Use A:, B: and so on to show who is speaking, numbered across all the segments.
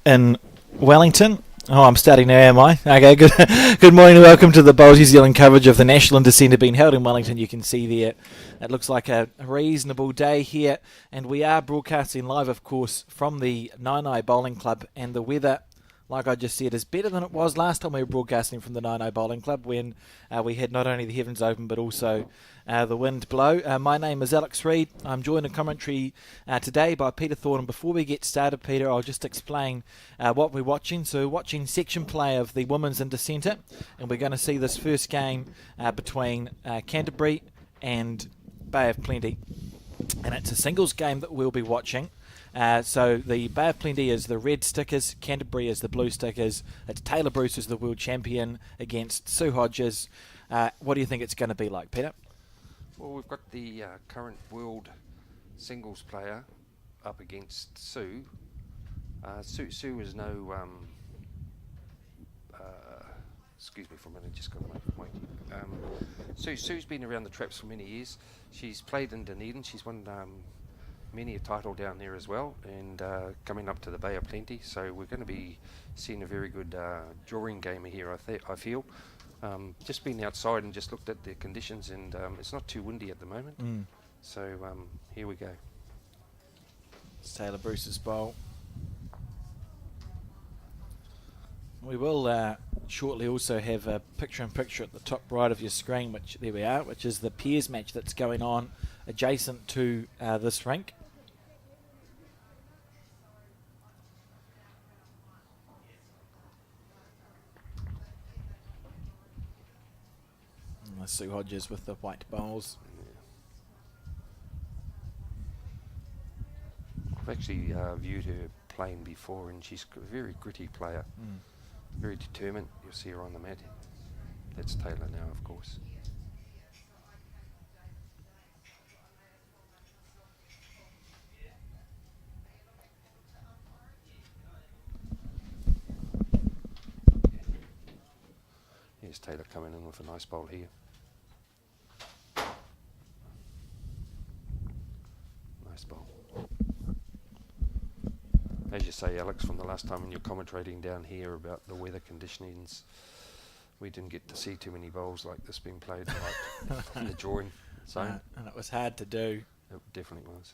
A: in Wellington. Oh, I'm starting now, am I? Okay, good. Good morning and welcome to the Bowls New Zealand coverage of the National Intercentre being held in Wellington. You can see there, it looks like a reasonable day here, and we are broadcasting live, of course, from the Naenae Bowling Club, and the weather, like I just said, is better than it was last time we were broadcasting from the Naenae Bowling Club when we had not only the heavens open but also the wind blow. My name is Alex Reid. I'm joined in commentary today by Peter Thornton. Before we get started, Peter, I'll just explain what we're watching. So watching section play of the Women's Intercentre, and we're going to see this first game between Canterbury and Bay of Plenty. And it's a singles game that we'll be watching. So the Bay of Plenty is the red stickers, Canterbury is the blue stickers. It's Taylor Bruce as the world champion against Sue Hodges. What do you think it's going to be like, Peter?
B: Well, we've got the current world singles player up against Sue. Sue is no... excuse me for a minute, just got to make a point. Sue's been around the traps for many years. She's played in Dunedin. She's won many a title down there as well, and coming up to the Bay of Plenty. So we're going to be seeing a very good drawing game here, I feel. Just been outside and just looked at the conditions, and it's not too windy at the moment. So here we go.
A: It's Taylor Bruce's bowl. We will shortly also have a picture-in-picture at the top right of your screen, which there we are, which is the pairs match that's going on adjacent to this rink. And Sue Hodges with the white bowls.
B: I've actually viewed her playing before, and she's a very gritty player. Very determined. You'll see her on the mat. That's Taylor now, of course. Here's Taylor coming in with a nice bowl here. Nice bowl. As you say, Alex, from the last time when you're commentating down here about the weather conditions, we didn't get to see too many bowls like this being played like in the drawing zone.
A: And it was hard to do.
B: It definitely was.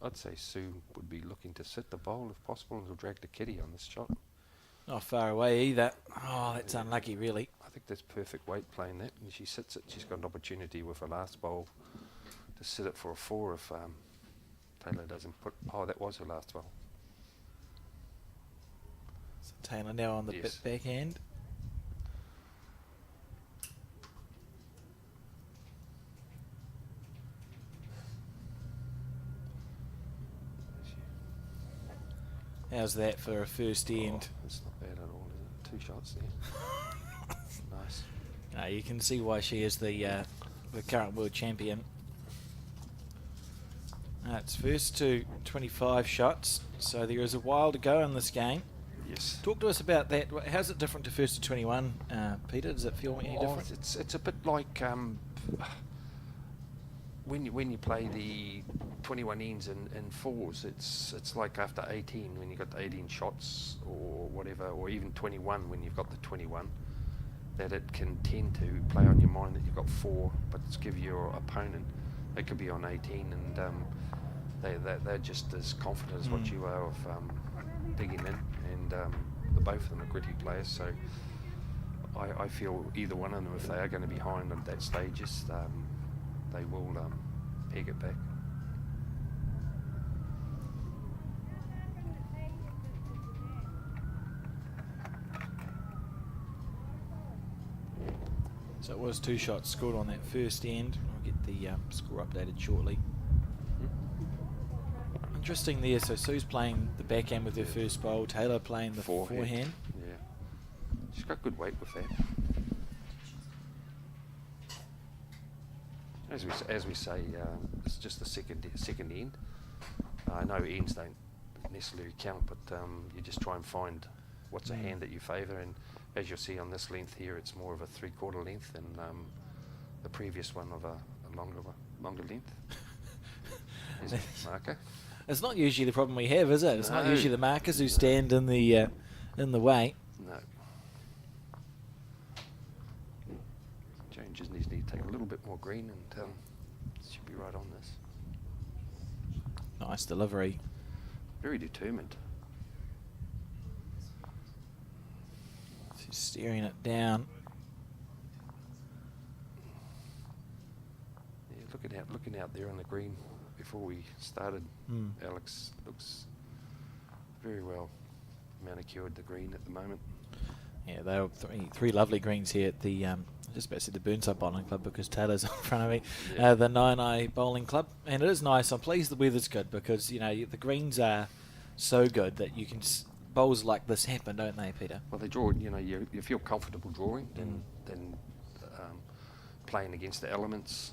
B: I'd say Sue would be looking to sit the bowl if possible and drag the kitty on this shot.
A: Not far away either. Oh, that's unlucky, really.
B: I think that's perfect weight playing that. And she sits it, she's got an opportunity with her last bowl to sit it for a 4 if Taylor doesn't put... Oh, that was her last bowl.
A: So Taylor now on the bit backhand. How's that for a first end?
B: That's not bad at all, is it? 2 shots there. Nice.
A: You can see why she is the current world champion. It's first to 25 shots, so there is a while to go in this game.
B: Yes.
A: Talk to us about that. How's it different to first to 21, Peter? Does it feel any different?
B: It's a bit like when you play the 21 ends in fours. It's like after 18 when you got the 18 shots or whatever, or even 21 when you've got the 21. That it can tend to play on your mind that you've got 4, but it's give your opponent. They could be on 18 and they're just as confident as what you are of digging in, and both of them are gritty players, so I feel either one of them, if they are going to be behind at that stages, they will peg it back.
A: So it was 2 shots scored on that first end. I'll get the score updated shortly. Interesting there. So Sue's playing the backhand with her first bowl. Taylor playing the forehand.
B: Yeah, she's got good weight with that. As we say, it's just the second end. I know ends don't necessarily count, but you just try and find what's a hand that you favour, and as you'll see on this length here, it's more of a 3/4 length than the previous one of a longer length. Here's a marker.
A: It's not usually the problem we have, is it? It's not
B: No.
A: usually the markers who stand in the way.
B: No. Jane just needs to take a little bit more green and she'll be right on this.
A: Nice delivery.
B: Very determined.
A: She's steering it down.
B: Yeah, looking out there on the green before we started. Alex looks very well manicured, the green at the moment.
A: Yeah, there are three lovely greens here at the just about to say the Burnside Bowling Club because Taylor's in front of me.
B: Yeah.
A: The Naenae Bowling Club, and it is nice. I'm pleased the weather's good because the greens are so good that you can bowls like this happen, don't they, Peter?
B: Well, they draw. You feel comfortable drawing than playing against the elements.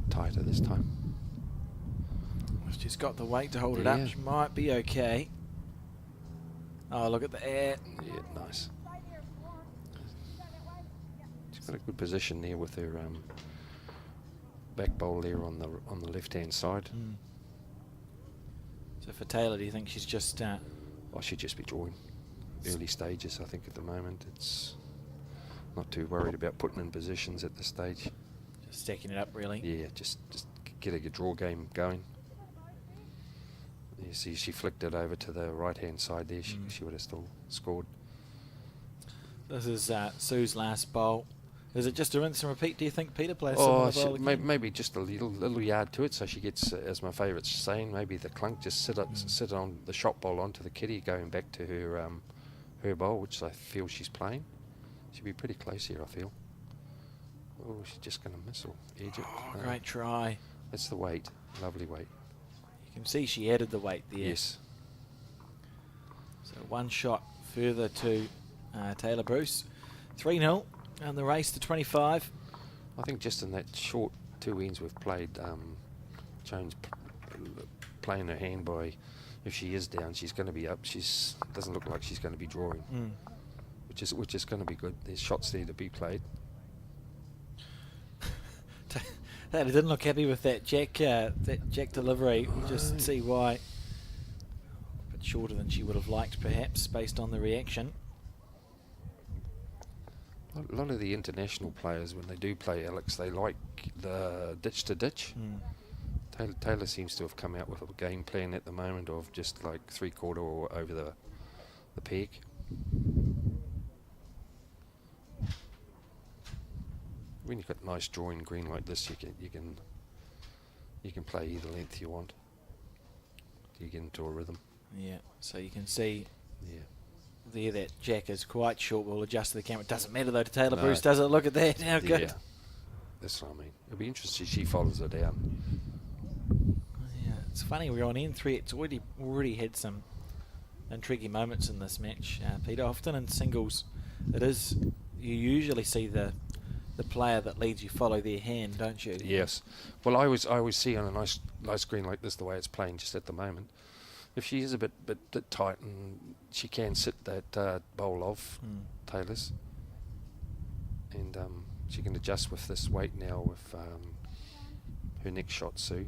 B: Tighter this time.
A: She's got the weight to hold it up. She might be okay. Oh, look at the air.
B: Yeah, nice. She's got a good position there with her back bowl there on the left-hand side.
A: So for Taylor, do you think she's just...
B: I should just be drawing. Early stages, I think, at the moment. It's not too worried about putting in positions at this stage.
A: Just stacking it up, really.
B: Yeah, just get a draw game going. You see, she flicked it over to the right-hand side there. She would have still scored.
A: This is Sue's last bowl. Is it just a rinse and repeat, do you think, Peter? Play a
B: Oh,
A: similar bowl again?
B: maybe just a little yard to it, so she gets, as my favourite's saying, maybe the clunk, just sit on the shot bowl onto the kitty, going back to her bowl, which I feel she's playing. She'll be pretty close here, I feel. Oh, she's just going to miss or edge it.
A: Oh, great try.
B: That's the weight. Lovely weight.
A: You can see she added the weight there.
B: Yes.
A: So one shot further to Taylor Bruce. 3-0 and the race to 25.
B: I think just in that short 2 ends we've played, Jones playing her hand by, if she is down, she's going to be up. Doesn't look like she's going to be drawing, which is going to be good. There's shots there to be played.
A: Taylor didn't look happy with that Jack delivery. We'll just see why. A bit shorter than she would have liked, perhaps, based on the reaction.
B: A lot of the international players, when they do play Alex, they like the ditch to ditch. Taylor seems to have come out with a game plan at the moment of just like 3/4 or over the peg. When you've got nice drawing green like this, you can play either length you want. You get into a rhythm.
A: Yeah, so you can see
B: Yeah.
A: there that Jack is quite short. We'll adjust the camera. It doesn't matter though to Taylor
B: No.
A: Bruce, does it? Look at that. How good.
B: Yeah. That's what I mean. It'll be interesting if she follows her down.
A: Yeah, it's funny. We're on N3. It's already had some intriguing moments in this match, Peter. Often in singles, you usually see the player that leads you follow their hand, don't you?
B: Yes. Well, I always see on a nice screen like this the way it's playing just at the moment. If she is a bit tight and she can sit that bowl off Taylor's, and she can adjust with this weight now with her next shot, Sue.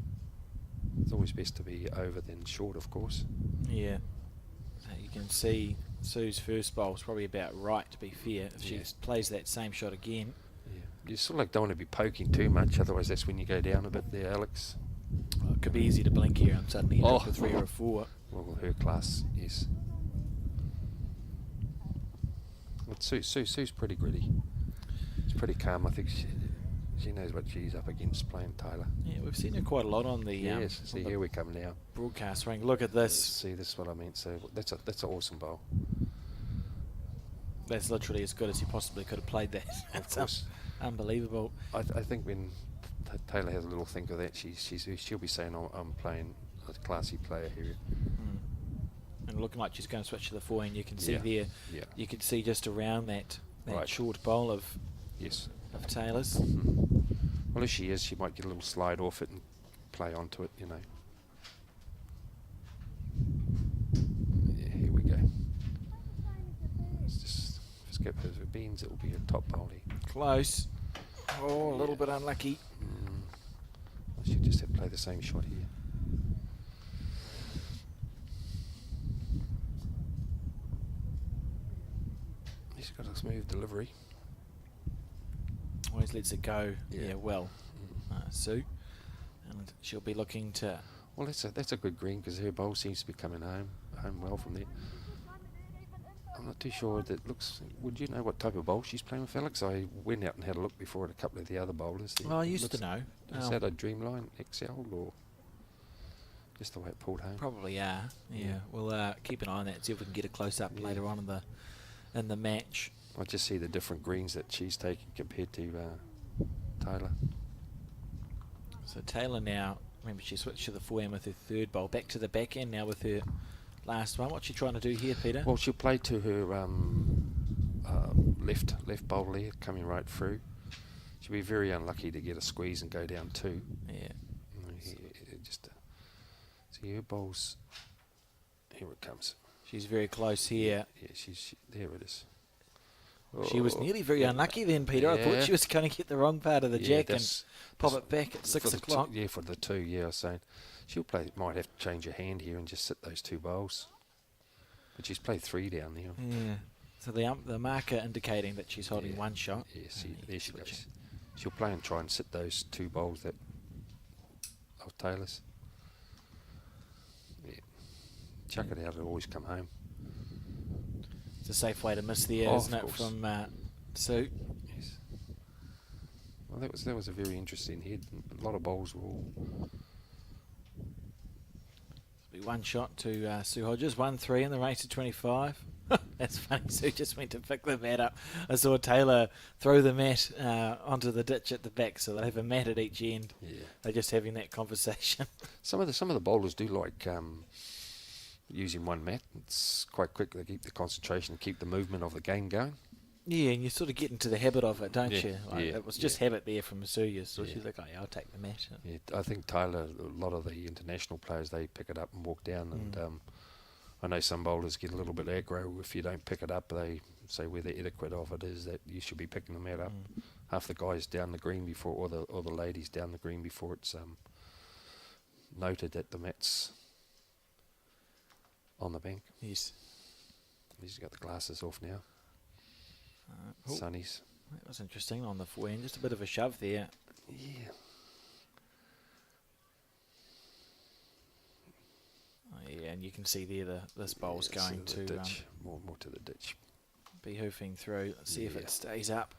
B: It's always best to be over than short, of course.
A: Yeah. So you can see Sue's first bowl is probably about right, to be fair. If she plays that same shot again.
B: Yeah. You sort of like don't want to be poking too much, otherwise that's when you go down a bit there, Alex.
A: Well, it could be easy to blink here and suddenly you drop a 3 or a 4.
B: Well, her class, yes. But Sue's pretty gritty. She's pretty calm. I think she knows what she's up against playing Taylor.
A: Yeah, we've seen her quite a lot on the
B: yes. See, here we come now.
A: Broadcast ring. Look at this.
B: See, this is what I meant. So that's an awesome bowl.
A: That's literally as good as you possibly could have played that.
B: Of course.
A: Unbelievable.
B: I think when Taylor has a little think of that, she'll be saying, I'm playing a classy player here.
A: And looking like she's going to switch to the forehand. You can see there.
B: Yeah.
A: You can see just around that that
B: Right.
A: short bowl of
B: Yes.
A: Taylor's.
B: Well, if she is, she might get a little slide off it and play onto it, you know. Yeah, here we go. Let's just skip over beans. It will be a top bowl here.
A: Close. Oh, a little bit unlucky.
B: I should just have to play the same shot here. He's got a smooth delivery.
A: Always lets it go.
B: Yeah.
A: Yeah, well, Sue. And she'll be looking to...
B: Well, that's a good green because her bowl seems to be coming home well from there. I'm not too sure. That looks. Would you know what type of bowl she's playing with, Alex? I went out and had a look before at a couple of the other bowlers.
A: Well, I used to know.
B: Is that a Dreamline XL or just the way it pulled home?
A: Probably, yeah. We'll keep an eye on that. See if we can get a close up later on in the match.
B: I just see the different greens that she's taking compared to Taylor.
A: So Taylor now, remember she switched to the forehand with her third bowl. Back to the back end now with her last one. What's she trying to do here, Peter?
B: Well, she'll play to her left bowl there, coming right through. She'll be very unlucky to get a squeeze and go down two.
A: Yeah.
B: Just see her bowls. Here it comes.
A: She's very close here.
B: Yeah, there it is.
A: She was nearly very unlucky then, Peter. I thought she was going to get the wrong part of the jack and pop it back at 6 o'clock.
B: For the two, I was saying. She'll might have to change her hand here and just sit those two bowls. But she's played three down there.
A: Yeah. So the marker indicating that she's holding one shot.
B: Yeah, see, there she goes. She'll play and try and sit those two bowls of Taylor's. Yeah. Chuck it out, it'll always come home.
A: It's a safe way to miss there, isn't it, from Sue?
B: Yes. Well, that was a very interesting head. A lot of bowls were all...
A: Be one shot to Sue Hodges, 1-3 in the race to 25. That's funny. Sue just went to pick the mat up. I saw Taylor throw the mat onto the ditch at the back, so they have a mat at each end.
B: Yeah.
A: They're just having that conversation.
B: Some of the bowlers do like using one mat. It's quite quick. They keep the concentration and keep the movement of the game going.
A: Yeah, and you sort of get into the habit of it, don't you? Like,
B: yeah,
A: it was just habit there from Masuya, so she's like, oh, yeah, I'll take the mat.
B: Yeah, I think Taylor, a lot of the international players, they pick it up and walk down. And I know some bowlers get a little bit aggro if you don't pick it up. They say where the etiquette of it is that you should be picking the mat up. Half the guys down the green before, or the ladies down the green before it's noted that the mat's on the bank.
A: Yes.
B: He's got the glasses off now.
A: Cool.
B: Sunnies.
A: That was interesting on the forehand. Just a bit of a shove there.
B: Yeah.
A: Oh, yeah, and you can see there this bowl's going to
B: ditch. More to the ditch.
A: Be hoofing through. Let's see if it stays up.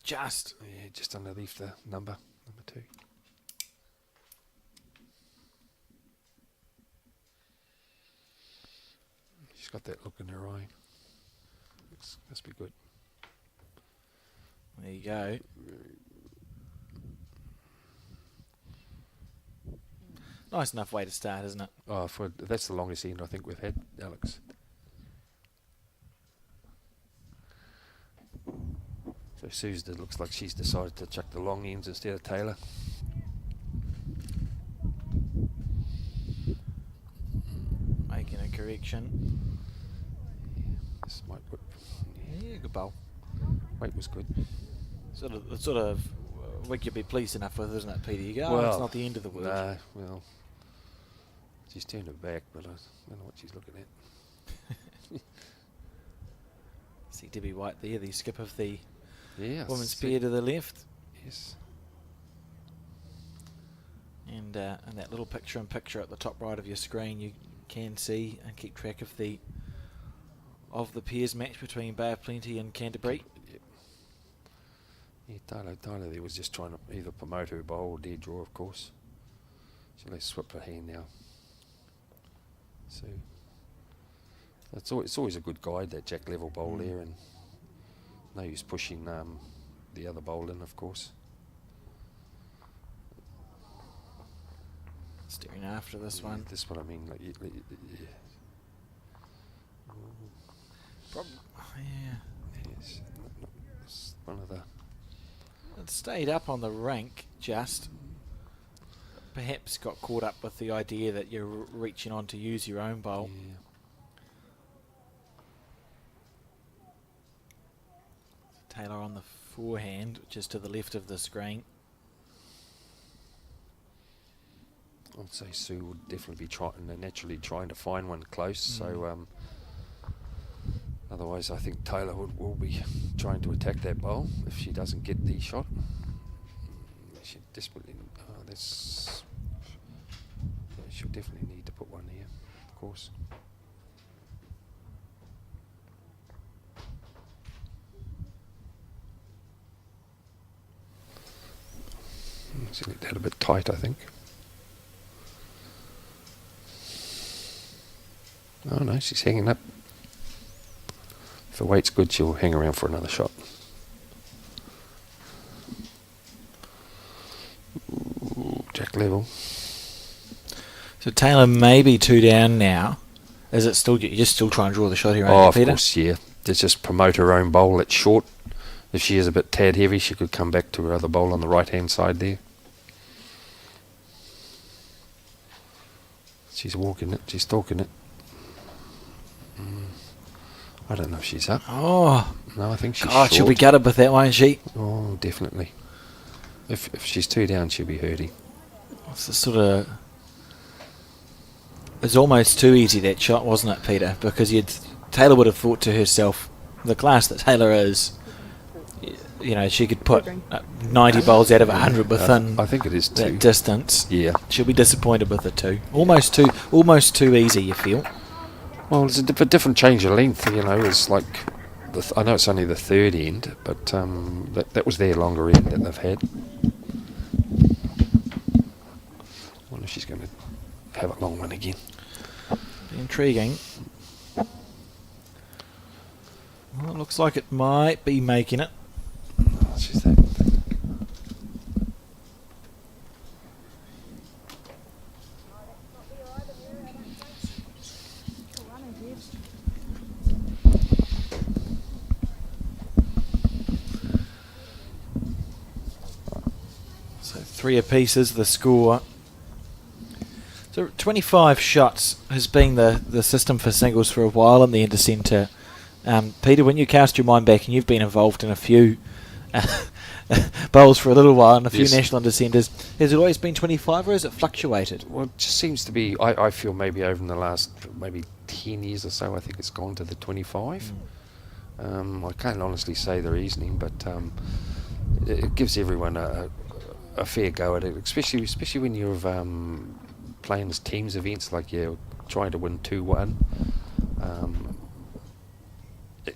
B: Just underneath the number 2. She's got that look in her eye. Must be good.
A: There you go. Nice enough way to start, isn't it?
B: Oh, that's the longest end I think we've had, Alex. So Sue's, it looks like she's decided to chuck the long ends instead of Taylor.
A: Making a correction.
B: This might put.
A: Yeah, good bowl.
B: Weight was good.
A: Sort of we could be pleased enough with, isn't it, Peter? You go,
B: Well,
A: it's not the end of the world.
B: No, well, she's turned her back, but I don't know what she's looking at.
A: See Debbie White there, the skip of the women's
B: see.
A: pair to the left.
B: Yes.
A: And that little picture-in-picture at the top right of your screen, you can see and keep track of the pairs match between Bay of Plenty and Canterbury.
B: Yep. Yeah, Tyler there was just trying to either promote her bowl or dead draw, of course. So let's swip her hand now. So it's always a good guide, that jack level bowl there, and no use pushing the other bowl in, of course.
A: Steering after this one.
B: This is what I mean. Like, yeah.
A: Yeah.
B: one of the.
A: It stayed up on the rank, just. Perhaps got caught up with the idea that you're reaching on to use your own bowl.
B: Yeah.
A: Taylor on the forehand, just to the left of the screen.
B: I'd say Sue would definitely be naturally trying to find one close. So otherwise, I think Taylor will be trying to attack that bowl if she doesn't get the shot. She desperately. She'll definitely need to put one here, of course. It's a little bit tight, I think. Oh no, she's hanging up. If the weight's good, she'll hang around for another shot. Ooh, jack level.
A: So Taylor may be 2 down now. Is it still? You're just still trying to draw the shot here,
B: Oh,
A: aren't
B: of
A: you, Peter?
B: course, yeah. Just promote her own bowl that's short. If she is a bit tad heavy, she could come back to her other bowl on the right-hand side there. She's walking it. She's talking it. I don't know if she's up.
A: Oh.
B: No, I think she's
A: God,
B: short.
A: she'll be gutted with that, won't she?
B: Oh, definitely. If she's 2 down, she'll be hurting.
A: It's a sort of... It's almost too easy, that shot, wasn't it, Peter? Because Taylor would have thought to herself, the class that Taylor is, you know, she could put 90 bowls out of 100 within
B: I think it is 2.
A: that distance.
B: Yeah.
A: She'll be disappointed with the 2. Almost too easy, you feel?
B: Well, it's a different change of length, you know. It's like, I know it's only the 3rd end, but that was their longer end that they've had. I wonder if she's going to have a long one again.
A: Be intriguing. Well, it looks like it might be making it.
B: She's that.
A: So 3 apiece is the score. So 25 shots has been the system for singles for a while in the Intercentre. Peter, when you cast your mind back, and you've been involved in a few bowls for a little while and a few national Intercentres, has it always been 25 or has it fluctuated?
B: Well, it just seems to be, I feel maybe over in the last maybe 10 years or so, I think it's gone to the 25. I can't honestly say the reasoning, but it gives everyone a fair go at it, especially when you're playing as teams events, like you're trying to win 2-1.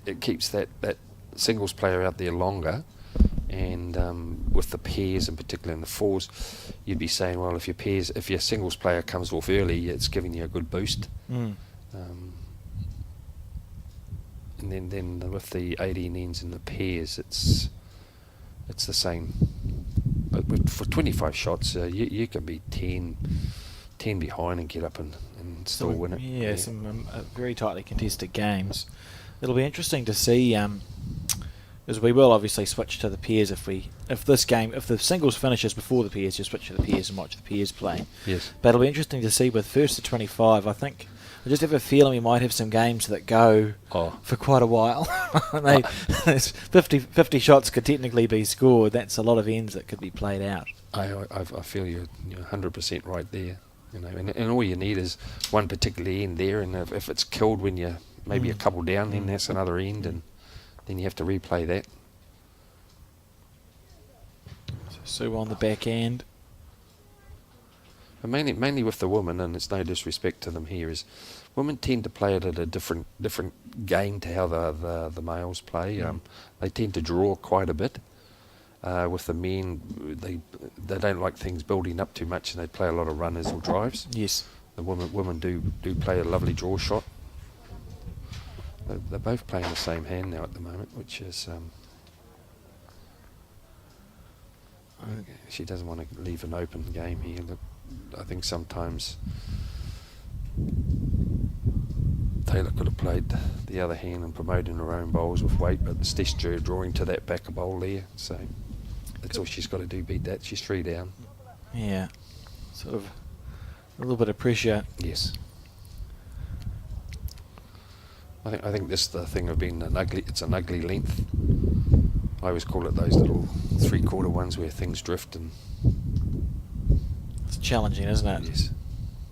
B: It keeps that singles player out there longer, and with the pairs, in particular in the 4s, you'd be saying, well, if your singles player comes off early, it's giving you a good boost. And then with the 18 ends and the pairs, it's the same. But for 25 shots, you can be 10 behind and get up and still win it.
A: Yeah, some very tightly contested games. It'll be interesting to see, as we will obviously switch to the pairs if the singles finishes before the pairs, you switch to the pairs and watch the pairs play.
B: Yes.
A: But it'll be interesting to see with first to 25. I just have a feeling we might have some games that go for quite a while. 50 shots could technically be scored. That's a lot of ends that could be played out.
B: I feel you're 100% right there. You know, and all you need is one particular end there, and if it's killed when you're maybe a couple down, then that's another end, and then you have to replay that.
A: So Sue on the back end.
B: And mainly with the women, and it's no disrespect to them here, is women tend to play it at a different game to how the males play. They tend to draw quite a bit. With the men, they don't like things building up too much, and they play a lot of runners or drives.
A: Yes.
B: The women do play a lovely draw shot. They're both playing the same hand now at the moment, which is she doesn't want to leave an open game here. I think sometimes Taylor could have played the other hand and promoting her own bowls with weight, but Steph drawing to that back bowl there, so that's all she's got to do, beat that. She's 3 down.
A: Yeah, sort of a little bit of pressure.
B: Yes. I think this the thing of being it's an ugly length. I always call it those little 3/4 ones where things drift, and
A: it's challenging, isn't it?
B: yes.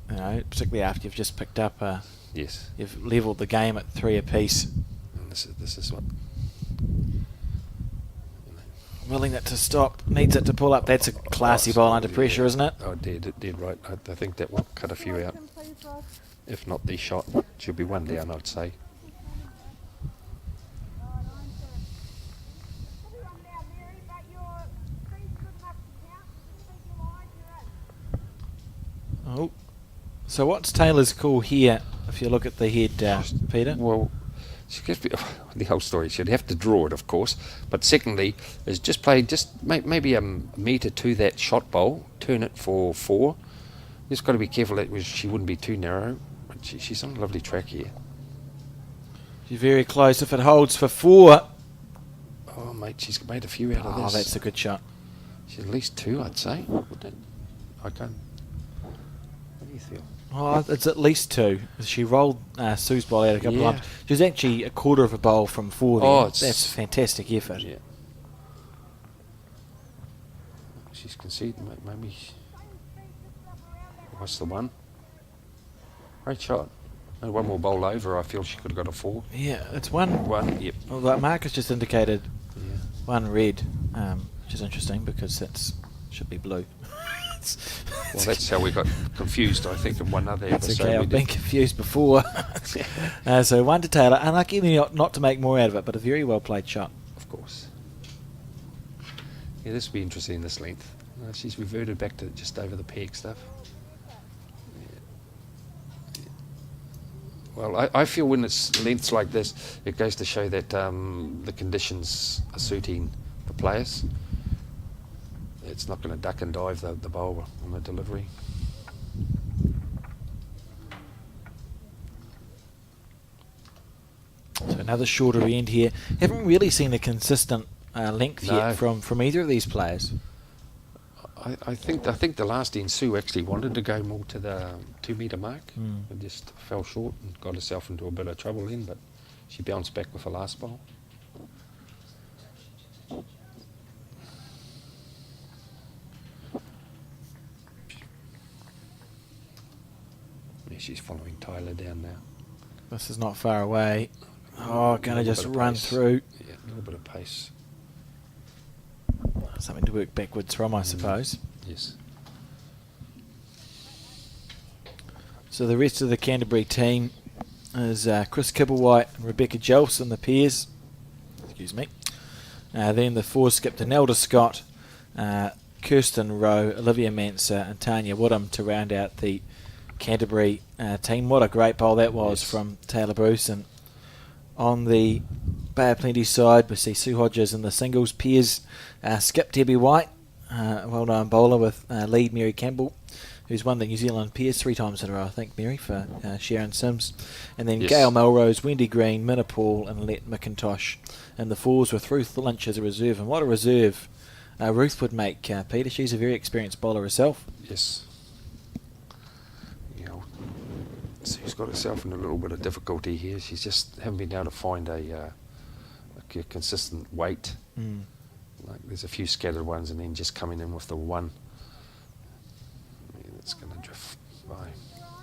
A: You know, particularly after you've just picked up
B: Yes.
A: you've levelled the game at 3 apiece.
B: And this is what.
A: Willing it to stop, needs it to pull up. That's a classy ball under pressure, isn't it?
B: Oh, dead right. I think that will cut a few out. If not the shot, she'll be 1 down, I'd say.
A: Oh, so what's Taylor's call here? If you look at the head, Peter.
B: Well, the whole story. She'd have to draw it, of course. But secondly, is just play maybe a metre to that shot bowl. Turn it for 4. Just got to be careful that she wouldn't be too narrow. But she's on a lovely track here.
A: She's very close. If it holds for 4.
B: Oh, mate, she's made a few out of this.
A: Oh, that's a good shot.
B: She's at least 2, I'd say. Wouldn't it? I can't. What do you feel?
A: Oh, it's at least 2. She rolled Sue's ball out a couple of times. She was actually a quarter of a bowl from 4 there. That's a fantastic effort.
B: Yeah. She's conceded. Maybe. What's the 1? Great shot. And 1 more bowl over. I feel she could have got a 4.
A: Yeah, it's 1.
B: 1. Yep.
A: Well, that Marcus just indicated
B: Yeah.
A: 1 red, which is interesting because that should be blue.
B: Well, that's how we got confused, I think, in one other episode.
A: That's okay, I've been confused before. So 1 to Taylor. Unlucky not to make more out of it, but a very well played shot.
B: Of course. Yeah, this will be interesting, this length. She's reverted back to just over the peg stuff. Yeah. Well, I feel when it's lengths like this, it goes to show that the conditions are suiting the players. It's not going to duck and dive the bowl on the delivery.
A: So another shorter end here. Haven't really seen a consistent length yet from either of these players.
B: I think the last end, Sue actually wanted to go more to the 2 metre mark and just fell short and got herself into a bit of trouble then, but she bounced back with the last bowl. She's following Tyler down now.
A: This is not far away. Oh, going to just run through.
B: Yeah, a little bit of pace.
A: Something to work backwards from, I suppose.
B: Yes.
A: So the rest of the Canterbury team is Chris Kibblewhite and Rebecca Jelson, the pairs. Excuse me. Then the 4 skip to Nelda Scott, Kirsten Rowe, Olivia Manser and Tanya Woodham to round out the Canterbury team. What a great bowl that was from Taylor Bruce. And on the Bay of Plenty side, we see Sue Hodges in the singles pairs. Skip Debbie White, a well-known bowler with lead Mary Campbell, who's won the New Zealand pairs 3 times in a row, I think, Mary, for Sharon Sims. And then Gail Melrose, Wendy Green, Minna Paul and Let McIntosh. And the 4s with Ruth Lynch as a reserve. And what a reserve Ruth would make, Peter. She's a very experienced bowler herself.
B: Yes. She's got herself in a little bit of difficulty here. She's just haven't been able to find a consistent weight. Like there's a few scattered ones, and then just coming in with the 1. It's going to drift by.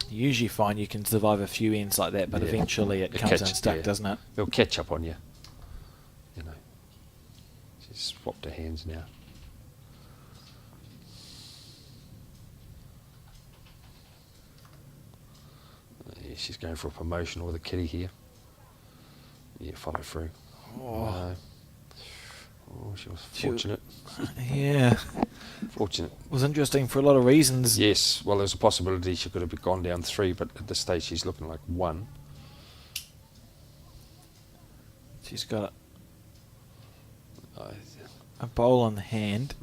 A: You usually find you can survive a few ends like that, but eventually it comes unstuck, doesn't it?
B: It'll catch up on you. You know. She's swapped her hands now. She's going for a promotion with a kitty here. Yeah, follow through. Oh, she was fortunate.
A: Yeah.
B: Fortunate.
A: It was interesting for a lot of reasons.
B: Yes, well, there's a possibility she could have gone down 3, but at this stage she's looking like 1.
A: She's got a bowl on the hand.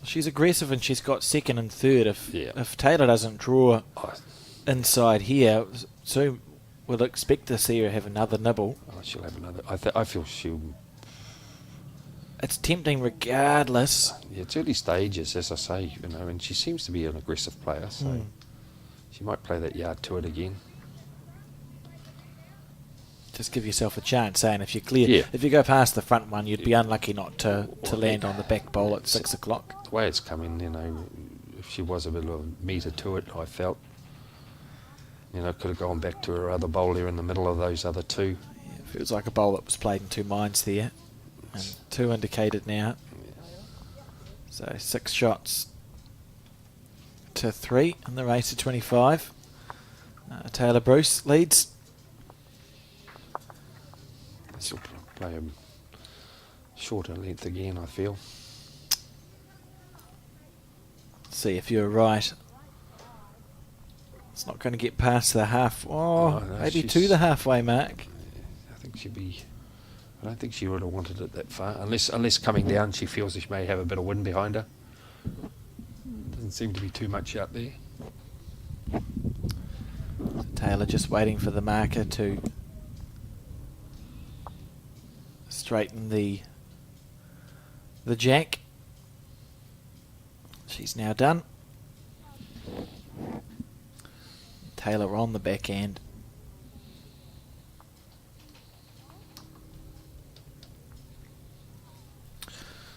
A: She's aggressive and she's got 2nd and 3rd. If Taylor doesn't draw inside here, so we'll expect to see her have another nibble.
B: Oh, she'll have another. I feel she'll.
A: It's tempting regardless.
B: Yeah, it's early stages, as I say, and she seems to be an aggressive player, so she might play that yard to it again.
A: Just give yourself a chance, saying if you clear, if you go past the front one, you'd be unlucky not to land on the back bowl at 6 o'clock.
B: The way it's coming, if she was a bit of a metre to it, I felt, could have gone back to her other bowl there in the middle of those other two.
A: Yeah, it feels like a bowl that was played in two minds there, and 2 indicated now. So 6 shots to 3 in the race to 25. Taylor Bruce leads.
B: She'll play a shorter length again, I feel.
A: See if you're right. It's not going to get past the half. Oh, no, maybe to the halfway mark.
B: I think she'd be. I don't think she would have wanted it that far, unless coming down she feels that she may have a bit of wind behind her. Doesn't seem to be too much out there.
A: Taylor just waiting for the marker to straighten the jack. She's now done. Taylor on the back end.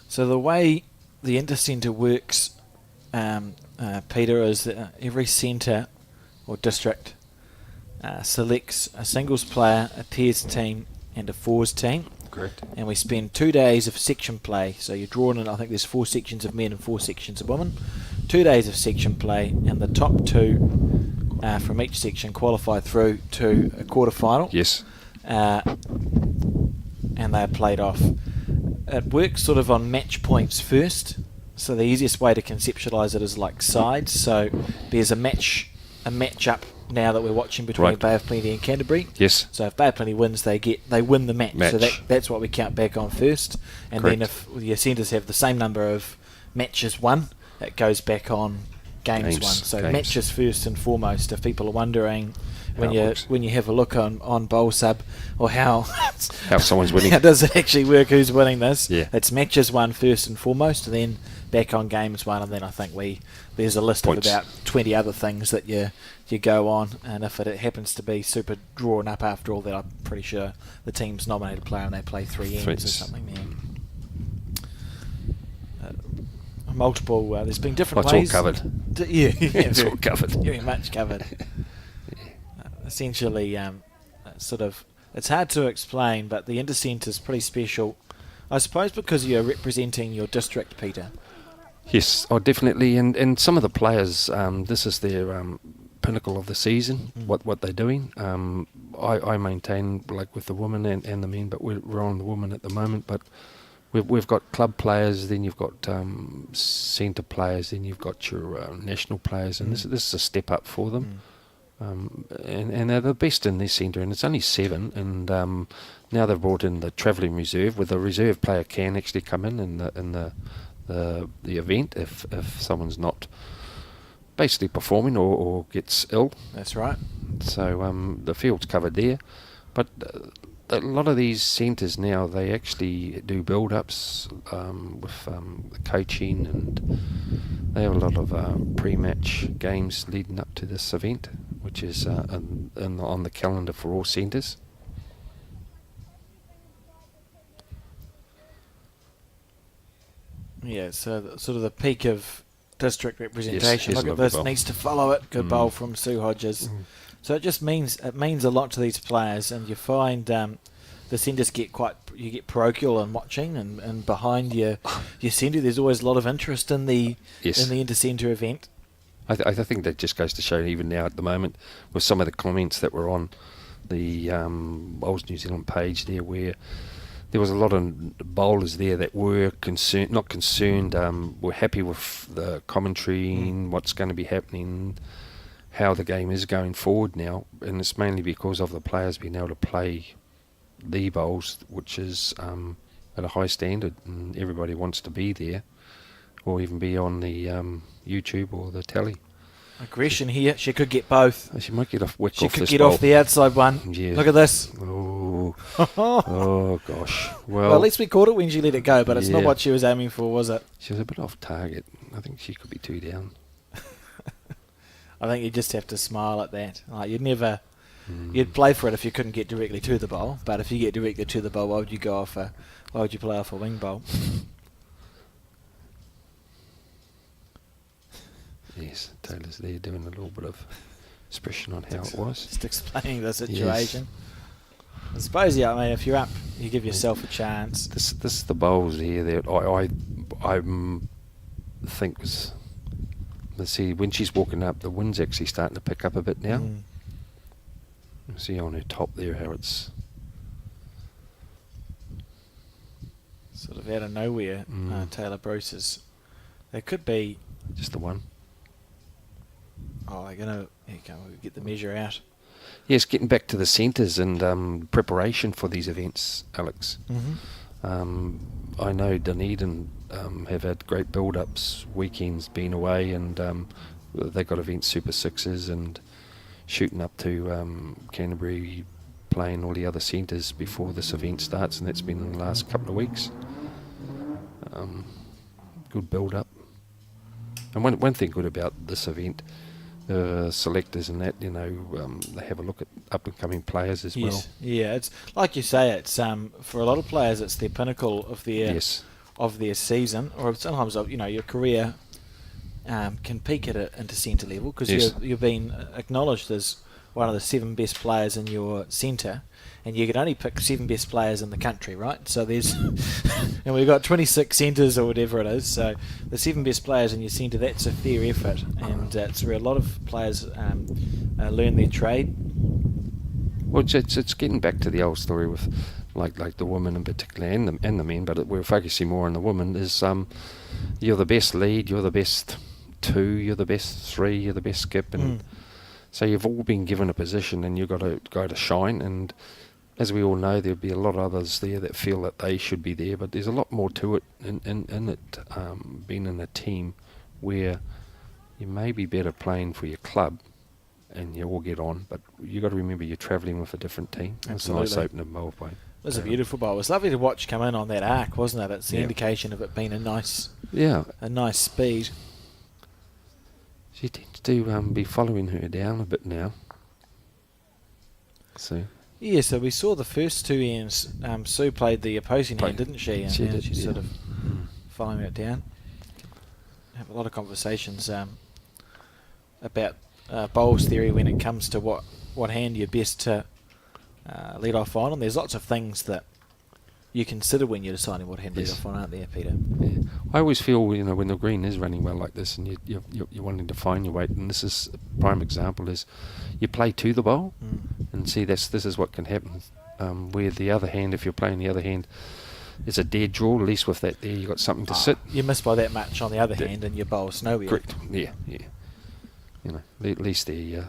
A: So the way the Intercentre works, Peter, is that every centre or district selects a singles player, a pairs team and a fours team.
B: Correct.
A: And we spend 2 days of section play. So you're drawn in, I think there's 4 sections of men and 4 sections of women. 2 days of section play, and the top 2 from each section qualify through to a quarter-final.
B: Yes.
A: And they're played off. It works sort of on match points first. So the easiest way to conceptualise it is like sides. So there's a match up now that we're watching between Bay of Plenty and Canterbury.
B: Yes.
A: So if Bay of Plenty wins, they win the match. So that's what we count back on first. And
B: Correct.
A: then if your centres have the same number of matches won, it goes back on games won. So matches first and foremost. If people are wondering when you have a look on Bowl Sub or how
B: someone's winning,
A: how does it actually work? Who's winning this?
B: Yeah.
A: It's matches won first and foremost, and then back on games won, and then I think there's a list
B: Points.
A: of about 20 other things that you go on, and if it happens to be super drawn up after all that, I'm pretty sure the team's nominated a player and they play 3 ends or something there. Multiple, there's been different ways.
B: It's all covered.
A: It's
B: all covered.
A: Very much covered. Essentially, it's hard to explain, but the Intercentre is pretty special, I suppose, because you're representing your district, Peter.
B: Yes, definitely. And some of the players, this is their pinnacle of the season, what they're doing. I maintain, like with the women and the men, but we're on the women at the moment, but we've got club players, then you've got centre players, then you've got your national players, and this is a step up for them. And they're the best in this centre, and it's only 7, and now they've brought in the travelling reserve, where the reserve player can actually come in the event if someone's not basically performing or gets ill.
A: That's right.
B: So the field's covered there, but a lot of these centres now, they actually do build-ups with the coaching, and they have a lot of pre-match games leading up to this event, which is on the calendar for all centres.
A: Yeah, so sort of the peak of district representation.
B: Yes,
A: Look at this, needs to follow it. Good bowl from Sue Hodges. So it means a lot to these players, and you find the centres get parochial in watching, and behind your centre, there's always a lot of interest in the Intercentre event.
B: I think that just goes to show, even now at the moment, with some of the comments that were on the Bowls New Zealand page there, where there was a lot of bowlers there that were not concerned, were happy with the commentary and what's going to be happening, how the game is going forward now, and it's mainly because of the players being able to play the bowls, which is at a high standard, and everybody wants to be there, or even be on the YouTube or the telly.
A: Aggression here. She could get both.
B: She might get off wick
A: She
B: off
A: could
B: this
A: get
B: bowl.
A: off the outside one.
B: Yeah.
A: Look at this.
B: Oh, oh gosh.
A: Well, at least we caught it when she let it go, but it's not
B: Yeah.
A: what she was aiming for, was it?
B: She was a bit off target. I think she could be 2 down.
A: I think you just have to smile at that. Like you'd play for it if you couldn't get directly to the bowl, but if you get directly to the bowl, why would you play off a wing bowl?
B: Yes, Taylor's there doing a little bit of expression on how it was.
A: Just explaining the situation. Yes. I suppose, yeah, I mean, if you're up, you give yourself a chance.
B: This the bowls here that I think was... Let's see, when she's walking up, the wind's actually starting to pick up a bit now. You see on her top there how it's...
A: Sort of out of nowhere, Taylor Bruce's. There could be...
B: Just the one.
A: Oh, they're going to get the measure out.
B: Yes, getting back to the centres and preparation for these events, Alex. I know Dunedin have had great build-ups, weekends being away, and they got events Super Sixes and shooting up to Canterbury, playing all the other centres before this event starts, and that's been in the last couple of weeks. Good build-up. And one thing good about this event, selectors and that, they have a look at up-and-coming players as well.
A: Yeah, it's like you say, it's for a lot of players, it's the pinnacle of their season, or sometimes your career can peak at Intercentre level because you've been acknowledged as one of the 7 best players in your centre, and you can only pick 7 best players in the country, right? So there's, and we've got 26 centres or whatever it is. So the 7 best players in your centre, that's a fair effort, and it's where a lot of players learn their trade.
B: Well, it's getting back to the old story with like the women in particular and the men, but we're focusing more on the women. Is you're the best lead, you're the best 2, you're the best 3, you're the best skip, and so you've all been given a position, and you've got to go to shine. And as we all know, there'll be a lot of others there that feel that they should be there, but there's a lot more to it in it being in a team where you may be better playing for your club and you all get on, but you got to remember you're travelling with a different team.
A: Absolutely.
B: It's a nice opening bowl play.
A: It was a beautiful bowl. It was lovely to watch come in on that arc, wasn't it? It's the indication of it being a nice speed.
B: She tends to be following her down a bit now. So
A: so we saw the first 2 ends. Sue played the opposing hand, didn't she? And she's sort of following it down. Have a lot of conversations about bowls theory when it comes to what hand you're best to lead off on, and there's lots of things that you consider when you're deciding what hand to lead off on, aren't there, Peter?
B: Yeah. I always feel, when the green is running well like this, and you're wanting to find your weight, and this is a prime example, is you play to the bowl, and see this is what can happen. Where the other hand, if you're playing the other hand, it's a dead draw. At least with that there, you got something to sit.
A: You miss by that much on the other hand, and your bowl's nowhere.
B: Correct. Yeah. At least there.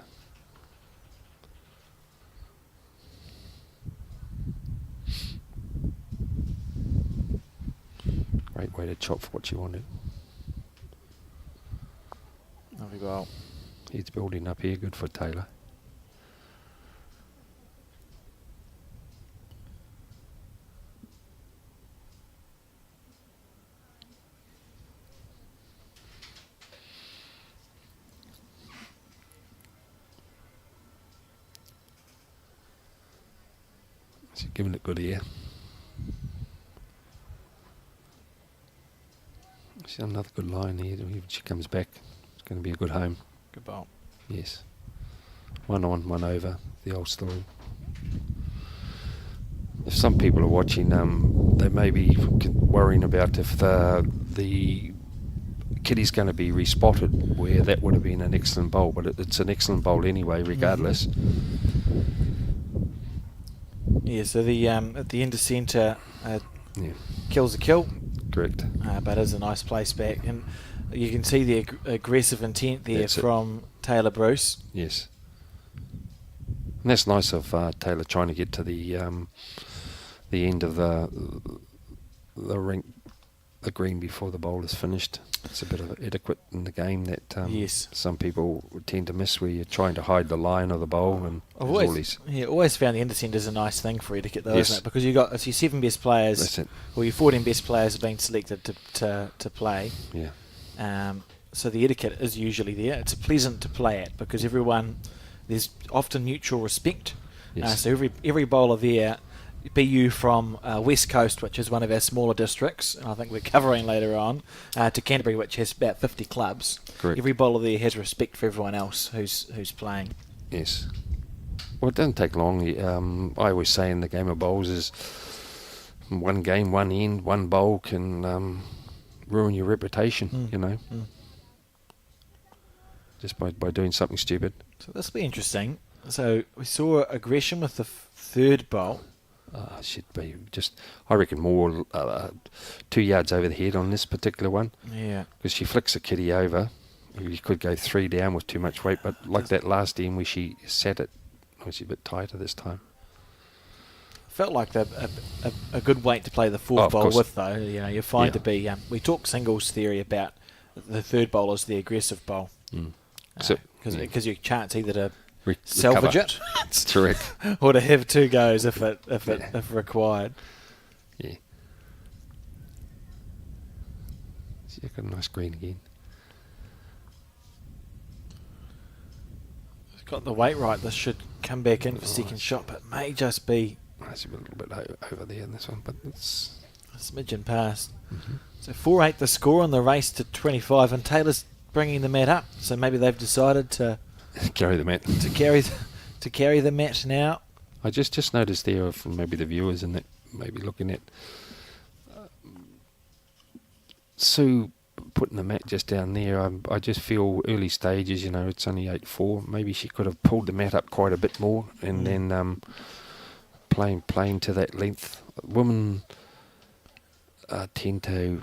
B: Great way to chop for what you wanted.
A: Lovely bowl.
B: He's building up here, good for Taylor. She's giving it good here. She's another good line here. When she comes back, it's going to be a good home.
A: Good bowl.
B: Yes. 1 on, 1 over. The old story. If some people are watching, they may be worrying about if the Kitty's going to be respotted, where that would have been an excellent bowl, but it's an excellent bowl anyway, regardless.
A: Yeah, so the at the Intercentre kills a kill.
B: Correct.
A: But it's a nice place back, and you can see the aggressive intent there from Taylor Bruce.
B: Yes. And that's nice of Taylor trying to get to the end of the rink the green before the bowl is finished. It's a bit of etiquette in the game that
A: Yes.
B: some people tend to miss, where you're trying to hide the line of the bowl, and
A: I've
B: there's all
A: always,
B: these.
A: always found the Intercentre is a nice thing for etiquette, though,
B: Yes.
A: isn't it? Because you got it's your 7 best players,
B: That's it.
A: or your 14 best players have been selected to play.
B: Yeah.
A: So the etiquette is usually there. It's pleasant to play at because there's often mutual respect.
B: Yes.
A: So every bowler there, be you from West Coast, which is one of our smaller districts, and I think we're covering later on, to Canterbury, which has about 50 clubs.
B: Correct.
A: Every bowler there has respect for everyone else who's playing.
B: Yes. Well, it doesn't take long. I always say in the game of bowls is one game, one end, one bowl can ruin your reputation, you know, just by doing something stupid.
A: So this will be interesting. So we saw aggression with the third bowl.
B: Should be just, I reckon, more 2 yards over the head on this particular one.
A: Yeah.
B: Because she flicks the kitty over. You could go 3 down with too much weight, but like that last end where she sat it, was she a bit tighter this time?
A: Felt like a good weight to play the fourth bowl
B: course.
A: with, though. You know, you find to be. We talk singles theory about the third bowl is the aggressive bowl. Because your chance either to salvage it,
B: That's correct.
A: or to have 2 goes if required.
B: Yeah. She's got a nice green again.
A: It's got the weight right. This should come back in for second shot, but may just be
B: It's a little bit over there in this one, but it's
A: a smidgen past. So 4-8 the score on the race to 25, and Taylor's bringing the mat up. So maybe they've decided to
B: carry the mat.
A: to carry the mat now.
B: I just noticed there from maybe the viewers and that maybe looking at Sue putting the mat just down there. I just feel early stages, you know, it's only 8-4. Maybe she could have pulled the mat up quite a bit more and then playing to that length. Women tend to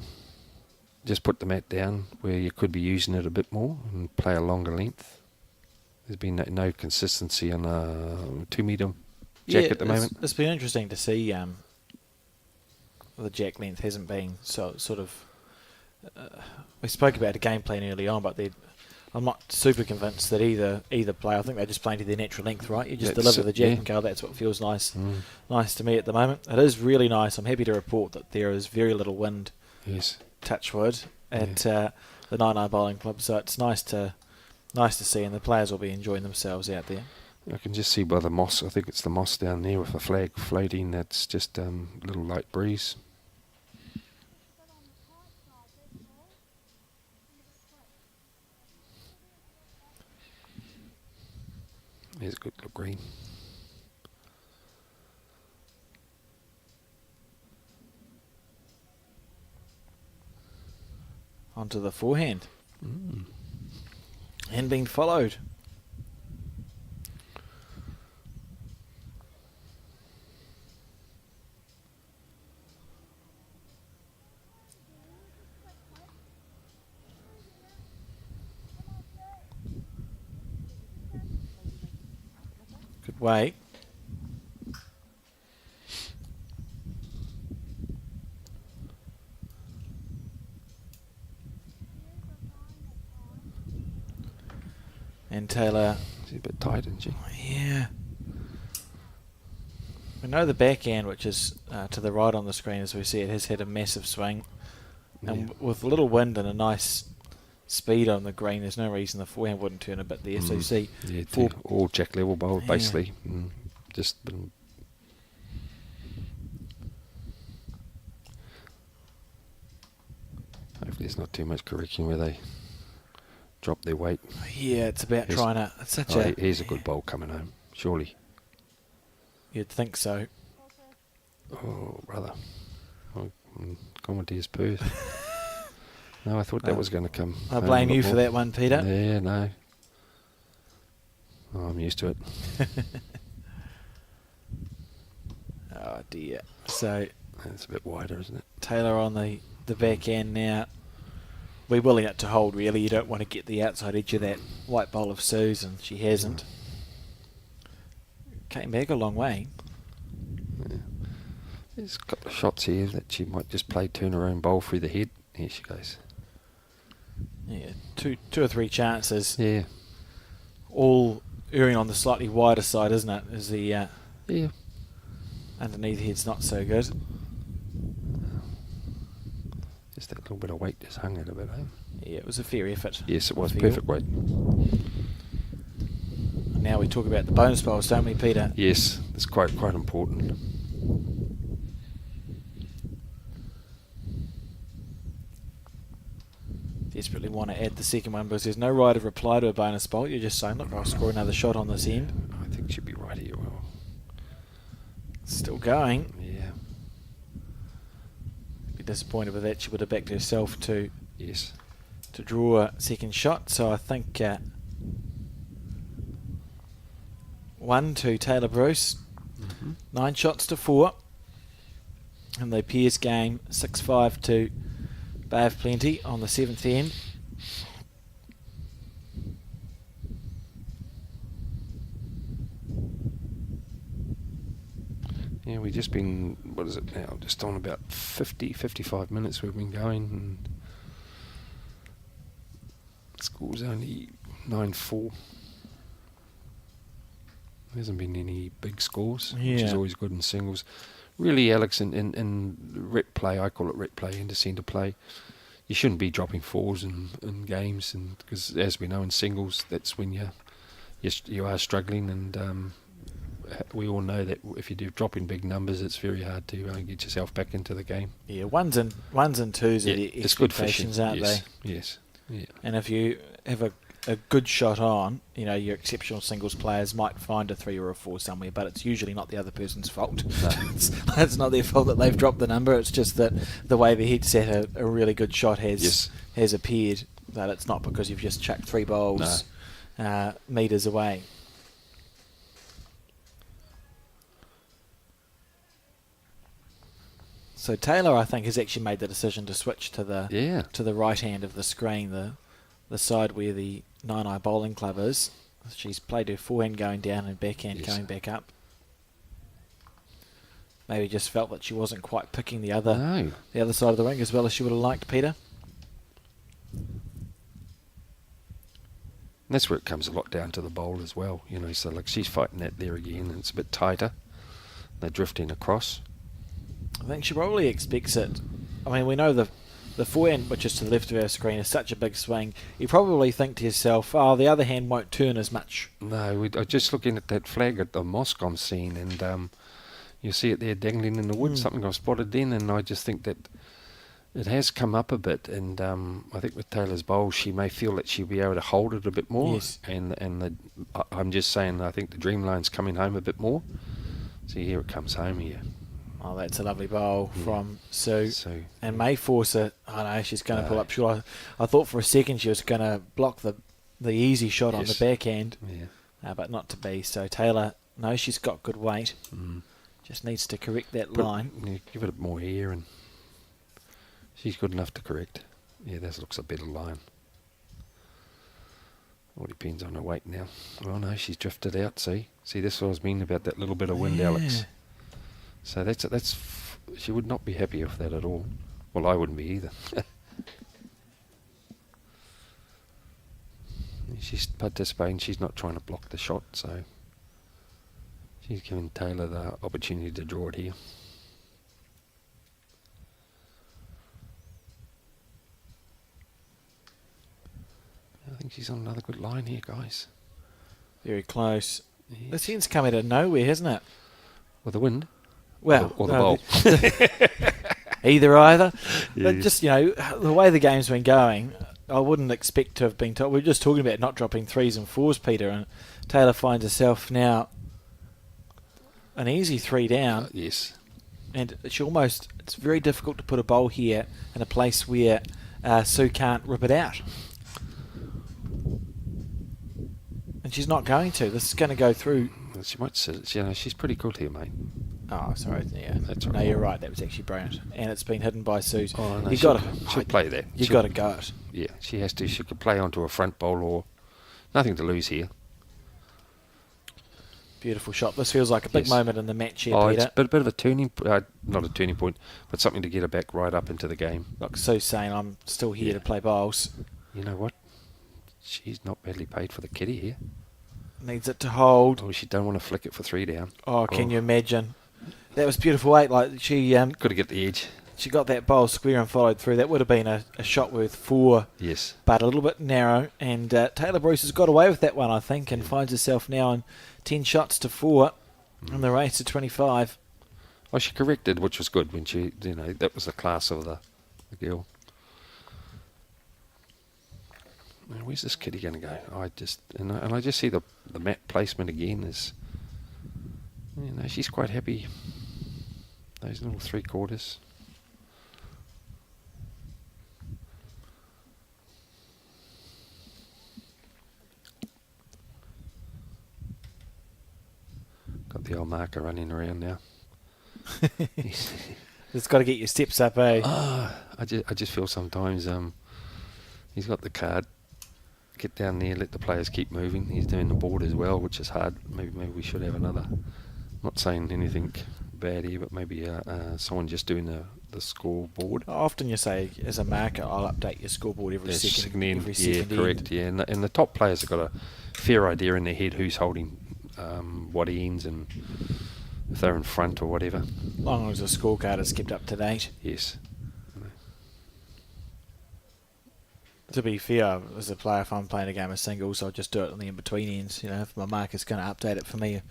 B: just put the mat down where you could be using it a bit more and play a longer length. There's been no consistency on a 2 metre jack at the moment.
A: It's been interesting to see the jack length hasn't been sort of... we spoke about a game plan early on, but I'm not super convinced that either player. I think they're just playing to their natural length, right? You just deliver the jack and go. That's what feels nice to me at the moment. It is really nice. I'm happy to report that there is very little wind.
B: Yes.
A: Touch wood at the Naenae Bowling Club, so it's nice to see, and the players will be enjoying themselves out there.
B: I can just see by the moss. I think it's the moss down there with the flag floating. That's just a little light breeze. There's a good little green.
A: Onto the forehand. And being followed. Good weight. And Taylor...
B: She's a bit tight, isn't she?
A: Yeah. We know the backhand, which is to the right on the screen as we see it, has had a massive swing. And with a little wind and a nice speed on the green, there's no reason the forehand wouldn't turn a bit there. So you see...
B: all jack level bowl, basically. Just been... Hopefully there's not too much correction where they drop their weight.
A: Yeah, it's about trying to... It's such
B: here's a good bowl coming home, surely.
A: You'd think so.
B: Oh, brother. Commentator's Perth. No, I thought that was going to come.
A: I blame you for that one, Peter.
B: Yeah, no. Oh, I'm used to it.
A: Oh, dear. So...
B: It's a bit wider, isn't it?
A: Taylor on the backhand now. We're willing it to hold, really. You don't want to get the outside edge of that white bowl of Sue's, and she hasn't. Came back a long way.
B: There's a couple of shots here that she might just play, turn her own bowl through the head. Here she goes.
A: Yeah, two or three chances.
B: Yeah.
A: All erring on the slightly wider side, isn't it? Is the
B: Yeah.
A: underneath head's not so good.
B: Just that little bit of weight just hung it a bit, eh?
A: Yeah, it was a fair effort.
B: Yes, it was.
A: Feel.
B: Perfect weight.
A: And now we talk about the bonus bowls, don't we, Peter?
B: Yes, it's quite important.
A: Desperately want to add the second one because there's no right of reply to a bonus bowl. You're just saying, look, I'll score another shot on this end.
B: I think she'll be right here. Well,
A: still going.
B: yeah.
A: Be disappointed with that. She would have backed herself to
B: Yes.
A: to draw a second shot. So I think 1 to Taylor Bruce, 9 shots to 4, and the Piers game 6-5 to Bay of Plenty on the 7th end.
B: Yeah, we've just been, what is it now, just on about 55 minutes we've been going, and score's only 9-4. There hasn't been any big scores, which is always good in singles. Really, Alex, in rep play, I call it rep play, Intercentre play, you shouldn't be dropping fours in games, and because as we know in singles, that's when you are struggling, and we all know that if you do drop in big numbers, it's very hard to get yourself back into the game.
A: Yeah, ones and twos are the expectations, aren't they?
B: Yes. Yeah.
A: And if you have a good shot on, you know, your exceptional singles players might find a 3 or a 4 somewhere, but it's usually not the other person's fault.
B: No.
A: It's not their fault that they've dropped the number. It's just that the way the head set a really good shot has appeared, that it's not because you've just chucked 3 bowls metres away. So Taylor, I think, has actually made the decision to switch to the right hand of the screen, the side where the Naenae bowling club is. She's played her forehand going down and backhand going back up. Maybe just felt that she wasn't quite picking the other side of the ring as well as she would have liked, Peter.
B: And that's where it comes a lot down to the bowl as well, you know. So like she's fighting that there again, and it's a bit tighter. They're drifting across.
A: I think she probably expects it. I mean, we know the forehand, which is to the left of our screen, is such a big swing. You probably think to yourself, oh, the other hand won't turn as much. No,
B: I was just looking at that flag at the mosque I'm seeing, and you see it there dangling in the wood, something I spotted then, and I just think that it has come up a bit, and I think with Taylor's bowl, she may feel that she'll be able to hold it a bit more.
A: Yes.
B: And I'm just saying, I think the Dreamline's coming home a bit more. See, here it comes home here.
A: Oh, that's a lovely bowl from Sue. And may force it. Oh no, she's going to pull up short. I thought for a second she was going to block the easy shot on the backhand, but not to be. So Taylor knows she's got good weight. Just needs to correct that line.
B: Give it more air, and she's good enough to correct. Yeah, that looks a better line. All depends on her weight now. Oh no, she's drifted out. See, this is what I was meaning about that little bit of wind, Alex. So that's she would not be happy with that at all. Well, I wouldn't be either. She's participating. She's not trying to block the shot, so she's giving Taylor the opportunity to draw it here. I think she's on another good line here, guys.
A: Very close.
B: Yes.
A: This end's come out of nowhere, hasn't it?
B: With the wind?
A: Well,
B: or the bowl.
A: Either.
B: Yes.
A: But just, you know, the way the game's been going, I wouldn't expect to have been told. We were just talking about not dropping 3s and 4s, Peter, and Taylor finds herself now an easy 3 down.
B: Yes.
A: And it's very difficult to put a bowl here in a place where Sue can't rip it out. And she's not going to. This is going to go through.
B: She might sit. You know, she's pretty good here, mate.
A: Oh, sorry. Yeah.
B: That's right.
A: No, you're right. That was actually brilliant. And it's been hidden by Sue.
B: Oh, no,
A: She'll
B: play that.
A: You've got to go it.
B: Yeah, she has to. She could play onto a front bowl or nothing to lose here.
A: Beautiful shot. This feels like a big
B: Yes.
A: moment in the match here,
B: It's
A: Peter.
B: a bit of a turning, not a turning point, but something to get her back right up into the game.
A: Like Sue saying, I'm still here
B: Yeah.
A: to play bowls.
B: You know what? She's not badly paid for the kitty here.
A: Needs it to hold.
B: Oh, she don't want to flick it for 3 down.
A: Oh, can you imagine? That was beautiful eight. Like she
B: Got to get the edge.
A: she got that bowl square and followed through. That would have been a shot worth 4,
B: Yes.
A: but a little bit narrow. And Taylor Bruce has got away with that one, I think, and finds herself now on 10 shots to 4 in the race to 25.
B: Well, she corrected, which was good when she, that was the class of the girl. Now, where's this kitty going to go? I just see the mat placement again is, she's quite happy. Those little 3/4. Got the old marker running around now.
A: It's got to get your steps up, eh?
B: I just feel sometimes he's got the card. Get down there, let the players keep moving. He's doing the board as well, which is hard. Maybe we should have another. Not saying anything bad here, but maybe someone just doing the scoreboard.
A: Often you say, as a marker, I'll update your scoreboard every second
B: end.
A: every
B: Yeah,
A: second
B: correct.
A: end.
B: Yeah, and the top players have got a fair idea in their head who's holding what ends and if they're in front or whatever.
A: Long as the scorecard is kept up to date.
B: Yes.
A: To be fair, as a player, if I'm playing a game of singles, I'll just do it on the in-between ends. If my marker's going to update it for me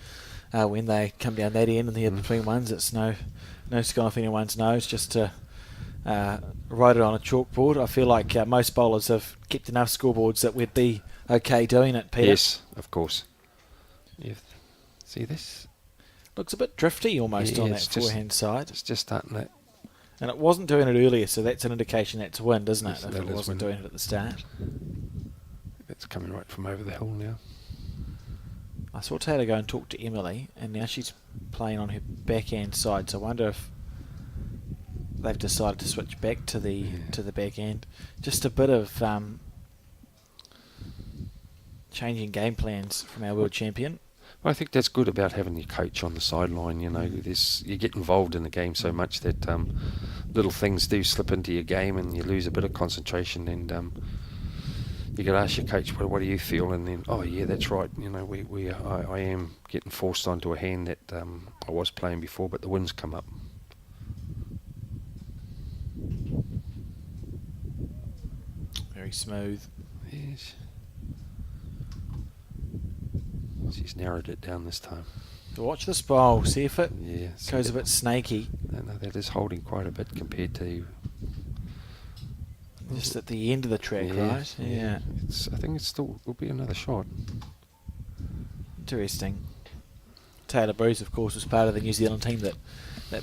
A: when they come down that end and the in-between ones, it's no sky off anyone's nose just to write it on a chalkboard. I feel like most bowlers have kept enough scoreboards that we'd be okay doing it, Peter.
B: Yes, of course. Yeah. See this?
A: Looks a bit drifty almost
B: Yeah,
A: on that
B: it's just-
A: forehand side.
B: It's just starting that.
A: And it wasn't doing it earlier, so that's an indication that's wind, isn't it?
B: Yes,
A: If
B: that
A: it
B: is
A: wasn't
B: wind.
A: doing it at the start.
B: It's coming right from over the hill now.
A: I saw Taylor go and talk to Emily, and now she's playing on her backhand side. So I wonder if they've decided to switch back to the backhand. Just a bit of changing game plans from our world champion.
B: Well, I think that's good about having your coach on the sideline. You get involved in the game so much that little things do slip into your game, and you lose a bit of concentration. And you could ask your coach, "What do you feel?" And then, "Oh yeah, that's right. I am getting forced onto a hand that I was playing before, but the wind's come up."
A: Very smooth.
B: Yes. She's narrowed it down this time.
A: So watch this bowl. See if it
B: Yeah.
A: goes a bit snaky.
B: No, that is holding quite a bit compared to.
A: Just at the end of the track, right? Yeah.
B: I think it still will be another shot.
A: Interesting. Taylor Bruce, of course, was part of the New Zealand team that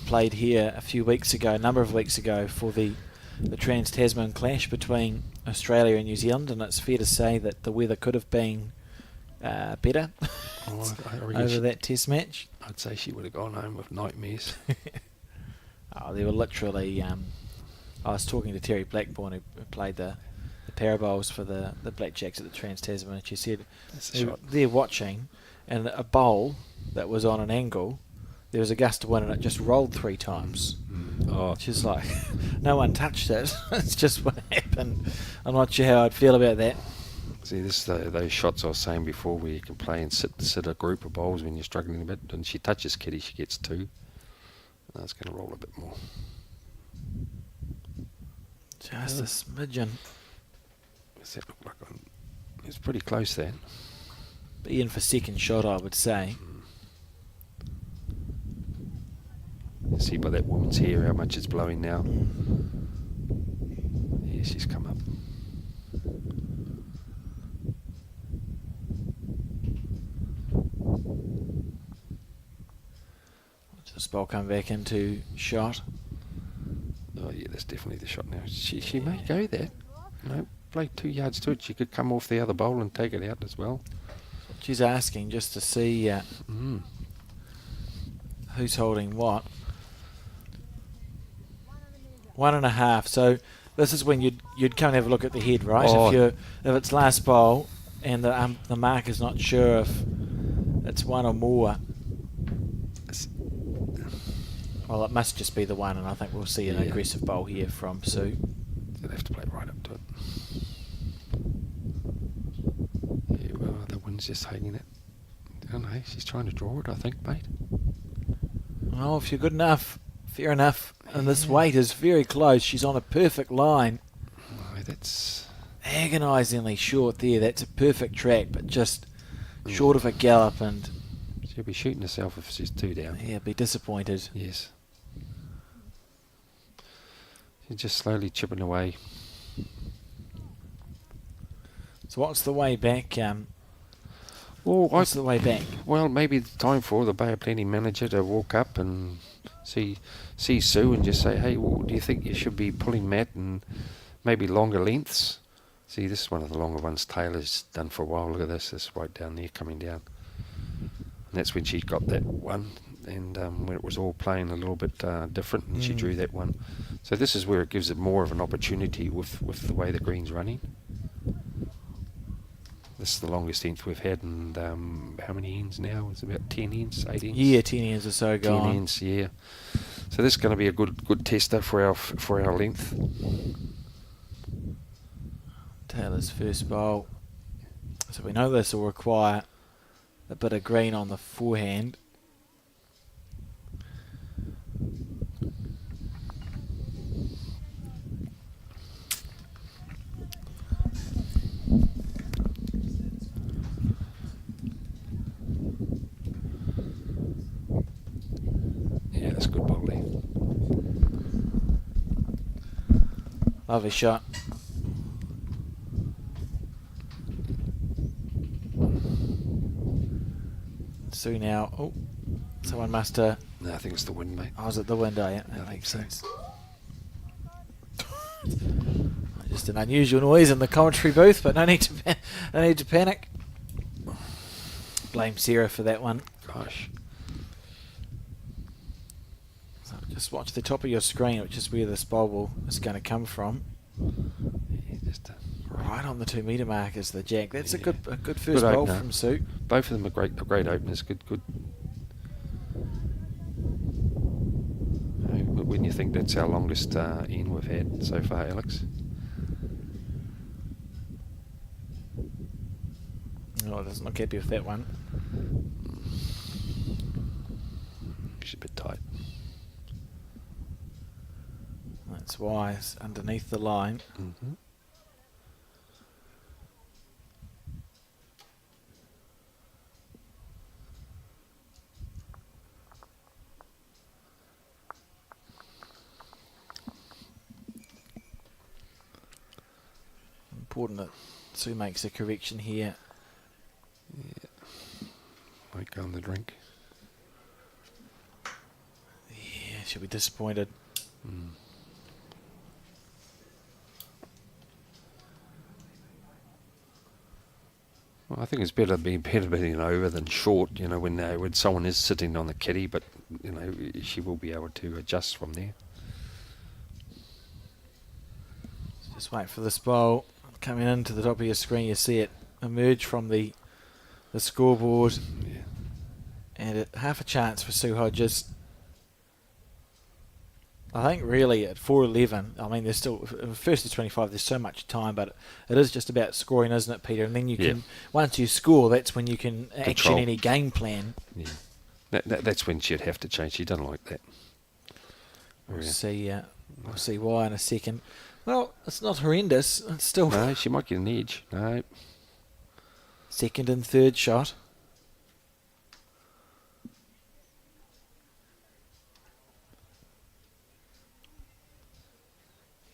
A: played here a number of weeks ago for the Trans-Tasman clash between Australia and New Zealand, and it's fair to say that the weather could have been better
B: I reckon
A: over that test match.
B: I'd say she would have gone home with nightmares.
A: They were literally... I was talking to Terry Blackburn, who played the Parabowls for the Blackjacks at the Trans-Tasman, and she said
B: That's the shot.
A: they're watching, and a bowl that was on an angle, there was a gust of wind and it just rolled 3 times.
B: Oh,
A: Which is like, no one touched it. It's just what happened. I'm not sure how I'd feel about that.
B: see, those shots I was saying before, where you can play and sit a group of bowls when you're struggling a bit. And she touches Kitty, she gets 2. That's going to roll a bit more.
A: Just a smidgen.
B: What's that look like? It's pretty close then.
A: Be in for second shot, I would say.
B: You see by that woman's hair how much it's blowing now. Yeah, she's come up.
A: Watch this ball come back into shot.
B: Oh yeah, that's definitely the shot now. She may go there. No, play 2 yards to it. She could come off the other bowl and take it out as well.
A: She's asking just to see who's holding what. 1.5. So this is when you'd come and have a look at the head, right?
B: Oh.
A: If it's last bowl and the marker's not sure if it's one or more.
B: It's-
A: Well, it must just be the one, and I think we'll see an aggressive bowl here from Sue.
B: They'll have to play right up to it. Yeah, well, the wind's just hanging it. I don't know, she's trying to draw it, I think, mate.
A: Oh, if you're good enough, fair enough. And this weight is very close. She's on a perfect line.
B: Oh, that's
A: Agonisingly short there. That's a perfect track, but just short of a gallop, and
B: she'll be shooting herself if she's 2 down.
A: yeah, be disappointed.
B: Yes. She's just slowly chipping away.
A: So what's the way back?
B: Oh,
A: What's the way back?
B: Well, maybe it's time for the Bay of Plenty manager to walk up and see Sue and just say, hey, well, do you think you should be pulling Matt and maybe longer lengths? See, this is one of the longer ones Taylor's done for a while. Look at this right down there coming down. And that's when she got that one, and when it was all playing a little bit different, and she drew that one. So this is where it gives it more of an opportunity with the way the green's running. This is the longest length we've had, and how many ends now? It's about 10 ends, 8 ends?
A: Yeah, 10 ends or so
B: 10
A: gone.
B: ends, yeah. So this is going to be a good tester for our length.
A: Taylor's first bowl. So we know this will require a bit of green on the forehand.
B: Yeah, that's good bowling.
A: Lovely shot. Sue now. Oh, someone must have.
B: No, I think it's the wind, mate.
A: Oh, was it the window? Yeah,
B: I
A: that
B: think
A: makes
B: so.
A: sense. Just an unusual noise in the commentary booth, but no need to panic. Blame Sarah for that one.
B: Gosh.
A: So just watch the top of your screen, which is where this bowl is going to come from.
B: Yeah, just
A: Right on the 2 metre mark is the jack. That's
B: Yeah.
A: a good first
B: Good
A: bowl
B: opener.
A: from Sue.
B: Both of them are great openers. Good. When you think that's our longest in we've had so far, Alex?
A: Oh, it doesn't look happy with that one.
B: She's a bit tight.
A: That's why it's underneath the line.
B: Mm-hmm.
A: Important that Sue makes a correction here.
B: Yeah. Might go on the drink.
A: Yeah, she'll be disappointed.
B: Mm. Well, I think it's better being over than short. You know, when someone is sitting on the kitty, but you know she will be able to adjust from there.
A: Just wait for this bowl coming into the top of your screen. You see it emerge from the scoreboard,
B: Yeah.
A: and half a chance for Sue Hodges. I think really at 4:11. I mean, there's still first to 25. There's so much time, but it is just about scoring, isn't it, Peter? And then you can once you score, that's when you can action
B: Control.
A: any game plan.
B: Yeah. That's when she'd have to change. She doesn't like that.
A: We'll
B: Yeah.
A: see. We'll see why in a second. Well, it's not horrendous. It's still
B: No, she might get an edge. No.
A: second and third shot.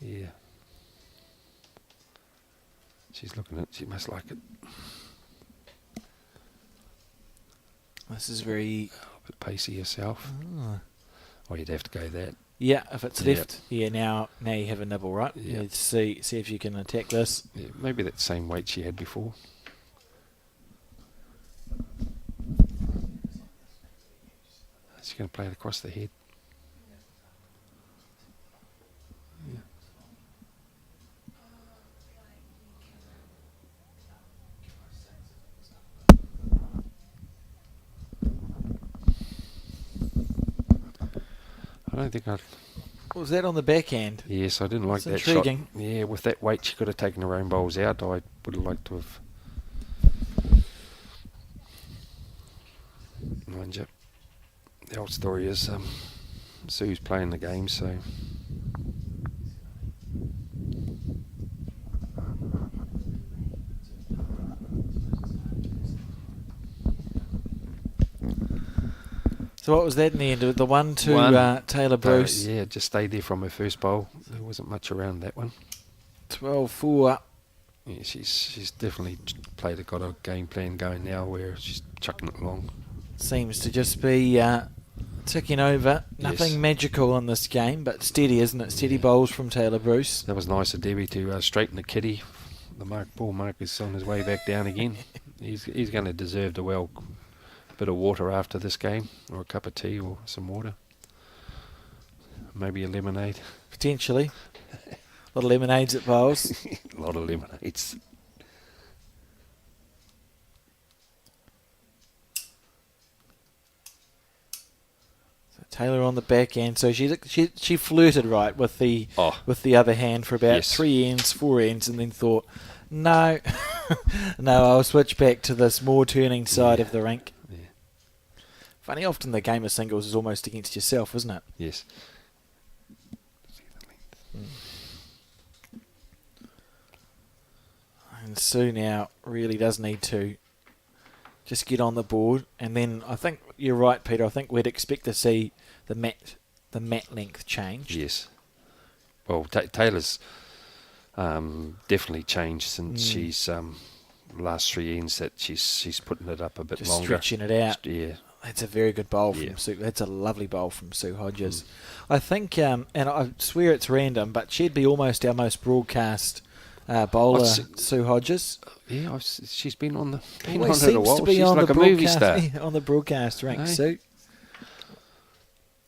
B: Yeah. She's looking at it. She must like it.
A: This is very.
B: A bit pacey herself.
A: Oh.
B: Or you'd have to go that.
A: Yeah, if it's
B: Yeah.
A: left. Yeah, now you have a nibble, right?
B: Yeah.
A: Let's see if you can attack this.
B: Yeah, maybe that same weight she had before. She's going to play it across the head. Yeah. I don't think I...
A: Was that on the backhand?
B: Yes, I didn't like
A: That's
B: that
A: intriguing.
B: shot. Yeah, with that weight, she could have taken her own bowls out. I would have liked to have... Mind you, the old story is Sue's playing the game, so...
A: So what was that in the end? The one to
B: One.
A: Taylor Bruce?
B: Yeah, just stayed there from her first bowl. There wasn't much around that one.
A: 12-4.
B: Yeah, she's definitely got a game plan going now where she's chucking it along.
A: Seems to just be ticking over. Nothing
B: Yes.
A: magical in this game, but steady, isn't it? Steady bowls from Taylor Bruce.
B: That was nice of Debbie to straighten the kitty. Poor Mark is on his way back down again. He's going to deserve a bit of water after this game, or a cup of tea, or some water. Maybe a lemonade.
A: Potentially. Little lemonades at bowls.
B: A lot of lemonades.
A: So Taylor on the back end. So she flirted right with the other hand for about 3 ends, 4 ends, and then thought, no, no, I'll switch back to this more turning side of the rink.
B: Yeah.
A: Funny, often the game of singles is almost against yourself, isn't it?
B: Yes.
A: And Sue now really does need to just get on the board, and then I think you're right, Peter. I think we'd expect to see the mat length change.
B: Yes. Well, Taylor's definitely changed since she's last 3 ends that she's putting it up a bit
A: just
B: longer,
A: stretching it out.
B: Yeah.
A: That's a very good bowl from Sue. That's a lovely bowl from Sue Hodges. I think, and I swear it's random, but she'd be almost our most broadcast bowler, Sue Hodges.
B: Yeah, she's been on it a
A: Seems
B: while.
A: to be
B: She's
A: on
B: like
A: the
B: a movie
A: broadcast,
B: star.
A: on the broadcast rank,
B: Hey.
A: Sue.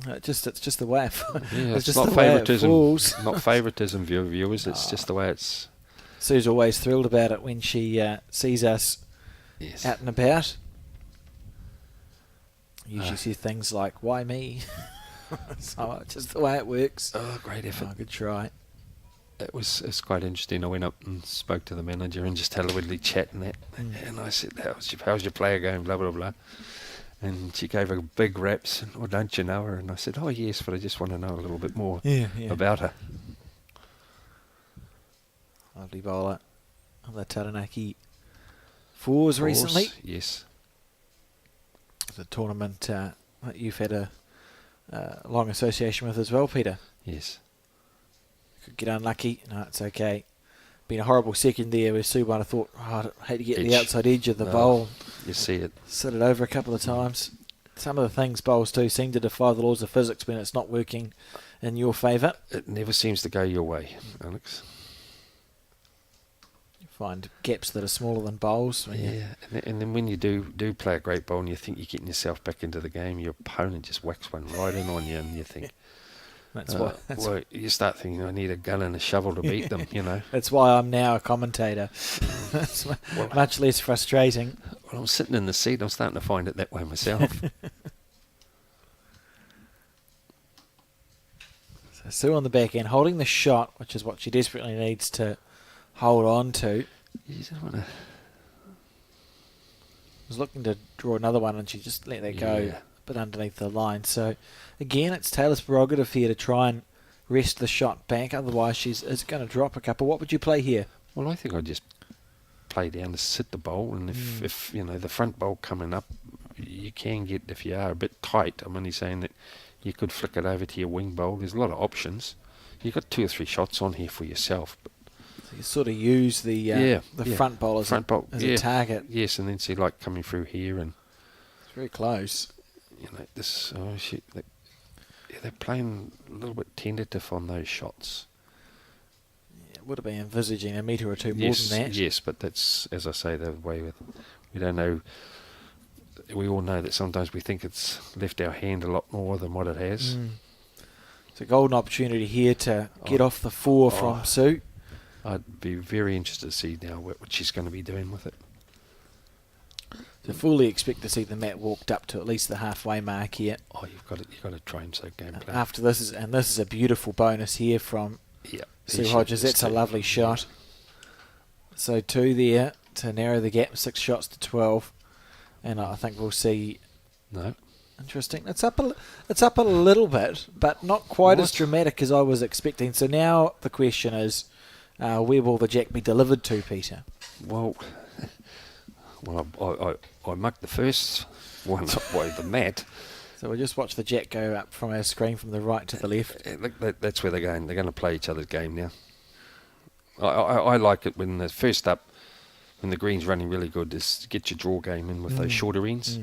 A: It's just the way it
B: Yeah,
A: it's just
B: not
A: the way it
B: favouritism.
A: falls.
B: Not favouritism, viewers. It's just the way it's.
A: Sue's always thrilled about it when she sees us out and about. Usually says things like, "Why me?" So just the way it works.
B: Oh, great effort.
A: Good try.
B: It's quite interesting. I went up and spoke to the manager and just had a little chat and that. And I said, how's your player going? Blah, blah, blah. And she gave her big raps. And, oh, don't you know her? And I said, oh, yes, but I just want to know a little bit more about her.
A: Lovely bowler on the Taranaki fours recently.
B: Yes.
A: The tournament that you've had a long association with as well, Peter.
B: Yes.
A: Could get unlucky. No, it's okay. Been a horrible second there where Sue might have thought, I hate to get the outside edge of the bowl.
B: You see it.
A: Sit it over a couple of times. Some of the things bowls do seem to defy the laws of physics when it's not working in your favour.
B: It never seems to go your way, Alex.
A: You find gaps that are smaller than bowls.
B: And then when you do play a great bowl and you think you're getting yourself back into the game, your opponent just whacks one right in on you and you think... Well, you start thinking, I need a gun and a shovel to beat them, you know.
A: That's why I'm now a commentator. It's much less frustrating.
B: Well, I'm sitting in the seat. I'm starting to find it that way myself.
A: So Sue on the back end, holding the shot, which is what she desperately needs to hold on to.
B: You just want to...
A: Was looking to draw another one and she just let that go a bit underneath the line. So again, it's Taylor's prerogative here to try and rest the shot back. Otherwise, it's going to drop a couple. What would you play here?
B: Well, I think I'd just play down to sit the bowl, and if you know the front bowl coming up, you can get, if you are a bit tight. I'm only saying that you could flick it over to your wing bowl. There's a lot of options. You've got 2 or 3 shots on here for yourself. But
A: so you sort of use the front bowl as a target.
B: Yes, and then see like coming through here, and
A: it's very close.
B: You know this. Oh shit! They're playing a little bit tentative on those shots.
A: Yeah, would have been envisaging a metre or two more than that.
B: Yes, but that's, as I say, the way we don't know. We all know that sometimes we think it's left our hand a lot more than what it has.
A: It's a golden opportunity here to get off the 4 from Sue.
B: I'd be very interested to see now what she's going to be doing with it.
A: So fully expect to see the mat walked up to at least the halfway mark here.
B: Oh, you've got to train so gameplay.
A: After this is a beautiful bonus here from Sue Hodges. That's a lovely shot. So 2 there to narrow the gap, 6 shots to 12, and I think we'll see.
B: No.
A: Interesting. It's up a little bit, but not quite as dramatic as I was expecting. So now the question is, where will the jack be delivered to, Peter?
B: Well, I mucked the first one away the mat.
A: So we'll just watch the jack go up from our screen from the right to the left.
B: That's where they're going. They're going to play each other's game now. I like it when the first up, when the green's running really good, is get your draw game in with those shorter greens,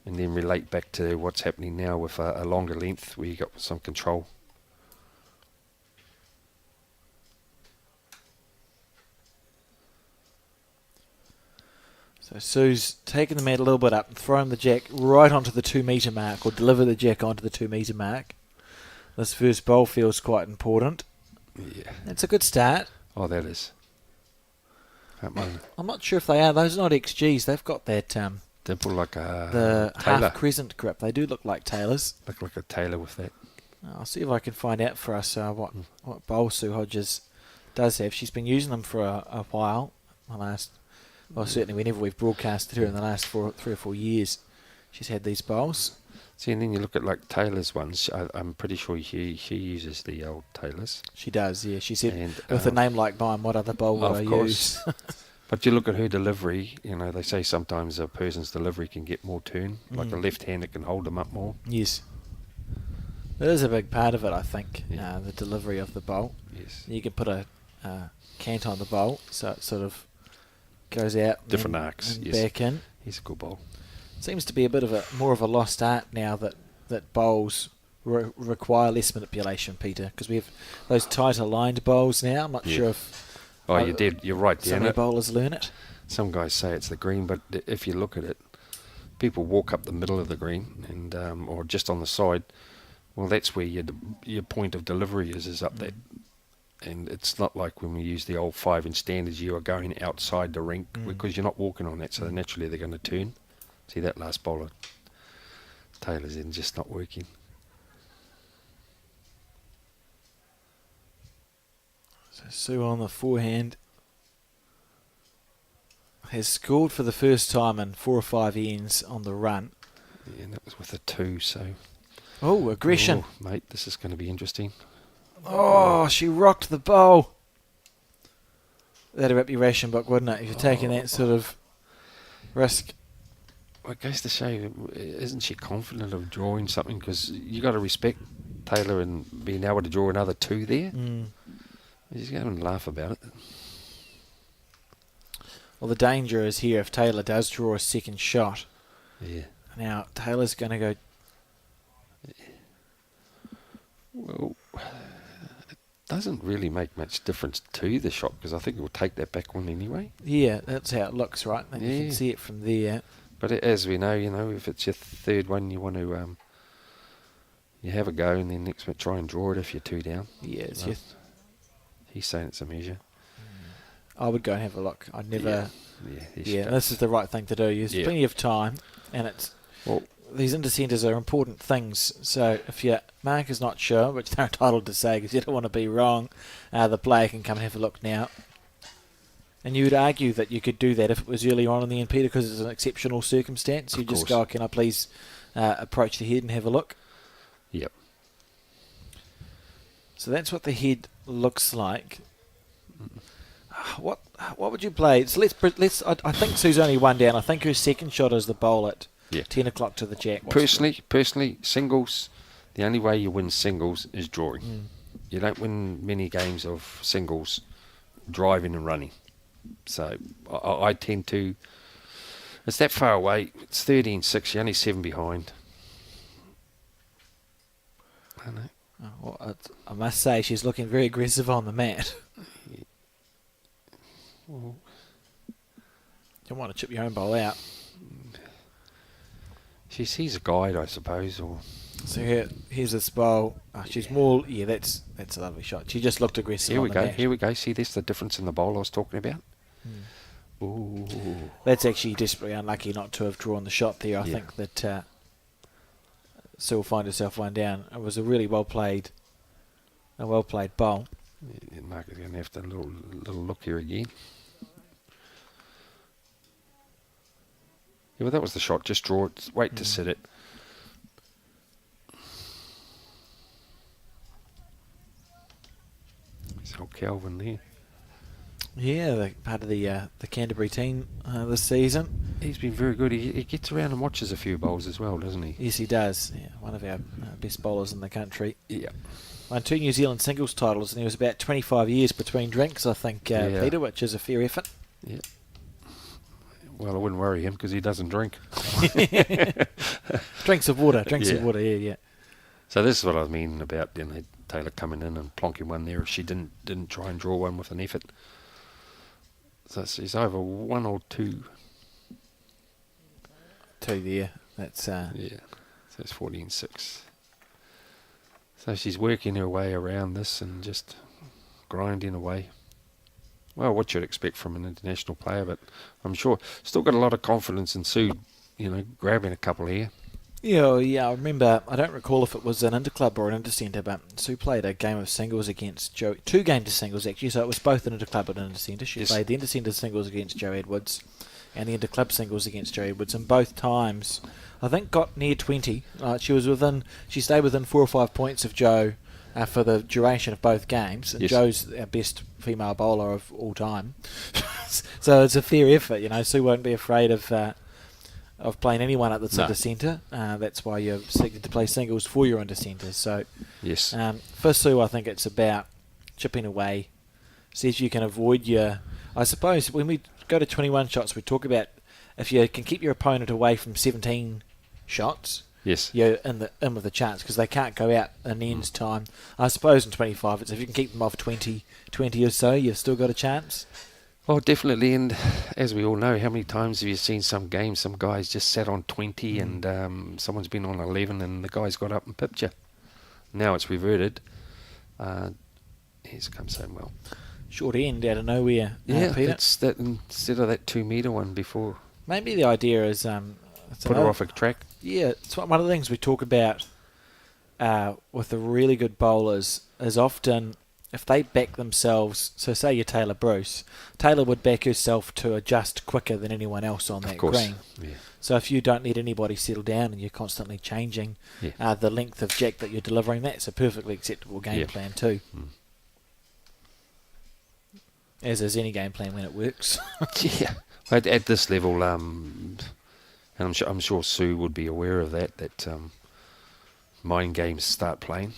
B: and then relate back to what's happening now with a longer length where you got some control.
A: So Sue's taking the mat a little bit up and throwing the jack right onto the 2 metre mark, or deliver the jack onto the 2 metre mark. This first bowl feels quite important.
B: Yeah.
A: It's a good start.
B: Oh, that is.
A: I'm not sure if they are. Those are not XGs. They've got that
B: Dimple like a
A: the
B: tailor.
A: half crescent grip. They do look like tailors.
B: Look like a tailor with that.
A: I'll see if I can find out for us what bowl Sue Hodges does have. She's been using them for a while. Certainly whenever we've broadcasted her in the last 3 or 4 years, she's had these bowls.
B: See, and then you look at like Taylor's ones. I'm pretty sure she uses the old Taylors.
A: She does, yeah. She said, with a name like mine, what other bowl would I use?
B: But you look at her delivery, they say sometimes a person's delivery can get more turn. Like a left hand, it can hold them up more.
A: Yes. That is a big part of it, I think, the delivery of the bowl.
B: Yes.
A: You can put a cant on the bowl, so it sort of goes out
B: different arcs,
A: and back in.
B: He's a good bowl.
A: Seems to be a bit of more of a lost art now that bowls require less manipulation, Peter, because we have those tighter lined bowls now. I'm not sure if
B: you're right.
A: So many bowlers learn it.
B: Some guys say it's the green, but if you look at it, people walk up the middle of the green and or just on the side. Well, that's where your point of delivery is up there. And it's not like when we use the old 5-inch standards, you are going outside the rink because you're not walking on that, so naturally they're going to turn. See that last bowler, Taylor's in, just not working.
A: So Sue on the forehand has scored for the first time in 4 or 5 ends on the run.
B: Yeah, and that was with a 2, so...
A: Oh, aggression.
B: Oh, mate, this is going to be interesting.
A: Oh, she rocked the bowl. That'd be your ration book, wouldn't it? If you're taking that sort of risk.
B: Well, it goes to show, isn't she confident of drawing something? Because you got to respect Taylor and being able to draw another 2 there. She's going to laugh about it.
A: Well, the danger is here if Taylor does draw a second shot.
B: Yeah.
A: Now, Taylor's going to go...
B: Well, it doesn't really make much difference to the shot because I think we'll take that back one anyway.
A: Yeah, that's how it looks, right? And you can see it from there.
B: But as we know, if it's your third one, you want to you have a go and then next one try and draw it if you're 2 down.
A: Yeah, it's
B: he's saying it's a measure.
A: I would go and have a look. I'd never...
B: Yeah,
A: this is the right thing to do. There's plenty of time, and it's...
B: Well,
A: these intercenters are important things, so if your mark is not sure, which they're entitled to say because you don't want to be wrong, the player can come and have a look now. And you would argue that you could do that if it was earlier on in the end, Peter, because it's an exceptional circumstance. You just go, can I please approach the head and have a look?
B: Yep.
A: So that's what the head looks like. What would you play? So let's. I think Sue's only 1 down. I think her second shot is the bowl at 10 o'clock to the jack.
B: Personally, singles. The only way you win singles is drawing. You don't win many games of singles driving and running. So I tend to. It's that far away. It's 13-6. You're only 7 behind. I know.
A: Well, I must say she's looking very aggressive on the mat.
B: Well,
A: don't want to chip your own bowl out.
B: She sees a guide, I suppose. Or
A: so here's this bowl. She's more. Yeah, that's a lovely shot. She just looked aggressive.
B: Here we go. See, this the difference in the bowl I was talking about. Ooh.
A: That's actually desperately unlucky not to have drawn the shot there. I
B: Yeah.
A: think that Sue will find herself one down. It was a really well played bowl.
B: Yeah, Mark is going to have to little look here again. Yeah, well, that was the shot. Just draw it. Wait to sit it. There's old Calvin there.
A: Yeah, part of the Canterbury team this season.
B: He's been very good. He gets around and watches a few bowls as well, doesn't he?
A: Yes, he does. Yeah, one of our best bowlers in the country.
B: Yeah.
A: Won 2 New Zealand singles titles, and he was about 25 years between drinks, I think, Peter, which is a fair effort.
B: Yeah. Well, I wouldn't worry him because he doesn't drink.
A: Drinks of water,
B: Yeah.
A: yeah.
B: So this is what I mean about Taylor coming in and plonking one there. She didn't try and draw one with an effort. So she's over 1 or 2.
A: 2 there. That's
B: Yeah. So it's 14-6. So she's working her way around this and just grinding away. Well, what you'd expect from an international player, but I'm sure still got a lot of confidence in Sue, grabbing a couple here.
A: Yeah, I remember, I don't recall if it was an interclub or an intercentre, but Sue played a game of singles against Joe, 2 games of singles actually, so it was both an interclub and an intercentre. She played the intercentre singles against Joe Edwards and the interclub singles against Joe Edwards, and both times, I think, got near 20. She stayed within 4 or 5 points of Joe for the duration of both games, and Joe's our best female bowler of all time. So it's a fair effort, Sue won't be afraid of playing anyone at the intercentre. That's why you're selected to play singles for your intercentre. So,
B: yes.
A: For Sue, I think it's about chipping away. See if you can avoid I suppose when we go to 21 shots, we talk about if you can keep your opponent away from 17 shots.
B: Yes.
A: You're in with a chance because they can't go out in the end's time. I suppose in 25, it's if you can keep them off 20 or so, you've still got a chance.
B: Oh, definitely. And as we all know, how many times have you seen some games, some guys just sat on 20 and someone's been on 11 and the guy's got up and pipped you. Now it's reverted. Here's come so well.
A: Short end out of nowhere,
B: Yeah,
A: Peter.
B: that's that instead of that 2 metre one before.
A: Maybe the idea is
B: Put her off a track.
A: Yeah, it's one of the things we talk about with the really good bowlers is often if they back themselves. So say you're Taylor Bruce, Taylor would back herself to adjust quicker than anyone else on that green.
B: Yeah.
A: So if you don't let anybody settle down and you're constantly changing the length of jack that you're delivering, that's a perfectly acceptable game plan too. As is any game plan when it works.
B: Yeah, at this level, and I'm sure Sue would be aware of that mind games start playing.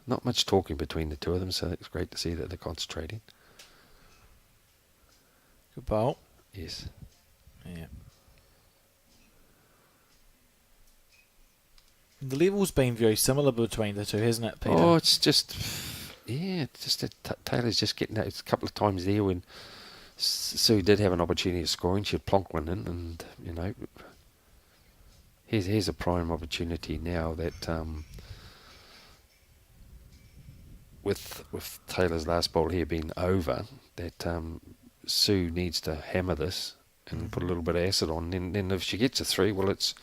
B: Not much talking between the two of them, so it's great to see that they're concentrating.
A: Good bowl.
B: Yes.
A: Yeah. The level's been very similar between the two, hasn't it, Peter?
B: Oh, it's just that Taylor's just getting out. It's a couple of times there when Sue did have an opportunity of scoring, she'd plonk one in, and here's a prime opportunity now that with Taylor's last bowl here being over, that Sue needs to hammer this and put a little bit of acid on. Then if she gets a 3, well, it's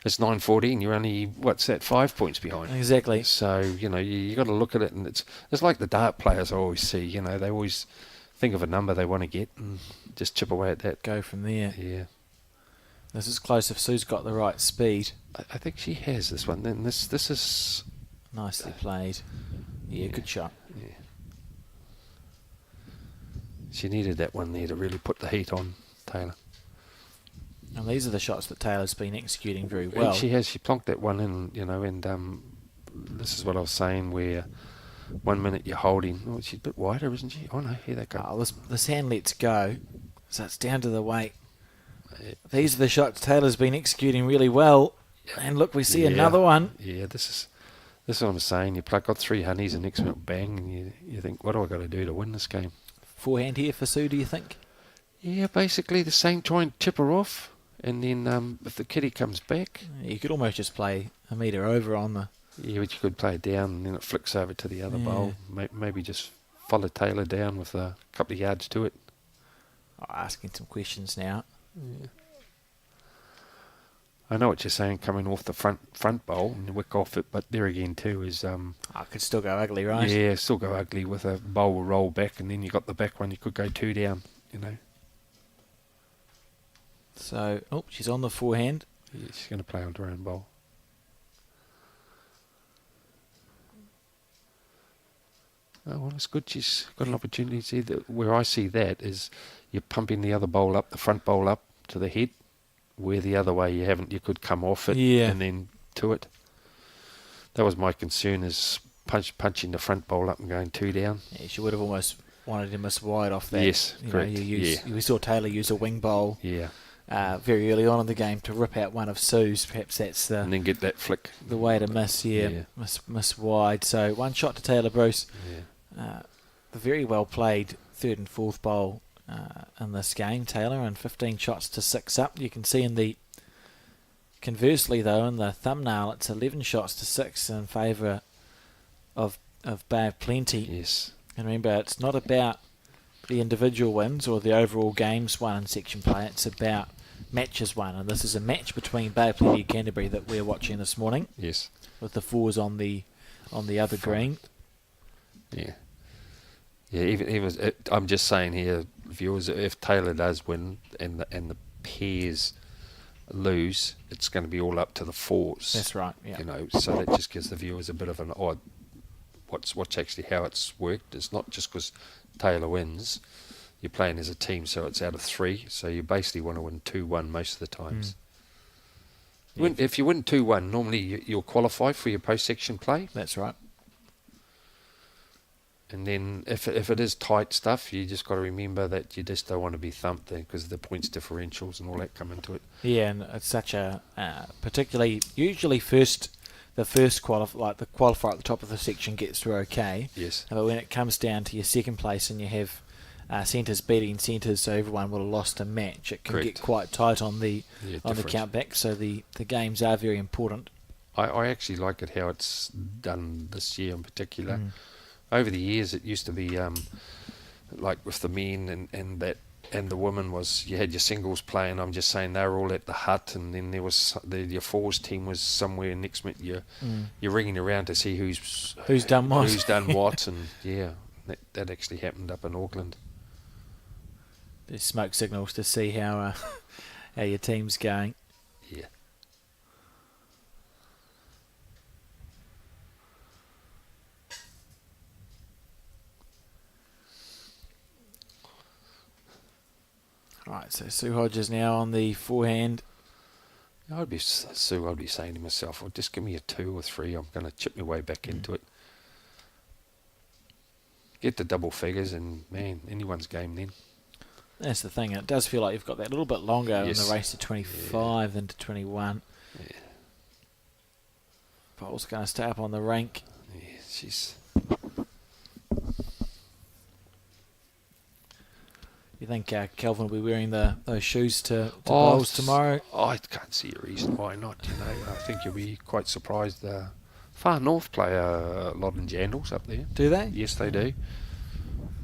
B: 9-14. You're only 5 points behind.
A: Exactly.
B: So you got to look at it, and it's like the dart players I always see. They always think of a number they want to get and just chip away at that.
A: Go from there.
B: Yeah.
A: This is close if Sue's got the right speed.
B: I think she has this one. Then this is
A: nicely played. Yeah, good shot.
B: Yeah. She needed that one there to really put the heat on Taylor.
A: And these are the shots that Taylor's been executing very well.
B: And she has. She plonked that one in, and this is what I was saying, where 1 minute you're holding. Oh, she's a bit wider, isn't she? Oh no, here they go.
A: Oh, this hand lets go, so it's down to the weight. These are the shots Taylor's been executing really well. And look, we see another one.
B: Yeah, this is what I'm saying. You got 3 honeys and next minute bang, and you think, what do I got to do to win this game?
A: Forehand here for Sue, do you think?
B: Yeah, basically the same. Try and tip her off, and then if the kitty comes back,
A: You could almost just play a metre over on the...
B: yeah, but you could play it down, and then it flicks over to the other bowl. Maybe just follow Taylor down with a couple of yards to it.
A: Asking some questions now.
B: Yeah. I know what you're saying, coming off the front bowl and wick off it, but there again too is
A: It could still go ugly, right?
B: yeah, still go ugly with a bowl will roll back, and then you got the back one. You could go 2 down, you know.
A: So, she's on the forehand.
B: Yeah, she's going to play on her own bowl. Oh, well, it's good. She's got an opportunity. See, where I see that is you're pumping the other bowl up, the front bowl up to the head, where the other way you haven't. You could come off it and then to it. That was my concern, is punching the front bowl up and going 2 down.
A: Yeah, she would have almost wanted to miss wide off that.
B: Yes, correct.
A: We saw Taylor use a wing bowl.
B: Yeah.
A: Very early on in the game to rip out one of Sue's. Perhaps that's
B: and then get that flick.
A: The way to miss. Miss wide. So 1 shot to Taylor Bruce. The very well played 3rd and 4th bowl in this game, Taylor, and 15 shots to 6 up. You can see conversely though, in the thumbnail, it's 11 shots to 6 in favour of Bay of Plenty.
B: Yes.
A: And remember, it's not about the individual wins or the overall games won in section play. It's about matches won, and this is a match between Bay of Plenty and Canterbury that we're watching this morning.
B: Yes.
A: With the 4s on the other green.
B: Yeah. Yeah. I'm just saying here, viewers, if Taylor does win and the pairs lose, it's going to be all up to the 4s.
A: That's right. Yeah.
B: You know, so that just gives the viewers a bit of an odd. What's actually how it's worked. It's not just because Taylor wins. You're playing as a team, so it's out of 3. So you basically want to win 2-1 most of the times. If you win 2-1, normally you'll qualify for your post-section play.
A: That's right.
B: And then if it is tight stuff, you just got to remember that you just don't want to be thumped there because of the points differentials and all that come into it.
A: Yeah, and it's such a particularly usually the qualifier at the top of the section gets through okay.
B: Yes.
A: But when it comes down to your second place and you have centres beating centres, so everyone will have lost a match, it can get quite tight on the count back. So the games are very important.
B: I actually like it how it's done this year in particular. Over the years, it used to be like with the men and the women was you had your singles playing. I'm just saying they were all at the hut, and then there was your 4s team was somewhere next minute. You're ringing around to see who's
A: done
B: what, and that actually happened up in Auckland.
A: There's smoke signals to see how your team's going.
B: Yeah.
A: Right, so Sue Hodges now on the forehand.
B: I'd be saying to myself, well, just give me a 2 or 3. I'm going to chip my way back into it. Get the double figures, and man, anyone's game then.
A: That's the thing. It does feel like you've got that little bit longer in the race to 25 than to 21.
B: Yeah.
A: Bowl's going to stay up on the rank.
B: Yeah, she's.
A: You think Kelvin will be wearing those shoes to bowls tomorrow?
B: I can't see a reason why not. You know, I think you'll be quite surprised. Far North play a lot in Jandals up there.
A: Do they?
B: Yes, they do.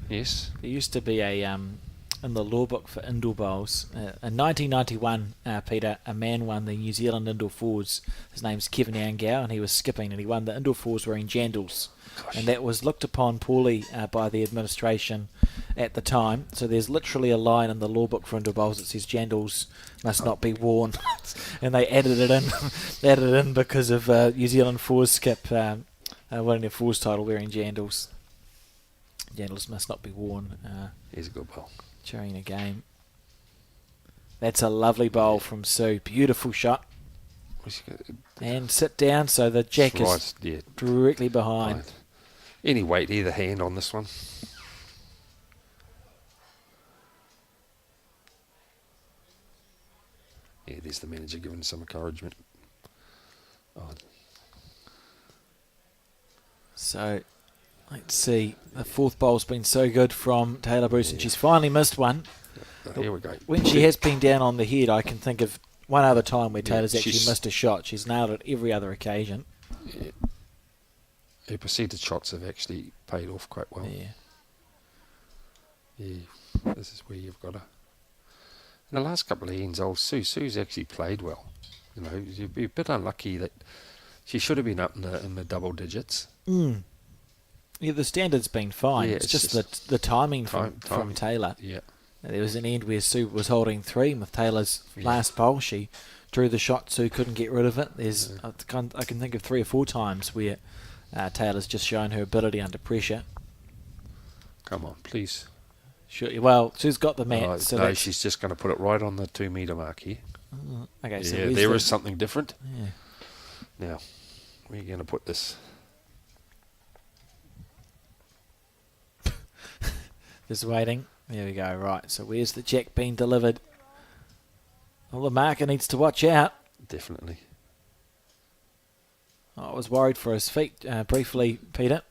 B: Yes.
A: There used to be in the law book for indoor bowls. In 1991, Peter, a man won the New Zealand indoor fours. His name's Kevin Angau, and he was skipping, and he won the indoor fours wearing Jandals. Gosh. And that was looked upon poorly by the administration at the time. So there's literally a line in the law book for indoor bowls that says Jandals must not be worn, and they added it in because of New Zealand fours skip winning their fours title wearing Jandals. Jandals must not be worn.
B: Here's a good bowl.
A: During a game. That's a lovely bowl from Sue. Beautiful shot. And sit down, so the jack is directly behind.
B: Right. Any weight either hand on this one. Yeah, there's the manager giving some encouragement. Oh.
A: So, let's see. The 4th bowl's been so good from Taylor Bruce, and she's finally missed one.
B: Here we go.
A: When she has been down on the head, I can think of one other time where Taylor's actually missed a shot. She's nailed it every other occasion.
B: Yeah. Her percentage shots have actually paid off quite well.
A: Yeah.
B: Yeah, this is where you've got to. In the last couple of ends, old Sue's actually played well. You know, you'd be a bit unlucky that she should have been up in the double digits.
A: Mm. Yeah, the standard's been fine.
B: Yeah,
A: it's
B: it's
A: just the timing from Taylor.
B: Yeah.
A: There was an end where Sue was holding 3, and with Taylor's last bowl, she drew the shot. Sue couldn't get rid of it. I can think of 3 or 4 times where Taylor's just shown her ability under pressure.
B: Come on, please.
A: Sure. Well, Sue's got the mat. So
B: no, she's just going to put it right on the 2 metre mark here.
A: Okay, so
B: yeah, there is something different.
A: Yeah.
B: Now, where are you going to put this?
A: Just waiting. There we go. Right. So where's the jack being delivered? Well, the marker needs to watch out.
B: Definitely.
A: I was worried for his feet briefly, Peter.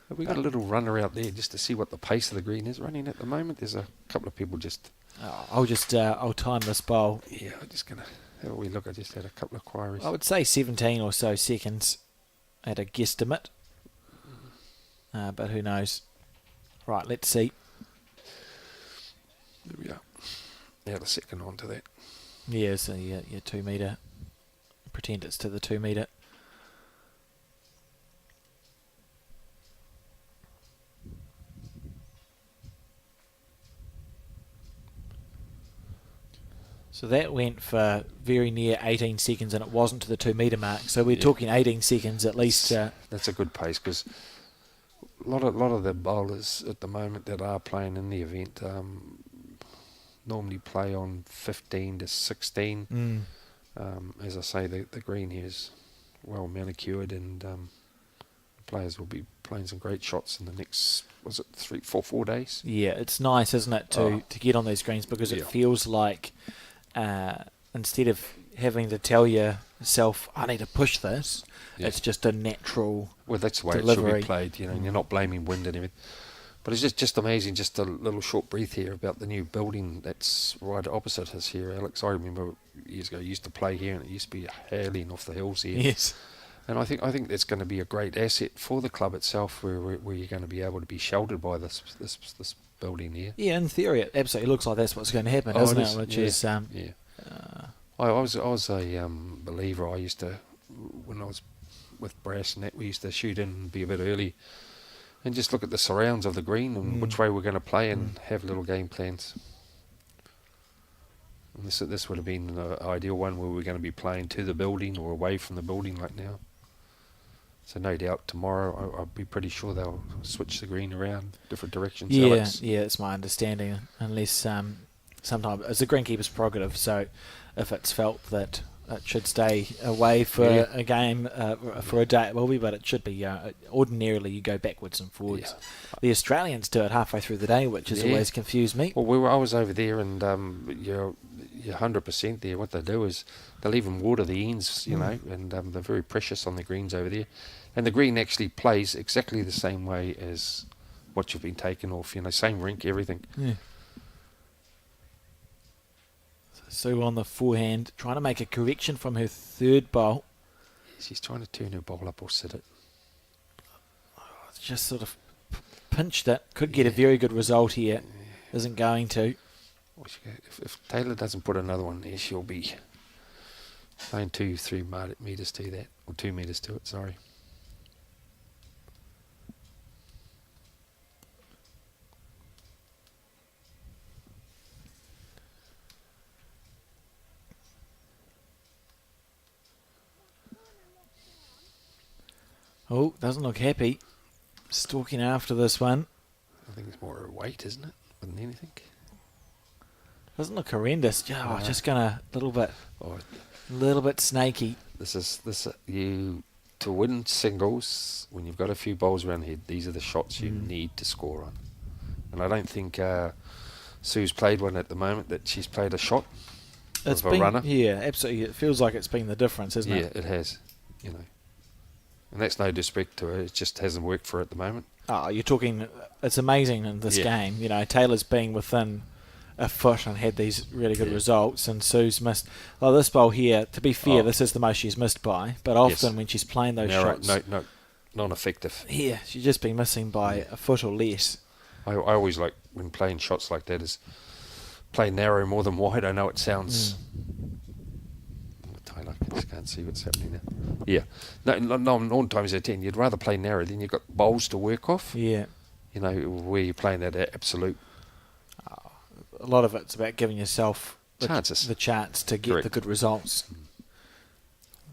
B: Have we got a little runner out there just to see what the pace of the green is running at the moment? There's a couple of people just...
A: I'll time this bowl.
B: Yeah, I'm just going to have a wee look. I just had a couple of queries.
A: I would say 17 or so seconds at a guesstimate. But who knows? Right, let's see.
B: There we are. Now the second on to that.
A: Yeah, so your 2 metre. Pretend it's to the 2 metre. So that went for very near 18 seconds, and it wasn't to the 2 metre mark. So we're talking 18 seconds at least.
B: That's a good pace, because a lot of the bowlers at the moment that are playing in the event normally play on 15 to 16. As I say, the green here is well manicured, and players will be playing some great shots in the next, was it 4 days?
A: Yeah, it's nice, isn't it, to get on these greens, because it feels like instead of having to tell yourself, I need to push this, it's just a natural
B: Well, that's the way
A: delivery.
B: It should be played, and you're not blaming wind and everything. But it's just amazing, just a little short brief here about the new building that's right opposite us here, Alex. I remember years ago, I used to play here, and it used to be hailing off the hills here.
A: Yes.
B: And I think that's going to be a great asset for the club itself, where you're going to be able to be sheltered by this building here.
A: Yeah, in theory, it absolutely looks like that's what's going to happen, doesn't it? Which is
B: I was a believer. I used to, when I was with brass and that, we used to shoot in and be a bit early, and just look at the surrounds of the green and which way we're going to play, and have little game plans. And this would have been an ideal one where we're going to be playing to the building or away from the building like now. So no doubt tomorrow I'll be pretty sure they'll switch the green around different directions.
A: Yeah,
B: Alex.
A: yeah, it's my understanding. Unless sometimes it's the greenkeeper's prerogative. So if it's felt that it should stay away for a game for a day, it will be. But it should be ordinarily you go backwards and forwards. Yeah. The Australians do it halfway through the day, which has always confused me.
B: Well, I was over there, and you're 100% there. What they do is they'll even water the ends, you know, and they're very precious on the greens over there. And the green actually plays exactly the same way as what you've been taken off, same rink, everything.
A: Yeah. So on the forehand, trying to make a correction from her third bowl.
B: She's trying to turn her bowl up or sit it.
A: Just sort of pinched it. Could get a very good result here. Isn't going to.
B: If Taylor doesn't put another one there, she'll be playing 2-3 metres to that, or 2 metres to it, sorry.
A: Oh, doesn't look happy. Stalking after this one.
B: I think it's more her weight, isn't it, than anything?
A: Doesn't look horrendous. Just gonna little bit snaky.
B: You to win singles when you've got a few bowls around the head. These are the shots you need to score on, and I don't think Sue's played one at the moment that she's played a shot.
A: It's
B: of
A: been
B: a runner.
A: Yeah, absolutely. It feels like it's been the difference, isn't it?
B: Yeah, it has. And that's no disrespect to her. It just hasn't worked for her at the moment.
A: Oh, you're talking. It's amazing in this game. Taylor's been within a foot and had these really good results, and Sue's missed. Oh, this bowl here, to be fair, this is the most she's missed by, but often when she's playing those shots...
B: non-effective.
A: Yeah, she's just been missing by a foot or less.
B: I always like when playing shots like that is play narrow more than wide. I know it sounds... Taylor, I just can't see what's happening now. Yeah. No, 9 times out of 10, you'd rather play narrow, then you've got bowls to work off.
A: Yeah.
B: You know, where you're playing that absolute...
A: A lot of it's about giving yourself the chance to get the good results.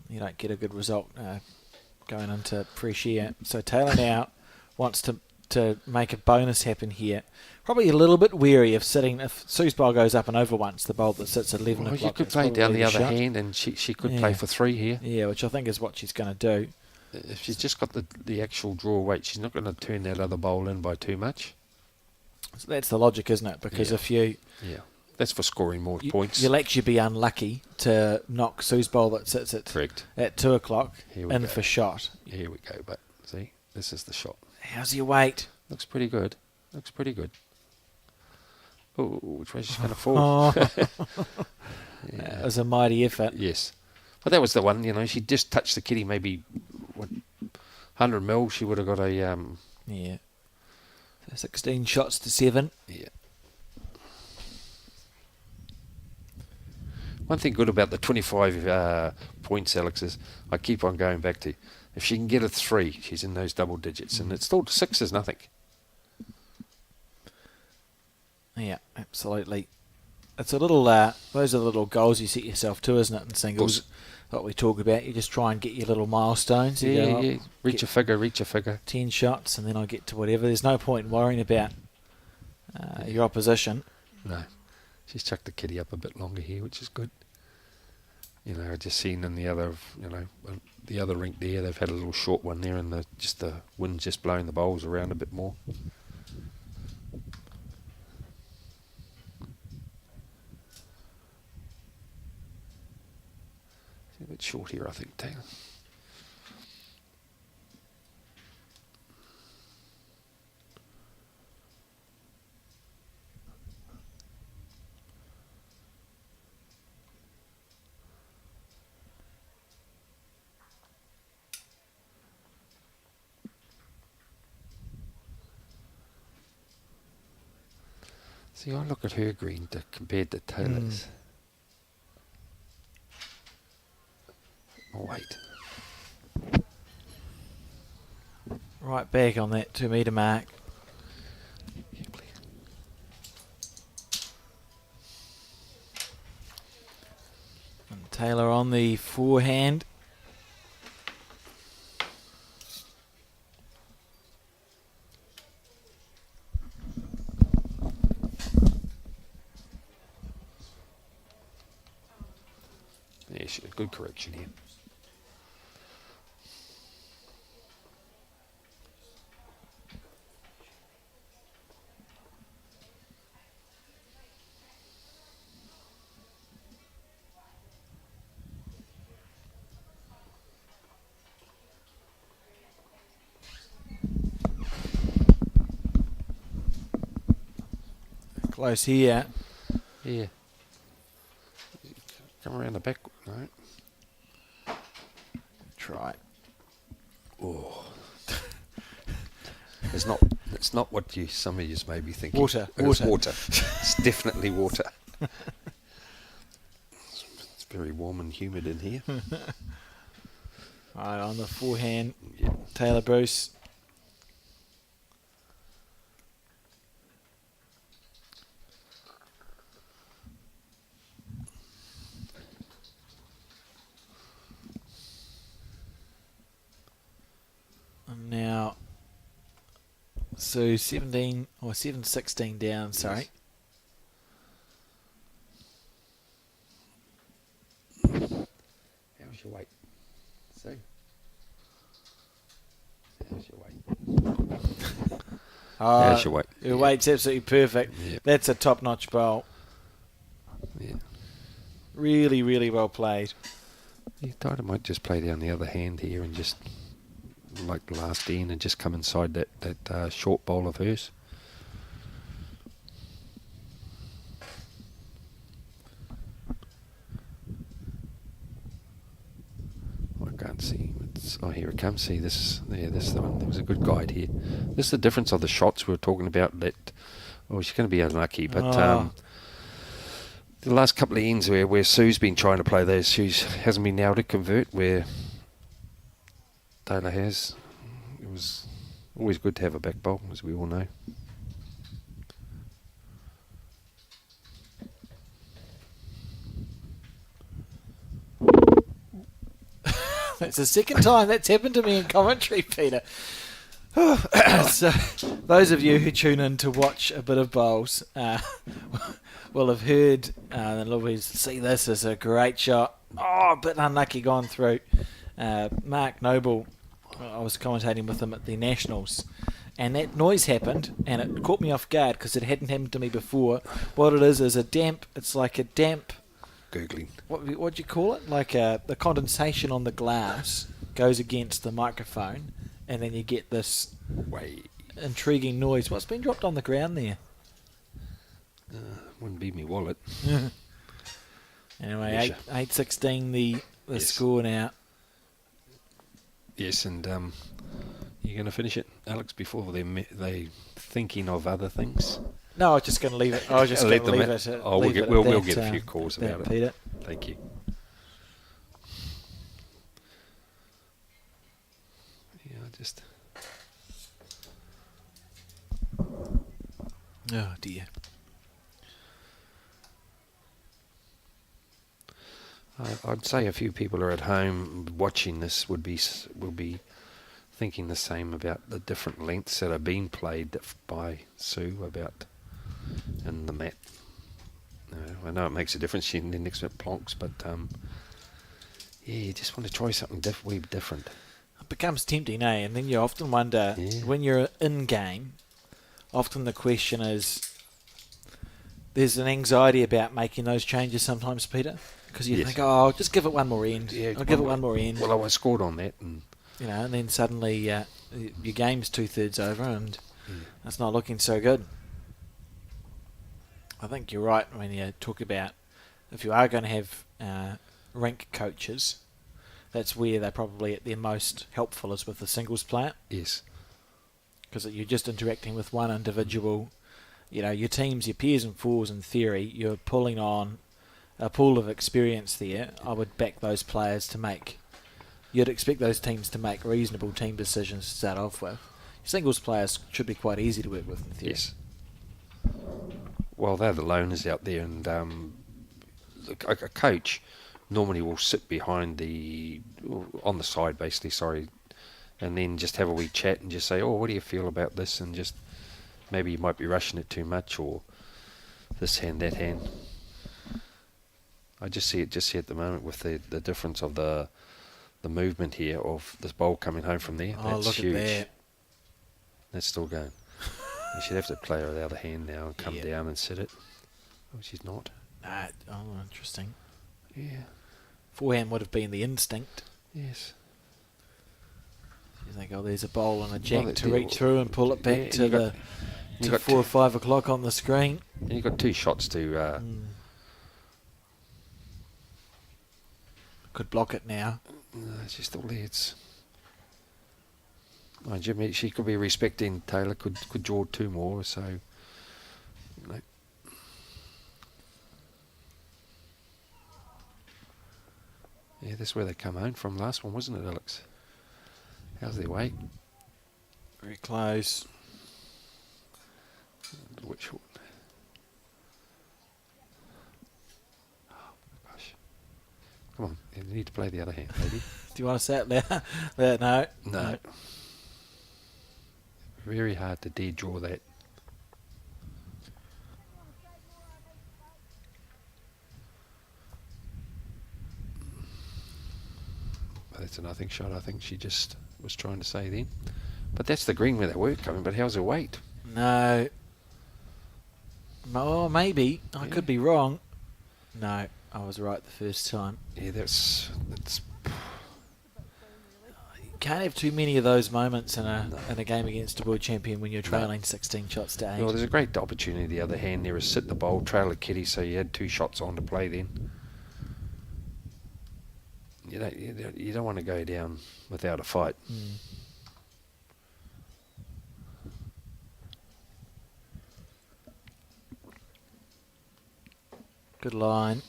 A: You don't get a good result going into fresh air. So Taylor now wants to make a bonus happen here. Probably a little bit weary of sitting. If Sue's bowl goes up and over once, the bowl that sits at 11 o'clock.
B: You could play down the other hand, and she could play for 3 here.
A: Yeah, which I think is what she's going to do.
B: If she's just got the actual draw weight, she's not going to turn that other bowl in by too much.
A: So that's the logic, isn't it? Because if you...
B: Yeah, that's for scoring more points.
A: You'll actually be unlucky to knock Sue's bowl that sits at 2 o'clock in for shot.
B: Here we go, but see, this is the shot.
A: How's your weight?
B: Looks pretty good. Oh, which way she's going to fall?
A: It was a mighty effort.
B: Yes. But that was the one, you know, she just touched the kitty maybe 100 mil, she would have got a...
A: Yeah. So 16 shots to 7.
B: Yeah. One thing good about the 25 points, Alex, is I keep on going back to, if she can get a 3, she's in those double digits, and it's still 6 is nothing.
A: Yeah, absolutely. It's a little, those are the little goals you set yourself to, isn't it, in singles? What we talk about, you just try and get your little milestones.
B: Yeah. Reach a figure.
A: 10 shots, and then I'll get to whatever. There's no point in worrying about your opposition.
B: No. She's chucked the kitty up a bit longer here, which is good. You know, I just seen in the other, the other rink there, they've had a little short one there, and the wind's just blowing the bowls around a bit more. A bit short here, I think, Taylor. See, I look at her green compared to Taylor's. Oh, wait.
A: Right back on that 2 metre mark.
B: Yeah, please.
A: And Taylor on the forehand.
B: Yeah, good correction here.
A: Close here.
B: Yeah. Come around the back. No.
A: Try.
B: Oh. It's not what some of you may be thinking.
A: Water.
B: It's water. It's definitely water. It's very warm and humid in here.
A: Right, on the forehand, Taylor Bruce. And now, so 7-16 down, sorry.
B: How's your weight? See? How's your weight? How's your weight?
A: Your weight's absolutely perfect.
B: Yep.
A: That's a top-notch bowl.
B: Yeah.
A: Really, really well played.
B: You thought I might just play down the other hand here and just, like the last end, and just come inside that short bowl of hers. I can't see. Here it comes. See, this is the one. There was a good guide here. This is the difference of the shots we were talking about that Oh, she's going to be unlucky. But
A: Oh.
B: the last couple of ends where Sue's been trying to play those, she hasn't been able to convert, where Taylor has. It was always good to have a back bowl, as we all know.
A: That's the second time that's happened to me in commentary, Peter. So, those of you who tune in to watch a bit of bowls will have heard and always see this as a great shot. Oh, a bit unlucky gone through. Mark Noble, I was commentating with him at the Nationals, and that noise happened, and it caught me off guard because it hadn't happened to me before. What it is a damp. It's like a damp.
B: Googling.
A: What do you call it? Like the condensation on the glass goes against the microphone, and then you get this intriguing noise. What's been dropped on the ground there?
B: Wouldn't be me wallet.
A: Anyway, 8-16 the
B: Yes.
A: score now.
B: Yes, and you're going to finish it, Alex, before they thinking of other things.
A: No, I was just going to leave it. I was just going to leave it.
B: We'll get a few calls about it.
A: Peter.
B: Thank you. Yeah,
A: Oh dear.
B: I'd say a few people are at home watching this will be thinking the same about the different lengths that are being played by Sue about in the mat. I know it makes a difference in the next bit plonks, but yeah, you just want to try something wee different.
A: It becomes tempting, eh? And then you often wonder, when you're in game, often the question is, there's an anxiety about making those changes sometimes, Peter, because you think, oh, I'll just give it one more end.
B: Yeah,
A: I'll give it one more end.
B: Well, I scored on that, and
A: and then suddenly your game's 2/3 over, and it's not looking so good. I think you're right when you talk about if you are going to have rink coaches, that's where they're probably at their most helpful is with the singles player.
B: Yes.
A: Because you're just interacting with one individual. Your teams, your peers and fours in theory, you're pulling on a pool of experience there. I would back those players to make... You'd expect those teams to make reasonable team decisions to start off with. Singles players should be quite easy to work with in theory.
B: Yes. Well, they're the loners out there, and a coach normally will sit behind on the side, basically, sorry, and then just have a wee chat and just say, oh, what do you feel about this? And just maybe you might be rushing it too much, or this hand, that hand. I just see it at the moment with the difference of the movement here of this bowl coming home from there.
A: Oh,
B: That's
A: look
B: huge.
A: at that.
B: That's still going. You should have to play her with the other hand now and come down and sit it. Oh, she's not.
A: Interesting.
B: Yeah.
A: Forehand would have been the instinct.
B: Yes.
A: You think, there's a bowl and a jack to reach through and pull it back to 4 or 5 o'clock on the screen.
B: And you've got 2 shots to...
A: Could block it now.
B: No, it's just all there. Jimmy, she could be respecting Taylor, could draw 2 more, so... No. Yeah, that's where they come home from last one, wasn't it, Alex? How's their weight?
A: Very close.
B: A little bit short. Oh, gosh. Come on, you need to play the other hand, lady.
A: Do you want to say it there? No.
B: No. Very hard to dare draw that. But that's a nothing shot, I think she just was trying to say then. But that's the green where they were coming, but how's her weight?
A: No. Oh, maybe. I could be wrong. No, I was right the first time.
B: Yeah, that's
A: Can't have too many of those moments in a game against a world champion when you're trailing 16 shots to 8.
B: well, there's a great opportunity the other hand there is sit the bowl, trail a kitty, so you had 2 shots on to play then. You don't want to go down without a fight.
A: Good line.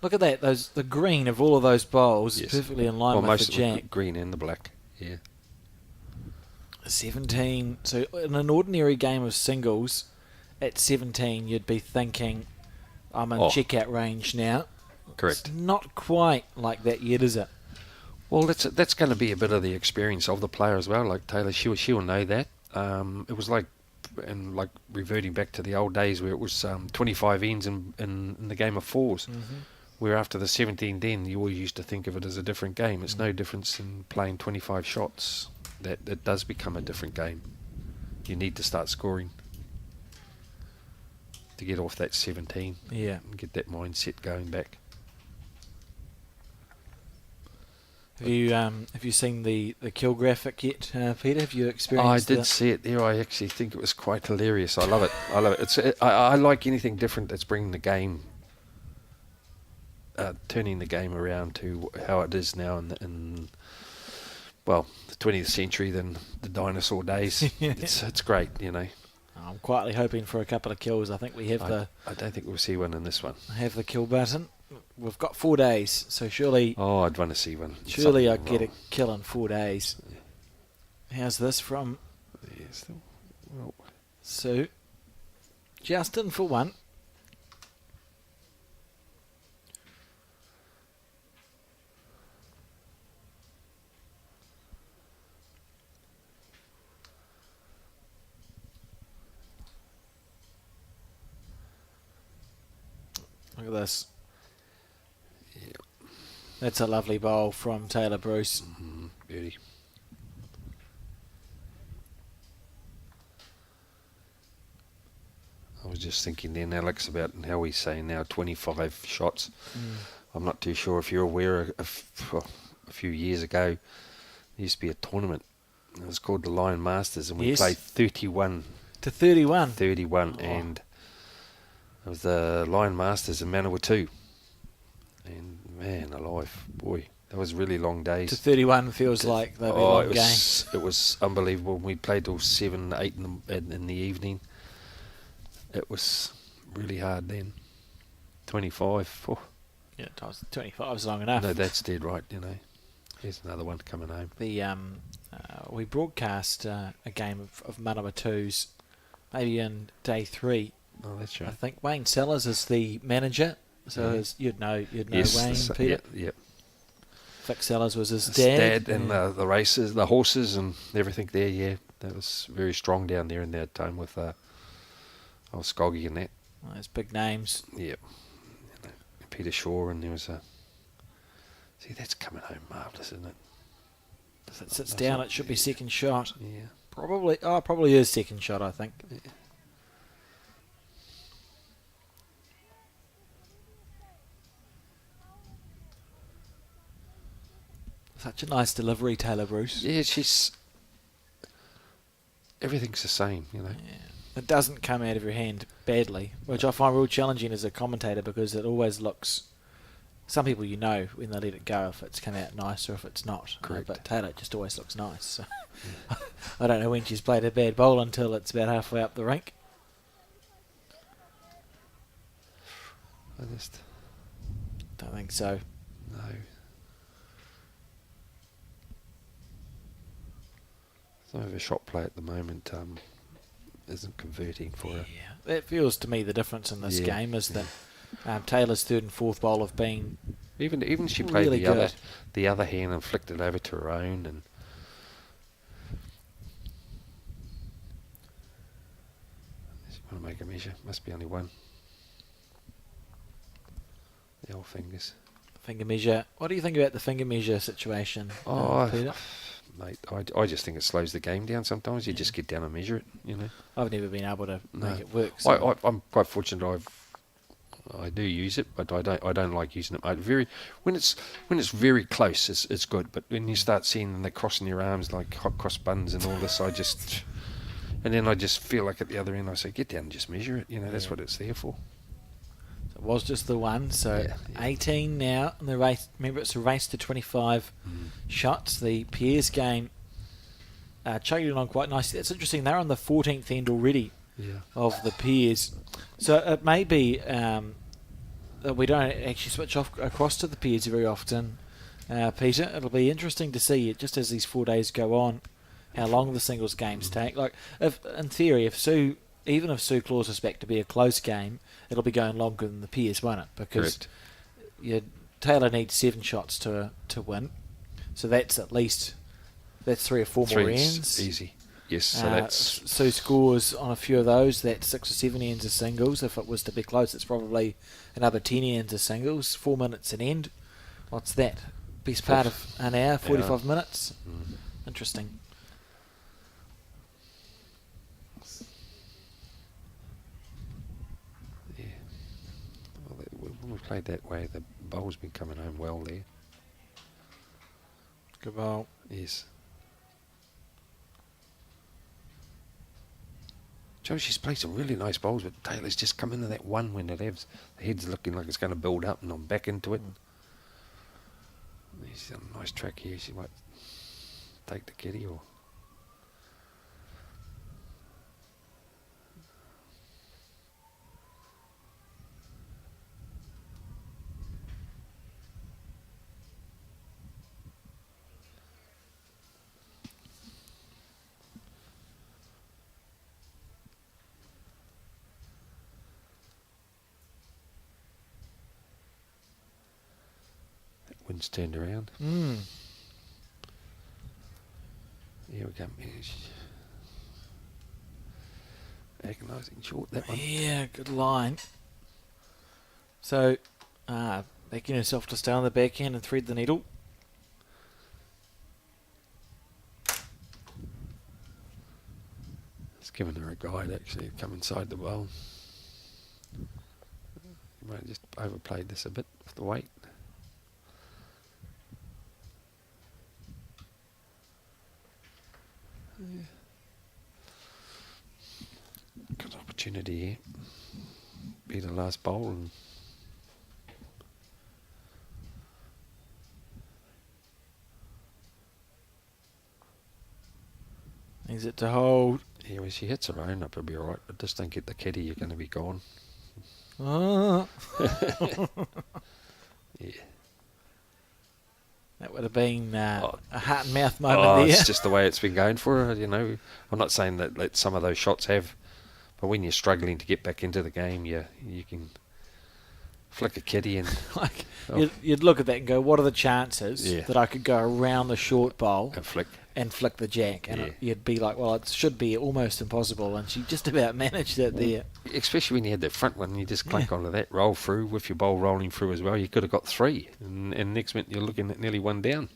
A: Look at that. The green of all of those bowls
B: Yes.
A: perfectly in line with
B: most
A: the
B: of them
A: jack.
B: green and the black. Yeah.
A: 17. So in an ordinary game of singles, at 17, you'd be thinking, I'm in checkout range now.
B: Correct.
A: It's not quite like that yet, is it?
B: Well, that's going to be a bit of the experience of the player as well. Like Taylor, she'll know that. It was like reverting back to the old days where it was 25 ends in the game of fours.
A: Mm-hmm.
B: Where after the 17th end, you always used to think of it as a different game. It's no difference in playing 25 shots. That does become a different game. You need to start scoring to get off that 17.
A: Yeah.
B: And get that mindset going back.
A: Have you seen the kill graphic yet, Peter? Have you experienced?
B: I did see it there. I actually think it was quite hilarious. I love it. I love it. I like anything different that's bringing the game, turning the game around to how it is now in the 20th century than the dinosaur days. It's great, you know.
A: I'm quietly hoping for a couple of kills. I think we have
B: I don't think we'll see one in this one.
A: Have the kill button. We've got 4 days, so surely.
B: Oh, I'd want to see one.
A: Surely I'd get a kill in 4 days. Yeah. How's this from?
B: Yes, well.
A: Sue? Justin for one. Look at this.
B: Yep.
A: That's a lovely bowl from Taylor Bruce.
B: Mm-hmm. Beauty. I was just thinking then, Alex, about how we say now 25 shots. I'm not too sure if you're aware of a few years ago, there used to be a tournament. It was called the Lion Masters, and we played 31
A: to 31.
B: 31, and it was the Lion Masters in Manawatu. And man alive, boy, that was really long days.
A: To 31 feels like they'll be long games.
B: It was unbelievable. We played till 7, 8 in the evening. It was really hard then. 25. Oh.
A: Yeah, 25 is long enough.
B: No, that's dead right, you know. Here's another one coming home.
A: We broadcast a game of Manawatu's maybe in day 3.
B: Oh, that's right.
A: I think Wayne Sellers is the manager, so you'd know
B: yes,
A: Wayne, Peter.
B: Yeah.
A: Vic Sellers was his
B: dad. And the races, the horses and everything there, yeah. That was very strong down there in that time with Scoggy and that.
A: Those big names.
B: Yeah. Peter Shaw, and there was a... See, that's coming home marvellous, isn't it?
A: If it sits down, it should be second shot.
B: Yeah.
A: Probably is second shot, I think.
B: Yeah.
A: Such a nice delivery, Taylor Bruce.
B: Yeah, everything's the same, you know.
A: Yeah. It doesn't come out of your hand badly, which I find real challenging as a commentator because it always looks... Some people when they let it go if it's come out nice or if it's not.
B: Correct.
A: But Taylor just always looks nice. So I don't know when she's played a bad bowl until it's about halfway up the rink.
B: I just...
A: Don't think so.
B: No. Some of her shot play at the moment isn't converting for her.
A: Yeah, that feels to me the difference in this game is that Taylor's third and fourth bowl have been
B: even she played
A: really
B: the other hand and flicked it over to her own, and she want to make a measure. Must be only one. The old fingers.
A: Finger measure. What do you think about the finger measure situation, Peter?
B: Mate, I just think it slows the game down sometimes. You just get down and measure it, you know.
A: I've never been able to make it work.
B: So. I'm quite fortunate. I do use it, but I don't like using it. When it's very close, it's good. But when you start seeing them, they're crossing your arms like hot cross buns and all this, and then I just feel like at the other end I say, get down and just measure it. You know, that's what it's there for.
A: It was just the one, so 18 now in the race. Remember, it's a race to 25 shots. The Piers game chugging along quite nicely. It's interesting, they're on the 14th end already of the pairs. So it may be that we don't actually switch off across to the pairs very often, Peter. It'll be interesting to see, just as these 4 days go on, how long the singles games take. Like, if in theory, even if Sue claws us back to be a close game, it'll be going longer than the pairs, won't it? Because Taylor needs 7 shots to win, so that's at least 3 or 4 more ends.
B: Easy. Yes, so that's...
A: Sue scores on a few of those, that's 6 or 7 ends of singles. If it was to be close, it's probably another 10 ends of singles, 4 minutes an end. What's that? Best part of an hour, 45 minutes? Interesting.
B: Yeah. Well, when we played that way, the bowl's been coming home well there.
A: Good bowl.
B: Yes. Joe, she's played some really nice bowls, but Taylor's just come into that one when the head's looking like it's going to build up, and I'm back into it. She's on a nice track here. She might take the kitty or... Wind's turned around. Here we go. Agonising short, that one.
A: Yeah, good line. So, making herself to stay on the backhand and thread the needle.
B: It's given her a guide, actually, to come inside the bowl. You might have just overplayed this a bit with the weight. Yeah. Good opportunity here. Be the last bowl and
A: Is it to hold?
B: yeah, when she hits her own up, it'll be alright, but just don't get the kitty, you're going to be gone.
A: Oh.
B: Yeah.
A: That would have been a heart and mouth moment there.
B: It's just the way it's been going for her, you know. I'm not saying that some of those shots have, but when you're struggling to get back into the game, you can flick a kitty and...
A: Like, you'd look at that and go, what are the chances that I could go around the short bowl and flick the jack? And you'd be like, well, it should be almost impossible. And she just about managed it there.
B: Especially when you had that front one, you just clank onto that, roll through, with your bowl rolling through as well. You could have got 3, and next minute you're looking at nearly 1 down.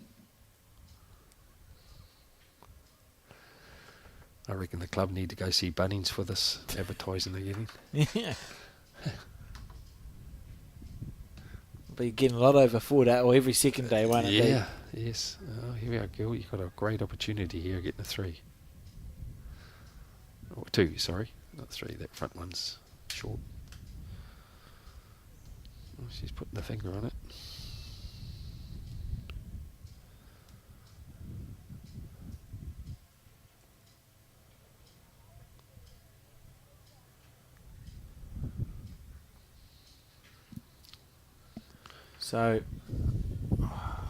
B: I reckon the club need to go see Bunnings for this advertising they're getting.
A: Yeah. Be getting a lot over 4 days, or every second day, won't it?
B: Yeah, yes. Oh, here we are, girl. You've got a great opportunity here getting a 3. Or 2, sorry. Not 3. That front one's short. Oh, she's putting the finger on it.
A: So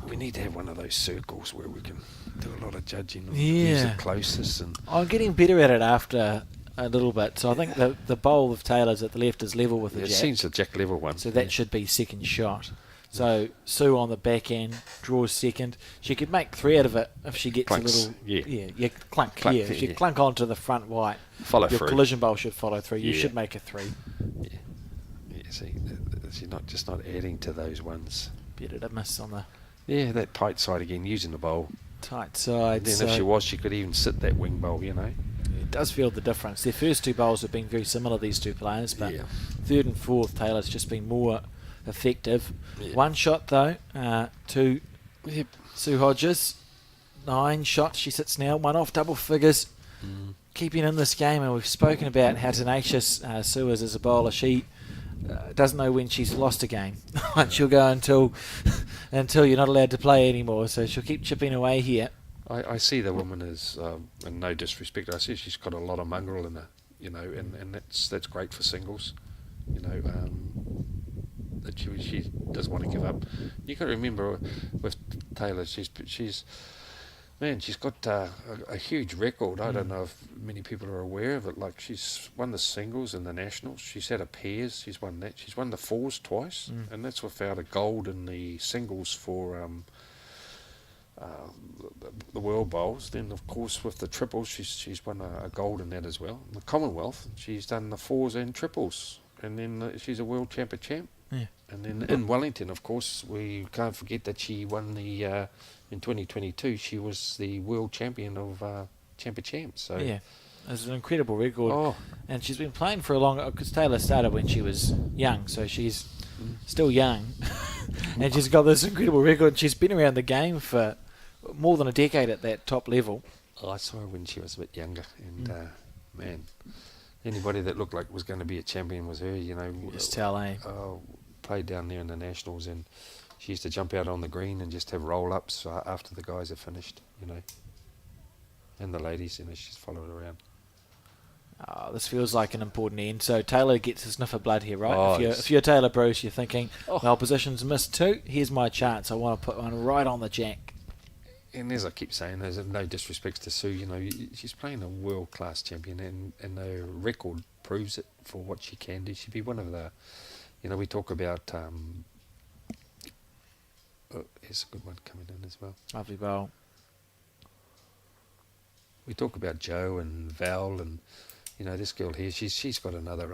B: we need to have one of those circles where we can do a lot of judging on who's the closest. And
A: I'm getting better at it after a little bit. So I think the bowl of Taylor's at the left is level with the jack.
B: It seems the jack level one.
A: So that should be second shot. So Sue on the back end draws second. She could make 3 out of it if she gets
B: Clunks.
A: a little clunk. If you clunk onto the front white,
B: follow
A: your
B: through.
A: Collision bowl should follow through. You should make a 3.
B: Yeah. See, she's not adding to those ones.
A: Better to miss on the
B: that tight side again, using the bowl.
A: tight side.
B: And then if she could even sit that wing bowl, you know.
A: It does feel the difference. Their first 2 bowls have been very similar, these 2 players, but third and fourth, Taylor's just been more effective. 1 shot though, to Sue Hodges. 9 shots she sits now, 1 off double figures. Keeping in this game, and we've spoken about how tenacious Sue is as a bowler. She doesn't know when she's lost a game. She'll go until you're not allowed to play anymore, so she'll keep chipping away here.
B: I see the woman as, and no disrespect, I see she's got a lot of mongrel you know, and that's great for singles, you know. That she doesn't want to give up. You got to remember with Taylor, she's got a huge record. I don't know if many people are aware of it. Like, she's won the singles and the nationals. She's had a pairs. She's won that. She's won the fours twice, and that's without a gold in the singles for the World Bowls. Then, of course, with the triples, she's won a gold in that as well. In the Commonwealth, she's done the fours and triples, and then she's a world champ.
A: Yeah.
B: And then in Wellington, of course, we can't forget that she won the in 2022. She was the world champion of champs. So
A: Yeah, it's an incredible record.
B: Oh.
A: And she's been playing for a long... Because Taylor started when she was young, so she's still young. And she's got this incredible record. She's been around the game for more than a decade at that top level.
B: I saw her when she was a bit younger, and man, anybody that looked like was going to be a champion was her. You know,
A: Just tell, eh?
B: Played down there in the nationals, and she used to jump out on the green and just have roll-ups after the guys are finished, you know. And the ladies, you know, she's followed around.
A: This feels like an important end. So Taylor gets a sniff of blood here, right?
B: Oh,
A: If you're Taylor Bruce, you're thinking, well, position's missed two. Here's my chance. I want to put one right on the jack.
B: And as I keep saying, there's no disrespect to Sue. You know, she's playing a world-class champion, and her record proves it for what she can do. She'd be one of the... You know, we talk about... here's a good one coming in as well.
A: Lovely bowl.
B: We talk about Joe and Val, and, you know, this girl here, she's got another,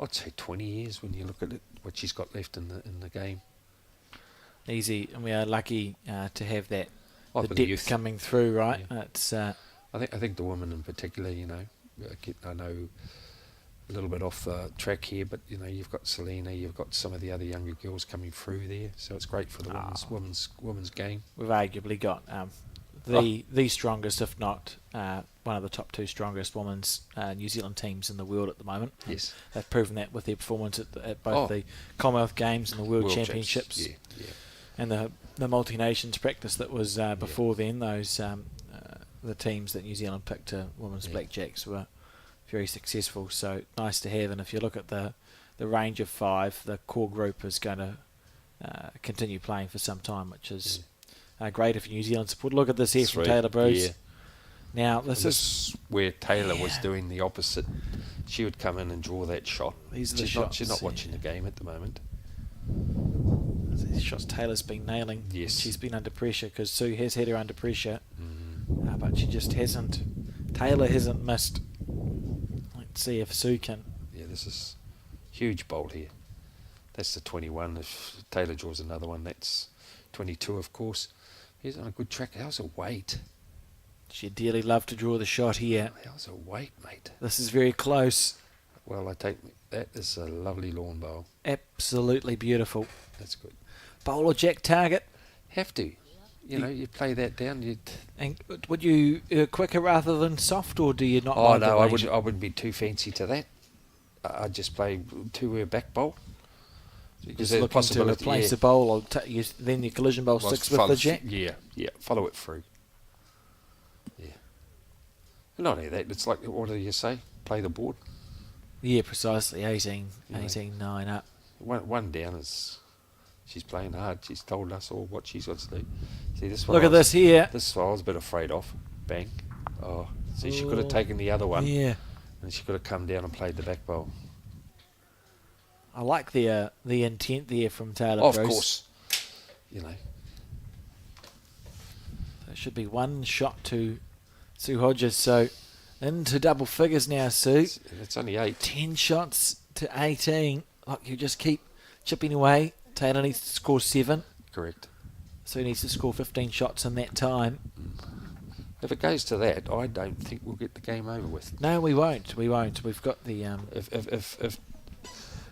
B: I'd say 20 years when you look at it, what she's got left in the game.
A: Easy, and we are lucky to have that the
B: the
A: depth
B: youth
A: coming through, right?
B: Yeah.
A: It's
B: I think the women in particular, you know, I know a little bit off the track here, but, you know, you've got Selena, you've got some of the other younger girls coming through there, so it's great for the women's game.
A: we've arguably got the strongest, if not one of the top two strongest women's New Zealand teams in the world at the moment.
B: Yes.
A: They've proven that with their performance at both the Commonwealth Games and the World Championships.
B: Yeah.
A: And the multi-nations practice that was before then, those the teams that New Zealand picked to women's blackjacks were very successful. So nice to have. And if you look at the range of five, the core group is going to continue playing for some time, which is great if New Zealand support. Look at this here from Taylor Bruce.
B: Yeah.
A: Now this is
B: where Taylor was doing the opposite. She would come in and draw that shot.
A: These are the shots.
B: She's not watching the game at the moment.
A: These shots Taylor's been nailing.
B: Yes.
A: She's been under pressure because Sue has had her under pressure, but she just hasn't. Taylor hasn't missed. Let's see if Sue can.
B: Yeah, this is huge bowl here. That's the 21. If Taylor draws another one, that's 22, of course. He's on a good track. How's her weight?
A: She'd dearly love to draw the shot here.
B: How's her weight, mate?
A: This is very close.
B: Well, I take that is a lovely lawn bowl.
A: Absolutely beautiful.
B: That's good.
A: Bowl or jack target.
B: Have to. You know, you play that down.
A: And would you quicker rather than soft, or do you not?
B: Oh
A: like
B: no,
A: the range?
B: I wouldn't be too fancy to that. I'd just play two-way back bowl.
A: Just looking to replace the bowl, or then your collision bowl sticks with the jack.
B: Yeah, follow it through. Yeah. And not only that, it's like, what do you say? Play the board.
A: Yeah, precisely. 18-9 up.
B: One down is... She's playing hard. She's told us all what she's got to do. See, this one.
A: Look at this here.
B: This one I was a bit afraid of. Bang. Oh, see, she could have taken the other one.
A: Yeah.
B: And she could have come down and played the back bowl.
A: I like the intent there from Taylor
B: Of
A: Bruce.
B: course. You know.
A: It should be one shot to Sue Hodges. So into double figures now, Sue.
B: It's only 8.
A: 10 shots to 18. Like, you just keep chipping away. Taylor needs to score 7.
B: Correct.
A: So he needs to score 15 shots in that time.
B: If it goes to that, I don't think we'll get the game over with.
A: No, we won't. We won't. We've got the...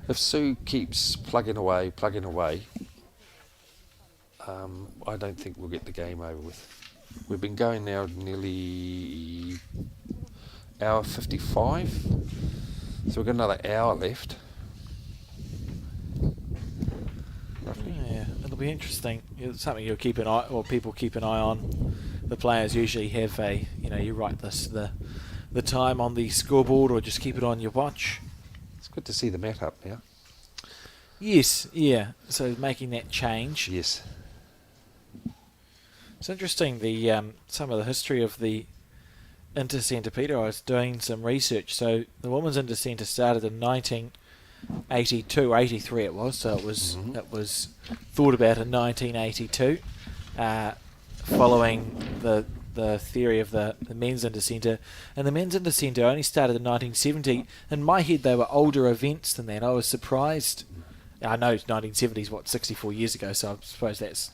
B: If Sue keeps plugging away, I don't think we'll get the game over with. We've been going now nearly hour 55, so we've got another hour left.
A: Yeah, it'll be interesting. It's something you'll keep an eye, or people keep an eye on. The players usually have you write the the time on the scoreboard or just keep it on your watch.
B: It's good to see the mat up now.
A: Yes, yeah. So making that change.
B: Yes.
A: It's interesting, the some of the history of the Intercentre, Peter. I was doing some research. So the women's Intercentre started in 1982, 83 it was. So it was thought about in 1982, following the theory of the men's Intercentre. And the men's Intercentre only started in 1970. In my head, they were older events than that. I was surprised. I know 1970s, 64 years ago, so I suppose that's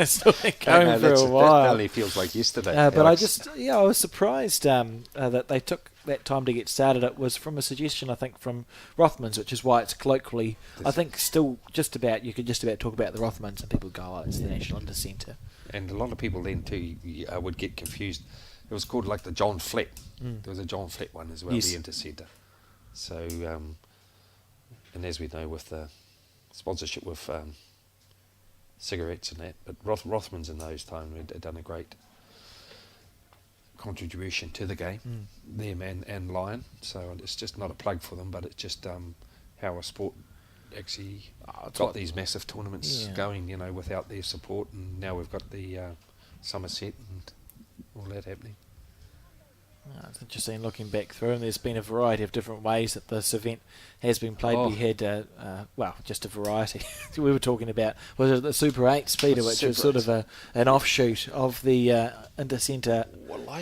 A: still been going for a while.
B: That only feels like yesterday.
A: But I was surprised that they took that time to get started. It was from a suggestion, I think, from Rothmans, which is why it's colloquially, I think, still just about, you could just about talk about the Rothmans and people go, oh, it's the National Intercentre.
B: And a lot of people then too would get confused. It was called like the John Flett. There was a John Flett one as well,
A: Yes.
B: the Intercentre. So, and as we know, with the sponsorship with cigarettes and that, but Rothmans in those times had done a great contribution to the game, them and Lion. So it's just not a plug for them, but it's just how a sport actually got these massive tournaments going, without their support, and now we've got the Somerset and all that happening.
A: It's interesting looking back through, and there's been a variety of different ways that this event has been played. We had, just a variety. We were talking about, was it the Super 8 Peter, which was sort of an offshoot of the Intercentre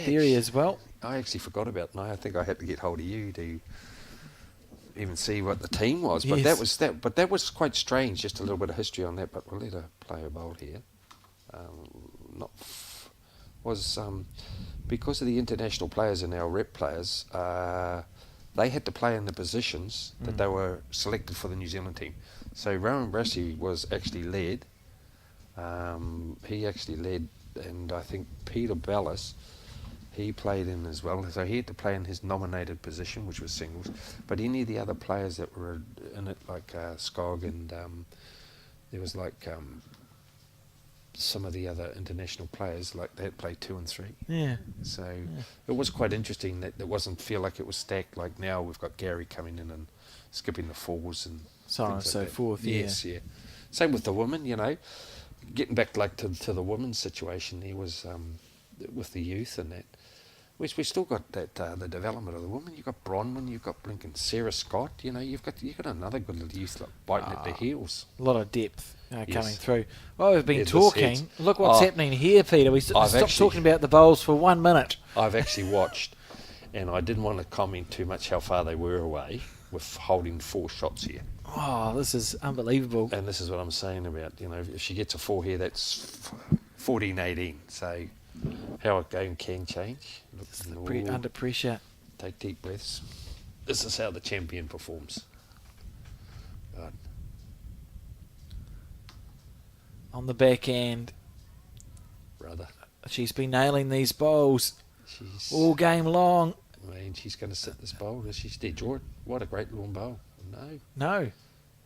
A: theory as well.
B: I actually forgot about it, and I think I had to get hold of you to even see what the team was. But
A: Yes.
B: that was quite strange. Just a little bit of history on that. But we'll let a player bowl here. Because of the international players and our rep players, they had to play in the positions that they were selected for the New Zealand team. So Rowan Brassey was actually led. He actually led, and I think Peter Bellis, he played in as well. So he had to play in his nominated position, which was singles. But any of the other players that were in it, like Skog, and there was like some of the other international players, like they had played 2 and 3.
A: Yeah.
B: So it was quite interesting that it wasn't feel like it was stacked like now. We've got Gary coming in and skipping the fours and
A: So on and
B: things
A: so
B: like that.
A: forth.
B: Yes, yeah. Same with the women, getting back like to the women's situation. There was with the youth and that. We still got that the development of the women. You've got Bronwyn, you've got Blinken, Sarah Scott. You've got another good little youth like biting at the heels.
A: A lot of depth coming
B: Yes.
A: through. Well, we've been
B: Yeah, this
A: talking.
B: heads.
A: Look what's happening here, Peter. We stopped talking about the bowls for 1 minute.
B: I've actually watched, and I didn't want to comment too much how far they were away with holding 4 shots here.
A: Oh, this is unbelievable.
B: And this is what I'm saying about, if she gets a 4 here, that's 14-18. So how a game can change. Look,
A: Under pressure.
B: take deep breaths. This is how the champion performs. But
A: On the back end,
B: brother,
A: she's been nailing these bowls
B: she's
A: all game long.
B: she's going to sit this bowl. She's dead. Jordan, what a great little bowl.
A: No.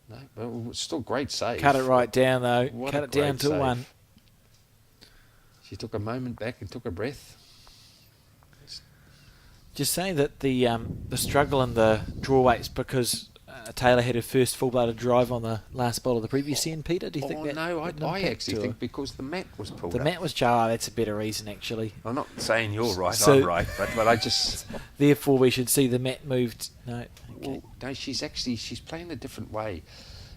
B: But it's still great save.
A: Cut it right down, though.
B: What
A: Cut
B: a
A: it down
B: great
A: to
B: save.
A: 1.
B: She took a moment back and took a breath.
A: Just say that the struggle in the draw weights because Taylor had her first full-blooded drive on the last bowl of the previous end, Peter? Do you think that?
B: No,
A: had an
B: I
A: impact
B: actually
A: or-
B: think because the mat was pulled
A: The
B: up.
A: mat was charred. That's a better reason, actually.
B: I'm not saying you're right,
A: So-
B: I'm right, but I just...
A: Therefore, we should see the mat moved. No. Okay.
B: Well, no, she's playing a different way.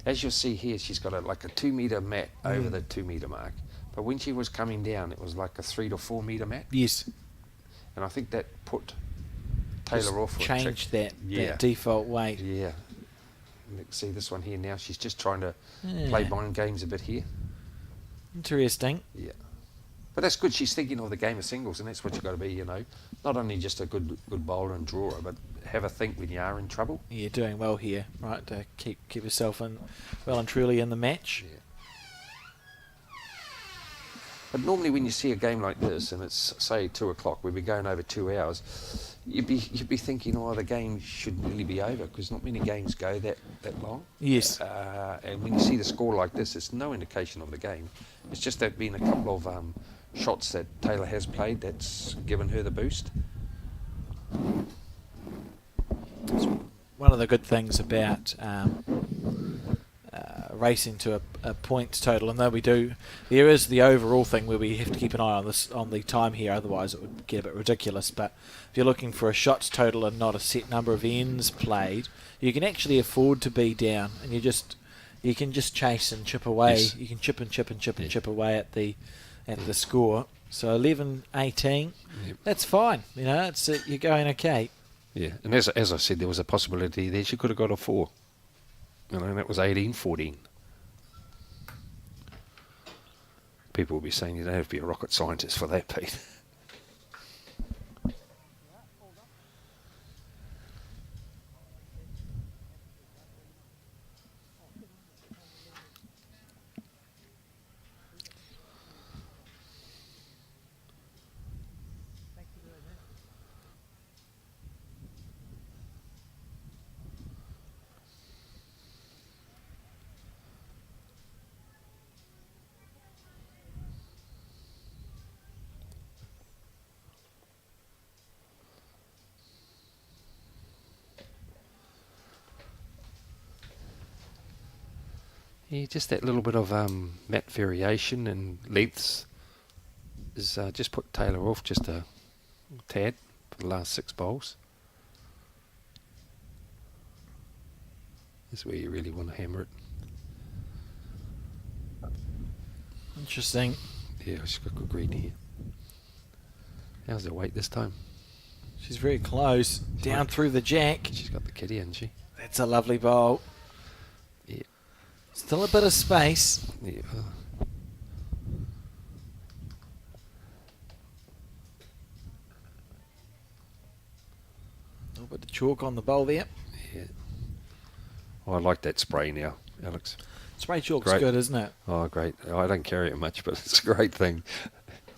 B: As you'll see here, she's got like a 2 metre mat over the 2 metre mark. But when she was coming down, it was like a 3 to 4 metre mat.
A: Yes.
B: And I think that put Taylor off.
A: Changed that default weight.
B: Yeah. See this one here now, she's just trying to
A: Yeah.
B: play mind games a bit here.
A: Interesting.
B: Yeah. But that's good. She's thinking of the game of singles, and that's what you've got to be, Not only just a good bowler and drawer, but have a think when you are in trouble.
A: You're doing well here, right, to keep yourself in well and truly in the match.
B: Yeah. But normally when you see a game like this, and it's, say, 2 o'clock, we've been going over 2 hours, you'd be thinking, the game should really be over, because not many games go that long.
A: Yes.
B: And when you see the score like this, it's no indication of the game. It's just that been a couple of shots that Taylor has played that's given her the boost.
A: It's one of the good things about racing to a points total, and though there is the overall thing where we have to keep an eye on the time here, otherwise it would get a bit ridiculous. But if you're looking for a shots total and not a set number of ends played, you can actually afford to be down, and you can just chase and chip away.
C: Yes.
A: You can chip and chip and chip and chip away at the score. So 11-18, that's fine. You know, you're going okay.
C: Yeah, and as I said, there was a possibility there she could have got a 4. You know, and that was 18-14. People will be saying you don't have to be a rocket scientist for that, Pete. Yeah, just that little bit of mat variation and lengths is just put Taylor off just a tad for the last 6 bowls. This is where you really want to hammer it.
A: Interesting.
C: Yeah, she's got good green here. How's her weight this time?
A: She's very close. Down through the jack.
C: She's got the kitty, hasn't she?
A: That's a lovely bowl.
C: Yeah.
A: Still a bit of space.
C: Yeah.
A: A little bit of chalk on the bowl there.
C: Yeah. Oh, I like that spray now, Alex.
A: Spray chalk's
C: Great.
A: good, isn't it?
C: Oh, great. I don't carry it much, but it's a great thing.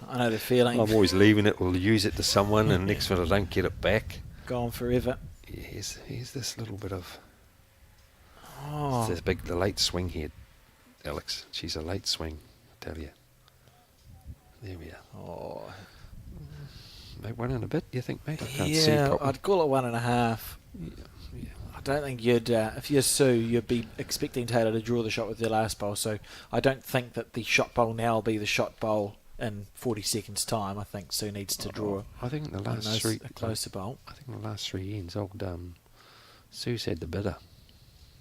A: I know the feeling.
C: I'm always leaving it. We'll use it to someone, and next minute I don't get it back.
A: Gone forever.
C: Yeah, here's this little bit of...
A: Oh,
C: It's the late swing here, Alex. She's a late swing, I tell you. There we are.
A: oh.
C: Mate, 1 and a bit, you think, mate? I can't see
A: Yeah,
C: properly.
A: I'd call it 1.5.
C: Yeah.
A: I don't think if you're Sue, you'd be expecting Taylor to draw the shot with their last bowl. So I don't think that the shot bowl now will be the shot bowl in 40 seconds' time. I think Sue needs to draw
C: I think the
A: one
C: last
A: of those-
C: three...
A: a closer bowl.
C: I think the last 3 ends, old Sue's had the bidder.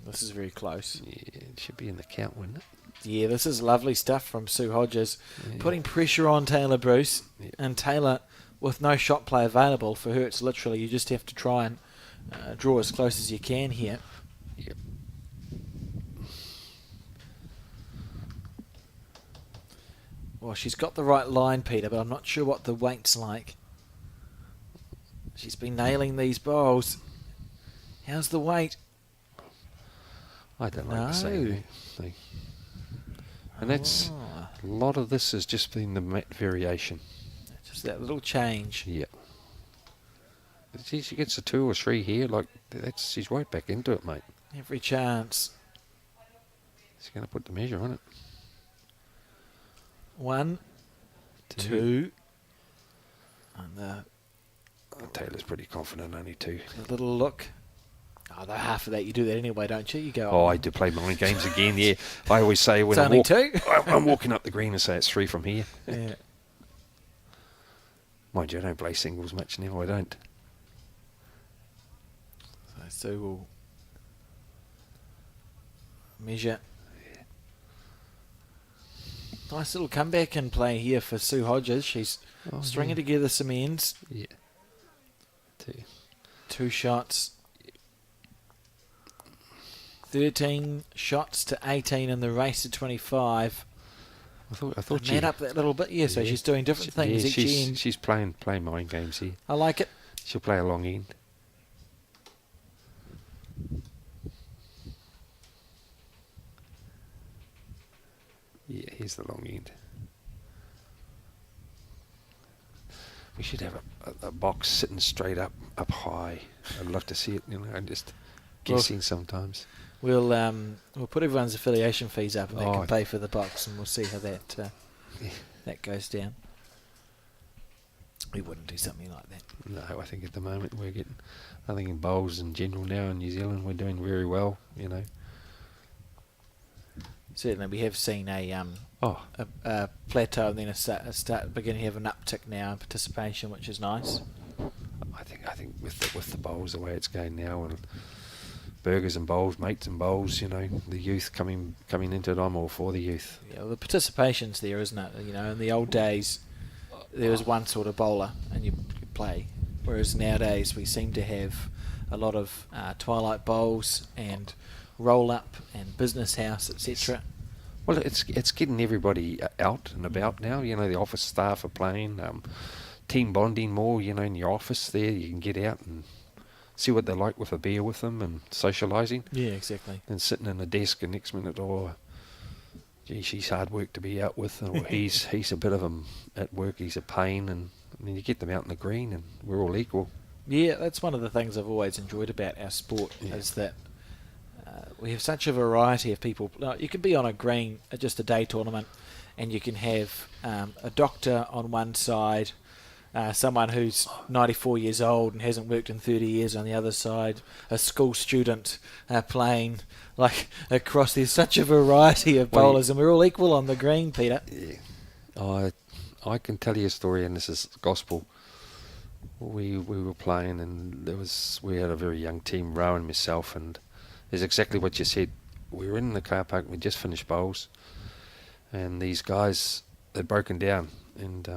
A: This is very close.
C: Yeah, it should be in the count, wouldn't it?
A: Yeah, this is lovely stuff from Sue Hodges.
C: Yeah.
A: Putting pressure on Taylor Bruce.
C: Yeah.
A: And Taylor, with no shot play available, for her it's literally you just have to try and draw as close as you can here.
C: Yep.
A: Well, she's got the right line, Peter, but I'm not sure what the weight's like. She's been nailing these bowls. How's the weight?
C: I don't like the same thing. And that's...
A: Ah,
C: A lot of this has just been the mat variation.
A: just that little change.
C: Yeah. She gets a 2 or 3 here, like, she's right back into it, mate.
A: Every chance.
C: She's going to put the measure on it.
A: 1, 2. And
C: Taylor's pretty confident, only 2.
A: a little look. Oh, the half of that, you do that anyway, don't you? You go,
C: Oh, I do play mind games again, yeah. I always say when
A: It's only 2.
C: I'm walking up the green and say it's 3 from here.
A: Yeah.
C: Mind you, I don't play singles much now, I don't.
A: So Sue will measure. Nice little comeback and play here for Sue Hodges. She's stringing together some ends.
C: Yeah. 2.
A: 2 shots. 13 shots to 18 in the race to 25.
C: I thought
A: Made up that little bit, yeah. So she's doing different things each end.
C: She's playing mind games here.
A: I like it.
C: She'll play a long end. Yeah, here's the long end. We should have a box sitting straight up high. I'd love to see it. You know, I'm just guessing sometimes.
A: We'll put everyone's affiliation fees up, and they
C: Oh.
A: can pay for the box, and we'll see how that that goes down. we wouldn't do something like that.
C: No, I think at the moment I think in bowls in general now in New Zealand we're doing very well, you know.
A: Certainly, we have seen a
C: Oh,
A: plateau and then beginning to have an uptick now in participation, which is nice.
C: I think with the bowls the way it's going now, and burgers and bowls, mates and bowls, you know, the youth coming into it, I'm all for the youth.
A: Yeah, well, the participation's there, isn't it? You know, in the old days, there was one sort of bowler and you play, whereas nowadays we seem to have a lot of twilight bowls and roll up and business house, etc.
C: Well, it's getting everybody out and about now. You know, the office staff are playing, team bonding more. You know, in your office there, you can get out and see what they're like with a beer with them and socialising.
A: Yeah, exactly.
C: And sitting in a desk and next minute, oh, gee, she's hard work to be out with, or he's a bit of at work, he's a pain, and then you get them out in the green and we're all equal.
A: Yeah, that's one of the things I've always enjoyed about our sport, is that we have such a variety of people. You can be on a green at just a day tournament, and you can have a doctor on one side, someone who's 94 years old and hasn't worked in 30 years on the other side, a school student playing like across. There's such a variety of bowlers, and we're all equal on the green, Peter.
C: Yeah. I can tell you a story, and this is gospel. We were playing, and we had a very young team, Rowan, myself, and it's exactly what you said. We were in the car park, we just finished bowls, and these guys, they'd broken down, and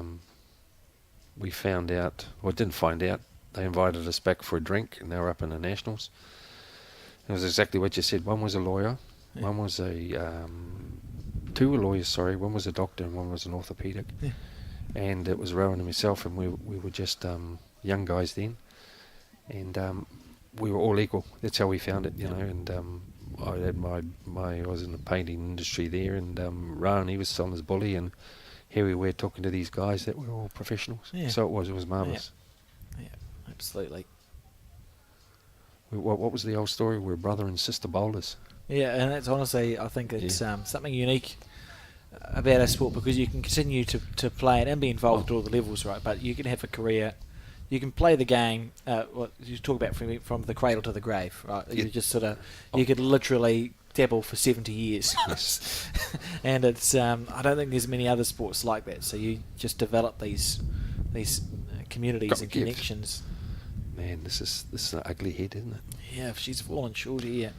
C: we found out, well, didn't find out, they invited us back for a drink, and they were up in the Nationals. It was exactly what you said. One was a lawyer, one was two were lawyers, sorry, one was a doctor and one was an orthopaedic.
A: Yeah.
C: And it was Rowan and myself, and we were just young guys then, and we were all equal. That's how we found it, you know. And I had I was in the painting industry there, and Rowan, he was selling his bully, and here we were talking to these guys that were all professionals.
A: Yeah.
C: So it was marvellous.
A: Yeah, absolutely.
C: What was the old story? We're brother and sister bowlers.
A: Yeah, and that's honestly, I think it's something unique about our sport, because you can continue to play it and be involved at all the levels, right? But you can have a career, you can play the game. What you talk about from the cradle to the grave, right?
C: Yeah.
A: You just sort of you could literally dabble for 70 years,
C: Yes.
A: and it's I don't think there's many other sports like that. So you just develop these communities and
C: Gift.
A: connections.
C: Man, this is an ugly head, isn't it?
A: Yeah, if she's fallen short here.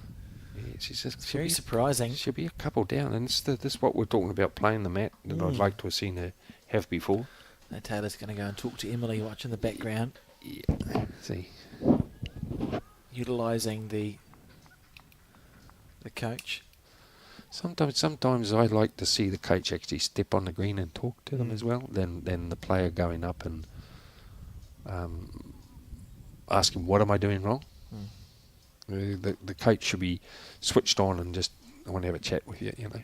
C: Yeah,
A: It's very surprising.
C: She'll be a couple down, and this is what we're talking about, playing the mat that I'd like to have seen her have before.
A: Now Taylor's going to go and talk to Emily, watching the background,
C: Yeah, see.
A: utilising the coach.
C: Sometimes I like to see the coach actually step on the green and talk to them as well, than the player going up and asking, what am I doing wrong? The coach should be switched on and just, I want to have a chat with you, you know.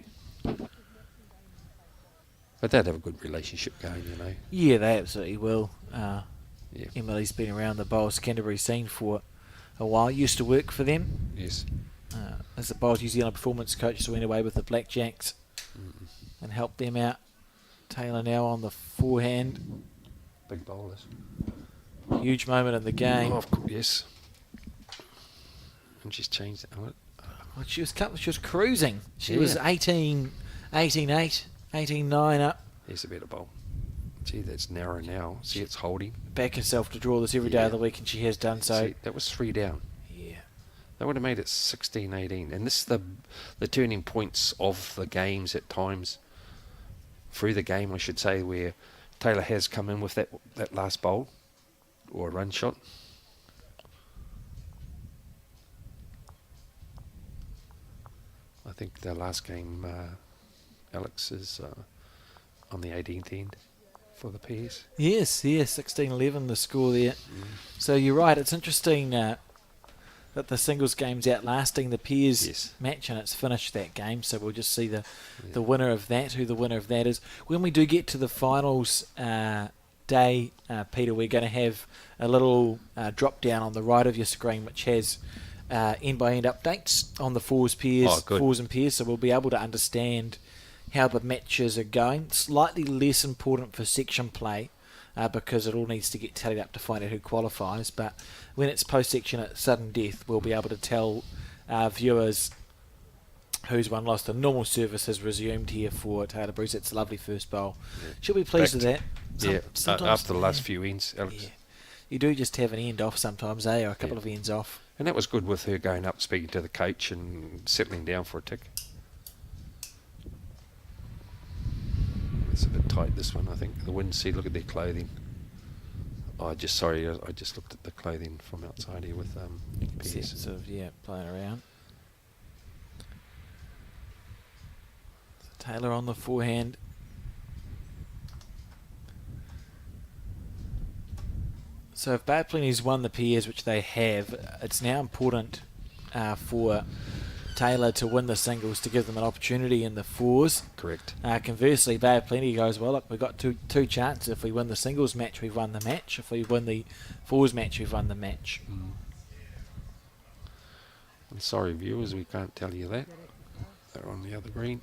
C: But they'd have a good relationship going, you know.
A: Yeah, they absolutely will.
C: Yeah.
A: Emily's been around the Bowls Canterbury scene for a while. Used to work for them
C: Yes.
A: as the Bowls New Zealand performance coach, so went away with the Blackjacks and helped them out. Taylor now on the forehand.
C: Big bowlers.
A: Huge moment in the game.
C: Oh, of course, yes. And she's changed it.
A: Well, she was cruising. She was
C: Yeah.
A: 18-8, 18-9 up.
C: Here's a better bowl. See, that's narrow now. See, it's holding.
A: Back herself to draw this every day of the week, and she has done so.
C: See, that was 3 down.
A: Yeah.
C: They would have made it 16-18. And this is the turning points of the games at times. Through the game, I should say, where Taylor has come in with that last bowl or run shot. I think the last game, Alex is on the 18th end for the pairs.
A: Yes, 16-11 the score there. So you're right, it's interesting that the singles game's outlasting the pairs match, and it's finished that game, so we'll just see the winner of that, who the winner of that is. When we do get to the finals day, Peter, we're going to have a little drop down on the right of your screen which has end-by-end updates on the fours and pairs, so we'll be able to understand how the matches are going. Slightly less important for section play, because it all needs to get tallied up to find out who qualifies. But when it's post-section at sudden death, we'll be able to tell viewers who's won lost. The normal service has resumed here for Taylor Bruce. It's a lovely first bowl.
C: Yeah.
A: She'll be pleased with that.
C: After the last few ends, Alex.
A: Yeah. You do just have an end off sometimes, or a couple of ends off.
C: And that was good with her going up, speaking to the coach and settling down for a tick. It's a bit tight, this one, I think. The wind, see, look at their clothing. I just looked at the clothing from outside here with Pierce.
A: Sort of, playing around. So Taylor on the forehand. So if Bad Plenty's won the pairs, which they have, it's now important for Taylor to win the singles to give them an opportunity in the fours.
C: Correct.
A: Conversely, Bad Plenty goes, well, look, we've got two chances. If we win the singles match, we've won the match. If we win the fours match, we've won the match.
C: I'm sorry, viewers, we can't tell you that. They're on the other green.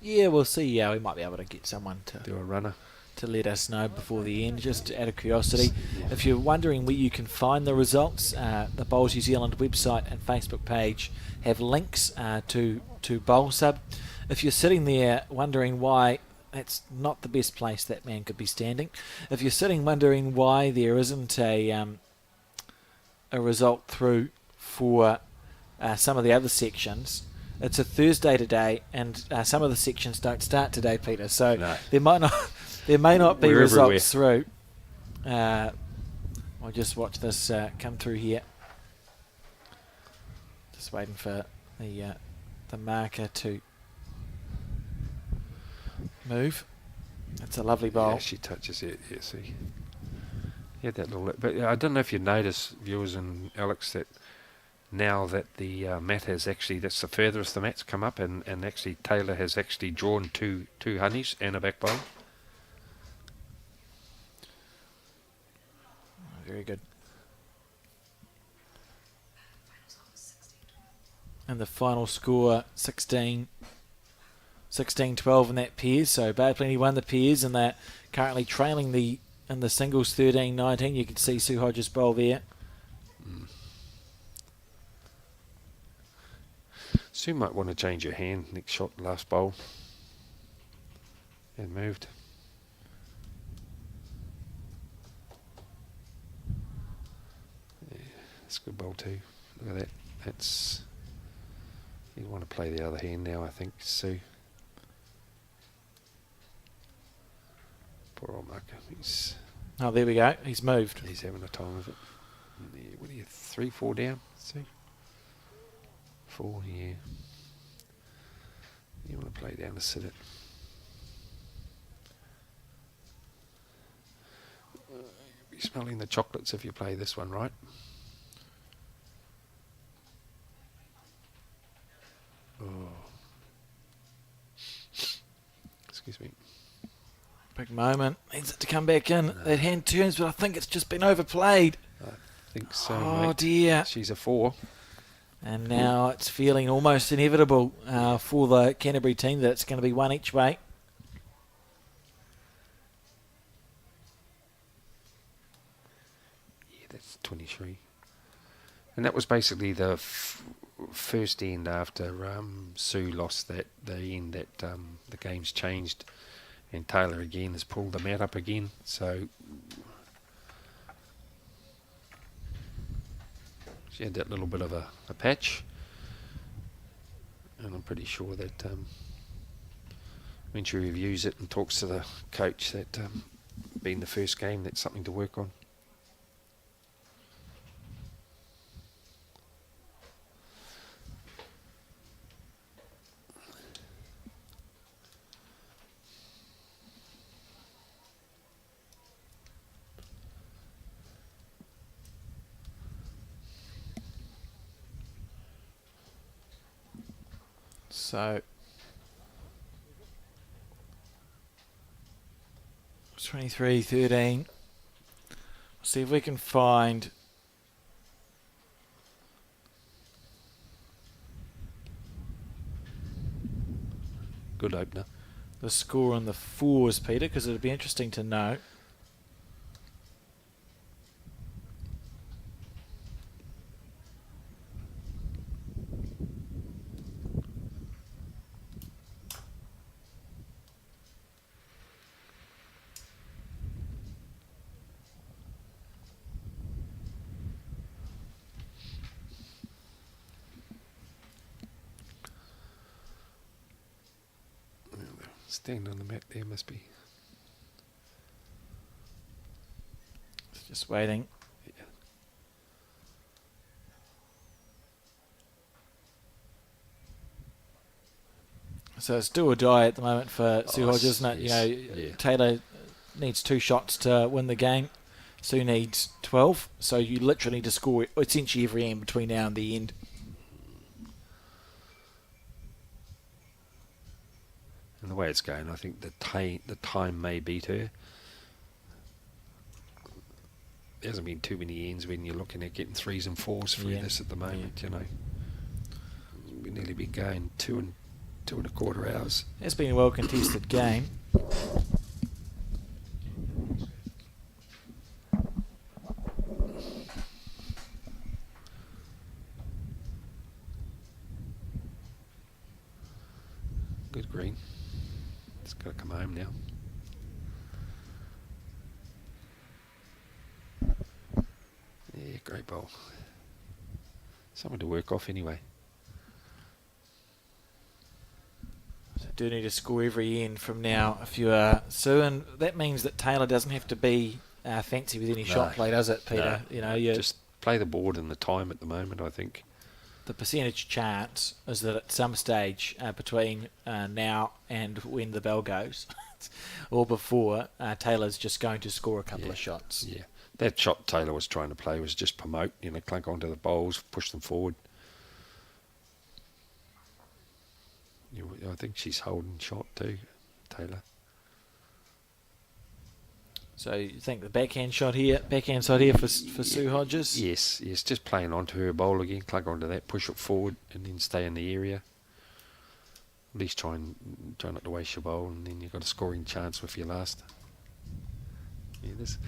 A: Yeah, we'll see. Yeah, we might be able to get someone to
C: Do a runner.
A: to let us know before the end, just out of curiosity.
C: Yeah.
A: If you're wondering where you can find the results, the Bowls New Zealand website and Facebook page have links to Bowl Sub. If you're sitting there wondering why that's not the best place that man could be standing, if you're sitting wondering why there isn't a result through for some of the other sections, it's a Thursday today, and some of the sections don't start today, Peter. So
C: No.
A: there may not be
C: We're
A: results through. I'll just watch this come through here. Just waiting for the marker to move. It's a lovely bowl.
C: Yeah, she touches it. Yeah, see. Yeah, that little. But I don't know if you notice, viewers and Alex, that now that the mat has actually, that's the furthest the mat's come up, and actually Taylor has actually drawn two honeys and a back bowl.
A: Very good. And the final score 16-12 in that pairs. So Bad Plenty won the pairs, and they're currently trailing in the singles 13-19. You can see Sue Hodges' bowl there.
C: Sue might want to change her hand next shot, last bowl. And moved. Yeah, that's a good bowl too. Look at that. That's. You want to play the other hand now, I think, Sue. Poor old Marker.
A: Oh, there we go. He's moved.
C: He's having a time of it. Yeah, what are you, 3-4 down? Sue? 4, yeah. You want to play down to sit it. You'll be smelling the chocolates if you play this one, right? Oh. Excuse me.
A: Big moment. Needs it to come back in. That hand turns, but I think it's just been overplayed.
C: I think so,
A: Oh,
C: mate.
A: dear.
C: She's a 4.
A: And now it's feeling almost inevitable for the Canterbury team that it's going to be one each way.
C: Yeah, that's 23. And that was basically the first end after Sue lost the end that the game's changed, and Taylor again has pulled the mat up again. So she had that little bit of a patch, and I'm pretty sure that when she reviews it and talks to the coach, that being the first game, that's something to work on.
A: So 23-13. See if we can find
C: Good opener.
A: the score on the fours, Peter, because it'd be interesting to know.
C: stand on the mat there, must be.
A: Just waiting.
C: Yeah.
A: So it's do or die at the moment for Sue Hodges, isn't it?
C: yes,
A: You know, Taylor needs 2 shots to win the game. Sue needs 12. So you literally need to score essentially every end between now and the end.
C: And the way it's going, I think the time may beat her. There hasn't been too many ends when you're looking at getting 3s and 4s through this at the moment, you know. We've nearly been going 2 and a quarter hours.
A: It's been a well contested game.
C: Good green. It's got to come home now. Yeah, great bowl. Something to work off anyway.
A: So do need to score every end from now if you are Sue, and that means that Taylor doesn't have to be fancy with any shot play, does it, Peter?
C: No.
A: You know, you
C: Just play the board and the time at the moment, I think.
A: the percentage chance is that at some stage between now and when the bell goes, or before, Taylor's just going to score a couple of shots.
C: Yeah, that shot Taylor was trying to play was just promote, you know, clunk onto the bowls, push them forward. I think she's holding shot too, Taylor.
A: So you think the backhand side here for Sue Hodges?
C: Yes, just playing onto her bowl again, clunk onto that, push it forward, and then stay in the area. At least try not to waste your bowl, and then you've got a scoring chance with your last. Yeah, this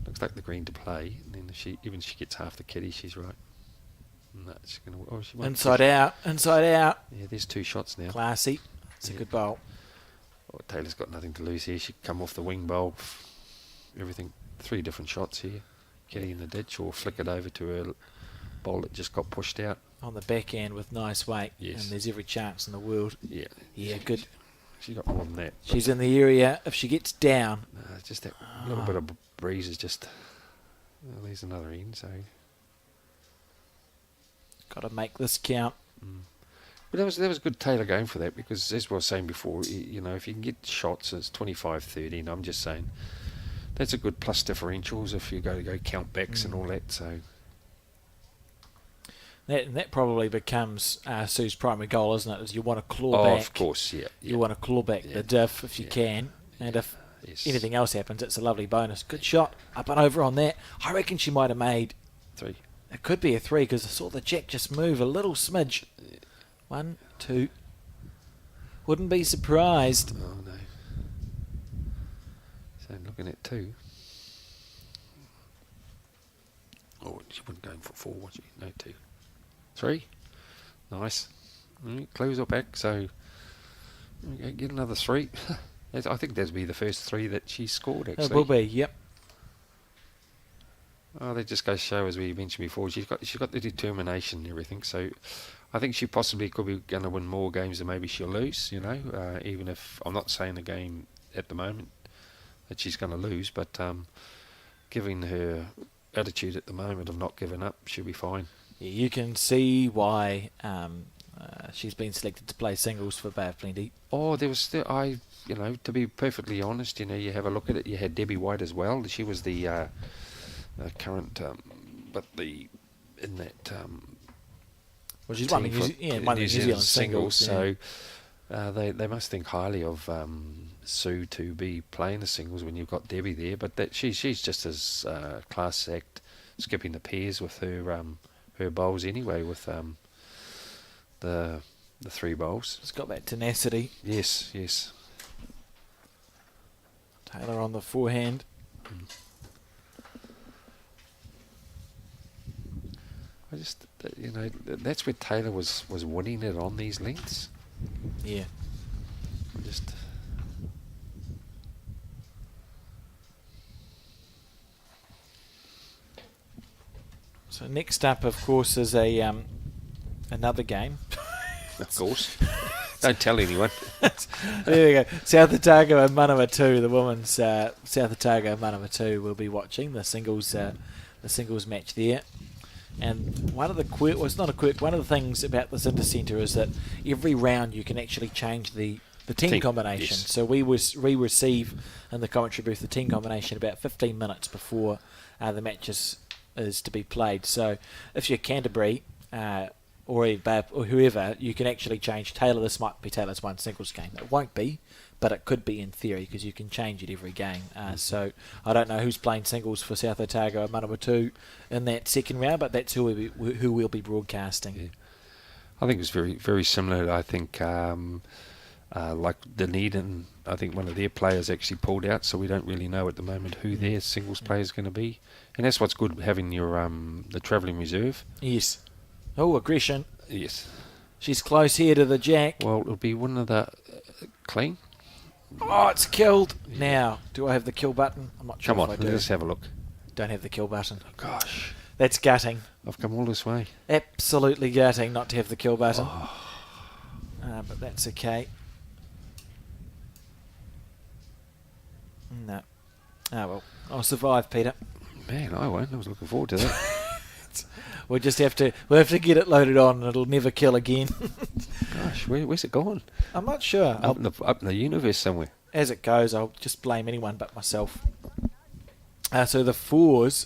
C: looks like the green to play, and then if she gets half the kitty, she's right. No, she's gonna. Oh, she might
A: Inside out.
C: Yeah, there's 2 shots now.
A: Classy. It's a good bowl.
C: Oh, Taylor's got nothing to lose here. She can come off the wing bowl. Everything. 3 different shots here. Kitty in the ditch, or flick it over to her bowl that just got pushed out.
A: On the backhand with nice weight.
C: Yes.
A: And there's every chance in the world.
C: Yeah.
A: Yeah, good.
C: She got more than that.
A: She's in the area. If she gets down.
C: Just that little bit of breeze is just. Well, there's another end, so.
A: Got to make this count.
C: But that was good Taylor going for that, because as I was saying before, you know, if you can get shots, it's 25-30, and I'm just saying that's a good plus differentials if you go count backs and all that. So
A: that probably becomes Sue's primary goal, isn't it? Is you want to claw back.
C: Of course, yeah.
A: You want to claw back the diff if you can, and if anything else happens, it's a lovely bonus. Good shot up and over on that. I reckon she might have made
C: 3.
A: It could be a 3 because I saw the jack just move a little smidge. 1, 2. Wouldn't be surprised.
C: Oh no. So looking at 2. Oh, she wasn't going for 4, was she? No, 2. 3. Nice. Close her back, so get another 3. I think that'd be the first 3 that she scored, actually.
A: It will be, yep.
C: Oh, that just goes to show, as we mentioned before, she's got the determination and everything. So I think she possibly could be going to win more games than maybe she'll lose, you know, even if I'm not saying the game at the moment that she's going to lose, but given her attitude at the moment of not giving up, she'll be fine.
A: Yeah, you can see why she's been selected to play singles for Bay of Plenty.
C: Oh, there was still, you know, to be perfectly honest, you know, you have a look at it, you had Debbie White as well. She was the current, but in that
A: Well, she's won the New Zealand singles.
C: So they must think highly of Sue to be playing the singles when you've got Debbie there. But that she's just as class act, skipping the pairs with her bowls anyway, with the 3 bowls.
A: It's got that tenacity.
C: Yes.
A: Taylor on the forehand.
C: I just, you know, that's where Taylor was winning it on these lengths.
A: Yeah. So next up, of course, is another game.
C: Of course. Don't tell anyone.
A: There we go. South Otago and Manawatu, the women's South Otago and Manawatu will be watching the singles match there. And one of the one of the things about this Intercentre is that every round you can actually change the team combination.
C: Yes.
A: So we receive in the commentary booth the team combination about 15 minutes before the match is to be played. So if you're Canterbury or whoever, you can actually change Taylor. This might be Taylor's one singles game. It won't be, but it could be in theory because you can change it every game. So I don't know who's playing singles for South Otago and Manawatu in that second round, but that's who we'll be broadcasting.
C: Yeah. I think it's very, very similar. I think like Dunedin, I think one of their players actually pulled out, so we don't really know at the moment who their singles player is going to be. And that's what's good, having your the travelling reserve.
A: Yes. Oh, aggression.
C: Yes.
A: She's close here to the jack.
C: Well, it'll be one of the clean.
A: Oh, it's killed. Now, do I have the kill button? I'm not sure
C: Come on,
A: if I do.
C: let's have a look.
A: Don't have the kill button.
C: Oh, gosh.
A: That's gutting.
C: I've come all this way.
A: Absolutely gutting not to have the kill button. But that's okay. No. Oh, well. I'll survive, Peter.
C: Man, I won't. I was looking forward to that.
A: We'll have to get it loaded on and it'll never kill again.
C: Gosh, where's it gone?
A: I'm not sure.
C: Up in the universe somewhere.
A: As it goes, I'll just blame anyone but myself. So the fours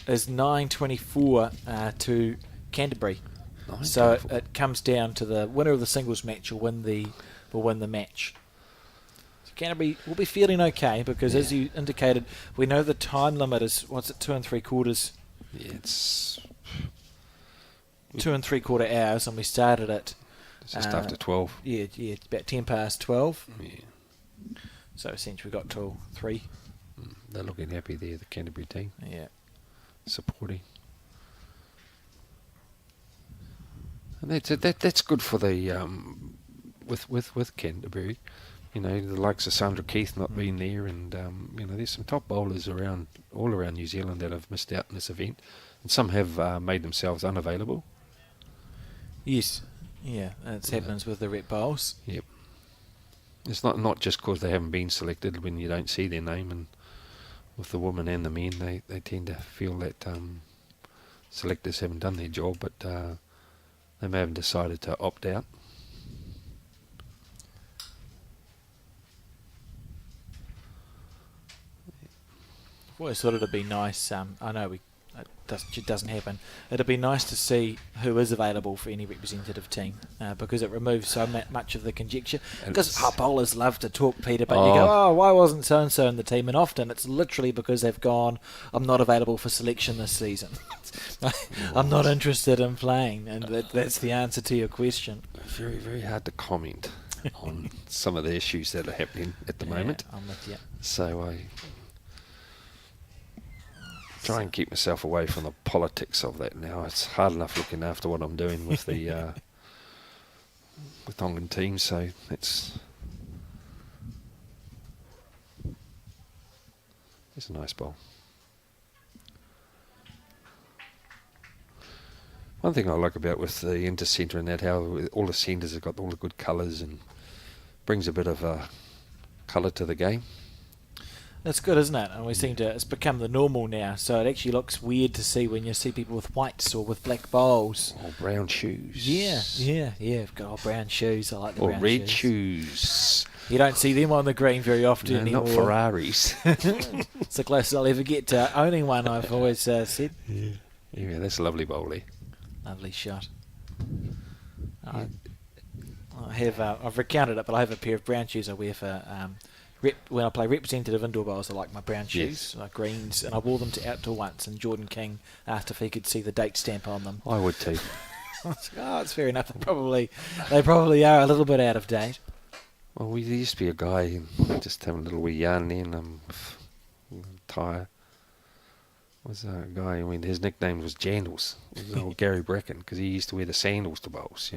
A: is 9.24 to Canterbury. So it comes down to the winner of the singles match will win the match. So Canterbury will be feeling okay because, as you indicated, we know the time limit is 2 3/4.
C: Yeah, it's
A: 2 3/4 hours, and we started at
C: just after 12.
A: Yeah, about 10 past 12.
C: Yeah.
A: So essentially, we got till 3.
C: They're looking happy there, the Canterbury team.
A: Yeah.
C: Supporting. And that's good for the with Canterbury. You know, the likes of Sandra Keith not being there, and there's some top bowlers all around New Zealand that have missed out in this event, and some have made themselves unavailable.
A: Yes. Yeah, it happens with the rep bowls.
C: Yep. It's not just because they haven't been selected when you don't see their name, and with the women and the men, they tend to feel that selectors haven't done their job, but they may have decided to opt out.
A: I've always thought it'd be nice. I know it doesn't happen. It'd be nice to see who is available for any representative team because it removes so much of the conjecture. Because bowlers love to talk, Peter, but you go, why wasn't so-and-so in the team? And often it's literally because they've gone, I'm not available for selection this season. I'm not interested in playing, and that's the answer to your question.
C: Very, very hard to comment on some of the issues that are happening at the moment.
A: I'm with you.
C: So I try and keep myself away from the politics of that now. It's hard enough looking after what I'm doing with the with Tongan team, so it's a nice bowl. One thing I like about with the Intercentre and that, how all the centres have got all the good colours and brings a bit of colour to the game.
A: That's good, isn't it? And it's become the normal now, so it actually looks weird to see when you see people with whites or with black bowls.
C: Or brown shoes.
A: Yeah. We've got brown shoes. I like the brown shoes.
C: Or red shoes.
A: You don't see them on the green very often anymore.
C: Not Ferraris.
A: It's the closest I'll ever get to owning one, I've always said.
C: Yeah, that's a lovely bowl there.
A: Lovely shot. I've recounted it, but I have a pair of brown shoes I wear for when I play representative indoor bowls. I like my brown shoes, like greens, and I wore them to outdoor once, and Jordan King asked if he could see the date stamp on them.
C: I would too.
A: It's fair enough. They probably are a little bit out of date.
C: Well, there used to be a guy just having a little wee yarn then, tyre. Was a guy, his nickname was Jandals. It was old Gary Bracken, because he used to wear the sandals to bowls,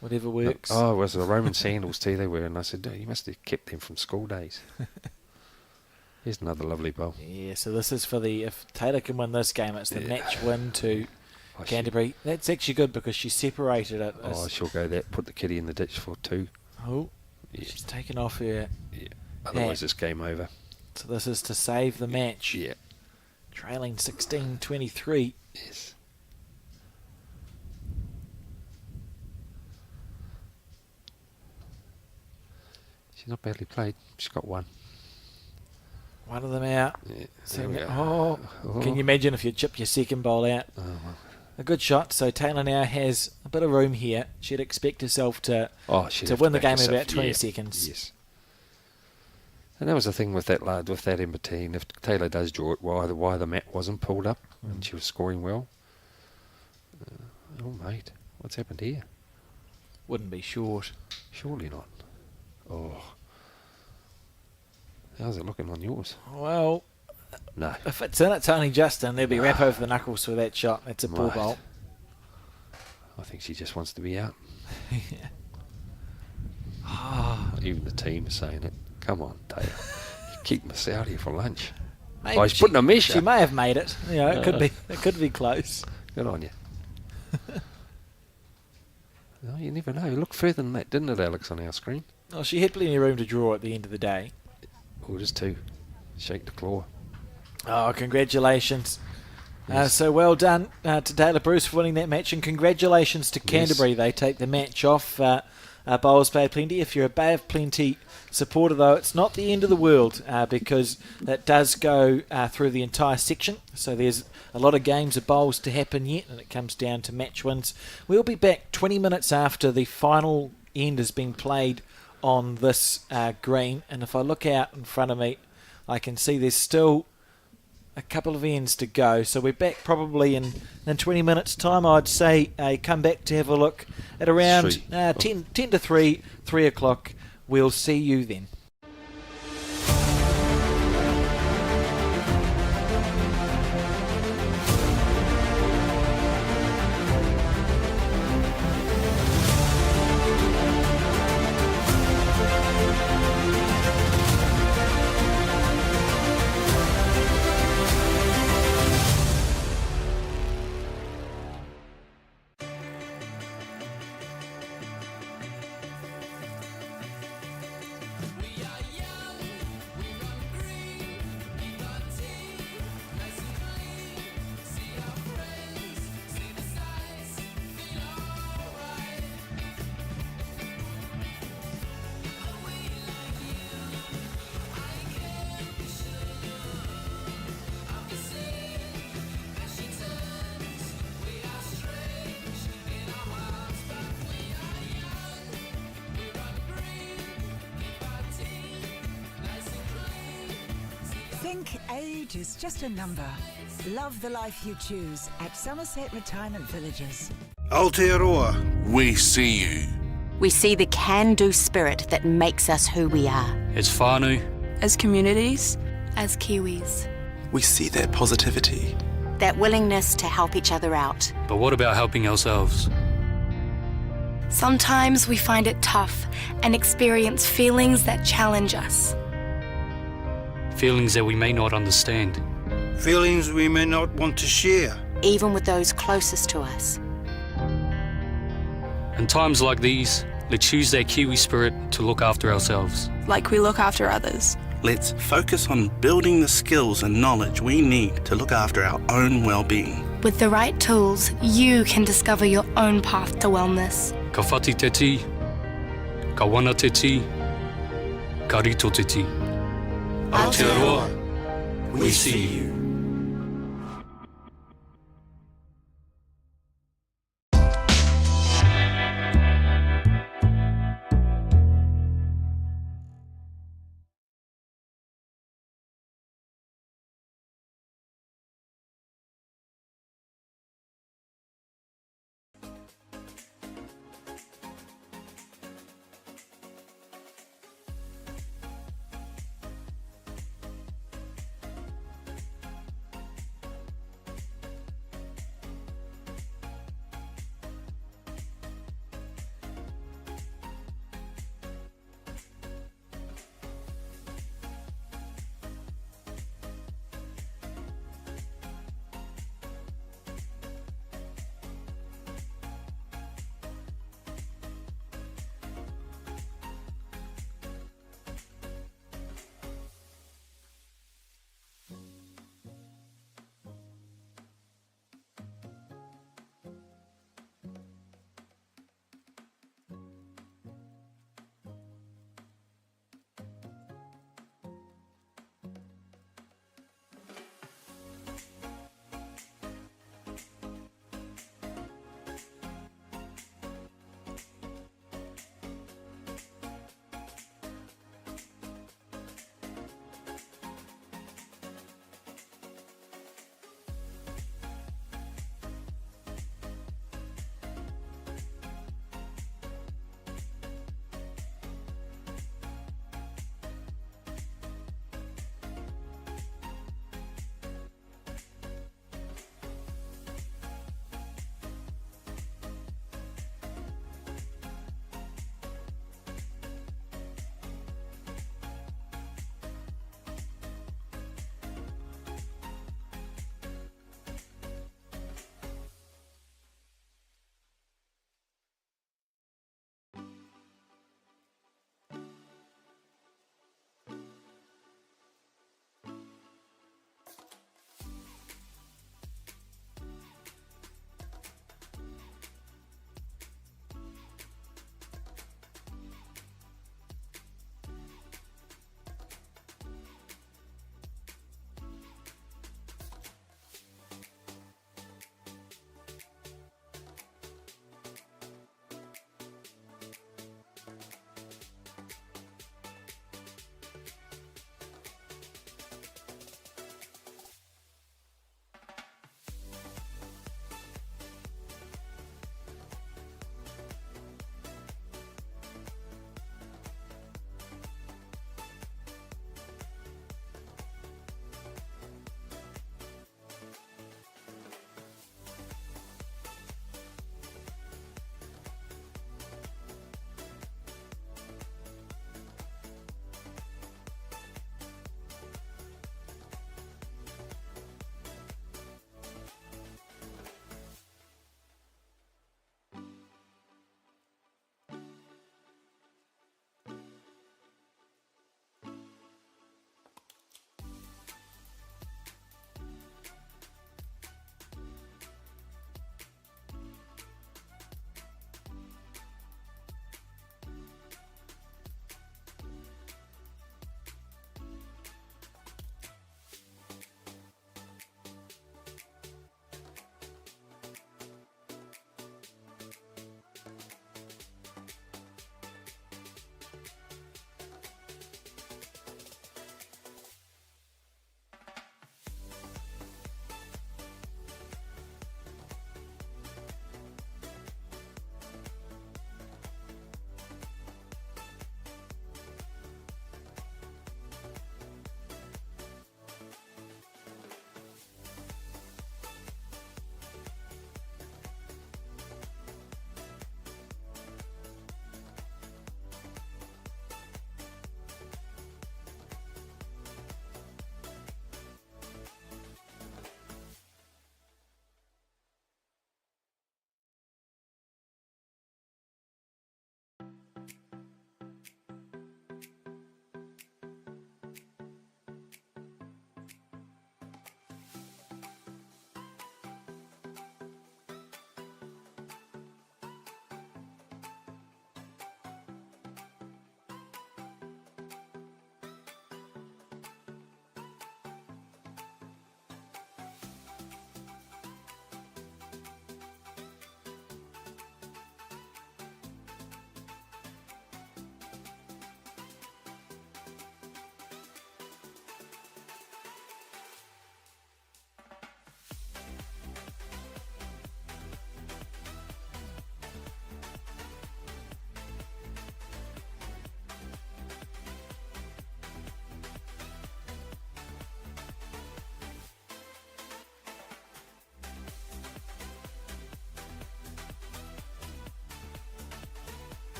A: Whatever works.
C: Oh, it was the Roman sandals too they were, and I said, you must have kept them from school days. Here's another lovely bowl.
A: Yeah, so this is for if Taylor can win this game, it's the match win to
C: Oh,
A: Canterbury. That's actually good because she separated it.
C: She'll go that. Put the kitty in the ditch for 2.
A: Oh,
C: Yeah.
A: she's taken off her.
C: Yeah. Otherwise, it's game over.
A: So this is to save the match.
C: Yeah.
A: Trailing 16-23.
C: Yes. She's not badly played. She's got 1.
A: One of them out.
C: Yeah.
A: So
C: There we go.
A: can you imagine if you chip your second bowl out?
C: Oh, well.
A: A good shot. So Taylor now has a bit of room here. She'd expect herself to
C: She'd
A: to
C: have
A: win the
C: back
A: game in
C: herself.
A: about 20
C: Yeah.
A: seconds.
C: Yes. And that was the thing with that lad, with that Embertine. If Taylor does draw it, why the mat wasn't pulled up and she was scoring well. Oh, mate, what's happened here?
A: Wouldn't be short.
C: Surely not. Oh. How's it looking on yours?
A: Well,
C: No.
A: if it's in, it's only Justin. There'll be wrap over the knuckles for that shot. That's a poor
C: Right.
A: bowl.
C: I think she just wants to be out.
A: Yeah.
C: Even the team is saying it. Come on, Taylor. You keep us out here for lunch.
A: Maybe
C: He's putting a measure.
A: She may have made it. You know, it could be close.
C: Good on you. No, you never know. You looked further than that, didn't it, Alex, on our screen?
A: Well, she had plenty of room to draw at the end of the day.
C: Oh, just 2. Shake the claw.
A: Oh, congratulations.
C: Yes.
A: So well done to Taylor Bruce for winning that match, and congratulations to Canterbury. They take the match off. Bowls Bay of Plenty. If you're a Bay of Plenty supporter, though, it's not the end of the world because that does go through the entire section. So there's a lot of games of bowls to happen yet, and it comes down to match wins. We'll be back 20 minutes after the final end has been played on this green. And if I look out in front of me, I can see there's still a couple of ends to go. So we're back probably in 20 minutes' time. I'd say come back to have a look at around 10 to 3 o'clock. We'll see you then.
D: Think age is just a number. Love the life you choose at Somerset Retirement Villages.
E: Aotearoa.
F: We see you.
G: We see the can-do spirit that makes us who we are.
H: As whānau,
I: as communities,
J: as Kiwis.
K: We see their positivity.
G: That willingness to help each other out.
H: But what about helping ourselves?
J: Sometimes we find it tough and experience feelings that challenge us.
H: Feelings that we may not understand.
E: Feelings we may not want to share.
G: Even with those closest to us.
H: In times like these, let's use that Kiwi spirit to look after ourselves.
I: like we look after others.
L: Let's focus on building the skills and knowledge we need to look after our own well-being.
J: With the right tools, you can discover your own path to wellness.
H: Ka whati te ti, ka wana te ti, ka rito te ti. Aotearoa, we see you.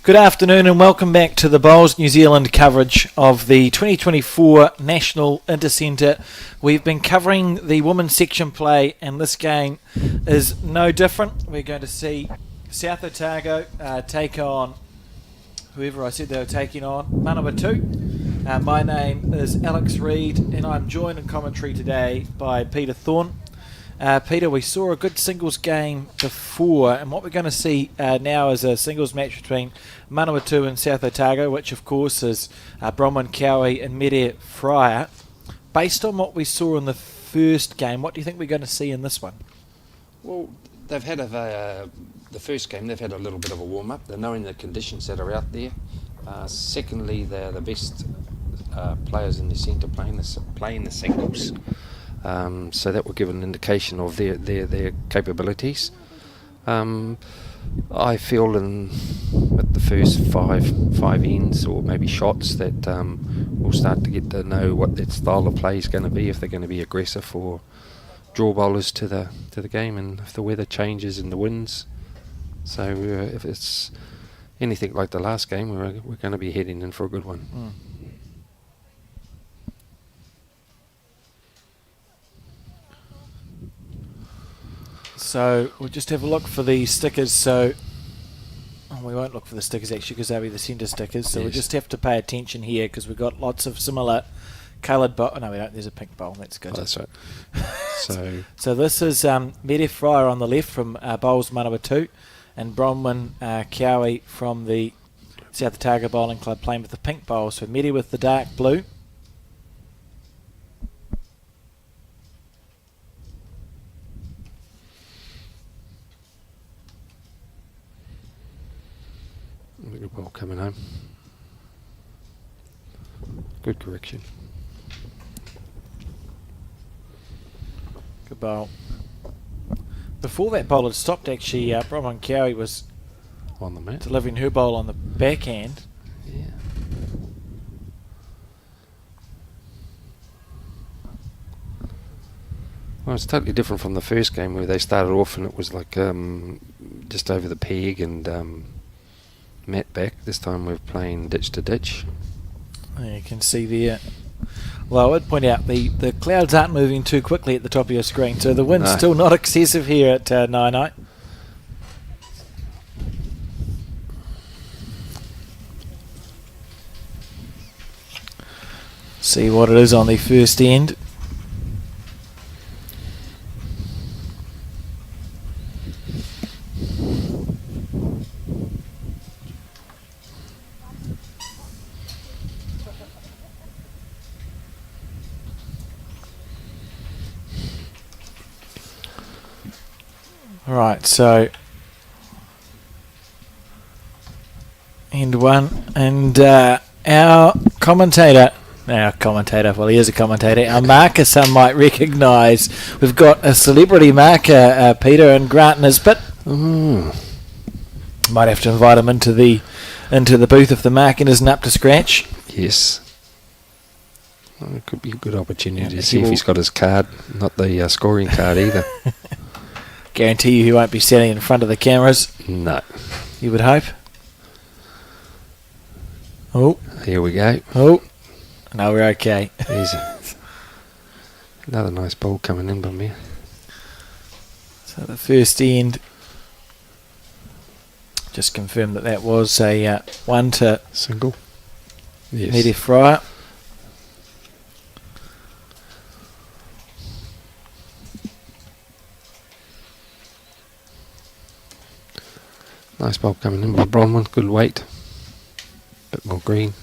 A: Good afternoon and welcome back to the Bowls New Zealand coverage of the 2024 National Intercentre. We've been covering the women's section play and this game is no different. We're going to see South Otago take on whoever I said they were taking on, Manawatu. My name is Alex Reid and I'm joined in commentary today by Peter Thorne. Peter, we saw a good singles game before, and what we're going to see now is a singles match between Manawatu and South Otago, which of course is Bronwyn Cowie and Naenae Fryer. Based on what we saw in the first game, what do you think we're going to see in this one?
B: Well, they've had the first game, they've had a little bit of a warm-up. They're knowing the conditions that are out there. Secondly, they're the best players in the centre playing the singles. So that will give an indication of their capabilities. I feel at the first five ends or maybe shots that we'll start to get to know what their style of play is going to be, if they're going to be aggressive or draw bowlers to the game, and if the weather changes and the winds. So if it's anything like the last game, we're going to be heading in for a good one.
A: So we'll just have a look for the stickers. So we won't look for the stickers actually because they'll be the centre stickers. So we'll just have to pay attention here because we've got lots of similar coloured bowl. No, we don't. There's a pink bowl. That's good.
C: Oh, that's right.
A: So this is Naenae Fryer on the left from Bowls Manawatu and Bronwyn Cowie from the South Otago Bowling Club playing with the pink bowl. So Naenae with the dark blue.
C: Good ball coming home. Good correction.
A: Good bowl. Before that bowl had stopped, actually, Bronwyn Cowie was
C: on the mat,
A: delivering her bowl on the backhand.
C: Yeah. Well, it's totally different from the first game where they started off and it was like just over the peg and mat back. This time we're playing ditch to ditch.
A: You can see there. Well, I would point out the clouds aren't moving too quickly at the top of your screen, so the wind's still not excessive here at Naenae. See what it is on the first end. Right, so end one, and our commentator, well, he is a commentator, our marker some might recognise. We've got a celebrity marker, Peter, and Grant Nisbet. Might have to invite him into the booth if the marking isn't up to scratch.
C: Yes. Well, it could be a good opportunity to see if he's got his card, not the scoring card either.
A: Guarantee you he won't be standing in front of the cameras.
C: No.
A: You would hope. Oh.
C: Here we go.
A: Oh. No, we're okay.
C: There's another nice ball coming in by me.
A: So the first end, just confirm that was a 1 to
C: single. Yes.
A: Naenae Fryer.
C: Nice ball coming in by Bronwyn, good weight. Bit more green.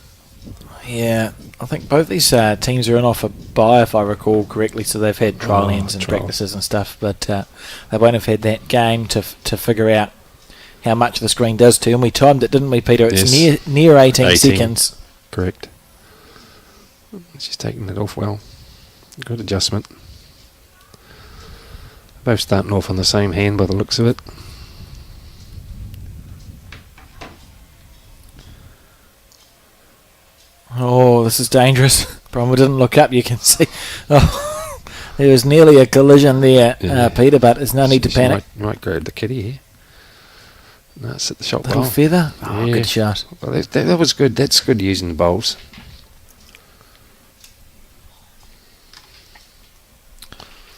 A: Yeah, I think both these teams are in off a bye, if I recall correctly, so they've had trial ends and practices and stuff, but they won't have had that game to figure out how much the screen does to them. We timed it, didn't we, Peter? It's near 18 seconds.
C: Correct. She's taking it off well. Good adjustment. Both starting off on the same hand by the looks of it.
A: Oh, this is dangerous. Bronwyn didn't look up, you can see. Oh, there was nearly a collision there, Peter, but there's no need to panic.
C: Might grab the kitty here. No, it's at the shot
A: Little
C: well.
A: feather. Oh,
C: Yeah.
A: good shot.
C: Well, that was good. That's good using the bowls.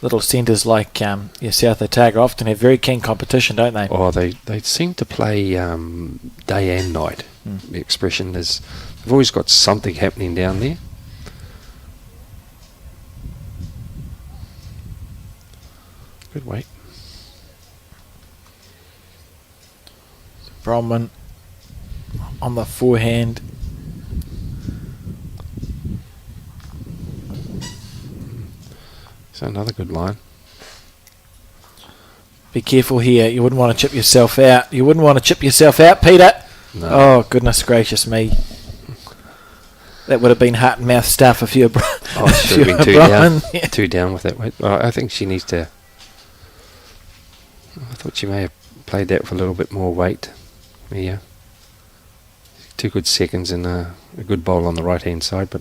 A: Little centres like your South Otago often have very keen competition, don't they?
C: Oh, they seem to play day and night. The expression is, they've always got something happening down there. Good weight.
A: Bronwyn on the forehand.
C: So another good line.
A: Be careful here. You wouldn't want to chip yourself out. You wouldn't want to chip yourself out, Peter.
C: No.
A: Oh, goodness gracious me. That would have been heart and mouth stuff if you were
C: Oh, she should have been two down with that weight. Well, I think she needs to... I thought she may have played that for a little bit more weight. Yeah. 2 good seconds and a good bowl on the right-hand side, but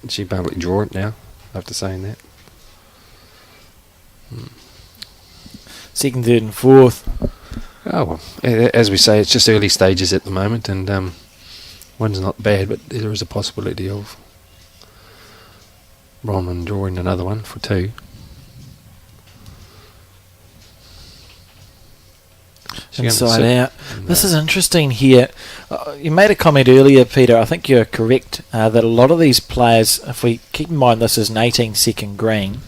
C: she barely draw it now, after saying that.
A: Second, third and fourth.
C: Oh, well, as we say, it's just early stages at the moment, and one's not bad, but there is a possibility of Bronwyn drawing another one for 2.
A: Inside out. This is interesting here. You made a comment earlier, Peter. I think you're correct that a lot of these players, if we keep in mind this is an 18-second green,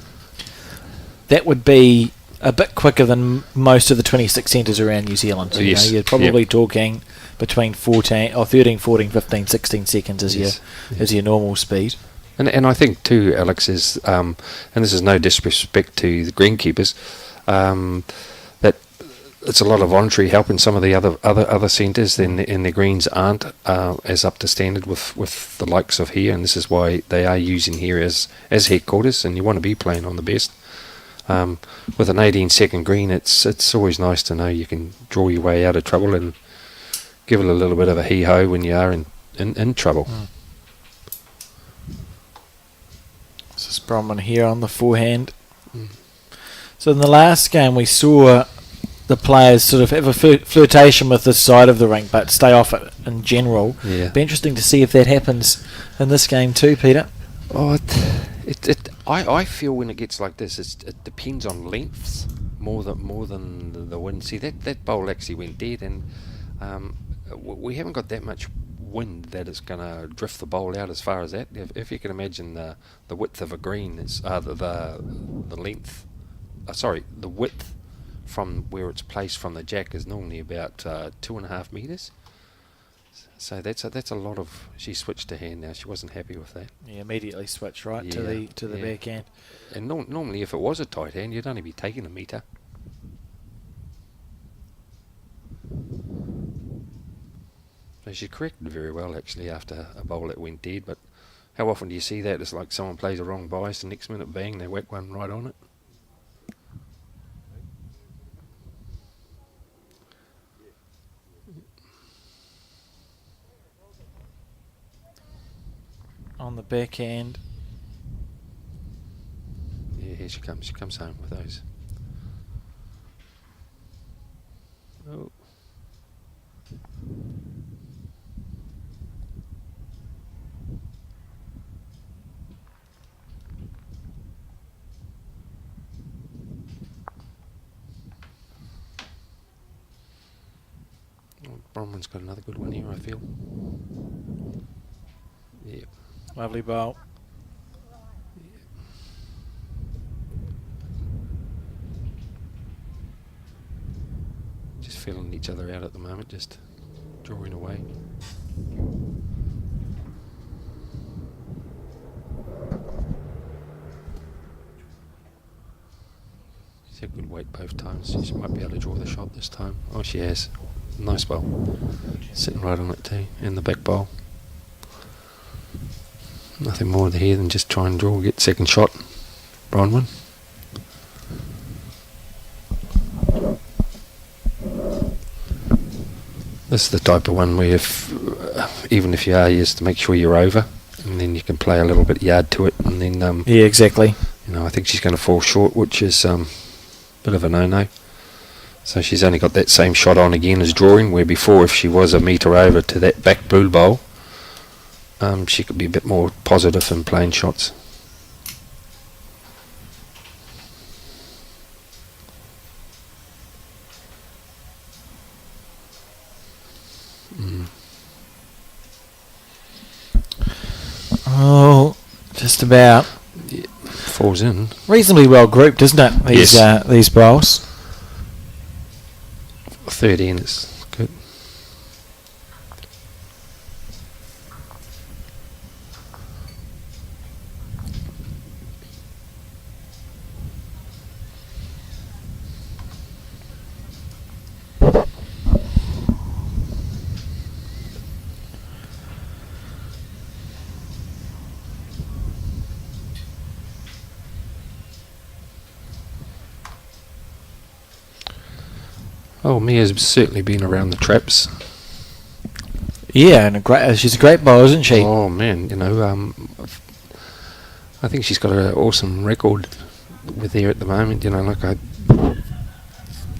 A: that would be a bit quicker than most of the 26 centres around New Zealand. So,
C: Yes.
A: you're probably talking between 13, 14, 15, 16 seconds as your normal speed.
C: And I think too, Alex, is and this is no disrespect to the greenkeepers, that it's a lot of voluntary help in some of the other centres, and the greens aren't as up to standard with the likes of here, and this is why they are using here as headquarters, and you want to be playing on the best. With an 18-second green, it's always nice to know you can draw your way out of trouble and give it a little bit of a hee-ho when you are in trouble.
A: This is Bronwyn here on the forehand. So in the last game we saw the players sort of have a flirtation with this side of the rink but stay off it in general.
C: Yeah.
A: Be interesting to see if that happens in this game too, Peter.
C: Oh, I feel when it gets like this, it depends on lengths more than the wind. See, that bowl actually went dead, and we haven't got that much wind that is going to drift the bowl out as far as that. If you can imagine the width of a green, it's the length. The width from where it's placed from the jack is normally about 2.5 metres. So that's a lot of. She switched to hand now. She wasn't happy with that.
A: Yeah, immediately switch to the backhand.
C: And normally, if it was a tight hand, you'd only be taking a metre. So she corrected very well actually after a bowl that went dead. But how often do you see that? It's like someone plays a wrong bias, the next minute, bang, they whack one right on it.
A: On the backhand.
C: Yeah, here she comes. She comes home with those. Oh. Bronwyn's got another good one here, I feel. Yeah.
A: Lovely bowl.
C: Just feeling each other out at the moment, just drawing away. She's had good weight both times. She might be able to draw the shot this time. Oh, she has. Nice bowl. Sitting right on it too, in the back bowl. Nothing more here than just try and draw, get second shot. Bronwyn. This is the type of one where even if you are, you just to make sure you're over, and then you can play a little bit yard to it, and then
A: Yeah, exactly.
C: I think she's going to fall short, which is a bit of a no-no. So she's only got that same shot on again as drawing, where before if she was a metre over to that back blue bowl, she could be a bit more positive in playing shots.
A: Oh, just about.
C: Yeah, falls in.
A: Reasonably well grouped, isn't it? These bowls.
C: 13 is good. Oh, Mia's certainly been around the traps.
A: Yeah, and she's a great bowler, isn't she?
C: Oh man, I think she's got an awesome record with her at the moment.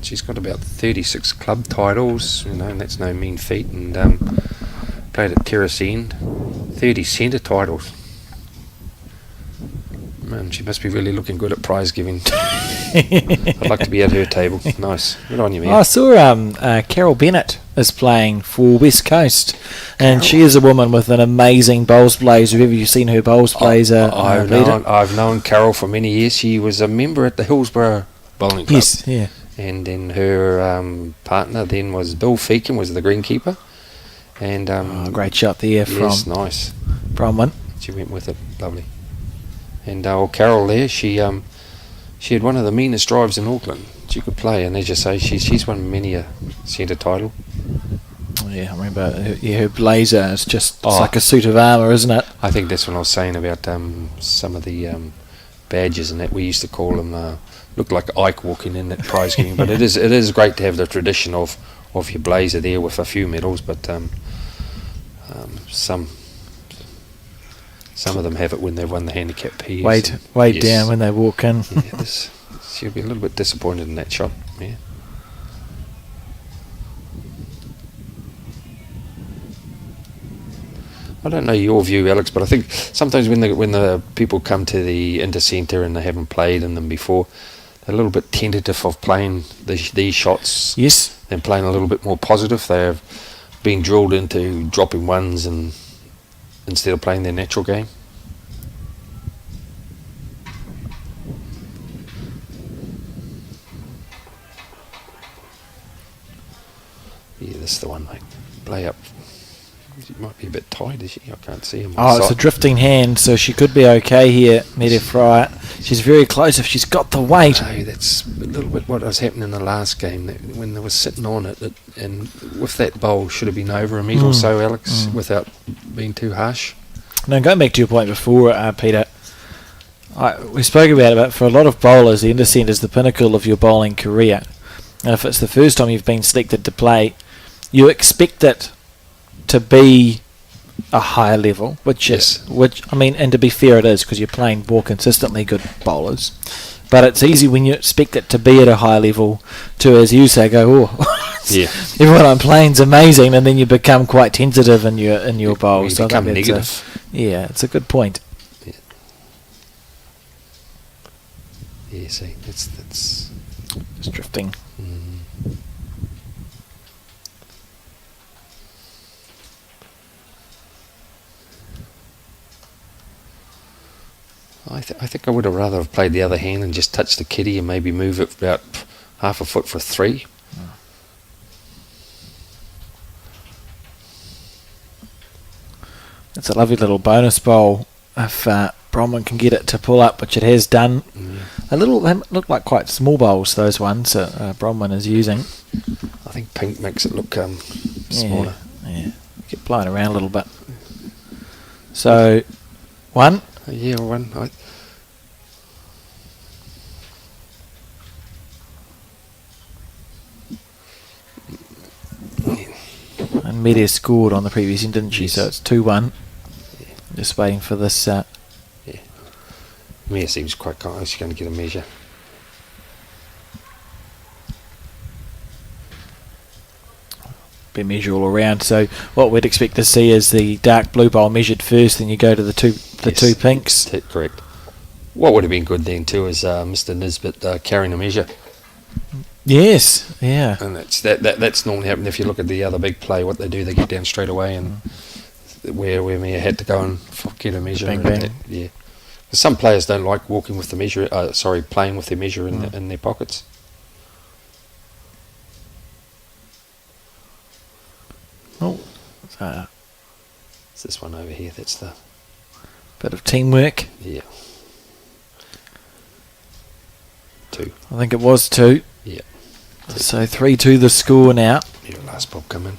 C: She's got about 36 club titles, and that's no mean feat. And played at Terrace End, 30 centre titles. Man, she must be really looking good at prize giving. I'd like to be at her table. Nice. Good on you, man.
A: I saw Carol Bennett is playing for West Coast, and she is a woman with an amazing bowls blaze. Have you seen her bowls blaze?
C: I've known Carol for many years. She was a member at the Hillsborough Bowling Club.
A: Yes, yeah.
C: And then her partner then was Bill Feakin, was the greenkeeper. And
A: great shot there from
C: nice.
A: Bronwyn.
C: She went with it, lovely. And Carol there, she had one of the meanest drives in Auckland. She could play, and as you say, she's won many a centre title.
A: Yeah, I remember. Her blazer is just it's like a suit of armour, isn't it?
C: I think that's what I was saying about some of the badges and that we used to call them. Looked like Ike walking in that prize giving, but it is great to have the tradition of your blazer there with a few medals, but some of them have it when they've won the handicap P's.
A: Way down when they walk in.
C: Yeah, she'll be a little bit disappointed in that shot. Yeah. I don't know your view, Alex, but I think sometimes when the people come to the Intercentre and they haven't played in them before, they're a little bit tentative of playing these shots.
A: Yes.
C: And playing a little bit more positive. They're being drilled into dropping ones and instead of playing their natural game. Yeah, this is the one, mate. Play up. It might be a bit tight, is she? I can't see him.
A: It's a drifting hand, so she could be okay here, Meta Fryer. She's very close if she's got the weight.
C: No, that's a little bit what was happening in the last game. That when they were sitting on it, and with that bowl should have been over a metre or so, Alex, without being too harsh.
A: Now, going back to your point before, Peter, we spoke about it, but for a lot of bowlers, the Intercentre is the pinnacle of your bowling career. And if it's the first time you've been selected to play, you expect it to be a higher level, which I mean, and to be fair, it is because you're playing more consistently good bowlers. But it's easy when you expect it to be at a high level to, as you say, go, everyone I'm playing's amazing, and then you become quite tentative in your bowls.
C: You become negative.
A: It's a good point.
C: Yeah, see, that's
A: it's drifting.
C: I think I would have rather have played the other hand and just touched the kitty and maybe move it about half a foot for 3.
A: It's a lovely little bonus bowl if Bronwyn can get it to pull up, which it has done. They look like quite small bowls, those ones that Bronwyn is using.
C: I think pink makes it look smaller.
A: Yeah, get blown around a little bit. So, 1.
C: Yeah, 1.
A: And Media scored on the previous end, didn't she? So it's 2-1. Yeah. Just waiting for this. Yeah.
C: Mia seems quite confident she's going to get a measure.
A: be measured all around. So what we'd expect to see is the dark blue bowl measured first, then you go to the two pinks.
C: Correct. What would have been good then too is Mr. Nisbet carrying a measure.
A: Yes, yeah.
C: And that's normally happened if you look at the other big play. What they do, they get down straight away, and where Mia had to go and get a measure.
A: Bang,
C: and
A: bang.
C: Yeah. Some players don't like walking with the measure. Playing with their measure in their pockets.
A: Oh,
C: It's this one over here. That's the
A: bit of teamwork.
C: yeah. 2.
A: I think it was 2.
C: Yeah.
A: So 3-2 the score now.
C: Your last bob come in.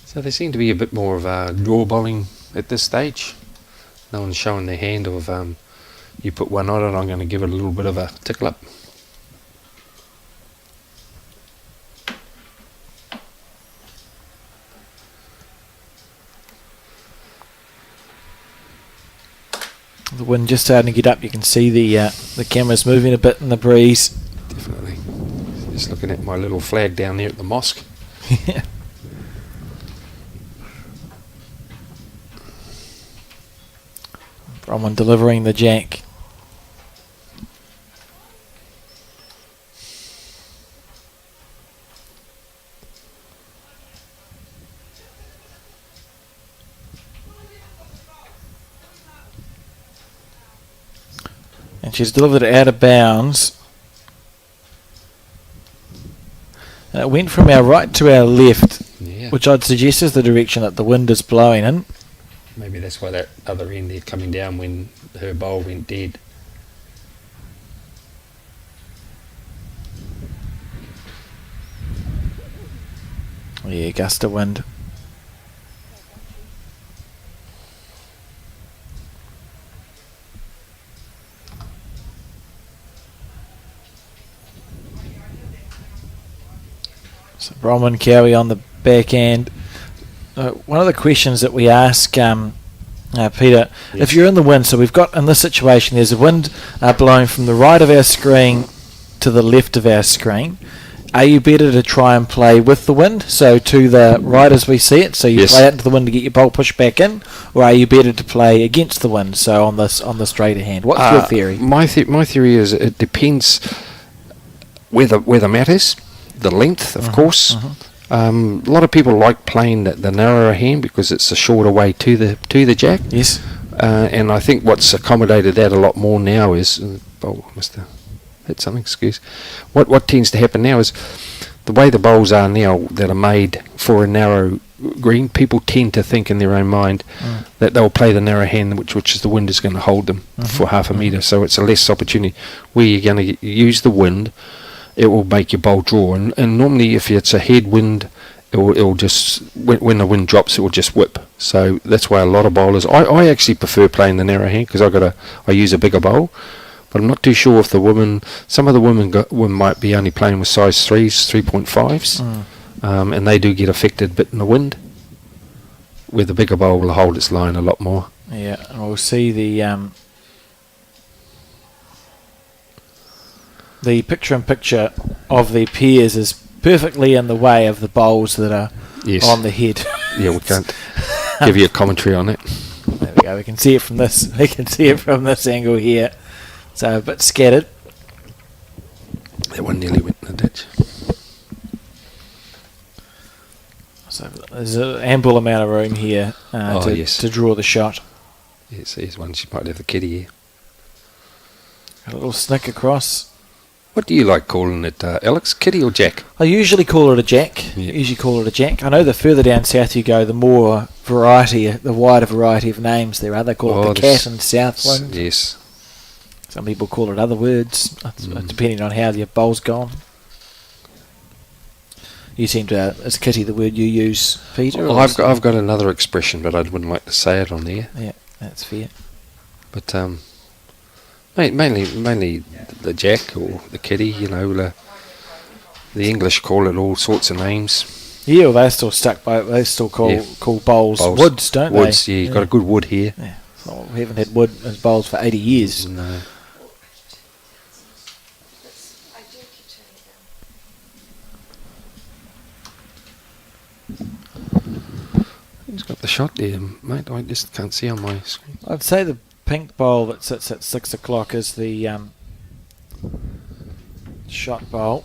C: So there seem to be a bit more of draw bowling at this stage. No one's showing their hand of you put one on it, I'm going to give it a little bit of a tickle up.
A: The wind just starting to get up. You can see the camera's moving a bit in the breeze.
C: Definitely. Just looking at my little flag down there at the mosque.
A: Yeah. Bronwyn delivering the jack. And she's delivered it out of bounds. And it went from our right to our left, which I'd suggest is the direction that the wind is blowing in.
C: Maybe that's why that other end there coming down when her bowl went dead.
A: Yeah, gust of wind. So Bronwyn Cowie on the back end. One of the questions that we ask Peter, if you're in the wind, so we've got in this situation, there's a wind blowing from the right of our screen to the left of our screen. Are you better to try and play with the wind, so to the right as we see it, so you play out into the wind to get your bowl pushed back in, or are you better to play against the wind, so on the straighter hand? What's your theory?
C: My theory is it depends where the mat is, the length, of course. A lot of people like playing the narrower hand because it's a shorter way to the jack.
A: Yes.
C: And I think what's accommodated that a lot more now is must have hit something. Excuse. What tends to happen now is the way the bowls are now that are made for a narrow green. People tend to think in their own mind that they'll play the narrow hand, which is the wind is going to hold them for half a metre. So it's a less opportunity where you're going to use the wind. It will make your bowl draw, and normally if it's a headwind, it will just when the wind drops, it will just whip. So that's why a lot of bowlers. I actually prefer playing the narrow hand because I use a bigger bowl, but I'm not too sure if the women. Some of the women might be only playing with size 3s, 3.5s, and they do get affected a bit in the wind. Where the bigger bowl will hold its line a lot more.
A: Yeah, and we'll see the picture-in-picture of the pairs is perfectly in the way of the bowls that are on the head.
C: Yeah, we can't give you a commentary on it.
A: There we go. We can see it from this. We can see it from this angle here. So a bit scattered.
C: That one nearly went in the ditch.
A: So there's an ample amount of room here to draw the shot.
C: Yes, here's one. She might have the kitty here.
A: A little snick across.
C: What do you like calling it, Alex? Kitty or Jack?
A: I usually call it a jack. I know the further down south you go, the more variety, the wider variety of names there are. They call it the cat and Southland.
C: Yes.
A: Some people call it other words, depending on how your bowl's gone. You seem to, is kitty the word you use, Peter?
C: Well, I've got another expression, but I wouldn't like to say it on there.
A: Yeah, that's fair.
C: But mainly the jack or the kitty, you know, the English call it all sorts of names.
A: Yeah, well, they're still stuck by it. They still call bowls woods, don't they?
C: Woods, yeah, you've got a good wood here.
A: Yeah. So we haven't had wood as bowls for 80 years.
C: No. Who's got the shot there, mate? I just can't see on my screen.
A: I'd say the pink bowl that sits at 6 o'clock is the shot bowl.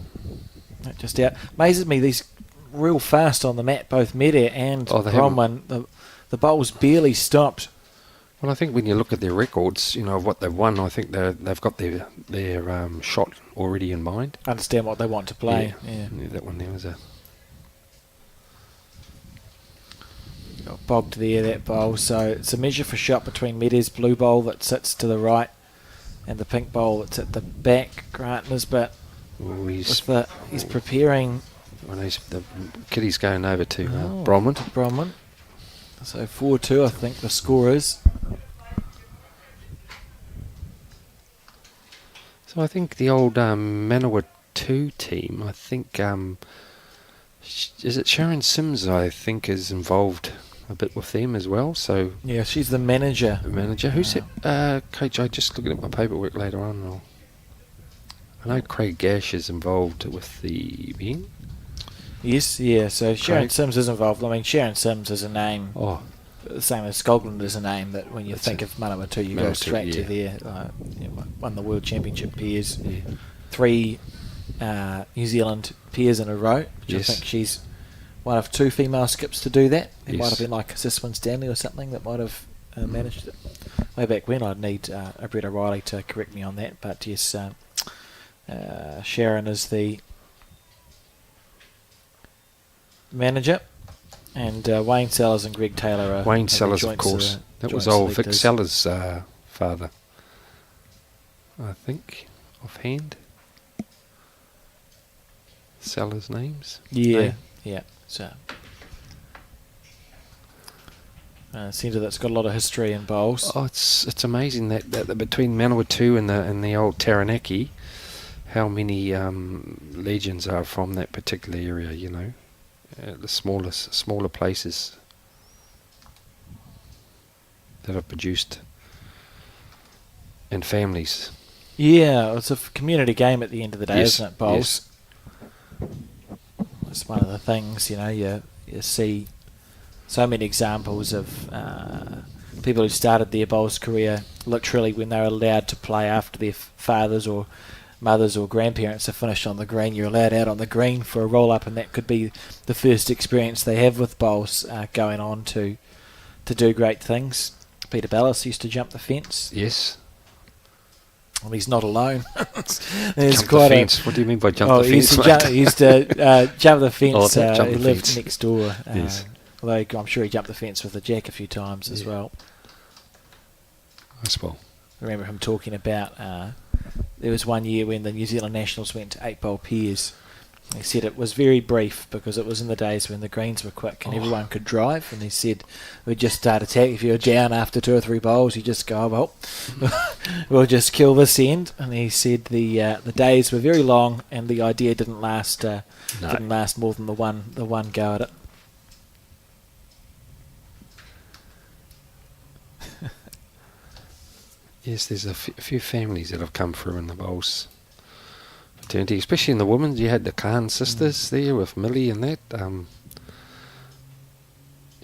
A: Just out. Amazes me, these real fast on the mat, both Mede and Bronwyn. The bowls barely stopped.
C: Well, I think when you look at their records, of what they've won, I think they've got their shot already in mind.
A: Understand what they want to play. Yeah.
C: That one there was a...
A: Got bogged there, that bowl. So it's a measure for shot between Mede's blue bowl that sits to the right and the pink bowl that's at the back. Grant Nisbet, he's preparing.
C: Well, the kitty's going over to Bronwyn.
A: So 4-2, I think the score is.
C: So I think the old Manawa 2 team, I think, is it Sharon Sims, I think, is involved a bit with them as well. So
A: yeah, she's the manager.
C: Who's it? Coach, I just looking at my paperwork later on. I know Craig Gash is involved with the men.
A: Yes, yeah. So Sharon Sims is involved. I mean, Sharon Sims is a name. Oh. The same as Scotland is a name that when you think of Manawa 2, you go straight to there. Won the World Championship pairs. Yeah. 3 New Zealand pairs in a row. Which I think she's one of 2 female skips to do that. It might have been like Sis Stanley or something that might have managed it. Way back when, I'd need a Brett O'Reilly to correct me on that. But yes, Sharon is the manager, and Wayne Sellers and Greg Taylor are
C: Wayne Sellers, of course. That was old Vic Sellers' father, I think, offhand. Sellers' names?
A: Yeah. So, centre that's got a lot of history in bowls.
C: Oh, it's amazing that between Manawa 2 and the old Taranaki, how many legends are from that particular area, the smaller places that have produced, and families.
A: Yeah, it's a community game at the end of the day, isn't it, bowls? Yes. It's one of the things, you see so many examples of people who started their bowls career literally when they were allowed to play after their fathers or mothers or grandparents have finished on the green. You're allowed out on the green for a roll-up, and that could be the first experience they have with bowls, going on to do great things. Peter Ballas used to jump the fence.
C: Yes.
A: Well, he's not alone.
C: Jump the fence. What do you mean by jump the fence?
A: He used to jump the fence. He lived
C: fence
A: next door.
C: Yes.
A: Although I'm sure he jumped the fence with a jack a few times as well.
C: As well.
A: I remember him talking about there was one year when the New Zealand Nationals went to 8-bowl pairs. He said it was very brief because it was in the days when the greens were quick and everyone could drive, and he said we'd just start attack. If you were down after 2 or 3 bowls, you just go, we'll just kill this end. And he said the days were very long and the idea didn't last more than the one go at it.
C: Yes, there's a few families that have come through in the bowls fraternity, especially in the women's. You had the Khan sisters there with Millie and that,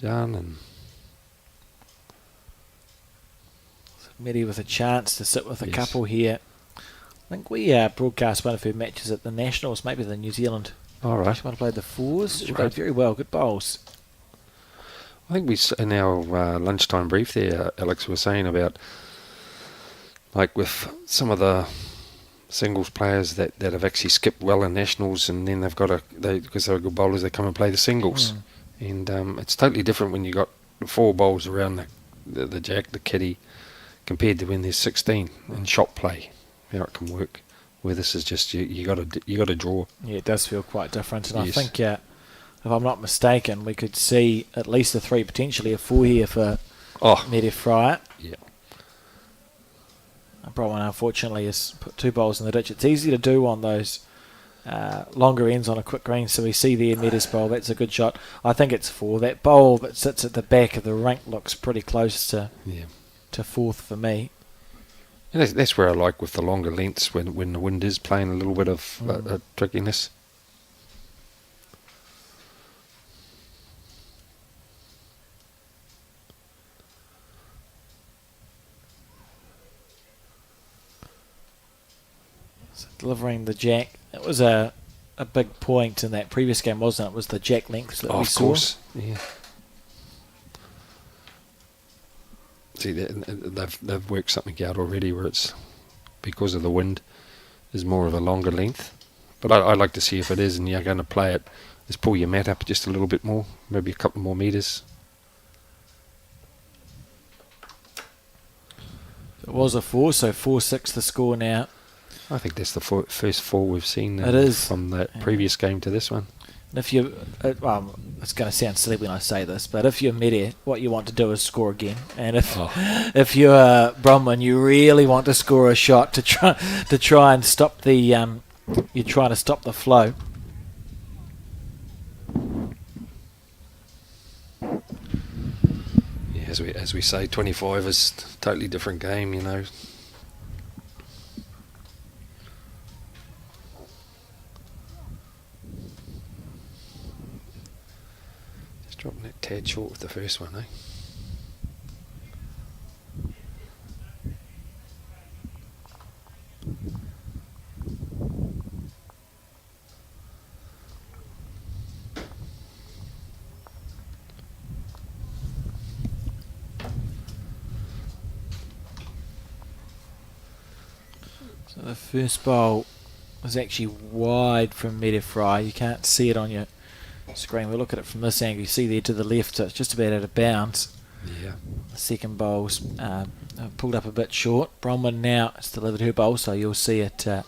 C: Jan and
A: Medi with a chance to sit with a couple here. I think we broadcast one of her matches at the Nationals, maybe the New Zealand.
C: All right.
A: She might have played the fours. She played very well, good bowls.
C: I think in our lunchtime brief there, Alex was saying about, like with some of the singles players that have actually skipped well in nationals, and then because they're good bowlers, they come and play the singles. And it's totally different when you got 4 bowls around the jack, the kitty, compared to when there's 16 in shot play. How it can work. Where this is just you got to draw. Yeah,
A: it does feel quite different, and yes. I think if I'm not mistaken, we could see at least a 3, potentially a 4 here for Medi Fryer.
C: Yeah.
A: Bronwyn, unfortunately, has put 2 bowls in the ditch. It's easy to do on those longer ends on a quick green. So we see there Medi's bowl. That's a good shot. I think it's 4. That bowl that sits at the back of the rink looks pretty close to 4th for me.
C: And that's where I like with the longer lengths when the wind is playing a little bit of trickiness.
A: So delivering the jack. It was a big point in that previous game, wasn't it? It was the jack lengths that we saw.
C: Of course, yeah. See, they've worked something out already where it's, because of the wind, is more of a longer length. But I'd like to see if it is, and you're going to play it, just pull your mat up just a little bit more, maybe a couple more metres.
A: It was a 4, so 4-6 the score now.
C: I think that's the first 4 we've seen
A: it is.
C: From that previous game to this one.
A: And if you, well, it's going to sound silly when I say this, but if you're Mede, what you want to do is score again. And if you're Bronwyn, you really want to score a shot to try and stop the you're trying to stop the flow.
C: Yeah, as we say, 25 is a totally different game, you know. Dropping that tad short with the first one, eh?
A: So the first bowl was actually wide from Mede Fry. You can't see it on your screen. We'll look at it from this angle. You see there to the left, so it's just about out of bounds.
C: Yeah.
A: The second bowl's pulled up a bit short. Bronwyn now has delivered her bowl, so you'll see it. There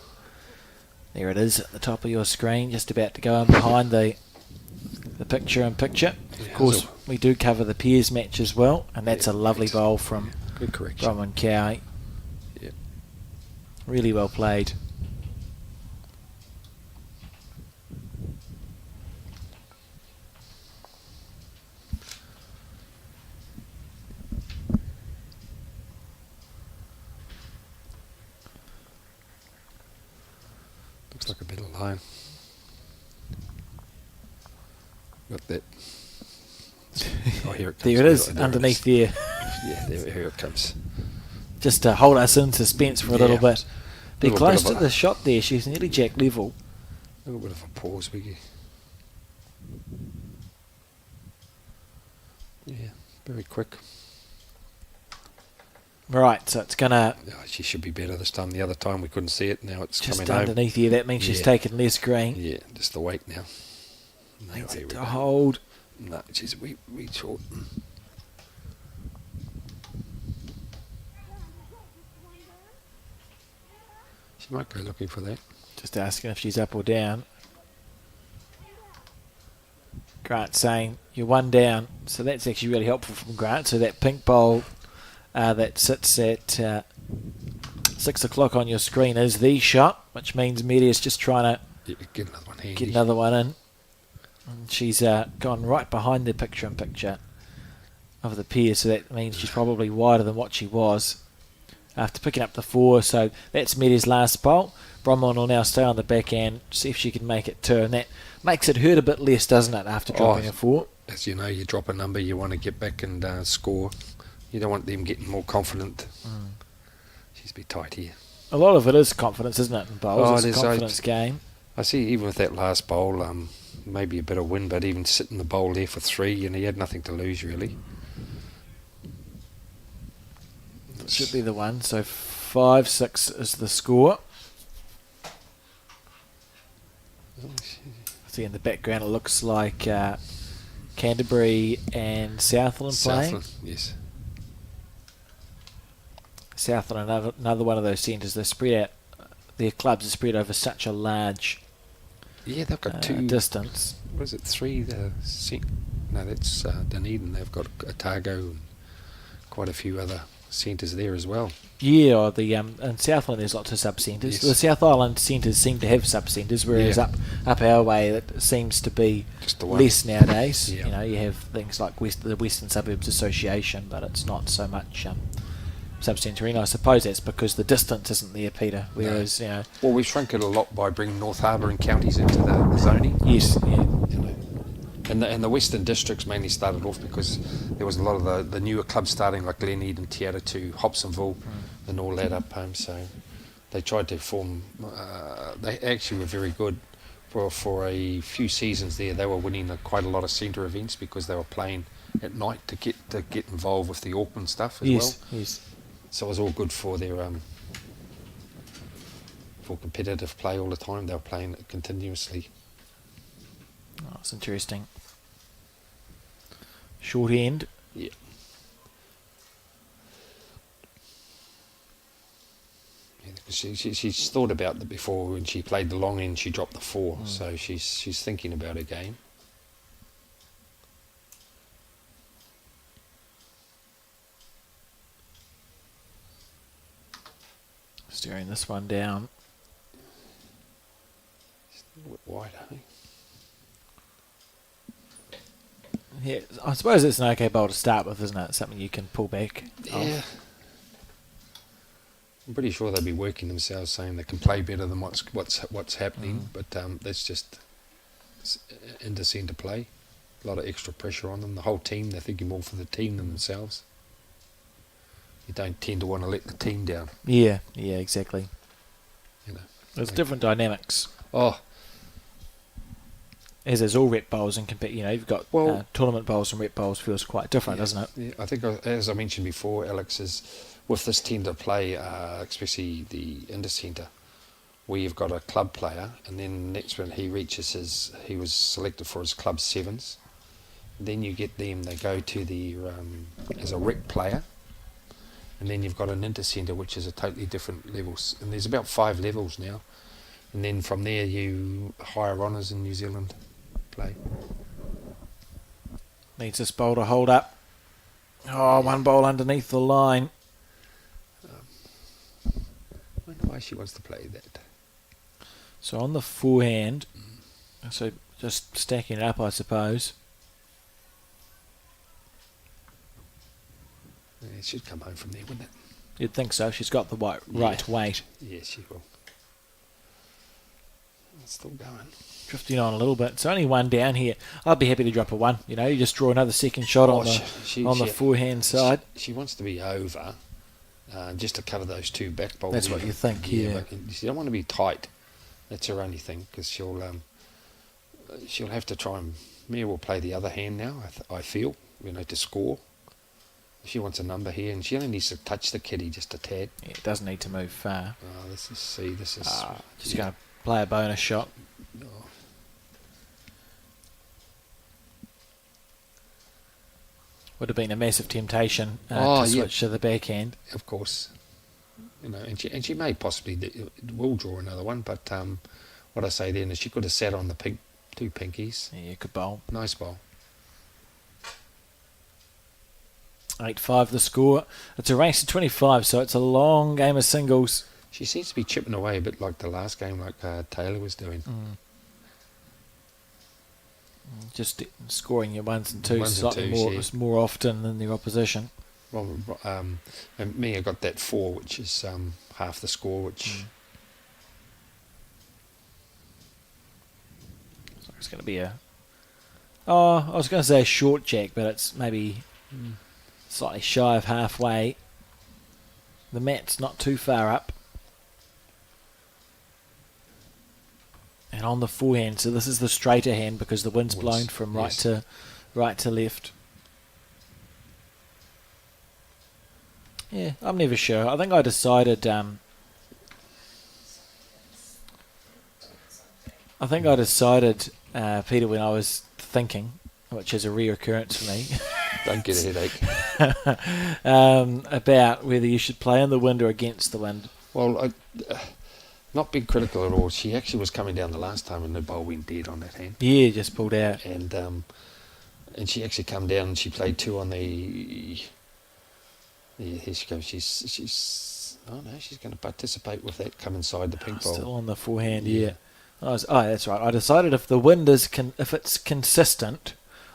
A: it is at the top of your screen, just about to go in behind the picture-in-picture.
C: Yeah,
A: of course, we do cover the pairs match as well, and that's a lovely bowl from
C: good correction.
A: Bronwyn Cowie.
C: Yeah.
A: Really well played.
C: Looks like a bit of line. Got that. Oh, here it comes.
A: There it is, underneath there.
C: Yeah, here it comes.
A: Just to hold us in suspense for a little bit. Be
C: Little
A: close
C: bit
A: to
C: of
A: the shot there. She's nearly jack level.
C: A little bit of a pause, Wiggy. Yeah, very quick.
A: Right, so it's gonna
C: Oh, she should be better this time. The other time we couldn't see it. Now it's
A: just
C: coming home.
A: underneath here. That means she's
C: Yeah.
A: taking less green.
C: Yeah, just the weight now. No,
A: Needs
C: here
A: it
C: we
A: to
C: go.
A: hold.
C: No, she's a wee short. She might go looking for that.
A: Just asking if she's up or down. Grant saying you're one down, so that's actually really helpful from Grant. So that pink bowl that sits at 6 o'clock on your screen is the shot, which means Media's just trying to
C: get another one handy.
A: Get another one in. And she's gone right behind the picture-in-picture of the pair, so that means she's probably wider than what she was after picking up the 4. So that's Media's last bowl. Bronwyn will now stay on the back end, see if she can make it turn. That makes it hurt a bit less, doesn't it, after dropping a 4?
C: As you know, you drop a number, you want to get back and score. You don't want them getting more confident. She's a bit tight here.
A: A lot of it is confidence, isn't it, in bowls?
C: It
A: It's
C: is.
A: a confidence game.
C: I see even with that last bowl, maybe a bit of wind, but even sitting the bowl there for 3, you had nothing to lose, really.
A: It should be the one. So 5-6 is the score. See in the background it looks like Canterbury and Southland playing.
C: Southland, yes.
A: Southland, another one of those centres. They're spread out. Their clubs are spread over such a large
C: they've got 2
A: distance.
C: What is it? 3? No, that's Dunedin. They've got Otago and quite a few other centres there as well.
A: Yeah, or the in Southland there's lots of sub-centres.
C: Yes.
A: The South Island centres seem to have sub-centres, whereas up our way it seems to be
C: just the one.
A: Less nowadays.
C: Yeah.
A: You have things like the Western Suburbs Association, but it's not so much sub-centre. And I suppose that's because the distance isn't there, Peter. Whereas
C: well, we've shrunk it a lot by bringing North Harbour and counties into the zoning.
A: Yes, yeah.
C: And the Western districts mainly started off because there was a lot of the newer clubs starting, like Glenhead and Te Atatū, Hobsonville, and all that up home. So they tried to form. They actually were very good for a few seasons there. They were winning quite a lot of centre events because they were playing at night to get involved with the Auckland stuff as well.
A: Yes.
C: So it was all good for their for competitive play all the time. They were playing it continuously.
A: Oh, that's interesting. Short end.
C: Yeah. She's thought about that before. When she played the long end, she dropped the 4, so she's thinking about her game.
A: Steering this one down.
C: It's a little bit wide, I think.
A: Yeah, I suppose it's an okay bowl to start with, isn't it? Something you can pull back.
C: Yeah. I'm pretty sure they'll be working themselves, saying they can play better than what's happening. But that's just Intercentre play. A lot of extra pressure on them. The whole team, they're thinking more for the team than themselves. You don't tend to want to let the team down.
A: Yeah, exactly.
C: You know,
A: there's different dynamics.
C: Oh,
A: as there's all rep bowls and you've got tournament bowls and rep bowls feels quite different, doesn't it?
C: Yeah, I think as I mentioned before, Alex, is with this team to play, especially the Intercentre, where you've got a club player, and then next when he reaches he was selected for his club 7s. Then you get them, they go to the as a rep player, and then you've got an Intercentre, which is a totally different levels, and there's about 5 levels now, and then from there you higher honours in New Zealand play.
A: Needs this bowl to hold up. Oh, one bowl underneath the line.
C: I wonder why she wants to play that.
A: So on the forehand, so just stacking it up, I suppose.
C: Yeah, it should come home from there, wouldn't it?
A: You'd think so. She's got the right weight.
C: Yes, she will. It's still going.
A: Drifting on a little bit. It's only one down here. I'd be happy to drop a 1. You just draw another second shot on the forehand side.
C: She wants to be over, just to cover those 2 back bowls.
A: That's what you think, yeah.
C: But she don't want to be tight. That's her only thing, because she'll have to try and. Mia will play the other hand now. I feel, to score. She wants a number here, and she only needs to touch the kitty just a tad.
A: Yeah, it doesn't need to move far.
C: Oh, this is
A: just going to play a bonus shot.
C: Oh.
A: Would have been a massive temptation to switch to the backhand.
C: Of course, and she may possibly will draw another one. But what I say then is she could have sat on the 2 pinkies.
A: Yeah, good bowl.
C: Nice bowl.
A: 8-5 the score. It's a race to 25, so it's a long game of singles.
C: She seems to be chipping away a bit like the last game, like Taylor was doing.
A: Just scoring your 1s and 2s slightly more often than the opposition.
C: Well, and Mia got that 4, which is half the score, which...
A: So it's going to be I was going to say a short jack, but it's maybe... slightly shy of halfway. The mat's not too far up. And on the forehand, so this is the straighter hand because the wind's blown from right to left. Yeah, I'm never sure. I think I decided. Peter, when I was thinking, which is a reoccurrence for me.
C: Don't get a headache.
A: About whether you should play in the wind or against the wind.
C: Well, not being critical at all. She actually was coming down the last time and the bowl went dead on that hand.
A: Yeah, just pulled out.
C: And she actually come down and she played 2 on the... Yeah, here she goes. She's going to participate with that, come inside the pink bowl.
A: Still on the forehand, yeah. That's right. I decided if the wind if it's consistent,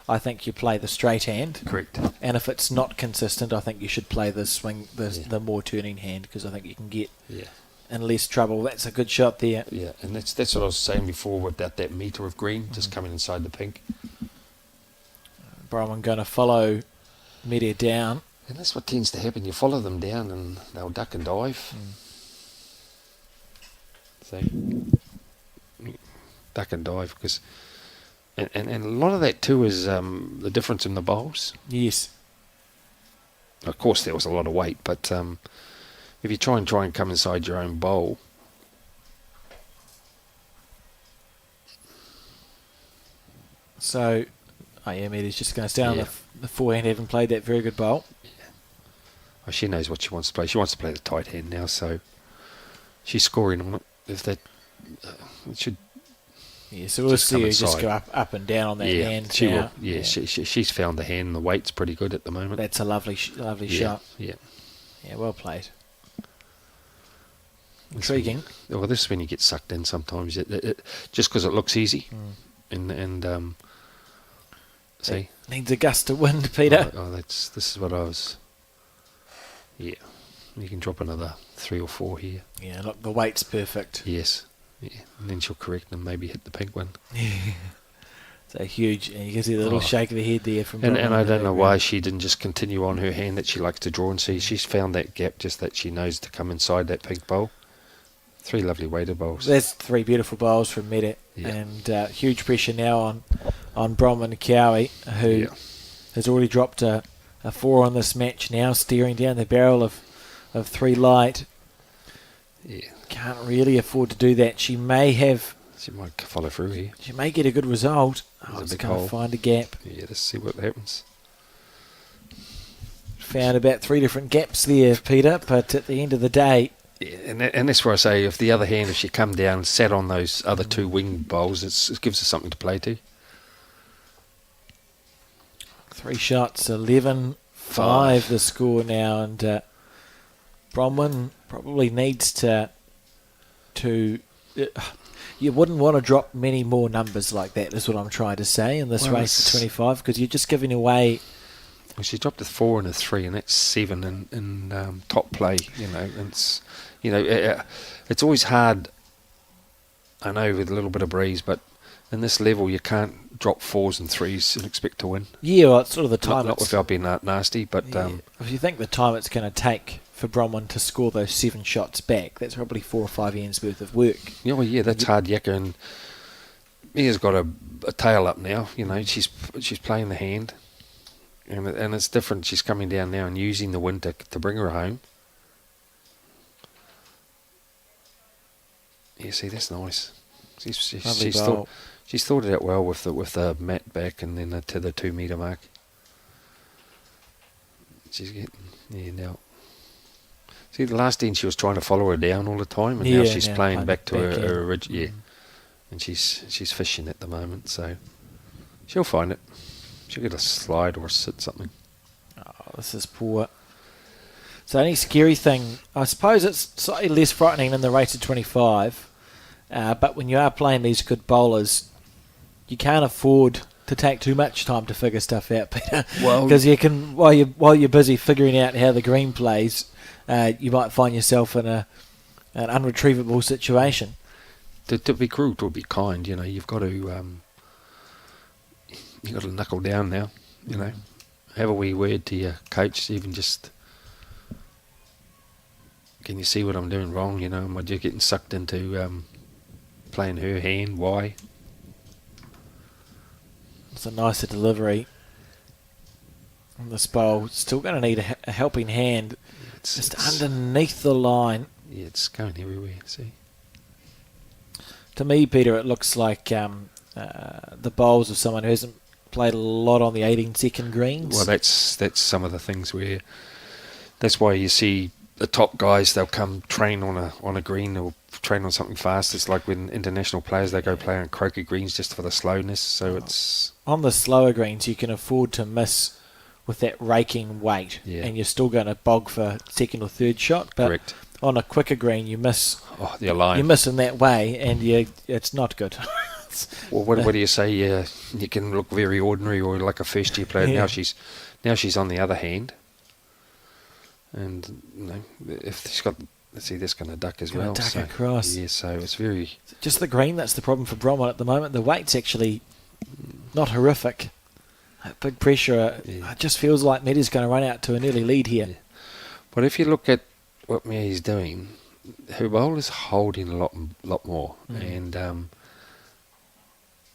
A: I think you play the straight hand.
C: Correct.
A: And if it's not consistent, I think you should play the swing, the more turning hand, because I think you can get in less trouble. That's a good shot there.
C: Yeah, and that's what I was saying before with that metre of green, just coming inside the pink.
A: Broman going to follow Media down.
C: And that's what tends to happen. You follow them down and they'll duck and dive. So duck and dive, because and a lot of that too is the difference in the bowls.
A: Yes.
C: Of course, there was a lot of weight, but if you try and come inside your own bowl.
A: So, Meady's just going to stay on the forehand, having played that very good bowl.
C: Oh, she knows what she wants to play. She wants to play the tight hand now, so she's scoring on it. If that, it should.
A: Yeah, so we'll see her just go up and down on that hand.
C: She
A: now.
C: will. Yeah, she's found the hand. The weight's pretty good at the moment.
A: That's a lovely shot.
C: Yeah.
A: Yeah, well played. Intriguing.
C: Well, this is when you get sucked in sometimes. It just because it looks easy, and see,
A: it needs a gust of wind, Peter.
C: This is what I was. Yeah, you can drop another 3 or 4 here.
A: Yeah, look, the weight's perfect.
C: Yes. Yeah, and then she'll correct and maybe hit the pink one.
A: So huge, and you can see the little shake of the head there from.
C: And I don't know why she didn't just continue on her hand that she likes to draw and see. She's found that gap, just that she knows to come inside that pink bowl. 3 lovely weighted bowls.
A: That's 3 beautiful bowls from Meta, and huge pressure now on Bronwyn Cowie, who has already dropped a 4 on this match now, staring down the barrel of 3 light.
C: Yeah.
A: Can't really afford to do that. She might
C: follow through here.
A: She may get a good result. It's going to find a gap.
C: Yeah, let's see what happens.
A: Found about 3 different gaps there, Peter, but at the end of the day...
C: Yeah, and that's where I say, if the other hand, if she come down and sat on those other 2 wing bowls, it gives her something to play to.
A: 3 shots, 11-5 the score now, and Bronwyn probably needs to you wouldn't want to drop many more numbers like that, is what I'm trying to say, in this race to 25, because you're just giving away.
C: Well, she dropped a 4 and a 3, and that's 7 in top play. And it's always hard. I know, with a little bit of breeze, but in this level you can't drop 4s and 3s and expect to win.
A: Yeah, well, it's sort of the time.
C: Not without being nasty, but
A: if you think the time it's going to take for Bronwyn to score those 7 shots back, that's probably 4 or 5 ends worth of work.
C: Yeah, well, that's hard yakka, and Mia's got a tail up now. She's playing the hand, and it's different. She's coming down now and using the wind to bring her home. Yeah, see, that's nice. She's thought it out well with the mat back and then to the 2 metre mark. She's getting now. See, the last end she was trying to follow her down all the time, and now she's playing back to her original. Yeah, and she's fishing at the moment, so she'll find it. She'll get a slide or a sit something.
A: Oh, this is poor. So the only scary thing, I suppose it's slightly less frightening than the race of 25, but when you are playing these good bowlers, you can't afford to take too much time to figure stuff out, Peter. Well, because you can, while you're busy figuring out how the green plays, you might find yourself in an unretrievable situation.
C: To be cruel, to be kind, you've got to knuckle down now. Have a wee word to your coach, even just. Can you see what I'm doing wrong? Am I just getting sucked into playing her hand? Why?
A: It's a nicer delivery on this bowl. Still going to need a helping hand. It's underneath the line.
C: Yeah, it's going everywhere. See.
A: To me, Peter, it looks like the bowls of someone who hasn't played a lot on the 18-second greens.
C: Well, that's some of the things where. That's why you see the top guys. They'll come train on a green or train on something fast. It's like when international players, they go play on croaky greens just for the slowness. So it's
A: on the slower greens you can afford to miss with that raking weight, and you're still going to bog for 2nd or 3rd shot. But
C: correct.
A: On a quicker green, you miss.
C: Oh, the line.
A: You miss in that way, and it's not good.
C: Well, what do you say? You can look very ordinary or like a first-year player. Yeah. Now she's on the other hand. And if she's got, let's see, that's going to duck as well.
A: Duck across.
C: Yeah, so it's very.
A: Just the green. That's the problem for Bronwyn at the moment. The weight's actually not horrific. Big pressure. It just feels like Meta's going to run out to an early lead here.
C: Yeah. But if you look at what Mia's doing, her bowlers hold in a lot more, and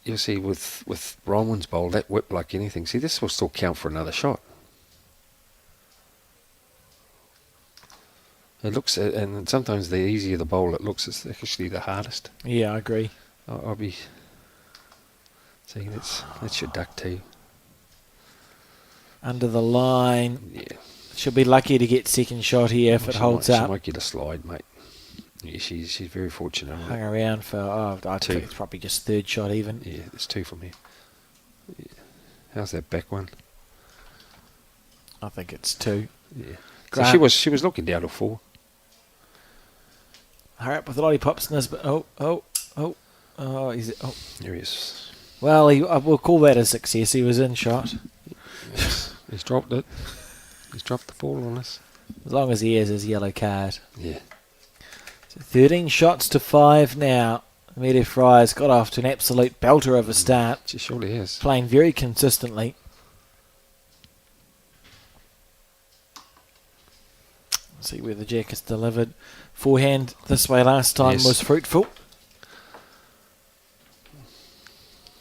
C: you'll see with Bronwyn's bowl, that whip like anything. See, this will still count for another shot. It looks, and sometimes the easier the bowl it looks, it's actually the hardest.
A: Yeah, I agree.
C: I'll be. See, that's your duck too.
A: Under the line.
C: Yeah.
A: She'll be lucky to get second shot here if it holds up.
C: She might get a slide, mate. Yeah, she's very fortunate.
A: Hung around for, I think it's probably just third shot even.
C: Yeah, it's 2 from here. Yeah. How's that back one?
A: I think it's 2.
C: Yeah. So she was looking down to 4.
A: Hurry up with the lollipops in this, but
C: There he is.
A: Well, we'll call that a success. He was in shot.
C: He's dropped it. He's dropped the ball on us.
A: As long as he has his yellow card.
C: Yeah.
A: So 13 shots to 5 now. Amelia Fry's got off to an absolute belter of a start.
C: She surely is.
A: Playing very consistently. See where the jack is delivered. Forehand this way last time was fruitful.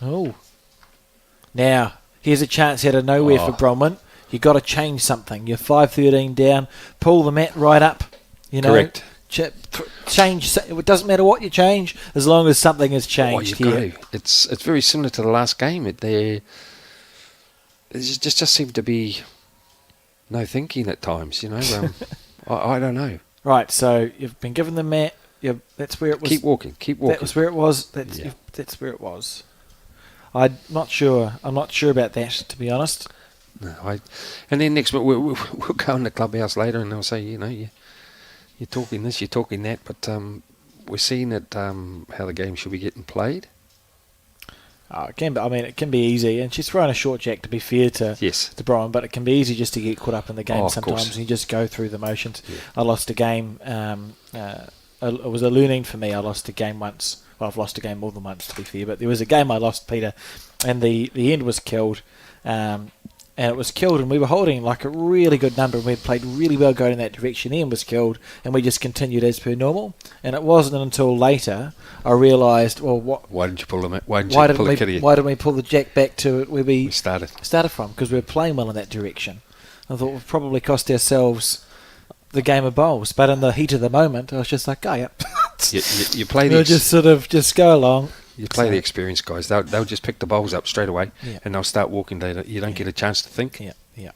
A: Oh. Now, here's a chance out of nowhere for Bronwyn. You've got to change something. You're 5-13 down. Pull the mat right up. You know,
C: correct.
A: Change. It doesn't matter what you change, as long as something has changed here.
C: It's very similar to the last game. There just seemed to be no thinking at times. You know, I don't know.
A: Right. So you've been given the mat. That's where it was.
C: Keep walking.
A: That was where it was. That's where it was. I'm not sure about that, to be honest.
C: No, and then next we'll go in the clubhouse later, and they'll say, you know, you're talking this, you're talking that, but we're seeing it how the game should be getting played.
A: It can be easy, and she's thrown a short jack, to be fair to Brian, but it can be easy just to get caught up in the game sometimes, and you just go through the motions. Yeah. I lost a game. It was a learning for me. I lost a game once. Well, I've lost a game more than once, to be fair, but there was a game I lost, Peter, and the end was killed. And it was killed, and we were holding like a really good number, and we played really well going in that direction. The end was killed, and we just continued as per normal. And it wasn't until later I realised, well,
C: why didn't you pull them? Why didn't
A: we pull the jack back to where we
C: started
A: from? Because we were playing well in that direction. I thought we've probably cost ourselves the game of bowls, but in the heat of the moment, I was just like, oh yeah,
C: you play
A: we'll just go along.
C: You play the experienced guys. They'll just pick the bowls up straight away, and they'll start walking. You don't get a chance to think.
A: Yeah.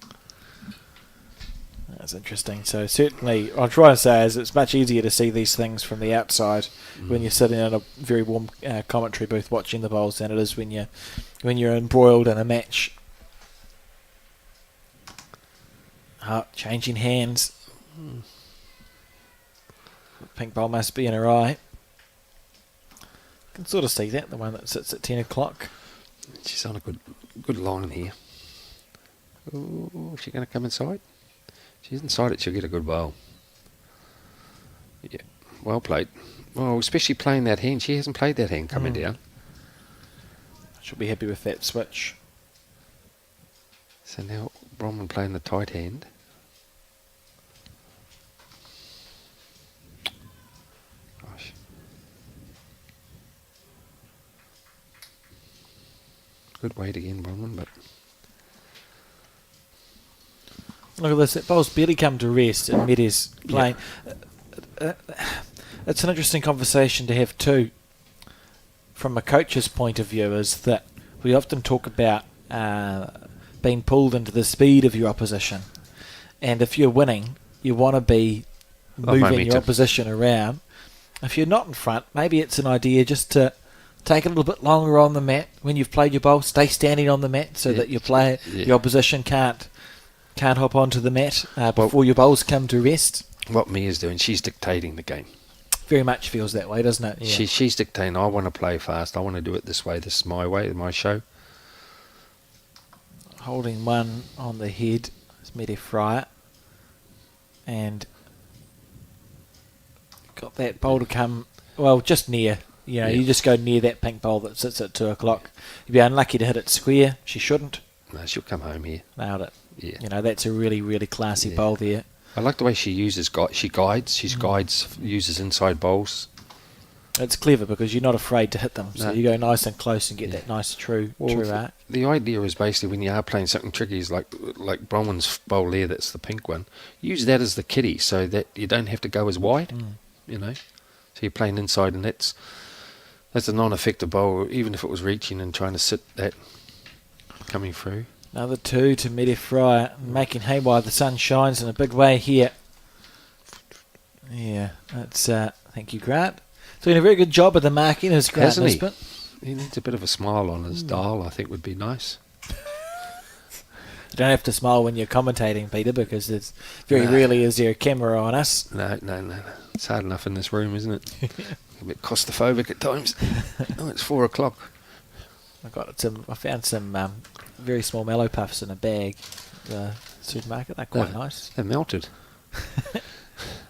A: That's interesting. So certainly, I'm trying to say is it's much easier to see these things from the outside when you're sitting in a very warm commentary booth watching the bowls than it is when you're embroiled in a match. Changing hands. Pink bowl must be in her eye. Can sort of see that, the one that sits at 10 o'clock.
C: She's on a good line here. Oh, is she going to come inside? She's inside it, she'll get a good bowl. Yeah, well played. Well, especially playing that hand. She hasn't played that hand coming down.
A: She'll be happy with that switch.
C: So now Bronwyn playing the tight hand. Gosh. Good weight again, Bronwyn, but...
A: Look at this, that bowl's barely come to rest and Mede's playing. It's an interesting conversation to have too, from a coach's point of view, is that we often talk about being pulled into the speed of your opposition. And if you're winning, you want to be moving your opposition around. If you're not in front, maybe it's an idea just to take a little bit longer on the mat. When you've played your bowl, stay standing on the mat so that your opposition can't hop onto the mat before your bowls come to rest.
C: What Mia's doing, she's dictating the game.
A: Very much feels that way, doesn't it? Yeah.
C: She's dictating, I want to play fast, I want to do it this way, this is my way, my show.
A: Holding one on the head is Mede Fryer. And got that bowl to come, well, just near. You just go near that pink bowl that sits at 2 o'clock. You'd be unlucky to hit it square. She shouldn't.
C: No, she'll come home here.
A: Nailed it.
C: Yeah.
A: That's a really, really classy bowl there.
C: I like the way she uses. She guides. She uses inside bowls.
A: It's clever because you're not afraid to hit them, so
C: No.
A: you go nice and close and get that nice true arc.
C: The idea is basically when you are playing something tricky, is like Bronwyn's bowl there. That's the pink one. Use that as the kitty, so that you don't have to go as wide. You know, so you're playing inside, and that's a non-effective bowl, even if it was reaching and trying to sit that coming through.
A: Another 2 to Medi Fryer, making hay while the sun shines in a big way here. Yeah, that's thank you, Grant. Doing a very good job of the marking as Grant
C: Hasn't he?
A: Nisbet.
C: He needs a bit of a smile on his dial, I think would be nice.
A: You don't have to smile when you're commentating, Peter, because it's very rarely is there a camera on us.
C: No. It's hard enough in this room, isn't it? A bit claustrophobic at times. Oh, it's 4 o'clock.
A: I found some very small Mallow Puffs in a bag at the supermarket. They're quite nice.
C: They're melted.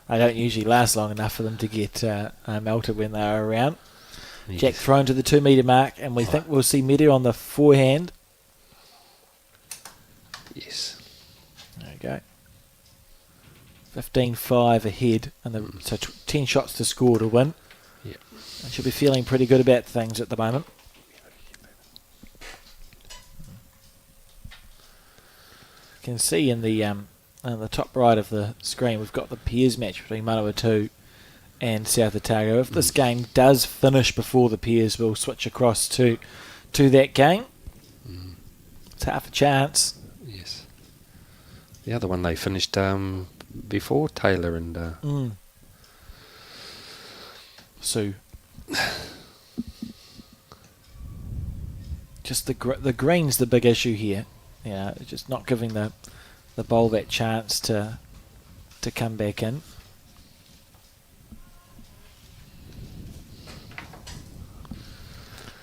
A: They don't usually last long enough for them to get melted when they're around.
C: Yes.
A: Jack thrown to the 2 metre mark, and we think we'll see Medi on the forehand.
C: Yes.
A: There we go. 15-5 ahead, and so 10 shots to score to win.
C: Yeah.
A: I should be feeling pretty good about things at the moment. You can see in the top right of the screen we've got the pairs match between Manawatu and South Otago. If this game does finish before the pairs, we'll switch across to that game. It's half a chance.
C: Yes. The other one they finished before Taylor and
A: Sue. Just the green's the big issue here. You know, just not giving the bowl that chance to come back in.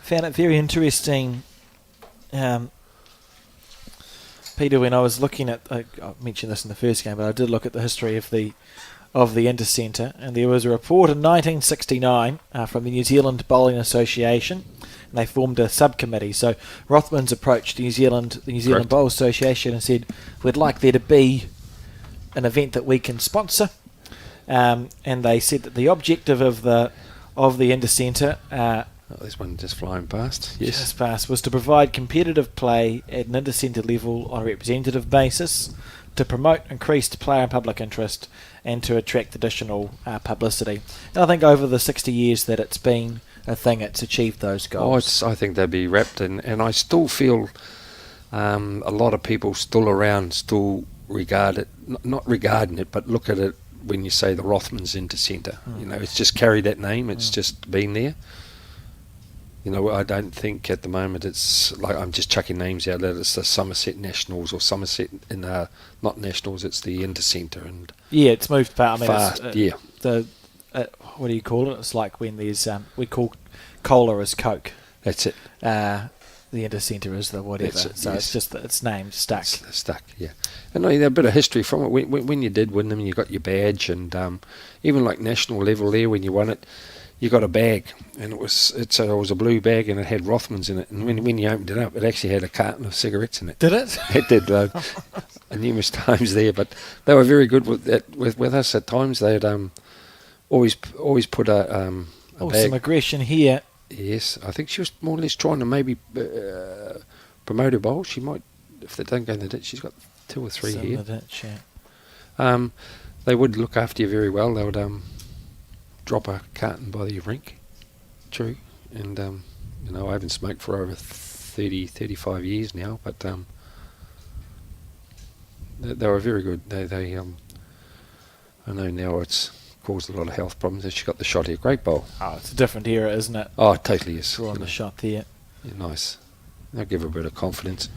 A: Found it very interesting, Peter, when I was looking at, I mentioned this in the first game, but I did look at the history of the Intercentre, and there was a report in 1969 from the New Zealand Bowling Association, and they formed a subcommittee. So Rothmans approached the New Zealand Bowl Association and said, we'd like there to be an event that we can sponsor, and they said that the objective of the Intercentre
C: this one just flying past. Yes.
A: just past was to provide competitive play at an Intercentre level on a representative basis, to promote increased player and public interest, and to attract additional publicity. And I think over the 60 years that it's been a thing, it's achieved those goals.
C: I think they'd be wrapped in, and I still feel a lot of people still around still regard it, not regarding it, but look at it when you say the Rothmans Intercentre. You know, it's just carried that name, it's just been there. You know, I don't think at the moment it's like I'm just chucking names out that it's the Somerset Nationals or Somerset in not Nationals, it's the Intercentre. And
A: yeah, it's moved fast. I mean,
C: fast, yeah.
A: What do you call it? It's like when there's we call cola as Coke.
C: That's it.
A: The Intercentre is the whatever.
C: That's it,
A: so
C: yes.
A: it's just its name stuck.
C: It's stuck, yeah. And a bit of history from it. When you did win them, you got your badge, and even like national level there, when you won it, you got a bag, and it was a blue bag, and it had Rothmans in it. And when you opened it up, it actually had a carton of cigarettes in it.
A: Did it?
C: It did, numerous times there. But they were very good with us at times. They'd always put a bag.
A: Some aggression here.
C: Yes, I think she was more or less trying to maybe promote her bowl. She might, if they don't go in the ditch, she's got 2 or 3
A: Some
C: here.
A: in the ditch, yeah.
C: They would look after you very well. They would drop a carton by the rink. True. And, I haven't smoked for over 30, 35 years now, but they were very good. They I know now it's caused a lot of health problems. She got the shot here. Great bowl.
A: Oh, it's a different era, isn't it?
C: Oh, it totally is.
A: Drawing the shot there.
C: Yeah, nice. They'll give her a bit of confidence.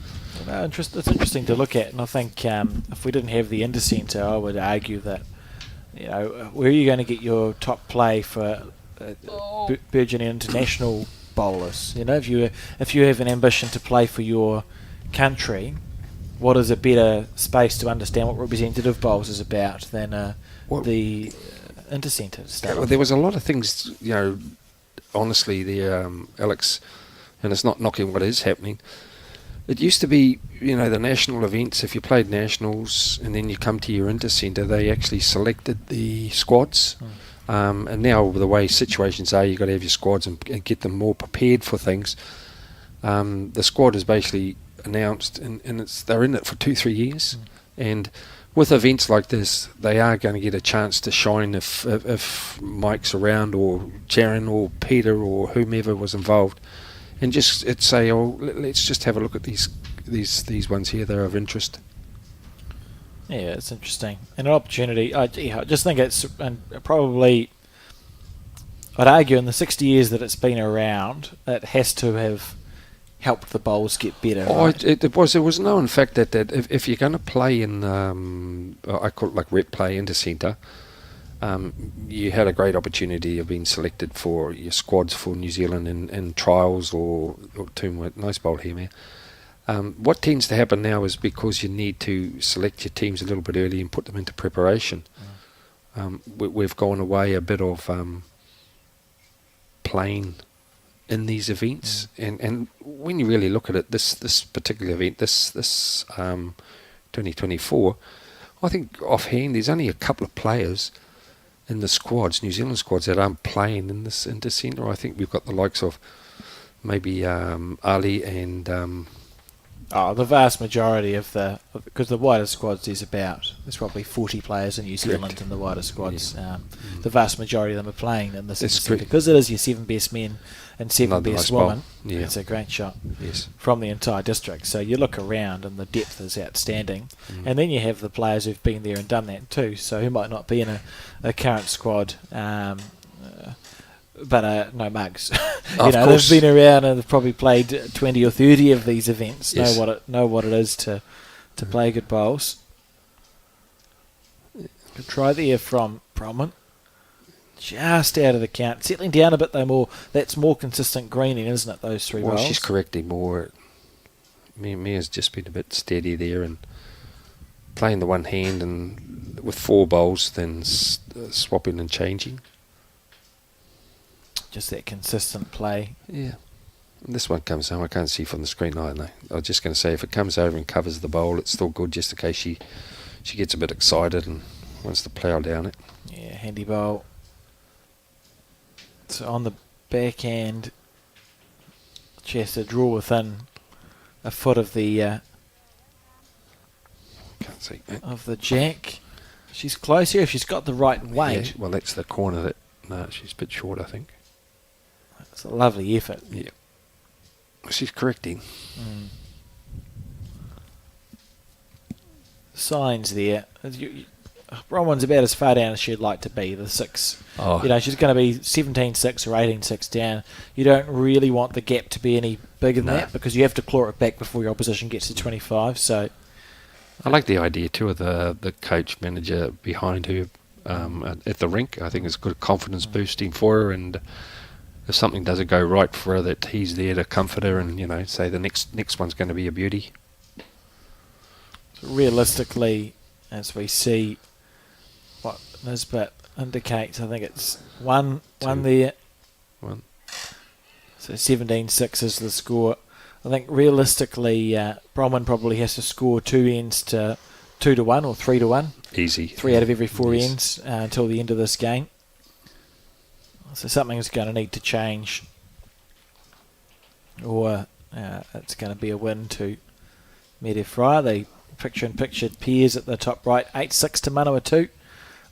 A: It's interesting to look at, and I think if we didn't have the Intercentre, I would argue that, where are you going to get your top play for burgeoning international bowlers? If you have an ambition to play for your country, what is a better space to understand what representative bowls is about than the Intercentre stuff?
C: Well, there was a lot of things, honestly, Alex, and it's not knocking what is happening. It used to be, the national events, if you played nationals and then you come to your Intercentre, they actually selected the squads. And now the way situations are, you've got to have your squads and get them more prepared for things. The squad is basically announced, and they're in it for 2-3 years. And with events like this, they are going to get a chance to shine if Mike's around, or Sharon or Peter or whomever was involved, and just say, let's just have a look at these ones here. They're of interest.
A: Yeah, it's interesting. And an opportunity. I just think it's probably, I'd argue in the 60 years that it's been around, it has to have helped the bowls get better. Right?
C: It was known fact that if you're going to play in, I call it like rep play Intercentre, you had a great opportunity of being selected for your squads for New Zealand in trials or teamwork. Nice bowl here, man. What tends to happen now is because you need to select your teams a little bit early and put them into preparation. We've gone away a bit of playing in these events, and when you really look at it, this particular event, this 2024, I think offhand there's only a couple of players in the squads, New Zealand squads, that aren't playing in this Intercentre. I think we've got the likes of maybe Ali and
A: the vast majority of because the wider squads there's probably 40 players in New Zealand in the wider squads. Yeah. The vast majority of them are playing in this Intercentre because it is your 7 best men and 7 best women. Yeah. It's a great shot from the entire district. So you look around and the depth is outstanding. And then you have the players who've been there and done that too, so who might not be in a current squad, but no mugs. They've been around and they've probably played 20 or 30 of these events. Yes. Know what it is to play good bowls. Good try there from Bronwyn. Just out of the count. Settling down a bit though more. That's more consistent greening, isn't it, those 3 bowls?
C: Well, she's correcting more. Mia's just been a bit steady there and playing the one hand and with 4 bowls, then swapping and changing.
A: Just that consistent play.
C: Yeah. This one comes home. I can't see from the screen either. I was just going to say, if it comes over and covers the bowl, it's still good, just in case she gets a bit excited and wants to plough down it.
A: Yeah, handy bowl. So on the backhand, she has to draw within a foot of the
C: can't see
A: of the jack. She's close here if she's got the right weight.
C: Yeah, well, that's the corner that. No, she's a bit short, I think.
A: It's a lovely effort.
C: Yeah. She's correcting.
A: Signs there. Bronwyn's about as far down as she'd like to be, the 6. She's going to be 17-6 or 18-6 down. You don't really want the gap to be any bigger than that because you have to claw it back before your opposition gets to 25. So,
C: I like the idea too of the coach manager behind her at the rink. I think it's good confidence boosting for her, and if something doesn't go right for her, that he's there to comfort her and say the next one's going to be a beauty.
A: So realistically, as we see what Nisbet indicates, I think it's one there.
C: 1.
A: So 17-6 is the score. I think realistically, Bronwyn probably has to score 2 ends to 2-1 or 3-1.
C: Easy.
A: 3 out of every 4 ends until the end of this game. So something's going to need to change, or it's going to be a win to Media Fryer. The picture-in-picture pairs at the top right, 8-6 to Manawa 2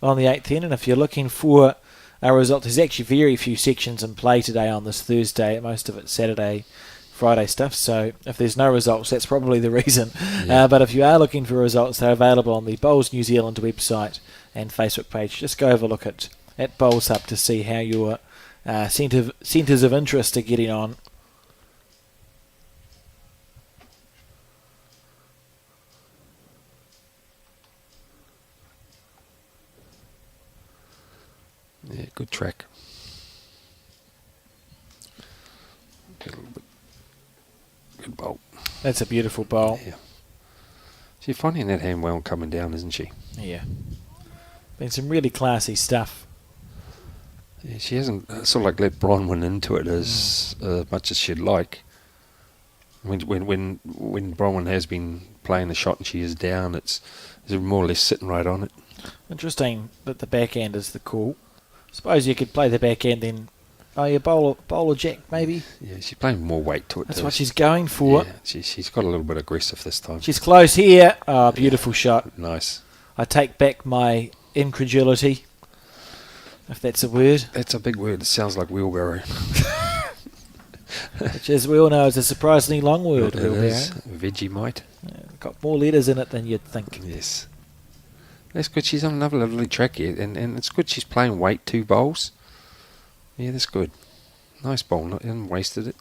A: on the 8th end. And if you're looking for a result, there's actually very few sections in play today on this Thursday. Most of it's Saturday, Friday stuff. So if there's no results, that's probably the reason. Yeah. But if you are looking for results, they're available on the Bowls New Zealand website and Facebook page. Just go have a look at Bowls Hub to see how your centres of interest are getting on.
C: Yeah, good track. Get a little bit. Good bowl.
A: That's a beautiful bowl.
C: Yeah. She's finding that hand well coming down, isn't she?
A: Yeah. Been some really classy stuff.
C: Yeah, she hasn't sort of like let Bronwyn into it as much as she'd like. When Bronwyn has been playing the shot and she is down, it's more or less sitting right on it.
A: Interesting that the backhand is the call. Suppose you could play the backhand then. Oh, you bowl a jack maybe.
C: Yeah, she's playing more weight to it.
A: That's what she's going for.
C: Yeah, she's got a little bit aggressive this time.
A: She's close here. Oh, beautiful shot.
C: Nice.
A: I take back my incredulity, if that's a word.
C: That's a big word. It sounds like wheelbarrow.
A: Which, as we all know, is a surprisingly long word.
C: It
A: wheelbarrow.
C: is. Vegemite.
A: Got more letters in it than you'd think.
C: Yes. That's good. She's on another lovely track here, and it's good she's playing weight 2 bowls. Yeah, that's good. Nice bowl. Not hasn't wasted it.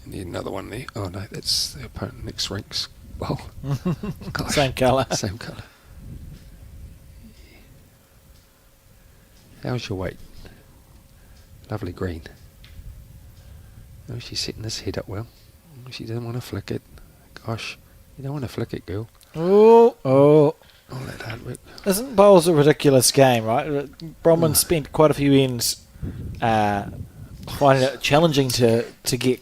C: Need another one there. Oh no, that's the opponent next rank's bowl.
A: Same colour.
C: Same colour. How's your weight? Lovely green. Oh, she's setting this head up well. She doesn't want to flick it. Gosh, you don't want to flick it, girl.
A: Oh.
C: All that hard work.
A: Isn't bowls a ridiculous game, right? Bronwyn spent quite a few ends finding it challenging to get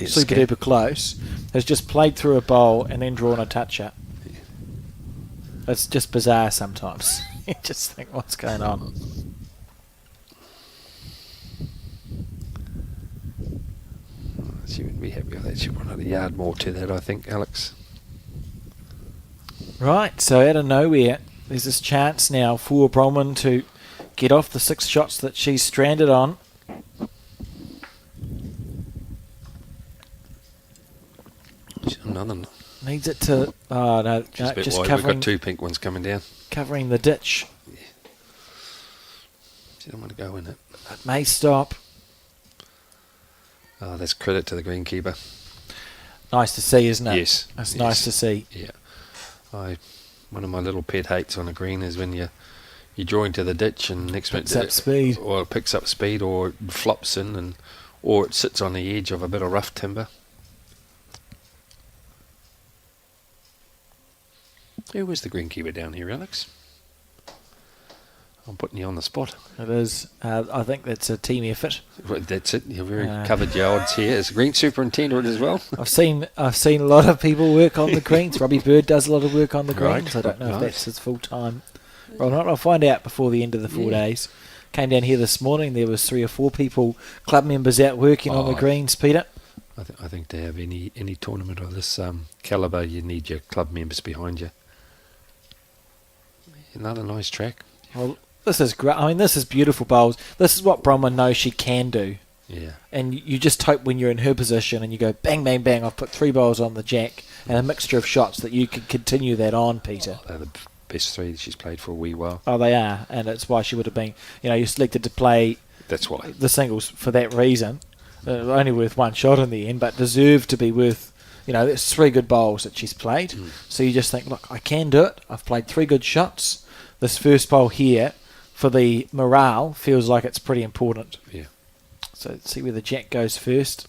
A: super duper close. Has just played through a bowl and then drawn a toucher. Yeah. It's just bizarre sometimes. You just think, what's going on?
C: She wouldn't be happy with that. She wanted a yard more to that, I think, Alex.
A: Right, so out of nowhere, there's this chance now for Bronwyn to get off the 6 shots that she's stranded on.
C: Another.
A: Needs it to... Oh, no, just covering...
C: We've got 2 pink ones coming down.
A: Covering the ditch.
C: Yeah. She don't want to go in it.
A: It may stop.
C: Oh, that's credit to the greenkeeper.
A: Nice to see, isn't it?
C: Yes.
A: That's nice to see.
C: Yeah. One of my little pet hates on a green is when you draw into the ditch and next minute
A: picks up speed.
C: Or it picks up speed or it flops in or it sits on the edge of a bit of rough timber. Who was the greenkeeper down here, Alex? I'm putting you on the spot.
A: It is. I think that's a team effort.
C: Well, that's it. You've very covered your odds here. As a green superintendent as well.
A: I've seen a lot of people work on the greens. Robbie Bird does a lot of work on the greens. I don't know if that's his full time or not. I'll find out before the end of the 4 days. Came down here this morning. There was 3 or 4 people, club members, out working on the greens. Peter.
C: I think to have any tournament of this calibre, you need your club members behind you. Another nice track.
A: Well, this is great. I mean, this is beautiful bowls. This is what Bronwyn knows she can do.
C: Yeah.
A: And you just hope when you're in her position and you go bang, bang, bang, I've put 3 bowls on the jack and a mixture of shots that you could continue that on, Peter.
C: They're the best 3 that she's played for a wee while.
A: Oh, they are. And it's why she would have been, you selected to play
C: That's why.
A: The singles for that reason. Only worth 1 shot in the end, but deserved to be worth, there's 3 good bowls that she's played. So you just think, look, I can do it. I've played 3 good shots. This first bowl here, for the morale, feels like it's pretty important.
C: Yeah.
A: So let's see where the jack goes first.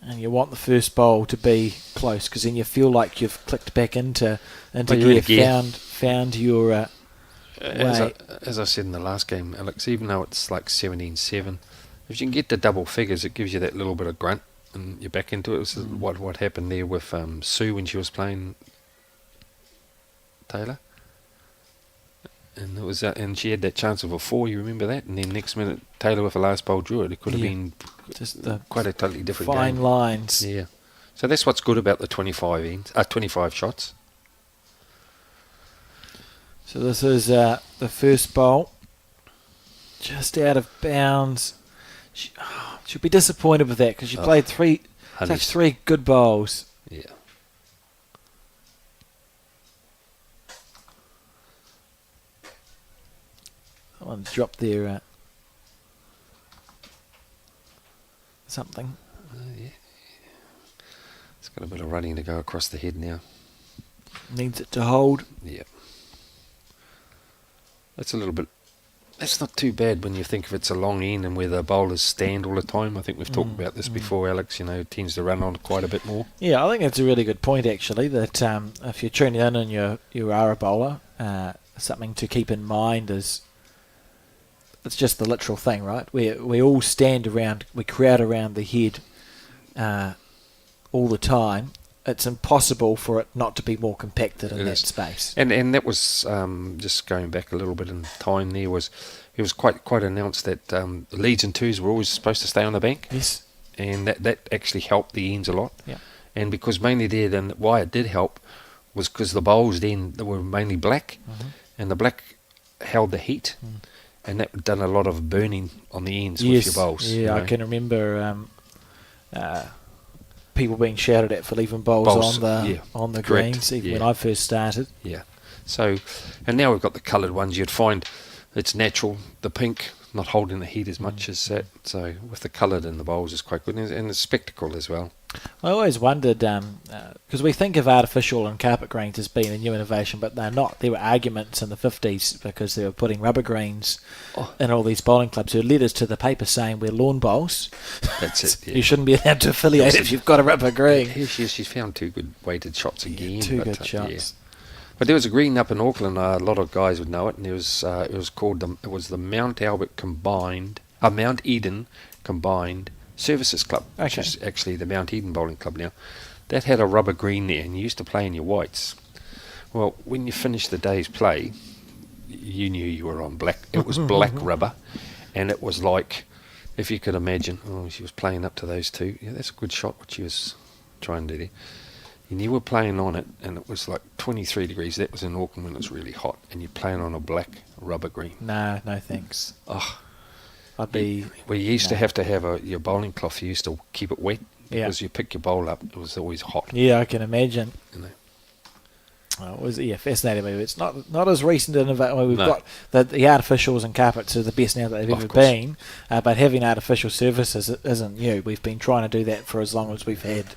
A: And you want the first bowl to be close, because then you feel like you've clicked back into gear, found your way.
C: As I said in the last game, Alex, even though it's like 17-7, if you can get to double figures, it gives you that little bit of grunt, and you're back into it. It was what happened there with Sue when she was playing Taylor. And it was, and she had that chance of a 4. You remember that? And then next minute, Taylor with the last bowl drew it. It could have been
A: just
C: quite a totally different
A: fine
C: game.
A: Lines.
C: Yeah. So that's what's good about the 25 shots.
A: So this is the first bowl, just out of bounds. She'll be disappointed with that because she played 3 good bowls.
C: Yeah.
A: Someone dropped their something.
C: Yeah. It's got a bit of running to go across the head now.
A: Needs it to hold.
C: Yeah. That's a little bit That's not too bad when you think if it's a long end and where the bowlers stand all the time. I think we've talked about this before, Alex. It tends to run on quite a bit more.
A: Yeah, I think that's a really good point, actually, that if you're tuning in and you are a bowler, something to keep in mind is it's just the literal thing, right? We all stand around, we crowd around the head all the time. It's impossible for it not to be more compacted in that space.
C: And that was just going back a little bit in time. It was quite announced that the leads and twos were always supposed to stay on the bank.
A: Yes,
C: and that actually helped the ends a lot.
A: Yeah,
C: and because mainly then why it did help was because the bowls then they were mainly black, and the black held the heat, and that done a lot of burning on the ends with your bowls.
A: Yeah, I can remember. People being shouted at for leaving bowls on the greens, even when I first started.
C: Yeah. So, and now we've got the coloured ones. You'd find it's natural, the pink, not holding the heat as much as that. So, with the coloured in the bowls is quite good, and it's spectacle as well.
A: I always wondered, because we think of artificial and carpet greens as being a new innovation, but they're not. There were arguments in the 50s because they were putting rubber greens in all these bowling clubs who led us to the paper saying we're lawn bowls.
C: That's it. Yeah.
A: You shouldn't be allowed to affiliate if you've got a rubber green.
C: She's found 2 good weighted shots again.
A: Two good shots.
C: Yeah. But there was a green up in Auckland. A lot of guys would know it, and it was called the Mount Eden Combined Services Club, which is actually the Mount Eden Bowling Club now. That had a rubber green there, and you used to play in your whites. Well, when you finished the day's play, you knew you were on black. It was black rubber, and it was like, if you could imagine, she was playing up to those two. Yeah, that's a good shot, what she was trying to do there. And you were playing on it, and it was like 23 degrees. That was in Auckland when it was really hot, and you're playing on a black rubber green.
A: No thanks.
C: You used to have your bowling cloth. You used to keep it wet because you pick your bowl up. It was always hot.
A: Yeah, I can imagine. It was fascinating. It's not as recent an innovation. We've got the artificials and carpets are the best now that they've ever been. But having artificial surfaces isn't new. We've been trying to do that for as long as we've had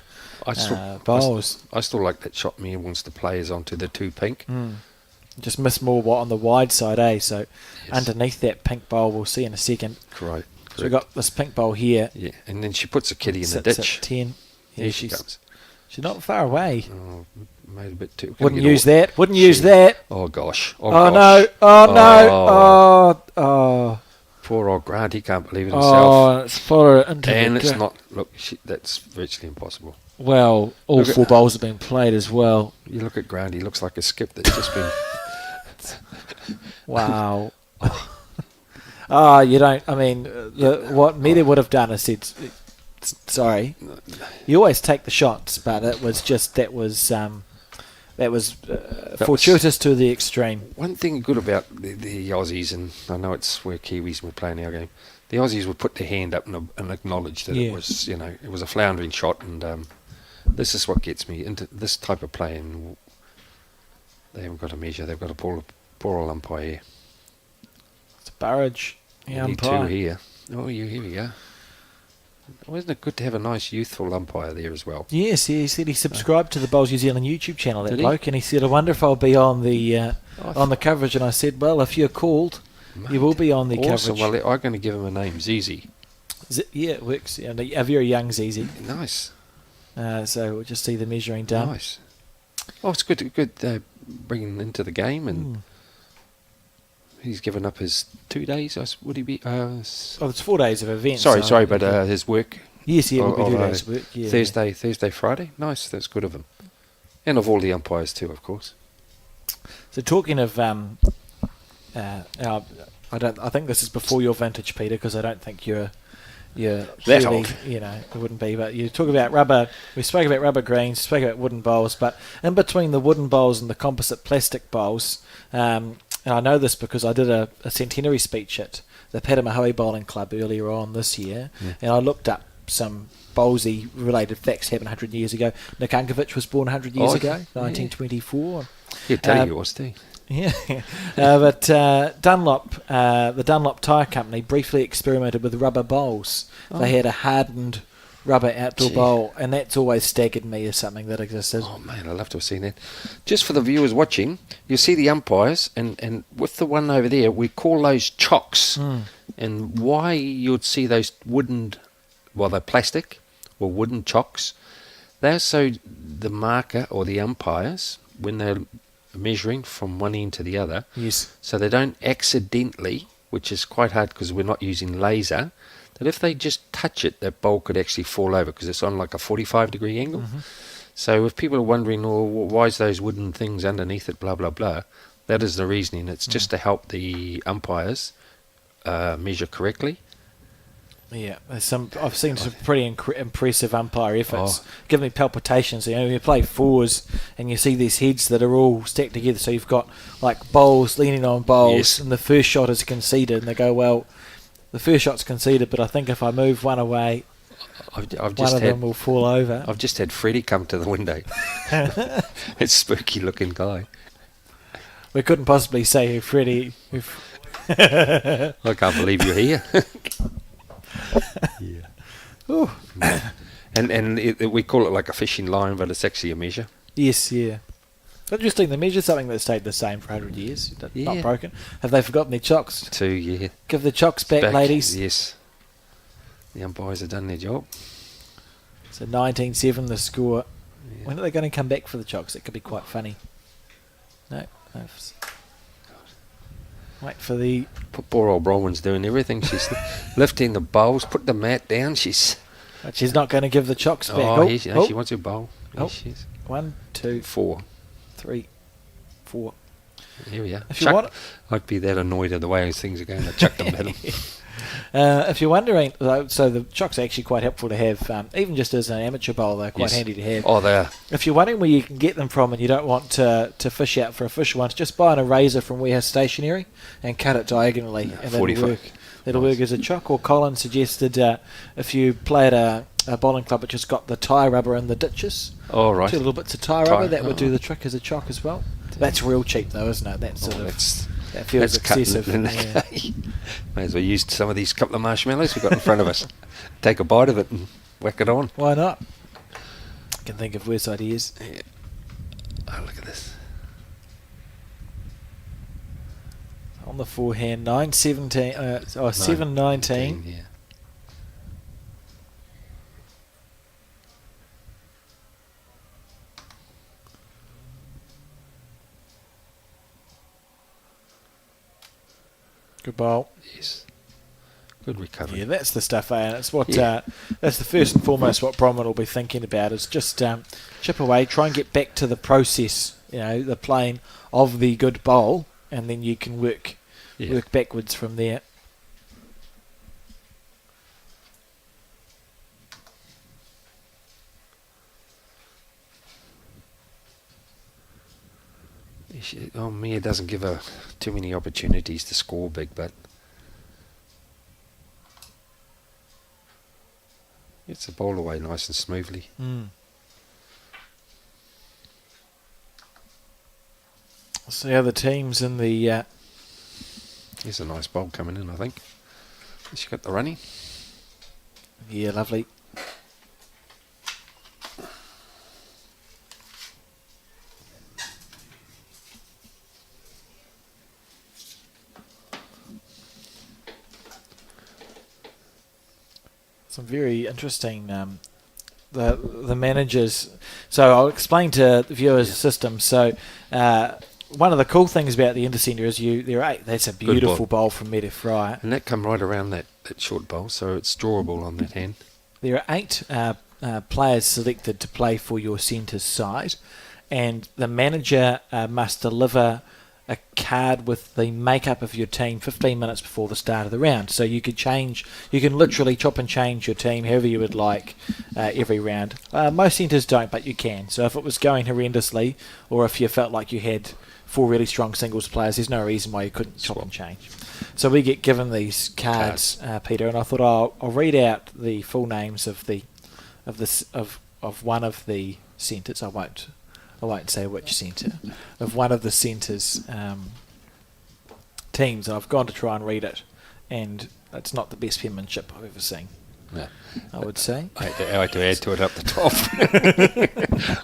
A: bowls.
C: I still like that shot Mia wants to play is onto the 2 pink.
A: Just miss more on the wide side, So underneath that pink bowl, we'll see in a second.
C: Correct.
A: So we've got this pink bowl here.
C: Yeah, and then she puts a kitty in the ditch.
A: At 10.
C: Here she comes.
A: She's not far away.
C: Oh, made a bit too.
A: Wouldn't use that.
C: Oh gosh.
A: Oh no. Oh no. Oh.
C: Poor old Grant. He can't believe it himself.
A: Oh, it's far into
C: and it's not. Look, that's virtually impossible.
A: Well, all 4 bowls have been played as well.
C: You look at Grant. He looks like a skip that's just been.
A: Wow. You don't. I mean, what Meta would have done is said, "Sorry, you always take the shots," but that was fortuitous to the extreme.
C: One thing good about the Aussies, and I know we're Kiwis and we're playing our game. The Aussies would put their hand up and acknowledge that it was, it was a floundering shot, and this is what gets me into this type of play. And they haven't got a measure; they've got a poor old umpire here.
A: It's a barrage.
C: Yeah, umpire. 2 here. Oh, here we go. Wasn't it good to have a nice youthful umpire there as well?
A: Yes, he said he subscribed to the Bowls New Zealand YouTube channel, that bloke, and he said, I wonder if I'll be on the coverage. And I said, well, if you're called, you will be on the coverage.
C: Well, I'm going to give him a name, Zizi.
A: It works. Yeah, a very young Zizi.
C: Nice.
A: So we'll just see the measuring done.
C: Nice. Oh, it's good bringing into the game, and he's given up his 2 days. Would he be?
A: It's 4 days of events.
C: Sorry, but his work.
A: Yes, it will be 2 days work. Yeah,
C: Thursday, Friday. Nice, that's good of him, and of all the umpires too, of course.
A: So talking of, I think this is before your vintage, Peter, because I don't think you're that really, old. It wouldn't be. But you talk about rubber. We spoke about rubber greens. Spoke about wooden bowls, but in between the wooden bowls and the composite plastic bowls. And I know this because I did a centenary speech at the Patamahoe Bowling Club earlier on this year, and I looked up some bowlsy-related facts happened 100 years ago. Nick Unkovich was born 100 years ago, 1924.
C: He'll tell you yours too.
A: Yeah, but Dunlop, the Dunlop Tyre Company, briefly experimented with rubber bowls. They had a hardened rubber outdoor
C: Gee.
A: bowl, and that's always staggered me as something that existed.
C: Oh man, I'd love to have seen that. Just for the viewers watching, you see the umpires, and with the one over there, we call those chocks. And why you'd see those wooden, well, they're plastic or wooden chocks, they're so the marker or the umpires, when they're measuring from one end to the other,
A: Yes.
C: so they don't accidentally, which is quite hard because we're not using laser, that if they just touch it, that bowl could actually fall over because it's on like a 45-degree angle. So if people are wondering, oh, why is those wooden things underneath it, blah, blah, blah, that is the reasoning. It's just to help the umpires measure correctly.
A: Yeah, I've seen some pretty impressive umpire efforts. Give me palpitations. You know, you play fours and you see these heads that are all stacked together. So you've got like bowls leaning on bowls, and the first shot is conceded, and they go, well, the first shot's conceded, but I think if I move one away,
C: I've
A: one
C: just
A: of them will fall over.
C: I've just had Freddie come to the window. It's a spooky looking guy.
A: We couldn't possibly say who Freddie.
C: I can't believe you're here. And we call it like a fishing line, but it's actually a measure.
A: Yes, yeah. Interesting, they measure something that stayed the same for 100 years, not broken. Have they forgotten their chocks?
C: 2 years.
A: Give the chocks back, ladies.
C: Yes. The umpires have done their job.
A: So 19-7 the score. Yeah. When are they going to come back for the chocks? It could be quite funny. No. Wait for the...
C: Poor old Bronwyn's doing everything. She's lifting the bowls, put the mat down.
A: But she's not going to give the chocks back.
C: She wants her bowl.
A: Oh.
C: She is.
A: 1, 2,
C: 4,
A: 3, 4.
C: Here we are.
A: If you want,
C: I'd be that annoyed at the way things are going. I chuck them at him.
A: If you're wondering, so the chocks are actually quite helpful to have, even just as an amateur bowl, they're quite handy to have.
C: Oh, they are.
A: If you're wondering where you can get them from and you don't want to fish out for official ones, just buy an eraser from Warehouse Stationery and cut it diagonally, and that'll work. That'll work as a chock. Or Colin suggested if you play at a bowling club which has got the tie rubber in the ditches,
C: 2
A: little bits of tie rubber, that would do the trick as a chock as well. That's real cheap though, isn't it? That feels excessive.
C: May as well use some of these couple of marshmallows we've got in front of us. Take a bite of it and whack it on.
A: Why not? I can think of worse ideas.
C: Yeah. Oh, look at this.
A: On the forehand, 9-17, 7-19.
C: Yeah.
A: Good bowl.
C: Yes. Good recovery.
A: Yeah, that's the stuff, and it's what that's the first and foremost what Bronwyn will be thinking about is just chip away, try and get back to the process, the playing of the good bowl, and then you can work backwards from there.
C: Mia doesn't give her too many opportunities to score big, but it's a bowl away nice and smoothly.
A: So the other teams in the...
C: Here's a nice bowl coming in, I think. She got the running.
A: Yeah, lovely. Some very interesting the managers. So I'll explain to the viewers the system. So one of the cool things about the Intercentre is there are 8. That's a beautiful bowl from Meta Fry.
C: And that come right around that short bowl, so it's drawable on that hand.
A: There are 8 players selected to play for your centre's side, and the manager must deliver a card with the makeup of your team 15 minutes before the start of the round. So you can literally chop and change your team however you would like every round. Most centres don't, but you can. So if it was going horrendously, or if you felt like you had 4 really strong singles players, there's no reason why you couldn't chop and change. So we get given these cards, Peter, and I thought I'll read out the full names of one of the centres. I won't say which centre, of one of the centre's teams. I've gone to try and read it, and it's not the best penmanship I've ever seen.
C: No.
A: I would say.
C: I had to add to it up the top.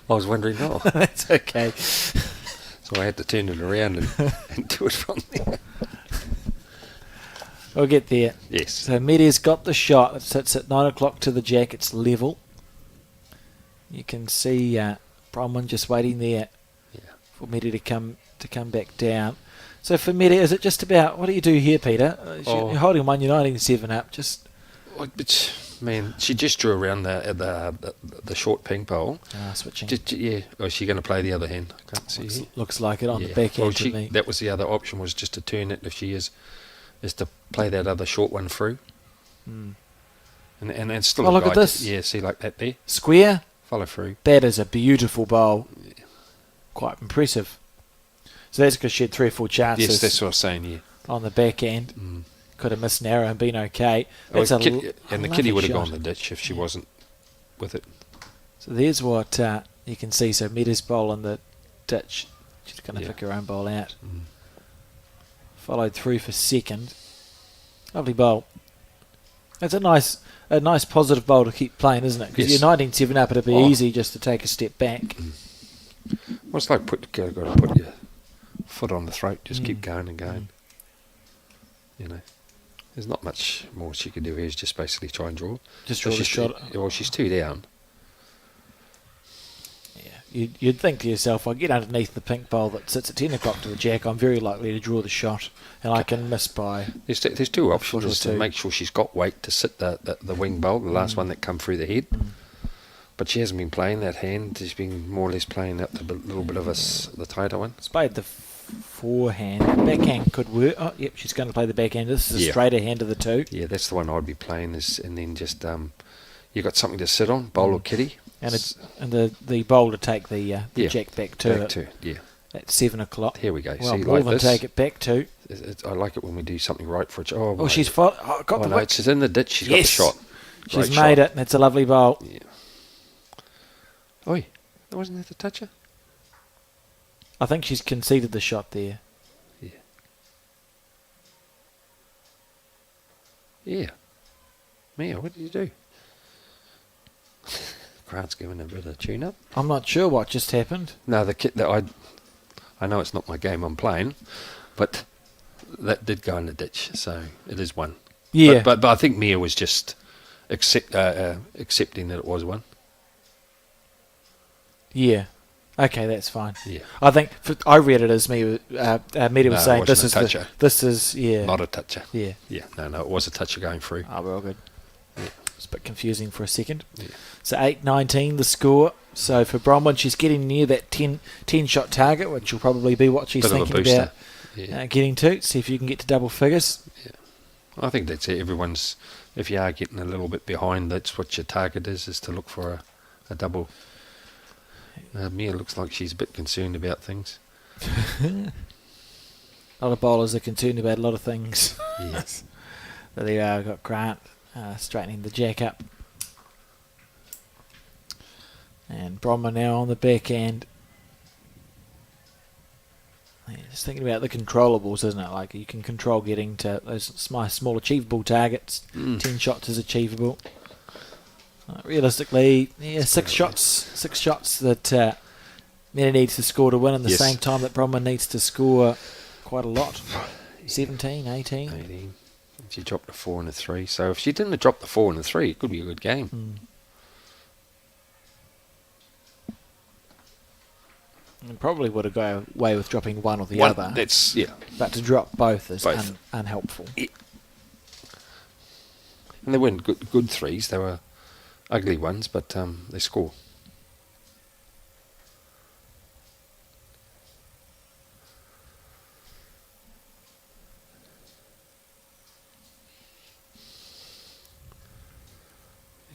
C: I was wondering,
A: That's okay.
C: So I had to turn it around and do it from there.
A: We'll get there.
C: Yes.
A: So Media's got the shot. It sits at 9 o'clock to the jack. It's level. You can see Bronwyn just waiting there for Media to come back down. So for Media, is it just about, what do you do here, Peter? You're holding one, you're 19-7 up. Just.
C: Man, she just drew around the short ping pole.
A: Switching.
C: Or is she going to play the other hand? I can't see.
A: Looks like it on the back end to me.
C: That was the other option, was just to turn it if she is to play that other short one through. And still
A: look at this.
C: Yeah, see, like that there.
A: Square.
C: Follow through.
A: That is a beautiful bowl. Quite impressive. So that's because she had 3 or 4 chances.
C: Yes, that's what I was saying, yeah.
A: On the back end. Could have missed narrow and been okay.
C: And the kitty would have gone the ditch if she wasn't with it.
A: So there's what you can see. So Meda's bowl in the ditch. She's going to pick her own bowl out. Followed through for second. Lovely bowl. It's a nice positive bowl to keep playing, isn't it? Because you're 19-7 up, it'd be easy just to take a step back.
C: Well, it's like got to put your foot on the throat. Just keep going and going. You know, there's not much more she could do here. Is just basically try and draw.
A: Just draw the shot.
C: Well, she's 2 down.
A: Yeah, you'd think to yourself, I get underneath the pink bowl that sits at 10 o'clock to the jack, I'm very likely to draw the shot, and I can miss by.
C: There's 2 options. Is to make sure she's got weight to sit the wing bowl, the last one that come through the head. But she hasn't been playing that hand. She's been more or less playing out the little bit of the tighter one.
A: Spade the forehand. Backhand could work. Oh, yep, she's going to play the backhand. This is a straighter hand of the 2.
C: Yeah, that's the one I'd be playing. And then just you got something to sit on, bowl or kitty.
A: And the bowl to take the jack back to it. At 7 o'clock.
C: Here we go.
A: Well,
C: see,
A: more
C: like
A: than
C: this.
A: Take it back to.
C: I like it when we do something right for each.
A: She's got the wick.
C: She's in the ditch. She's got the shot.
A: She's made it. It's a lovely bowl.
C: Yeah. Oi, wasn't that the toucher?
A: I think she's conceded the shot there.
C: Yeah. Yeah. Mia, what did you do? Grant's giving a bit of tune-up.
A: I'm not sure what just happened.
C: No, I know it's not my game I'm playing, but that did go in the ditch, so it is one.
A: Yeah.
C: But I think Mia was just accepting that it was one.
A: Yeah. Okay, that's fine.
C: Yeah.
A: I think I read it as Media was saying this is
C: toucher.
A: This is
C: Not a toucher.
A: Yeah.
C: Yeah. No, it was a toucher going through.
A: Oh, we're all good.
C: Yeah.
A: It's a bit confusing for a second.
C: Yeah.
A: So 8-19 the score. So for Bronwyn, she's getting near that 10 shot target, which will probably be what she's thinking about getting to. See if you can get to double figures.
C: Yeah. I think that's it. If you are getting a little bit behind, that's what your target is to look for a double. Mia looks like she's a bit concerned about things.
A: A lot of bowlers are concerned about a lot of things.
C: Yes.
A: But there you are, we've got Grant straightening the jack up. And Bronwyn now on the back end. Just thinking about the controllables, isn't it? Like you can control getting to those small achievable targets. 10 shots is achievable. Realistically, 6 shots that Meta needs to score to win in the same time that Bronwyn needs to score quite a lot. 17, 18.
C: She dropped a 4 and a 3. So if she didn't have dropped the 4 and a 3, it could be a good game.
A: And probably would have gone away with dropping one or the other. But to drop both is unhelpful.
C: Yeah. And they weren't good threes. They were ugly ones, but they score.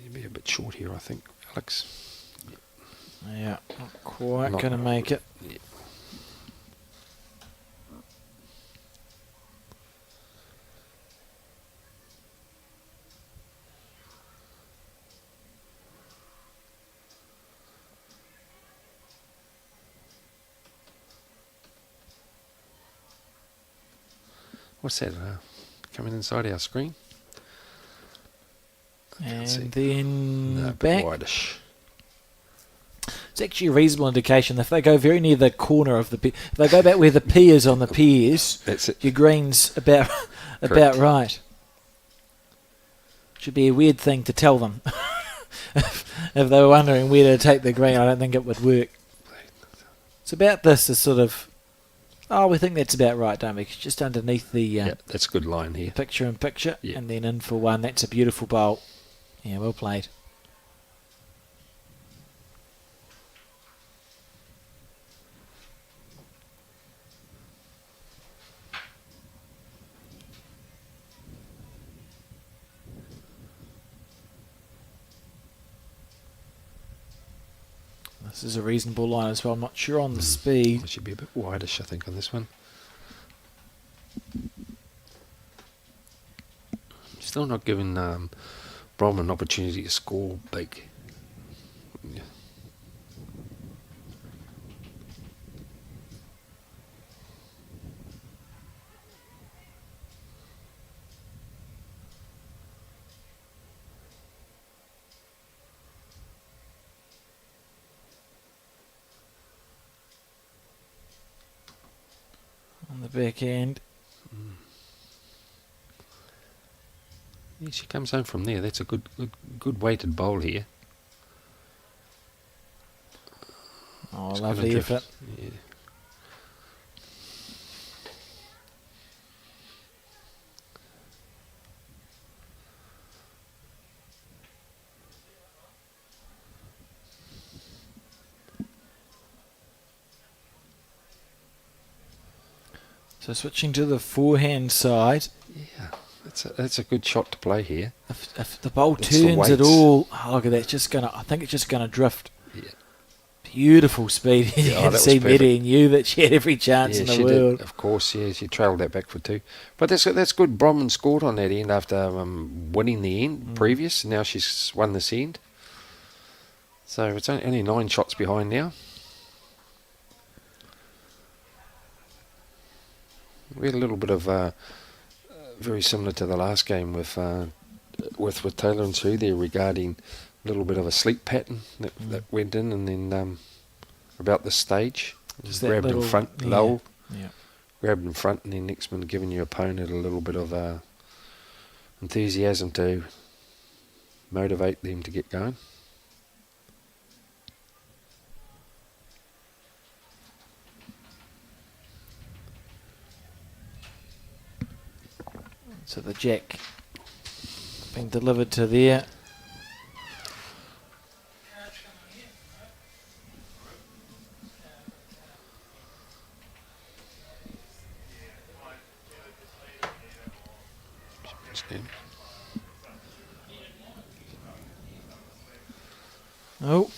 C: You'd be a bit short here, I think, Alex.
A: Yeah, not quite going to make it.
C: Yeah. What's that? Coming inside our screen?
A: And then
C: No, a bit
A: back.
C: wideish.
A: It's actually a reasonable indication. If they go very near the corner of the... If they go back where the P is on the piers,
C: That's it.
A: your green's about right. Should be a weird thing to tell them. if they were wondering where to take the green, I don't think it would work. It's about this is sort of... Oh, we think that's about right, don't we? It's just underneath the...
C: Yeah, that's a good line here.
A: Picture in picture.
C: Yeah.
A: And then in for one. That's a beautiful bowl. Yeah, well played. This is a reasonable line as well. I'm not sure on the speed.
C: It should be a bit wideish, I think, on this one. Still not giving Brom an opportunity to score big. Yeah.
A: On the back end.
C: Yeah, she comes home from there. That's a good weighted bowl here.
A: Oh,
C: It's
A: lovely
C: gonna drift.
A: effort.
C: Yeah.
A: So switching to the forehand side.
C: Yeah, that's a good shot to play here.
A: If the bowl
C: It's the
A: turns at
C: weights.
A: all, oh, look at that! I think it's just gonna drift.
C: Yeah.
A: Beautiful speed. You
C: Yeah,
A: can
C: that
A: see
C: was perfect.
A: Medi knew that she had every chance in the
C: she
A: world.
C: did, of course. Yeah, she trailed that back for two. But that's good. Bromman scored on that end after winning the end previous. Now she's won this end. So it's only 9 shots behind now. We had a little bit of very similar to the last game with Taylor and Sue there regarding a little bit of a sleep pattern that went in, and then about the stage,
A: Just that
C: grabbed
A: little-
C: in front,
A: yeah.
C: lull,
A: Yeah.
C: grabbed in front, and then next minute giving your opponent a little bit of enthusiasm to motivate them to get going.
A: So the jack being delivered to there. Oh,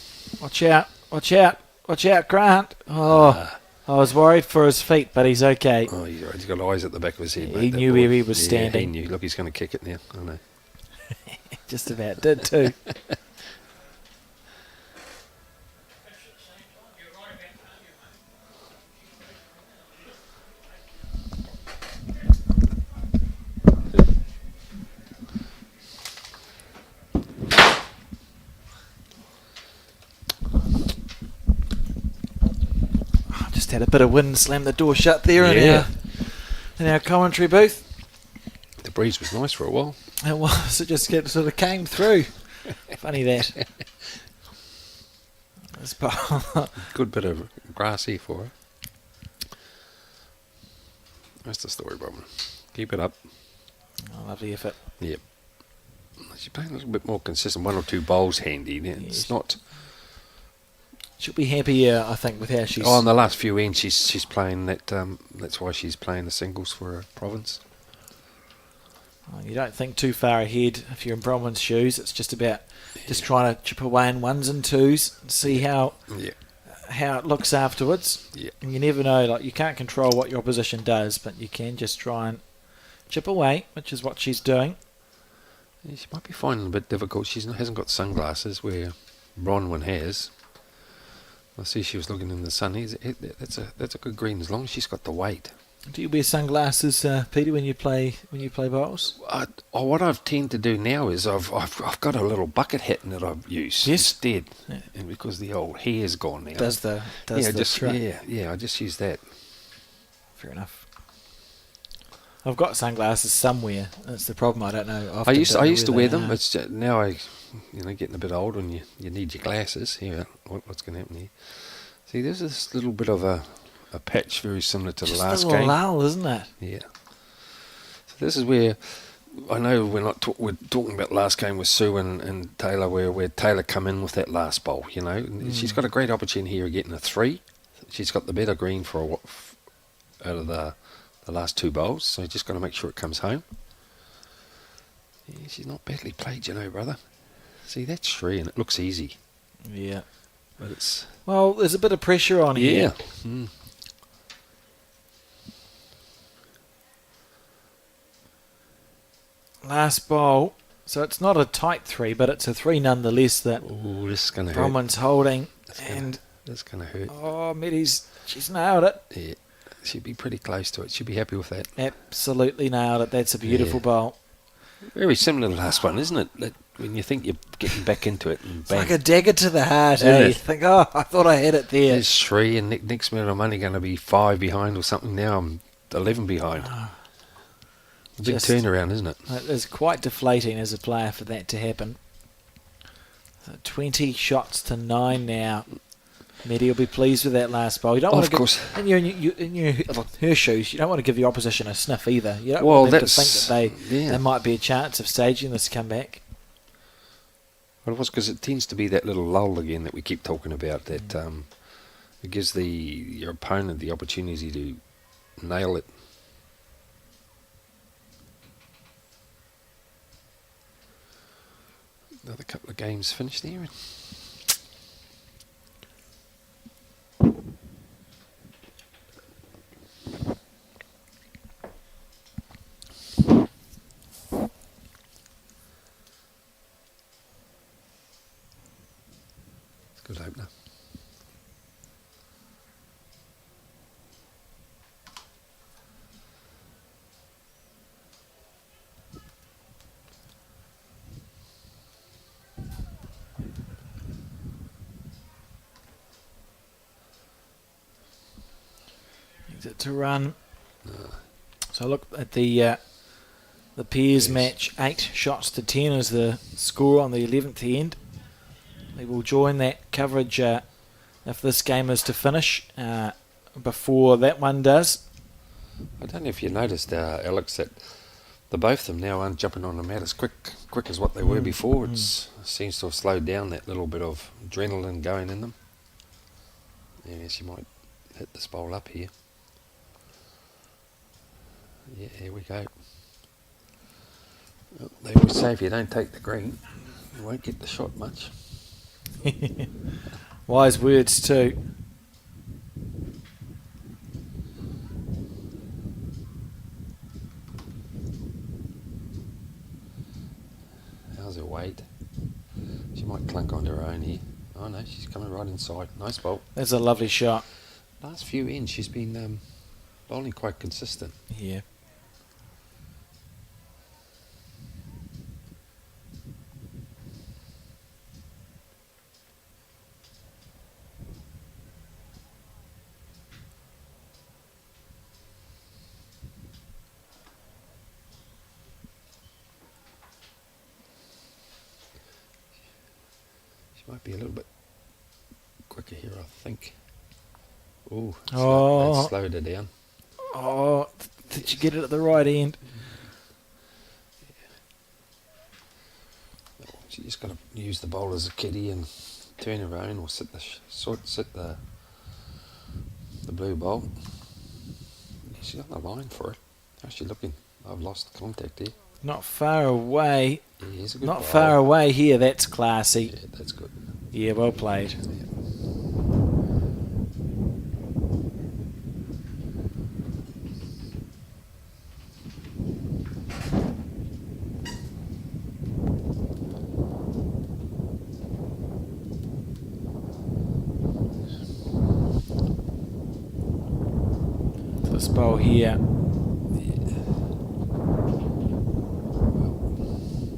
A: watch out, watch out, watch out, Grant. Oh, I was worried for his feet, but he's okay.
C: Oh, he's got eyes at the back of his head.
A: He
C: mate, that
A: knew
C: boy.
A: where he was
C: Yeah,
A: standing.
C: he knew. Look, he's going to kick it now. I know.
A: Just about did too. Just had a bit of wind, slammed the door shut there in our commentary booth.
C: The breeze was nice for a while.
A: It was. It just sort of came through. Funny that.
C: Good bit of grass here for her. That's the story, Robin. Keep it up.
A: Oh, lovely effort.
C: Yep. She's playing a little bit more consistent. 1 or 2 bowls handy. It's not.
A: She'll be happier, I think, with how she's.
C: Oh, in the last few ends, she's playing that. That's why she's playing the singles for her province.
A: Oh, you don't think too far ahead if you're in Bronwyn's shoes. It's just about just trying to chip away in 1s and 2s and see how it looks afterwards.
C: Yeah.
A: And you never know. Like, you can't control what your opposition does, but you can just try and chip away, which is what she's doing.
C: Yeah, she might be finding it a bit difficult. She hasn't got sunglasses where Bronwyn has. I see she was looking in the sun. That's a good green as long as she's got the weight.
A: Do you wear sunglasses, Peter, when you play bowls?
C: What I've tend to do now is I've got a little bucket hat that I've used instead, and because the old hair's gone now.
A: Does the trick.
C: I just use that.
A: Fair enough. I've got sunglasses somewhere. That's the problem. I don't know.
C: I used to wear them. It's just, now getting a bit older, and you need your glasses. Here, what's going to happen here? See, there's this little bit of a patch very similar to
A: just
C: the last
A: a little
C: game.
A: lull, isn't it?
C: Yeah. So this is where I know we're talking about last game with Sue and Taylor, where Taylor come in with that last bowl. She's got a great opportunity here of getting a 3. She's got the better green out of the last 2 bowls, so you just got to make sure it comes home. Yeah, she's not badly played, brother. See, that's 3, and it looks easy.
A: Yeah.
C: But it's...
A: Well, there's a bit of pressure on here.
C: Yeah. Mm.
A: Last bowl. So it's not a tight 3, but it's a 3 nonetheless that
C: this is going to hurt.
A: Bronwyn's holding.
C: That's going to hurt.
A: Oh, she's nailed it.
C: Yeah. She'd be pretty close to it. She'd be happy with that.
A: Absolutely nailed it. That's a beautiful bowl.
C: Very similar to the last one, isn't it? When you think you're getting back into it, and bang.
A: It's like a dagger to the heart, You think, I thought I had it there.
C: There's 3, and next minute I'm only going to be 5 behind or something. Now I'm 11 behind. Big turnaround, isn't it?
A: It's quite deflating as a player for that to happen. 20 shots to 9 now. Meddy will be pleased with that last bowl. You don't want to
C: course.
A: In her shoes, you don't want to give the opposition a sniff either. You don't want them to think that there might be a chance of staging this comeback.
C: Well, it was because it tends to be that little lull again that we keep talking about. That it gives your opponent the opportunity to nail it. Another couple of games finished there. Good opener.
A: Exit to run. So look at the pairs match. 8 shots to 10 is the score on the 11th end. They will join that coverage if this game is to finish before that one does.
C: I don't know if you noticed, Alex, that both of them now aren't jumping on the mat as quick as what they were before. It seems to have slowed down that little bit of adrenaline going in them. Yeah, she might hit this bowl up here. Yeah, here we go. Well, they always say if you don't take the green, you won't get the shot much.
A: Wise words too.
C: How's her weight? She might clunk onto her own here. Oh no, she's coming right inside. Nice bowl.
A: That's a lovely shot.
C: Last few ends she's been bowling quite consistent.
A: Yeah.
C: Might be a little bit quicker here, I think. Ooh,
A: that
C: slowed her down.
A: Oh, did you get it at the right end?
C: Yeah. She just got to use the bowl as a kiddie and turn her own, or sit the blue bowl. She's on the line for it. How's she looking? I've lost the contact here.
A: Not far away.
C: Yeah, it's a good
A: Not
C: bowl.
A: far away here. That's classy.
C: Yeah, that's good.
A: Yeah, well played.
C: Yeah.
A: this bowl here.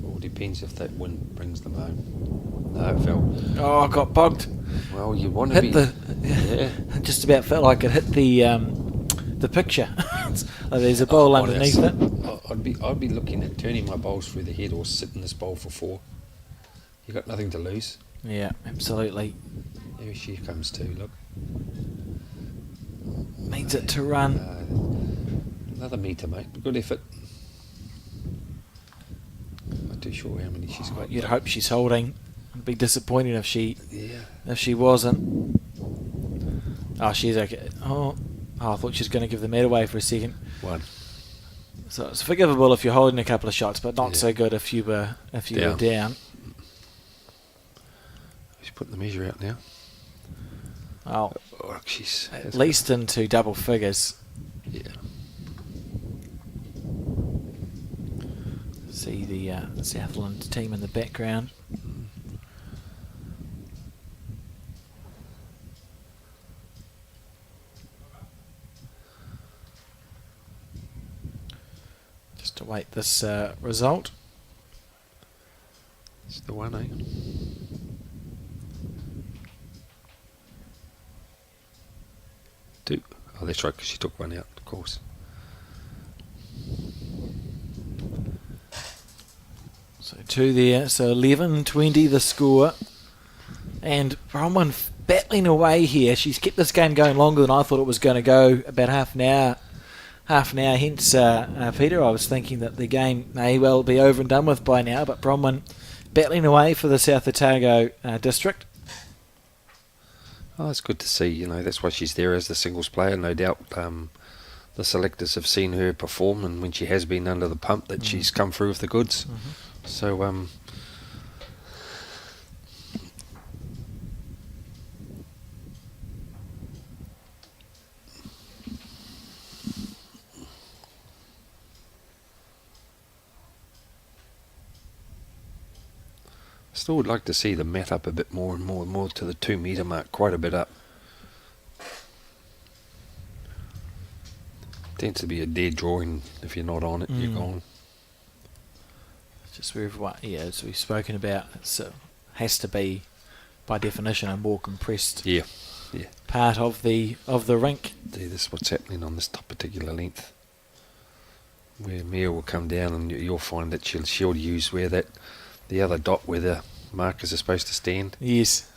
C: All depends if that wind brings them home. No, it fell.
A: Oh, got bogged.
C: Well, you want to
A: Hit
C: be...
A: the... Just about felt like it hit the picture. There's a bowl underneath it.
C: I'd be looking at turning my bowls through the head or sit in this bowl for 4. You got nothing to lose.
A: Yeah, absolutely.
C: There she comes too, look.
A: Needs it to run.
C: Another metre, mate. Good effort. Not too sure how many she's got.
A: You'd hope she's holding. It'd be disappointing if she wasn't. Oh, she's okay. Oh, I thought she was going to give the met away for a second.
C: 1.
A: So it's forgivable if you're holding a couple of shots, but not so good if you were down.
C: She's putting the measure out now.
A: Oh,
C: she's
A: at least into double figures.
C: Yeah.
A: See the Southland team in the background. Just to wait this result.
C: It's the one, eh? 2. Oh, that's right, because she took 1 out, of course.
A: So 2 there, so 11-20 the score. And Bronwyn battling away here. She's kept this game going longer than I thought it was going to go, about half an hour. Hence, Peter, I was thinking that the game may well be over and done with by now, but Bronwyn battling away for the South Otago district.
C: Oh, it's good to see. That's why she's there as the singles player. No doubt the selectors have seen her perform, and when she has been under the pump, that she's come through with the goods. So, still would like to see the mat up a bit more and more to the 2 metre mark, quite a bit up. Tends to be a dead drawing. If you're not on it, you're gone.
A: Just as we've spoken about, it has to be by definition a more compressed part of the rink.
C: See, this is what's happening on this particular length, where Mia will come down and you'll find that she'll use where the other dot where the markers are supposed to stand.
A: Yes.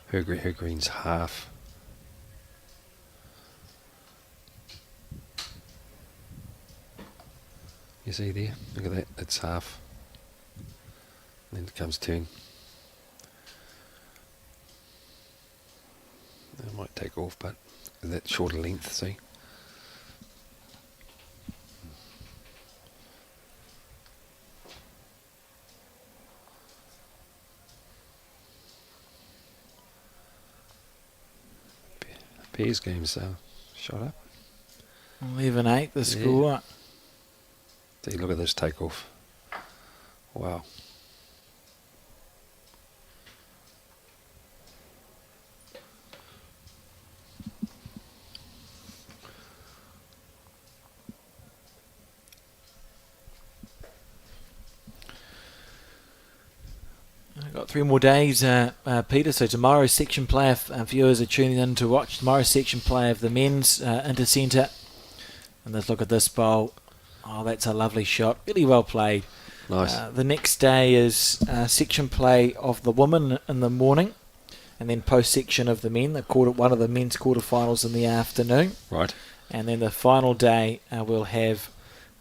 C: Her green's half. You see there? Look at that. It's half. And then it comes turn. It might take off, but that shorter length, see? Pairs games shot up.
A: 11-8 the score.
C: See, look at this takeoff. Wow.
A: I've got 3 more days, Peter. So tomorrow's section play, if viewers are tuning in to watch, tomorrow's section play of the men's Intercentre. And let's look at this bowl. Oh, that's a lovely shot. Really well played.
C: Nice.
A: The next day is section play of the women in the morning, and then post-section of the men. One of the men's quarterfinals in the afternoon.
C: Right.
A: And then the final day we'll have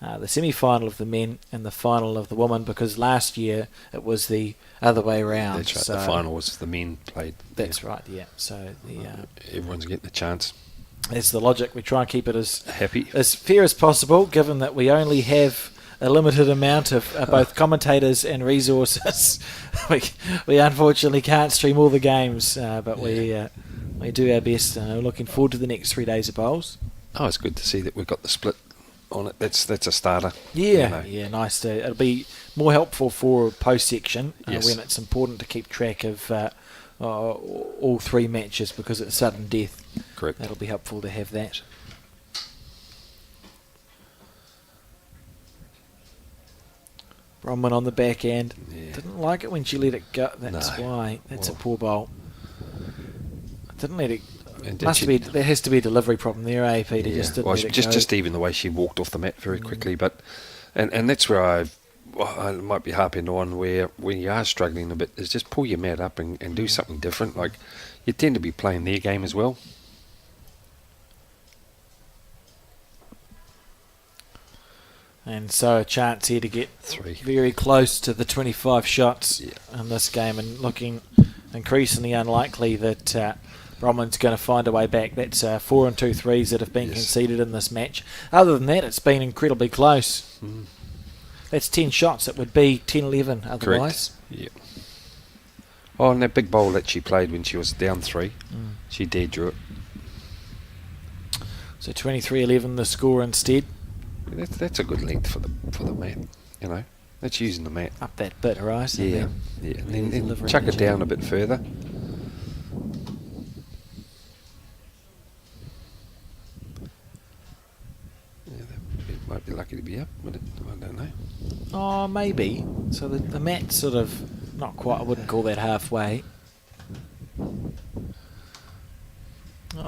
A: the semi-final of the men and the final of the women, because last year it was the other way around.
C: That's right.
A: So
C: the final was the men played.
A: That's right. Yeah. So
C: everyone's getting a chance.
A: That's the logic. We try and keep it as fair as possible, given that we only have a limited amount of both commentators and resources. we unfortunately can't stream all the games, but we do our best. Looking forward to the next 3 days of bowls.
C: Oh, it's good to see that we've got the split on it. That's a starter.
A: Yeah, nice. It'll be more helpful for post section when it's important to keep track of all 3 matches, because it's sudden death.
C: Correct.
A: That'll be helpful to have that. Bronwyn on the back end.
C: Yeah.
A: Didn't like it when she let it go. That's why. That's a poor bowl. Didn't let it. There has to be a delivery problem there, AP. Just didn't let it go.
C: Just even the way she walked off the mat very quickly, but and that's where I might be harping on where when you are struggling a bit is just pull your mat up and do something different. Like you tend to be playing their game as well.
A: And so a chance here to get
C: 3
A: very close to the 25 shots in this game, and looking increasingly unlikely that Bronwyn's going to find a way back. That's 4 and 2 threes that have been conceded in this match. Other than that, it's been incredibly close. That's 10 shots. It would be 10-11 otherwise.
C: Correct. Yeah. Oh, and that big bowl that she played when she was down 3, she dared drew it.
A: So 23-11 the score instead.
C: That's a good length for the mat, you know. That's using the mat.
A: Up that bit, right?
C: Yeah, and then chuck it down a bit further. Yeah, it might be lucky to be up, but I don't know.
A: Oh, maybe. So the mat's sort of not quite, I wouldn't call that halfway. Oh,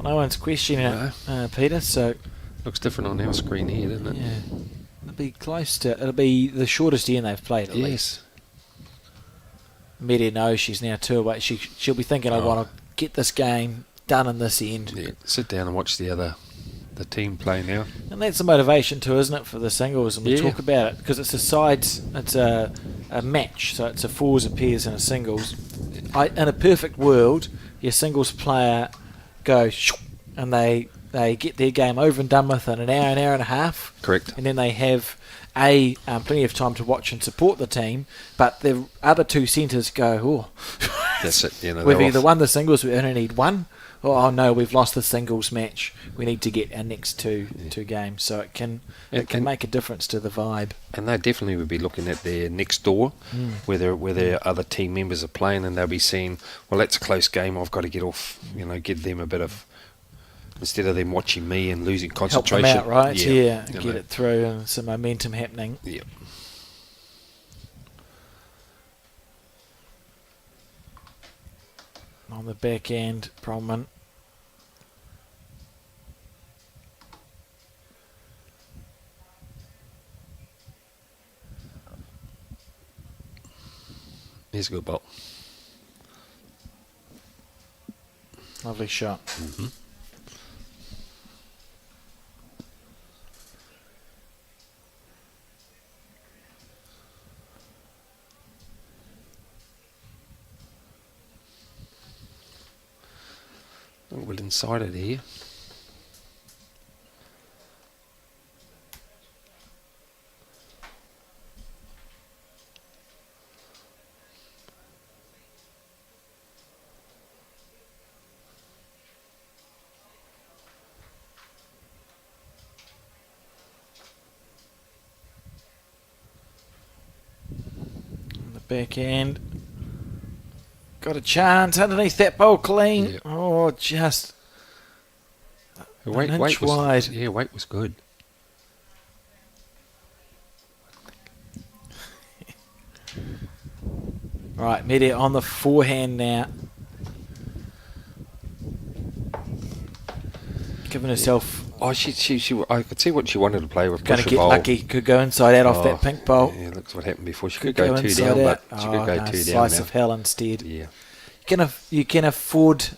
A: no one's questioning it, Peter, so...
C: Looks different on our screen here, doesn't it?
A: Yeah. It'll be the shortest end they've played at least. Media knows she's now 2 away. She'll be thinking, I want to get this game done in this end.
C: Yeah, sit down and watch the team play now.
A: And that's the motivation too, isn't it, for the singles? And we talk about it because it's it's a match, so it's a fours, a pairs, and a singles. In a perfect world, your singles player goes and they get their game over and done with in an hour and a half.
C: Correct.
A: And then they have plenty of time to watch and support the team, but the other 2 centres go,
C: that's it. You know,
A: we've either won the singles, we only need 1, or oh no, we've lost the singles match. We need to get our next two games. So it can make a difference to the vibe.
C: And they definitely would be looking at their next door, where their other team members are playing, and they'll be seeing, well, that's a close game. I've got to get off. You know, give them a bit of. Instead of them watching me and losing concentration.
A: Help them out, right?
C: Yeah.
A: Get it through and some momentum happening.
C: Yeah.
A: On the back end, Bronwyn.
C: Here's a good ball.
A: Lovely shot.
C: A little bit inside it here.
A: On the back end. Got a chance underneath that bowl clean.
C: Yep.
A: Oh, just
C: Weight
A: inch wide.
C: Yeah, weight was good.
A: Right, Media on the forehand now. Giving herself...
C: Oh, she I could see what she wanted to play with.
A: Going to get lucky. Could go inside out off that pink bowl.
C: Yeah, looks what happened before. She could go 2 down, but she could go 2 down
A: slice
C: now.
A: of hell instead.
C: Yeah.
A: You can afford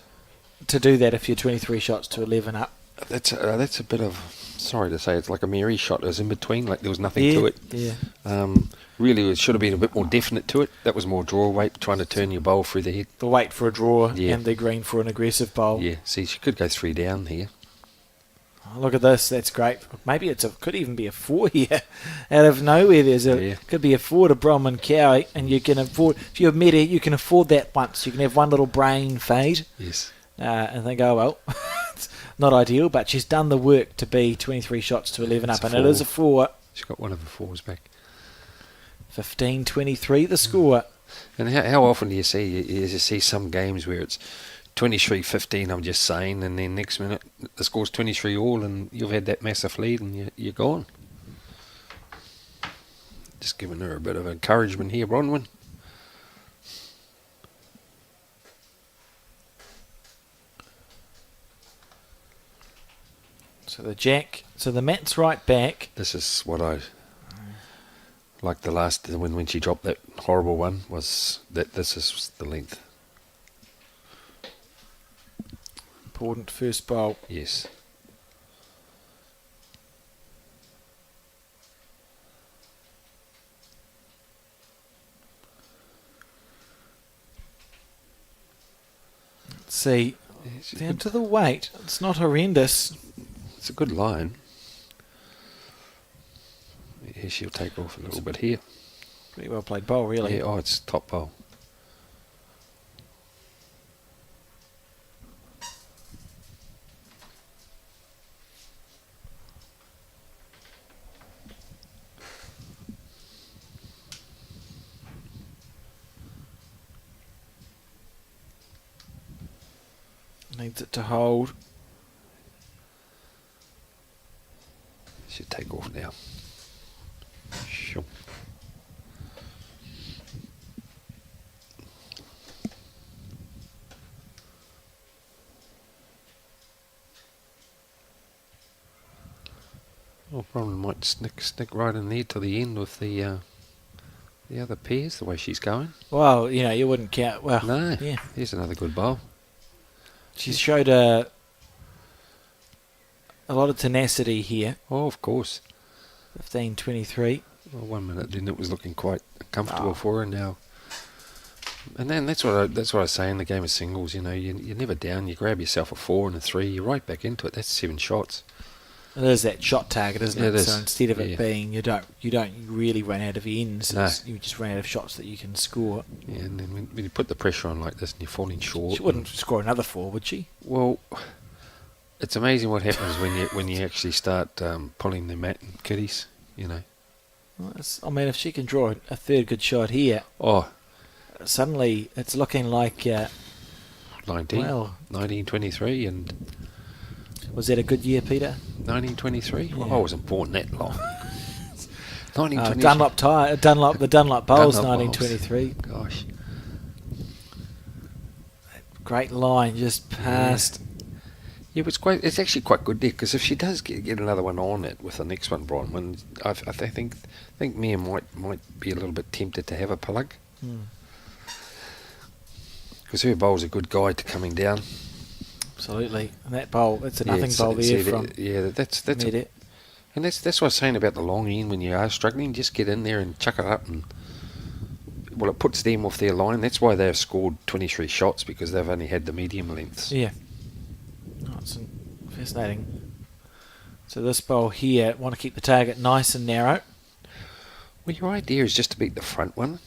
A: to do that if you're 23 shots to 11 up.
C: That's a bit of, sorry to say, it's like a Mary shot. It was in between, like there was nothing to it.
A: Yeah.
C: Really, it should have been a bit more definite to it. That was more draw weight, trying to turn your bowl through the head.
A: The weight for a draw and the green for an aggressive bowl.
C: Yeah, see, she could go 3 down here.
A: Oh, look at this, that's great. Maybe could even be a 4 here. Out of nowhere, could be a 4 to Bronwyn Cowie, and you can afford, if you're Media, you can afford that once. You can have one little brain fade.
C: Yes.
A: And think, oh well, it's not ideal, but she's done the work to be 23 shots to 11 up, and it is a 4.
C: She's got one of the 4s back.
A: 15-23 the score.
C: And how often do you see some games where it's 23-15, I'm just saying, and then next minute the score's 23 all, and you've had that massive lead, and you're gone. Just giving her a bit of encouragement here, Bronwyn.
A: So the jack, so the mat's right back.
C: This is what I like the last, when she dropped that horrible one, was that this is the length.
A: Important first bowl.
C: Yes.
A: Let's see, down to the weight. It's not horrendous.
C: It's a good line. Here she'll take off a little bit here.
A: Pretty well played bowl, really.
C: Yeah, oh, it's top bowl.
A: Needs it to hold.
C: Should take off now. Sure. Well, Bronwyn might snick right in there to the end with the other pairs, the way she's going.
A: Well, you know, you wouldn't count. Well,
C: No,
A: yeah.
C: Here's another good bowl.
A: She's showed a lot of tenacity here.
C: Oh, of course.
A: 15-23.
C: Well, 1 minute then it was looking quite comfortable for her now. And then that's what I say in the game of singles. You know, you're never down. You grab yourself a 4 and a 3. You're right back into it. That's 7 shots.
A: It is that shot target, isn't it?
C: It is.
A: So instead of it being you don't really run out of ends.
C: No.
A: You just run out of shots that you can score.
C: Yeah, and then when you put the pressure on like this and you're falling short.
A: She wouldn't score another 4, would she?
C: Well, it's amazing what happens when you actually start pulling the mat and kiddies. You know.
A: Well, I mean, if she can draw a third good shot here, suddenly it's looking like
C: 1923 and.
A: Was that a good year, Peter?
C: 1923?
A: Yeah.
C: Well, I wasn't born that long. 1923.
A: The Dunlop Bowls,
C: Dunlop
A: 1923.
C: Bowls. Gosh.
A: Great line, just past.
C: Yeah, but it's actually quite good there, because if she does get another one on it with the next one, Bronwyn, I think Mia might be a little bit tempted to have a plug. Because her bowl's a good guide to coming down.
A: Absolutely, and that bowl, it's a nothing bowl there from.
C: That's and that's what I was saying about the long end. When you are struggling, just get in there and chuck it up, and well, it puts them off their line. That's why they've scored 23 shots, because they've only had the medium lengths.
A: Yeah, it's fascinating. So this bowl here, want to keep the target nice and narrow.
C: Well, your idea is just to beat the front one.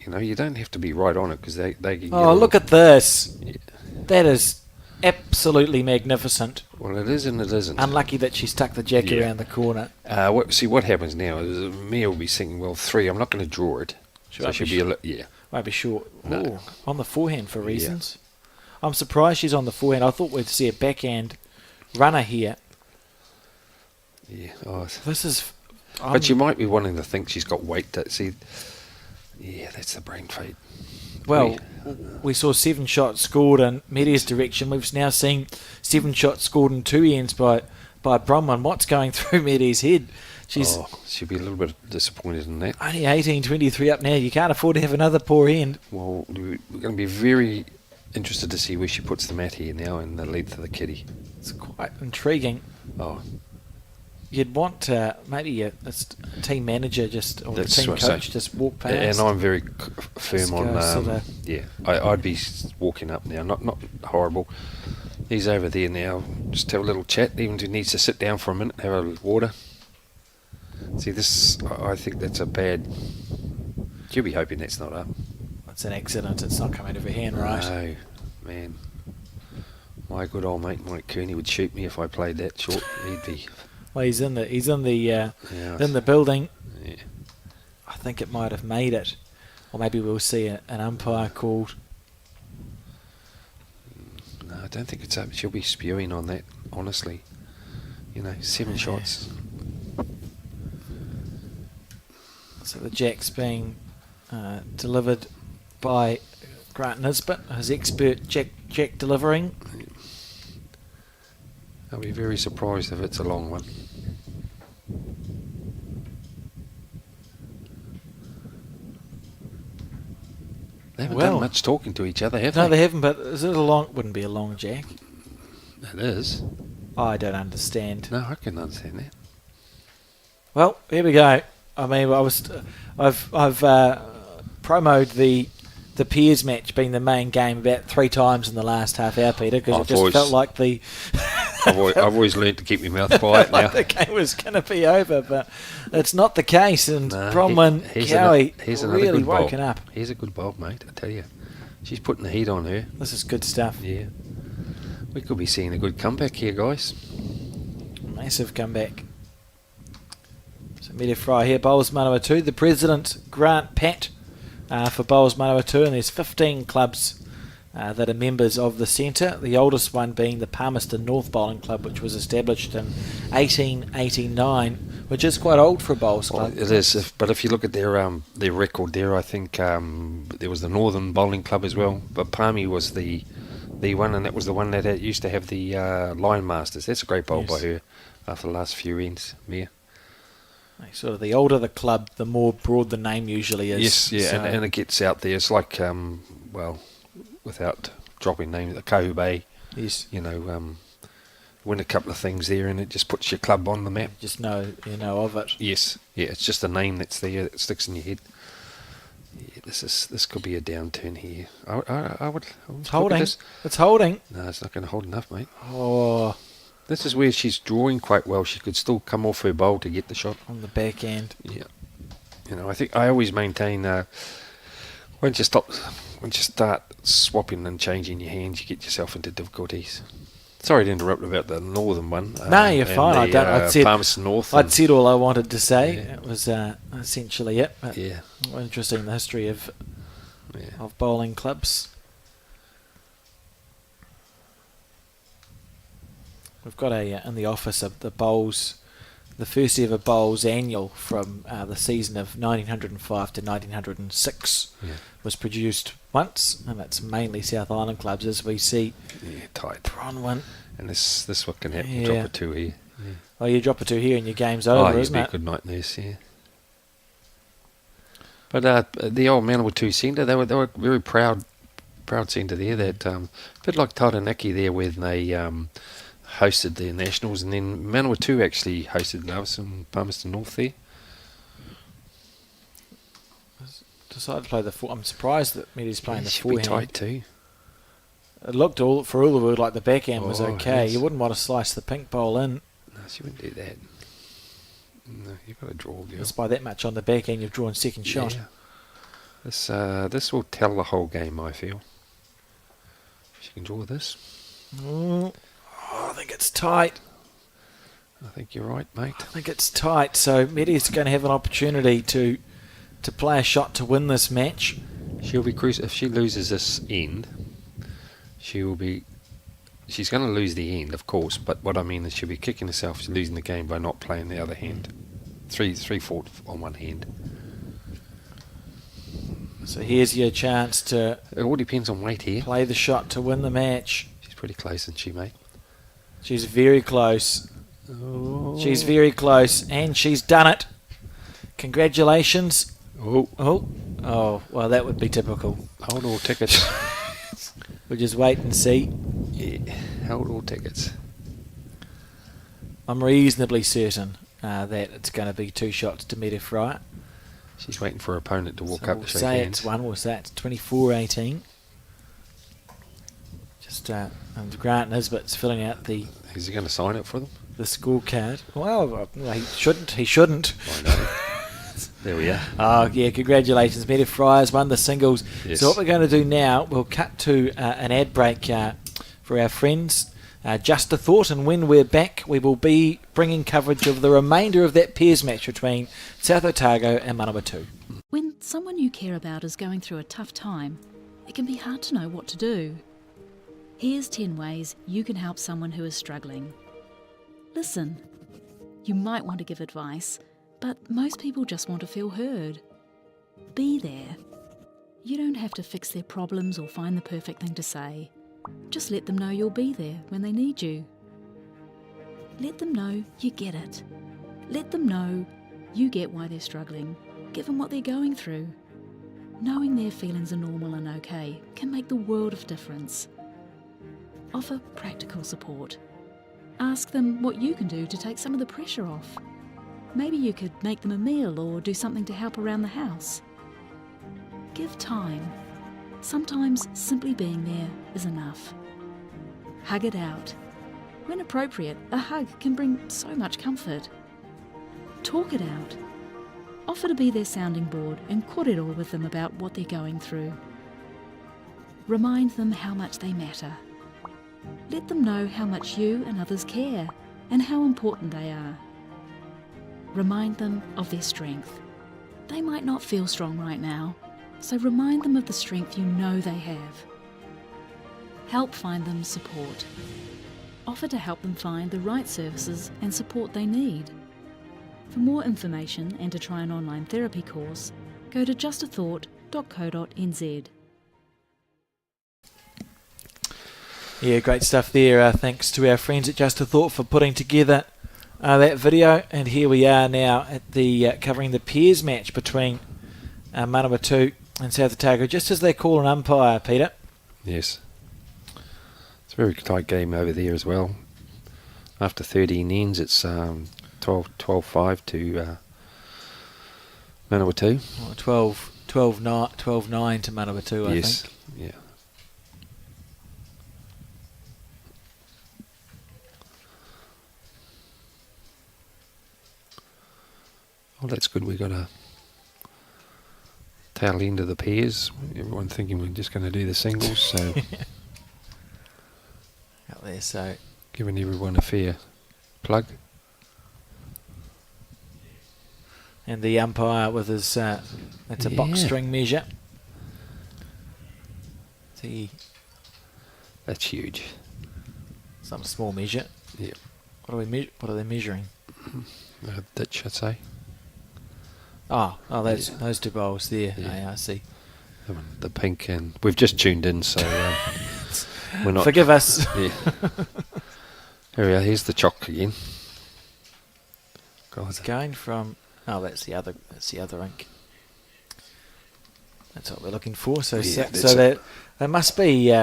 C: You know, you don't have to be right on it, because they can.
A: Oh, look at this! Yeah. That is absolutely magnificent.
C: Well, it is and it isn't.
A: Unlucky that she stuck the jack around the corner.
C: What happens now is Mia will be thinking, well, 3, I'm not going to draw it. So she'll be
A: Might be short.
C: No.
A: Ooh, on the forehand for reasons. Yeah. I'm surprised she's on the forehand. I thought we'd see a backhand runner here.
C: Yeah. Oh,
A: this is...
C: but you might be wanting to think she's got weight to see. Yeah, that's the brain fade.
A: Well, we saw 7 shots scored in Media's direction. We've now seen 7 shots scored in 2 ends by Bronwyn. What's going through Media's head?
C: She'll be a little bit disappointed in that.
A: Only 18-23 up now. You can't afford to have another poor end.
C: Well, we're going to be very interested to see where she puts the mat here now in the length of the kitty.
A: It's quite intriguing.
C: Oh.
A: You'd want maybe a team manager or a team coach just walk past.
C: And I'm very firm on. I'd be walking up now. Not horrible. He's over there now. Just have a little chat. Even if he needs to sit down for a minute, have a water. See this? I think that's a bad. You'll be hoping that's not up.
A: It's an accident. It's not coming out of her hand, right?
C: No, man. My good old mate Mike Kearney would shoot me if I played that short. He'd be.
A: Well, he's in the building.
C: Yeah.
A: I think it might have made it, or maybe we'll see an umpire called.
C: don't think it's up. She'll be spewing on that, honestly. 7 shots.
A: So the jack's being delivered by Grant Nisbet, his expert jack delivering.
C: I'll be very surprised if it's a long one. They haven't done much talking to each other, have they?
A: No, they haven't, but is it a long... Wouldn't be a long jack.
C: It is.
A: I don't understand.
C: No, I can understand that.
A: Well, here we go. I mean, I've promoted the Piers match being the main game about 3 times in the last half hour, Peter, because it just felt like the...
C: I've always learned to keep my mouth quiet now.
A: The game was going to be over, but it's not the case. And Bronwyn Cowie really woken up.
C: Here's a good bowl, mate, I tell you. She's putting the heat on her.
A: This is good stuff.
C: Yeah. We could be seeing a good comeback here, guys.
A: Massive comeback. So Media Fry here, Bowls Manawa 2. The president, Grant Pat, for Bowls Manawa 2. And there's 15 clubs that are members of the centre, the oldest one being the Palmerston North Bowling Club, which was established in 1889, which is quite old for a bowls club.
C: Well, it is, but if you look at their record there, I think there was the Northern Bowling Club as well, but Palmy was the one, and that was the one that used to have the Line Masters. That's a great bowl by her for the last few ends, Mia.
A: Sort of the older the club, the more broad the name usually is.
C: Yes, yeah, so. and it gets out there. It's like, without dropping names, the Kohu Bay.
A: Yes.
C: Win a couple of things there, and it just puts your club on the map.
A: Just know of it.
C: Yes, yeah, it's just a name that's there that sticks in your head. Yeah, this could be a downturn here. I would.
A: It's holding. It's holding.
C: No, it's not going to hold enough, mate.
A: Oh.
C: This is where she's drawing quite well. She could still come off her bowl to get the shot
A: on the back end.
C: Yeah. I think I always maintain once you start swapping and changing your hands, you get yourself into difficulties. Sorry to interrupt about the northern one.
A: No, you're fine.
C: Palmerston North.
A: I'd said all I wanted to say. Yeah. It was essentially it. But
C: yeah.
A: Interesting, the history of bowling clubs. We've got in the office of the bowls, the first ever bowls annual from the season of 1905 to 1906 was produced once, and it's mainly South Island clubs as we see.
C: Yeah, tight.
A: Bronwyn.
C: And this what can happen. Drop a 2 here. Yeah.
A: Oh, you drop a 2 here and your game's over, isn't it?
C: Good night nurse, yeah. But the old Manawa 2 centre, they were very proud centre there. That a bit like Taranaki there when they hosted their nationals, and then Manawa 2 actually hosted Lewis and Palmerston North there.
A: Decided to play the four. I'm surprised that Medi's playing the forehand.
C: Should be tight too.
A: It looked for all the world like the backhand was okay. Yes. You wouldn't want to slice the pink bowl in.
C: No, she wouldn't do that. No, you've got to draw, girl.
A: Just by that much on the backhand, you've drawn second shot.
C: This will tell the whole game, I feel. She can draw this.
A: Oh, I think it's tight.
C: I think you're right, mate.
A: I think it's tight. So Medi's going to have an opportunity to play a shot to win this match.
C: She'll be if she loses this end, she's going to lose the end, of course. But what I mean is she'll be kicking herself losing the game by not playing the other hand. 3-4 on one hand.
A: So here's your chance to.
C: It all depends on weight here.
A: Play the shot to win the match.
C: She's pretty close, isn't she, mate?
A: She's very close.
C: Oh.
A: She's very close, and she's done it. Congratulations. Oh, well, that would be typical.
C: Hold all tickets.
A: We'll just wait and see.
C: Yeah, hold all tickets.
A: I'm reasonably certain that it's going to be 2 shots to Meta Fry.
C: She's waiting for her opponent to walk up to shake
A: It's
C: hands.
A: we'll say it's 24-18. Just and Grant Nisbet's filling out the.
C: Is he going to sign it for them?
A: The scorecard. Well, he shouldn't. He shouldn't.
C: I know. There we are.
A: Oh, yeah, congratulations. Meta Fry has won the singles.
C: Yes.
A: So what we're going to do now, we'll cut to an ad break for our friends. Just a thought, and when we're back, we will be bringing coverage of the remainder of that pairs match between South Otago and Manawa 2.
F: When someone you care about is going through a tough time, it can be hard to know what to do. Here's 10 ways you can help someone who is struggling. Listen. You might want to give advice, but most people just want to feel heard. Be there. You don't have to fix their problems or find the perfect thing to say. Just let them know you'll be there when they need you. Let them know you get it. Let them know you get why they're struggling. Give them what they're going through. Knowing their feelings are normal and okay can make the world of difference. Offer practical support. Ask them what you can do to take some of the pressure off. Maybe you could make them a meal or do something to help around the house. Give time. Sometimes simply being there is enough. Hug it out. When appropriate, a hug can bring so much comfort. Talk it out. Offer to be their sounding board and kōrero with them about what they're going through. Remind them how much they matter. Let them know how much you and others care and how important they are. Remind them of their strength. They might not feel strong right now, so remind them of the strength you know they have. Help find them support. Offer to help them find the right services and support they need. For more information and to try an online therapy course, go to justathought.co.nz.
A: Yeah, great stuff there. Thanks to our friends at Just a Thought for putting together that video. And here we are now at the covering the pairs match between Manawatu and South Otago, just as they call an umpire, Peter.
C: Yes. It's a very tight game over there as well. After 13 ends, it's 12-5 to Manawatu.
A: 12-9 to Manawatu, I think.
C: Yeah. Well, that's good. We got a tail end of the pairs. Everyone thinking we're just going to do the singles, so
A: out there, so
C: giving everyone a fair plug.
A: And the umpire with his that's a box string measure.
C: That's huge.
A: Some small measure.
C: Yeah.
A: What are they measuring?
C: A ditch, I'd say.
A: Oh, that's those two bowls there.
C: Yeah.
A: I see.
C: The pink, and we've just tuned in, so we're not.
A: Forgive us.
C: Yeah. Here we are. Here's the chalk again.
A: It's going from. Oh, that's the other ink. That's what we're looking for. So that must be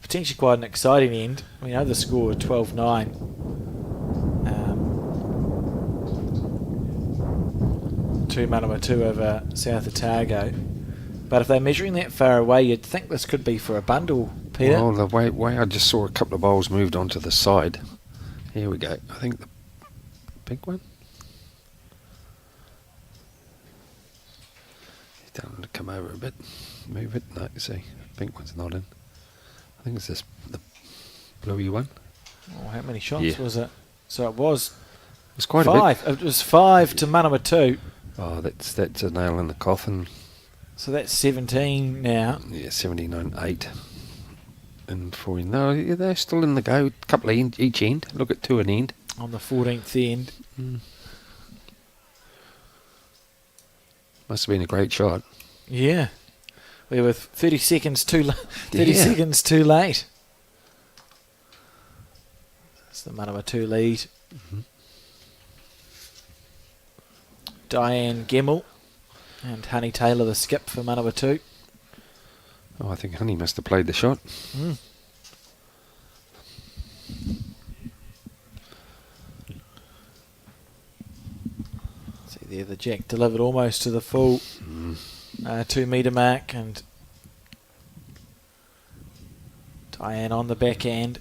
A: potentially quite an exciting end. We know the score 12-9. To Manawatu over South Otago. But if they're measuring that far away, you'd think this could be for a bundle, Peter.
C: Well, the way I just saw a couple of bowls moved onto the side. Here we go. I think the pink one. He's starting to come over a bit. Move it. No, you see, the pink one's not in. I think it's the bluey one.
A: Oh, how many shots was it? So it was
C: quite
A: 5.
C: a bit.
A: It was 5 to Manawatu.
C: Oh, that's a nail in the coffin.
A: So that's 17 now.
C: Yeah, 79-8. And 4. No, they're still in the go. Couple of each end. Look at 2 an end.
A: On the 14th end.
C: Must have been a great shot.
A: Yeah. We were 30 seconds too seconds too late. That's the Manawatu lead.
C: Mm-hmm.
A: Diane Gemmell and Honey Taylor the skip for Manawatu.
C: Oh, I think Honey must have played the shot.
A: See there, the jack delivered almost to the full 2 metre mark, and Diane on the backhand.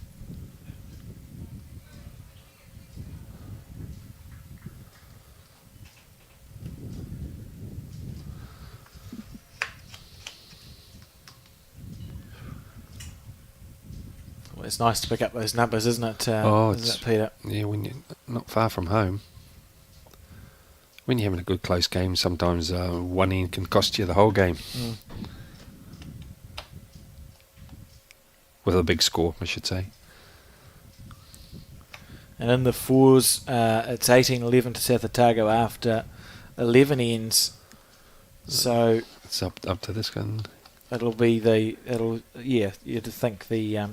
A: It's nice to pick up those numbers, isn't it? Isn't it, Peter?
C: Yeah, when you're not far from home. When you're having a good close game, sometimes one end can cost you the whole game. with a big score, I should say.
A: And in the fours, it's 18-11 to South Otago after 11 ends. So
C: it's up to this gun.
A: You'd think the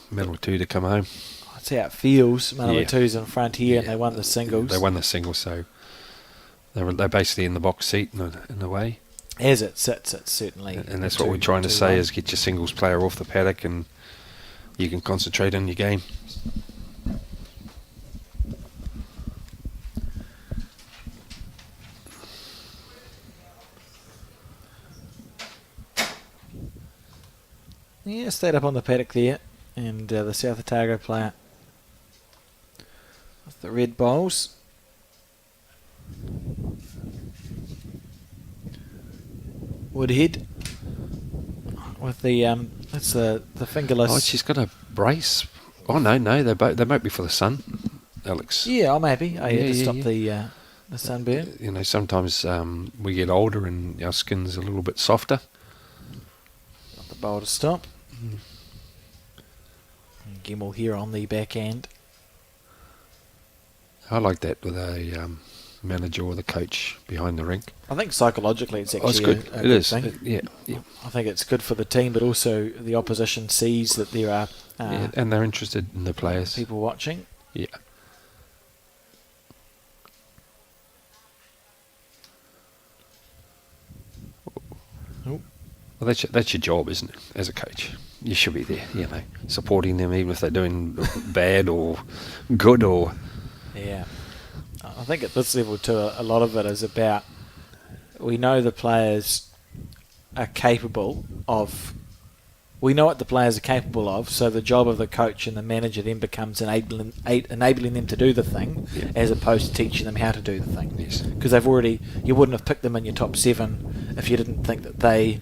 C: Medal 2 to come home.
A: That's how it feels. Medal 2's in front here, and they won the singles.
C: They won the singles, so they're basically in the box seat in a way.
A: As it sits, it's certainly.
C: And that's what we're trying to say: is get your singles player off the paddock, and you can concentrate on your game.
A: Yeah, stayed up on the paddock there, and the South Otago player with the red bowls. Woodhead with the that's the fingerless.
C: Oh, she's got a brace. Oh no, they might be for the sun, Alex.
A: Yeah, maybe. To stop the sunburn.
C: You know, sometimes we get older and our skin's a little bit softer.
A: Got the bowl to stop. And Gemmell here on the backhand. I
C: like that with a manager or the coach behind the rink.
A: I think psychologically it's actually
C: good.
A: a good thing.
C: Yeah.
A: I think it's good for the team, but also the opposition sees that there are
C: and they're interested in the players.
A: People watching.
C: Yeah.
A: Oh.
C: Well, that's your job, isn't it? As a coach, you should be there, supporting them even if they're doing bad or good or.
A: Yeah, I think at this level too, a lot of it is about we know the players are capable of. We know what the players are capable of, so the job of the coach and the manager then becomes enabling them to do the thing, as opposed to teaching them how to do the thing.
C: Yes.
A: Because you wouldn't have picked them in your top 7 if you didn't think that they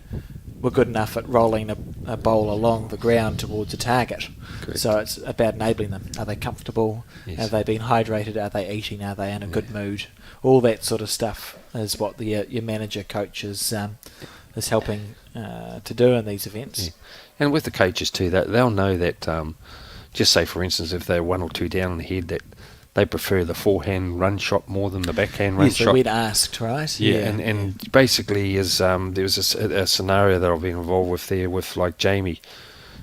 A: were good enough at rolling a bowl along the ground towards a target.
C: Correct.
A: So it's about enabling them. Are they comfortable?
C: Yes.
A: Have they been hydrated? Are they eating? Are they in a good mood? All that sort of stuff is what your manager coach is helping to do in these events.
C: Yeah. And with the coaches too, they'll know that, just say for instance, if they're 1 or 2 down in the head, that they prefer the forehand run shot more than the backhand run shot.
A: So we'd asked, right?
C: Yeah, and basically there was a scenario that I've been involved with there with like Jamie.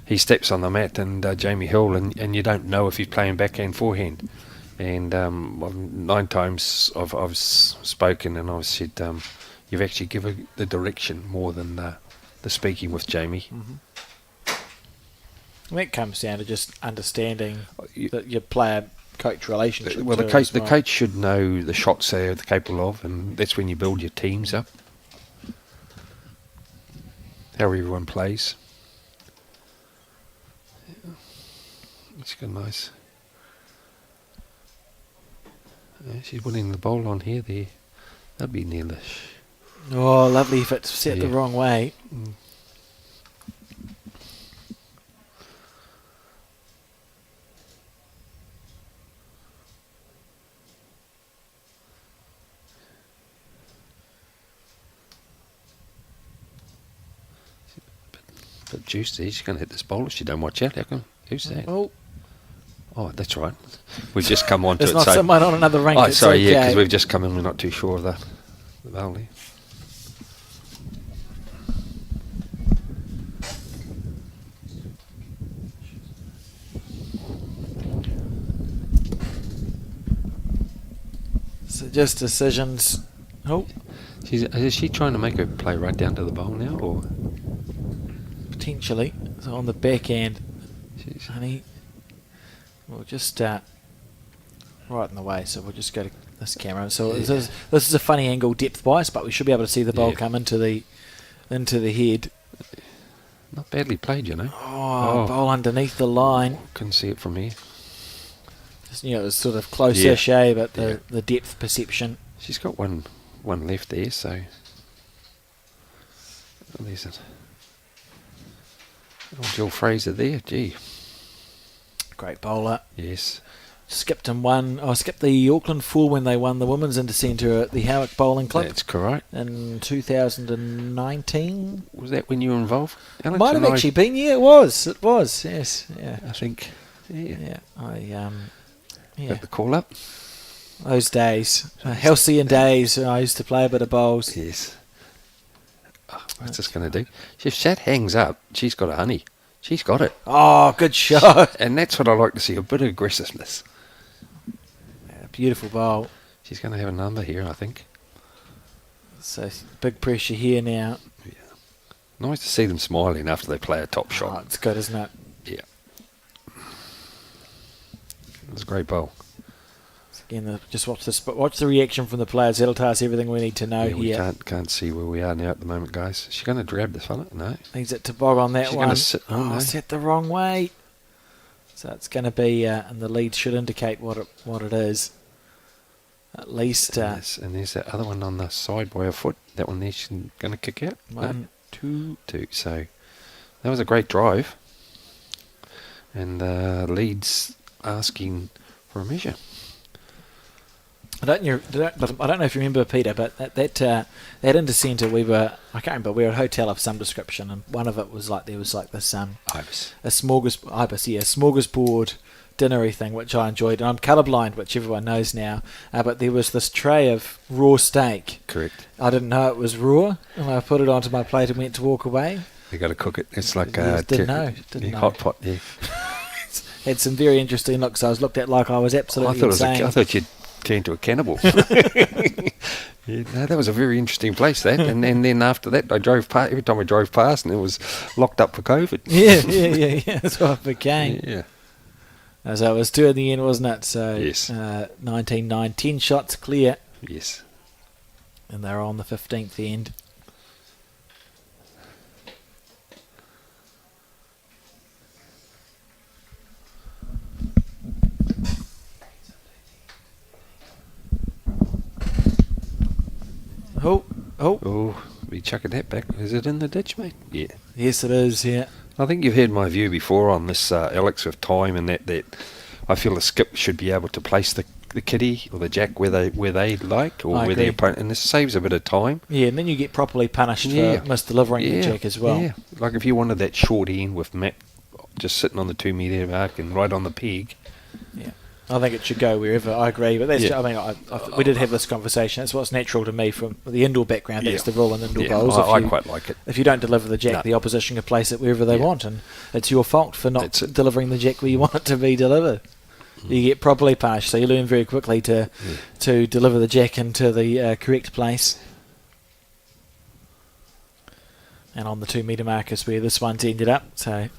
C: He steps on the mat and Jamie Hill, and you don't know if he's playing backhand, forehand. And 9 times I've spoken and I've said, you've actually given the direction more than the speaking with Jamie.
A: Mm-hmm. That comes down to just understanding your player-coach relationship.
C: Well, the coach should know the shots they're capable of, and that's when you build your teams up. How everyone plays. It's good, nice. She's winning the bowl on here. There, that'd be nearlish.
A: Oh, lovely if it's set the wrong way.
C: But juicy, she's going to hit this bowl if she don't watch out. How come? Who's that?
A: Oh,
C: that's right. We've just come on to
A: there's
C: it.
A: not someone on another rank.
C: Oh,
A: it's
C: sorry,
A: okay.
C: because we've just come in. We're not too sure of the bowl here.
A: So just decisions. Oh,
C: is she trying to make her play right down to the bowl now, or
A: potentially? So on the back end, honey, we'll just start right in the way. So we'll just go to this camera. So this is a funny angle depth-wise, but we should be able to see the bowl come into the head.
C: Not badly played,
A: Oh, bowl underneath the line.
C: Couldn't see it from here.
A: Just, it was sort of close-ish, but the depth perception.
C: She's got one left there, so there's it. Oh, Jill Fraser there, gee.
A: Great bowler.
C: Yes.
A: skipped and won. I skipped the Auckland 4 when they won the women's Intercentre at the Howick Bowling Club.
C: That's correct.
A: In 2019.
C: Was that when you were involved, Alex?
A: Might have actually been. Yeah, it was. It was. Yes. Yeah.
C: I think.
A: Yeah. Yeah.
C: Got the call up.
A: Those days, halcyon days. I used to play a bit of bowls.
C: Yes. Oh, what's this going to do? If Sat hangs up, she's got a honey. She's got it.
A: Oh, good shot.
C: And that's what I like to see, a bit of aggressiveness.
A: Yeah, beautiful bowl.
C: She's going to have a number here, I think.
A: So big pressure here now.
C: Yeah. Nice to see them smiling after they play a top shot.
A: Oh, it's good, isn't it?
C: Yeah. It was a great bowl.
A: Again, just watch the reaction from the players. That'll tell us everything we need to know
C: Yeah,
A: here.
C: we can't see where we are now at the moment, guys. Is she going to grab this fella? No.
A: He's at Tobog on that
C: She's
A: one.
C: Gonna sit, no.
A: Set the wrong way. So it's going to be, and the lead should indicate what it is. At least.
C: Yes, and there's that other one on the side by her foot. That one there, she's going to kick out.
A: 1, 2.
C: So that was a great drive. And lead's asking for a measure.
A: I don't know if you remember, Peter, but that Intercentre, I can't remember, we were at a hotel of some description, and one of it was like, there was like this
C: Ibis.
A: a smorgasbord dinnery thing, which I enjoyed. And I'm colourblind, which everyone knows now, but there was this tray of raw steak.
C: Correct.
A: I didn't know it was raw, and I put it onto my plate and went to walk away.
C: You got to cook it. It's like
A: Didn't know.
C: hot pot. Yeah.
A: Had some very interesting looks. I was looked at like I was absolutely insane.
C: I thought you'd turned to a cannibal. Yeah, no, that was a very interesting place, that. And then after that, I drove past. Every time I drove past, and it was locked up for COVID.
A: Yeah. That's what it became.
C: Yeah.
A: So it was 2 in the end, wasn't it? So
C: yes.
A: 19-9, 10 shots clear.
C: Yes.
A: And they're on the 15th end.
C: Oh, be chucking that back. Is it in the ditch, mate? Yeah.
A: Yes, it is, yeah.
C: I think you've heard my view before on this, Alex, of time, and that I feel the skip should be able to place the kitty or the jack where they like, or where the opponent, and this saves a bit of time.
A: Yeah, and then you get properly punished for misdelivering the jack as well.
C: Yeah, like if you wanted that short end with Matt just sitting on the 2 metre mark and right on the peg.
A: Yeah. I think it should go wherever. I agree, but that's. I mean, we did have this conversation. That's what's natural to me from the indoor background. That's the rule in indoor bowls.
C: I quite like it.
A: If you don't deliver the jack, the opposition can place it wherever they want, and it's your fault for not delivering the jack where you want it to be delivered. You get properly punished, so you learn very quickly to deliver the jack into the correct place. And on the 2 metre mark is where this one's ended up. So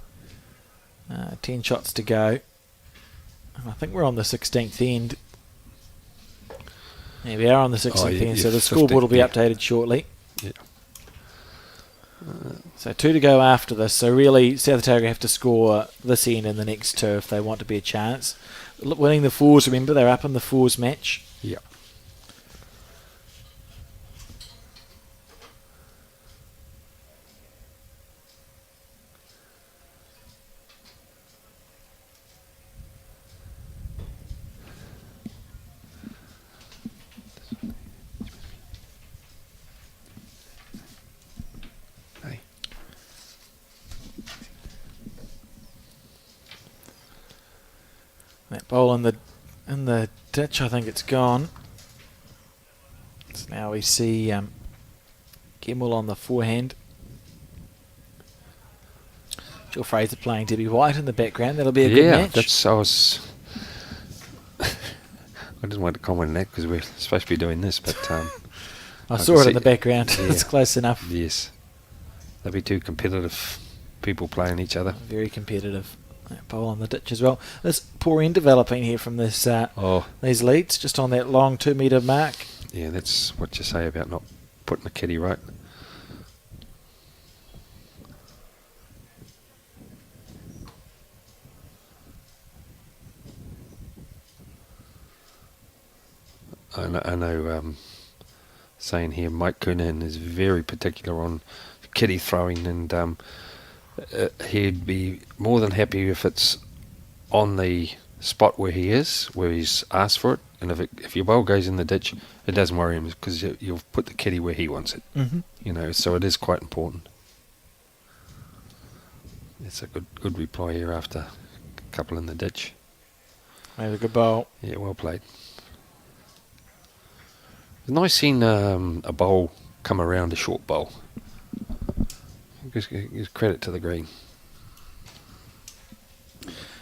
A: 10 shots to go. I think we're on the 16th end. Yeah, we are on the 16th end, so the scoreboard will be updated shortly.
C: Yeah.
A: So 2 to go after this. So really, South Otago have to score this end and the next 2 if they want to be a chance. Winning the 4s, remember, they're up in the 4s match.
C: Yeah.
A: That ball in the ditch, I think it's gone. So now we see Gemmell on the forehand. Jill Fraser playing Debbie White in the background. That'll be a good match.
C: I didn't want to comment on that because we're supposed to be doing this, but
A: I saw it in the background. It's close enough.
C: Yes, they'll be 2 competitive people playing each other.
A: Very competitive. That bowl on the ditch as well. This poor end developing here from this these leads, just on that long 2 metre mark.
C: Yeah, that's what you say about not putting the kitty right. I know saying here Mike Coonan is very particular on kitty throwing, and he'd be more than happy if it's on the spot where he is, where he's asked for it, and if your ball goes in the ditch, it doesn't worry him because you've put the kitty where he wants it.
A: Mm-hmm.
C: So it is quite important. It's a good reply here after a couple in the ditch.
A: Made a good bowl.
C: Yeah, well played. It's nice seeing a bowl come around a short bowl. Gives credit to the green.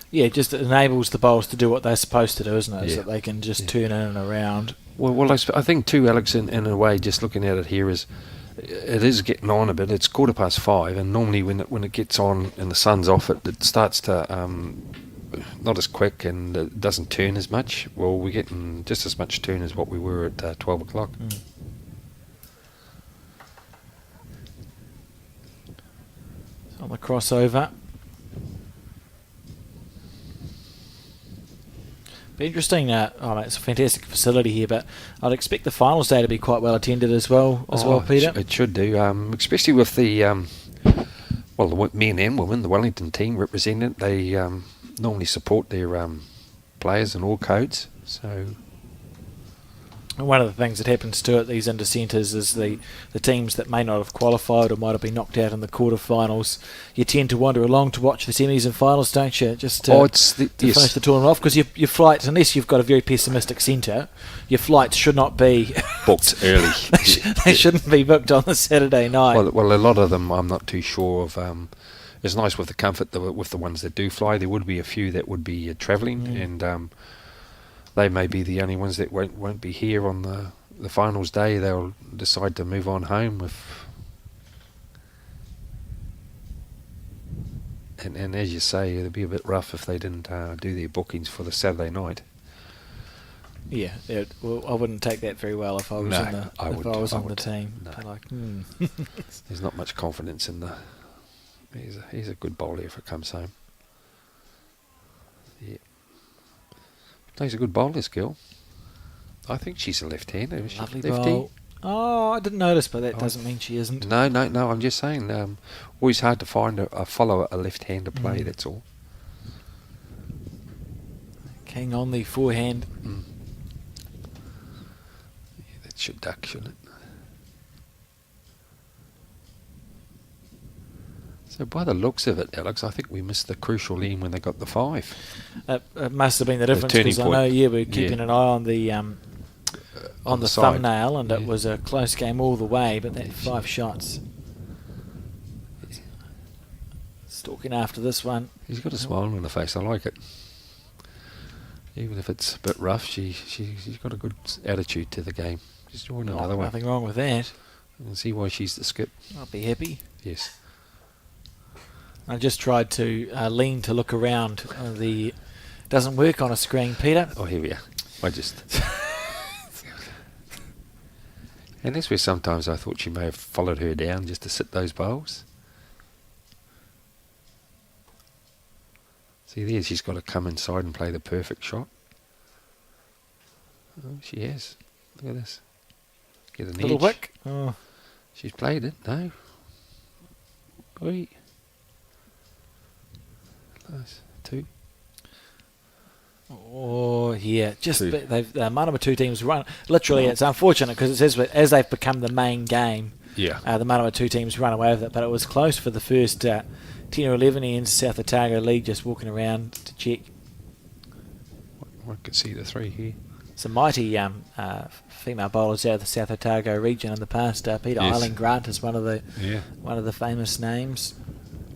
A: Yeah, it just enables the bowls to do what they're supposed to do, isn't it?
C: Yeah.
A: So that they can just turn in and around.
C: Well, I think too, Alex, in a way, just looking at it here, it is getting on a bit. It's 5:15, and normally when it gets on and the sun's off, it starts to not as quick and it doesn't turn as much. Well, we're getting just as much turn as what we were at 12 o'clock.
A: On the crossover. Be interesting. It's a fantastic facility here, but I'd expect the finals day to be quite well attended as well, Peter.
C: It should do, especially with the the men and women, the Wellington team represented. They normally support their players in all codes. So
A: one of the things that happens too at these Intercentres is the teams that may not have qualified or might have been knocked out in the quarterfinals, you tend to wander along to watch the semis and finals, don't you? Just to finish the tournament off, because your flights, unless you've got a very pessimistic centre, your flights should not be
C: booked early.
A: They shouldn't be booked on the Saturday night.
C: Well, a lot of them I'm not too sure of. It's nice with the comfort with the ones that do fly. There would be a few that would be travelling, and they may be the only ones that won't be here on the finals day. They'll decide to move on home and as you say, it'd be a bit rough if they didn't do their bookings for the Saturday night.
A: Yeah, well, I wouldn't take that very well if I was on the team.
C: No. There's not much confidence in the. He's a good bowler if it comes home. Yeah. Plays a good bowler skill. I think she's a left-hander. Is she
A: Lovely
C: lefty?
A: bowl. Oh, I didn't notice, but that doesn't mean she isn't.
C: No. I'm just saying. Always hard to find a follow a left-hander play. That's all.
A: King on the forehand.
C: Yeah, that should duck, shouldn't it? So by the looks of it, Alex, I think we missed the crucial lane when they got the 5.
A: It must have been the difference, because I know, we're keeping an eye on the on the thumbnail, and it was a close game all the way, but that 5 shots. Stalking after this one.
C: He's got a smile on the face. I like it. Even if it's a bit rough, she's got a good attitude to the game. Just join another one.
A: Nothing wrong with that.
C: You can see why she's the skip.
A: I'll be happy.
C: Yes.
A: I just tried to lean to look around. Doesn't work on a screen, Peter.
C: Oh, here we are. And that's where sometimes I thought she may have followed her down just to sit those bowls. See there, she's got to come inside and play the perfect shot. Oh, she has. Look at this. Get an
A: Little
C: edge.
A: wick. Oh.
C: She's played it. No. Oi. Nice. 2.
A: Oh, yeah. Just the Manama 2 teams run. Literally, it's unfortunate because it says as they've become the main game, the Manama 2 teams run away with it. But it was close for the first 10 or 11 ends. South Otago League just walking around to check.
C: I could see the 3 here.
A: Some mighty female bowlers out of the South Otago region in the past. Peter Eileen Grant is one of the famous names.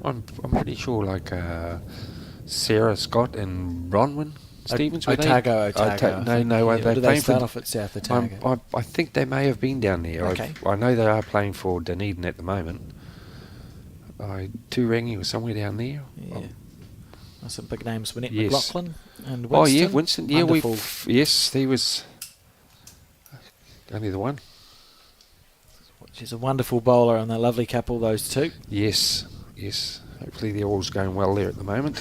C: I'm pretty sure Sarah Scott and Bronwyn Stevens.
A: Otago.
C: No.
A: Did they start off at South Otago?
C: I think they may have been down there.
A: Okay.
C: I know they are playing for Dunedin at the moment. Turangi was somewhere down there.
A: Yeah. Some big names. Winnett
C: Yes.
A: McLaughlin and Winston.
C: Oh yeah, Winston. Yeah,
A: Wonderful.
C: Yes, he was only the one.
A: She's a wonderful bowler, and a lovely couple, those two.
C: Yes. Hopefully they're all's going well there at the moment.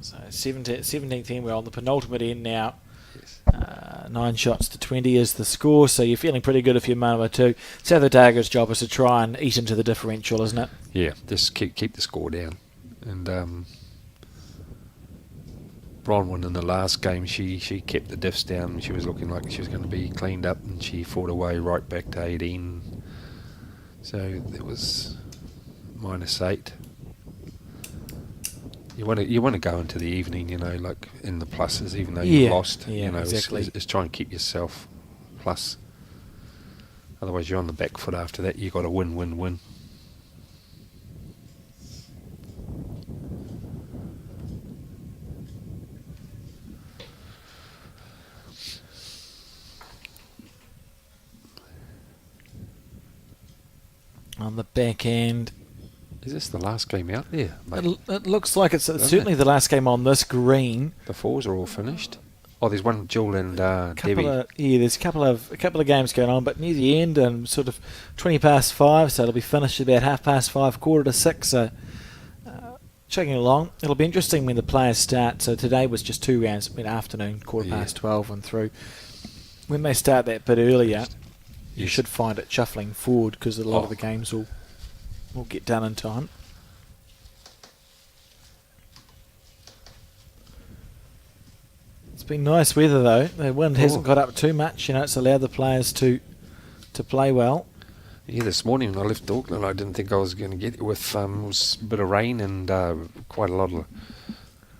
C: So 17th end, we're on the penultimate end now. Yes.
A: 9 shots to 20 is the score, so you're feeling pretty good if you're Manawa too. South Otago's job is to try and eat into the differential, isn't it?
C: Yeah, just keep the score down. And Bronwyn in the last game, she kept the diffs down. She was looking like she was going to be cleaned up, and she fought away right back to 18. So it was -8. You want to go into the evening, like in the pluses, even though you've lost.
A: Yeah, exactly.
C: Is try and keep yourself plus. Otherwise, you're on the back foot after that. You've got to win.
A: On the back end.
C: Is this the last game out there?
A: It looks like it's certainly the last game on this green.
C: The fours are all finished. Oh, there's one Jill and Debbie.
A: There's a couple of games going on, but near the end and sort of 20 past 5, so it'll be finished about 5:30, 5:45. So chugging along. It'll be interesting when the players start. So today was just 2 rounds, afternoon, 12:15 and through. When they start that bit earlier, you should find it shuffling forward because a lot of the games will get done in time. It's been nice weather though. The wind hasn't got up too much. It's allowed the players to play well.
C: Yeah, this morning when I left Auckland, I didn't think I was going to get it with it was a bit of rain and quite a lot of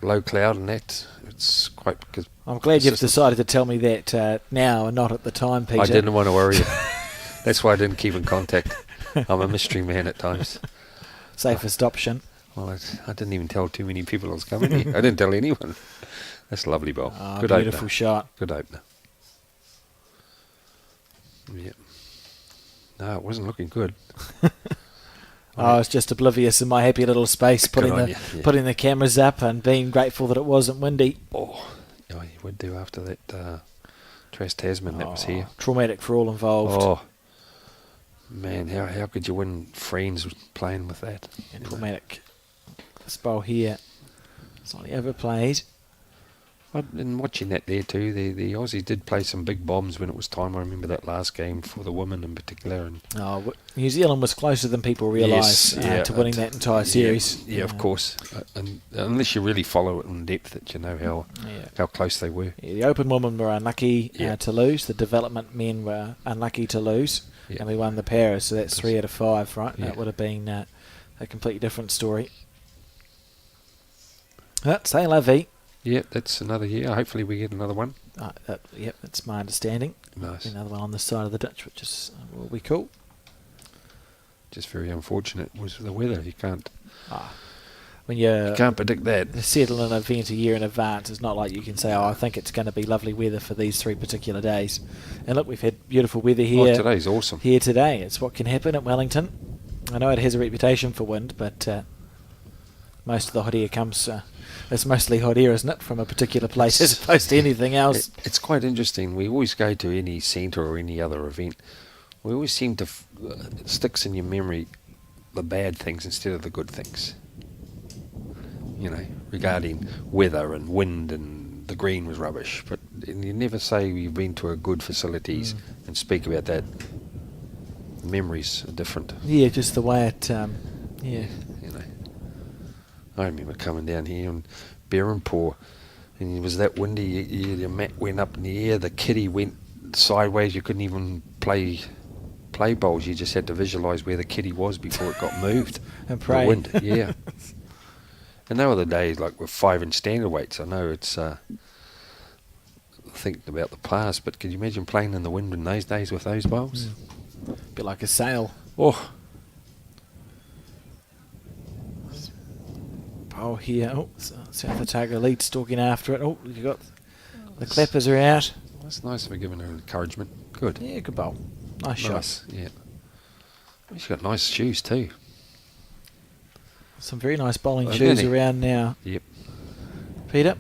C: low cloud and that. It's quite because
A: I'm glad you've decided to tell me that now and not at the time, Peter.
C: I didn't want to worry you. That's why I didn't keep in contact. I'm a mystery man at times.
A: Safest option.
C: Well, I didn't even tell too many people I was coming here. I didn't tell anyone. That's a lovely bowl. Good
A: beautiful
C: opener.
A: shot.
C: Good opener. Yeah. No, it wasn't looking good.
A: I was just oblivious in my happy little space, putting the cameras up and being grateful that it wasn't windy.
C: Oh, you would do after that Trash Tasman that was here.
A: Traumatic for all involved.
C: Oh, man, how could you win friends playing with that?
A: Traumatic. This bowl here, slightly overplayed.
C: And watching that there too, the Aussies did play some big bombs when it was time. I remember that last game for the women in particular. And
A: New Zealand was closer than people realise to winning that entire series.
C: Yeah, of course. And unless you really follow it in depth, that you know how close they were.
A: Yeah, the Open women were unlucky to lose. The development men were unlucky to lose. Yeah. And we won the paras, so that's 3 out of 5, right? Yeah. That would have been a completely different story. C'est la vie.
C: Yeah, that's another year. Hopefully we get another one.
A: That's my understanding.
C: Nice.
A: Another one on this side of the ditch, which is will be cool.
C: Just very unfortunate was the weather. You can't.
A: When you
C: can't predict that.
A: Settle an event a year in advance. It's not like you can say, I think it's going to be lovely weather for these 3 particular days. And look, we've had beautiful weather here.
C: Today's awesome.
A: Here today. It's what can happen at Wellington. I know it has a reputation for wind, but most of the hot air comes... it's mostly hot air, isn't it, from a particular place as opposed to anything else.
C: It's quite interesting. We always go to any centre or any other event. We always seem to... it sticks in your memory the bad things instead of the good things. Regarding weather and wind and the green was rubbish. But you never say you've been to a good facilities and speak about that. The memories are different.
A: Yeah, just the way it...
C: I remember coming down here and Berrinpore, and it was that windy, your mat went up in the air, the kitty went sideways, you couldn't even play bowls, you just had to visualise where the kitty was before it got moved.
A: And pray.
C: The wind, yeah. And now are the days like with 5-inch standard weights. I know it's thinking about the past, but could you imagine playing in the wind in those days with those bowls?
A: A bit like a sail.
C: Oh.
A: Oh, here. South Otago lead stalking after it. Oh, you got the clappers are out.
C: That's nice of her giving her encouragement. Good.
A: Yeah, good bowl. Nice shot.
C: Yeah. She's got nice shoes too.
A: Some very nice bowling shoes around now.
C: Yep.
A: Peter?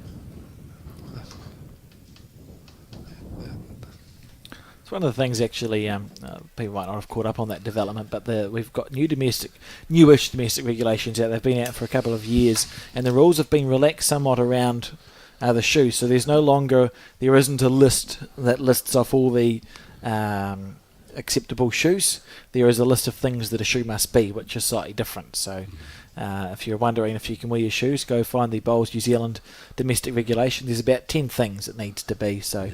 A: It's one of the things actually, people might not have caught up on that development, but we've got newish domestic regulations out. They've been out for a couple of years, and the rules have been relaxed somewhat around the shoes. So there isn't a list that lists off all the acceptable shoes. There is a list of things that a shoe must be, which is slightly different. So if you're wondering if you can wear your shoes, go find the Bowls New Zealand domestic regulation. There's about 10 things it needs to be. So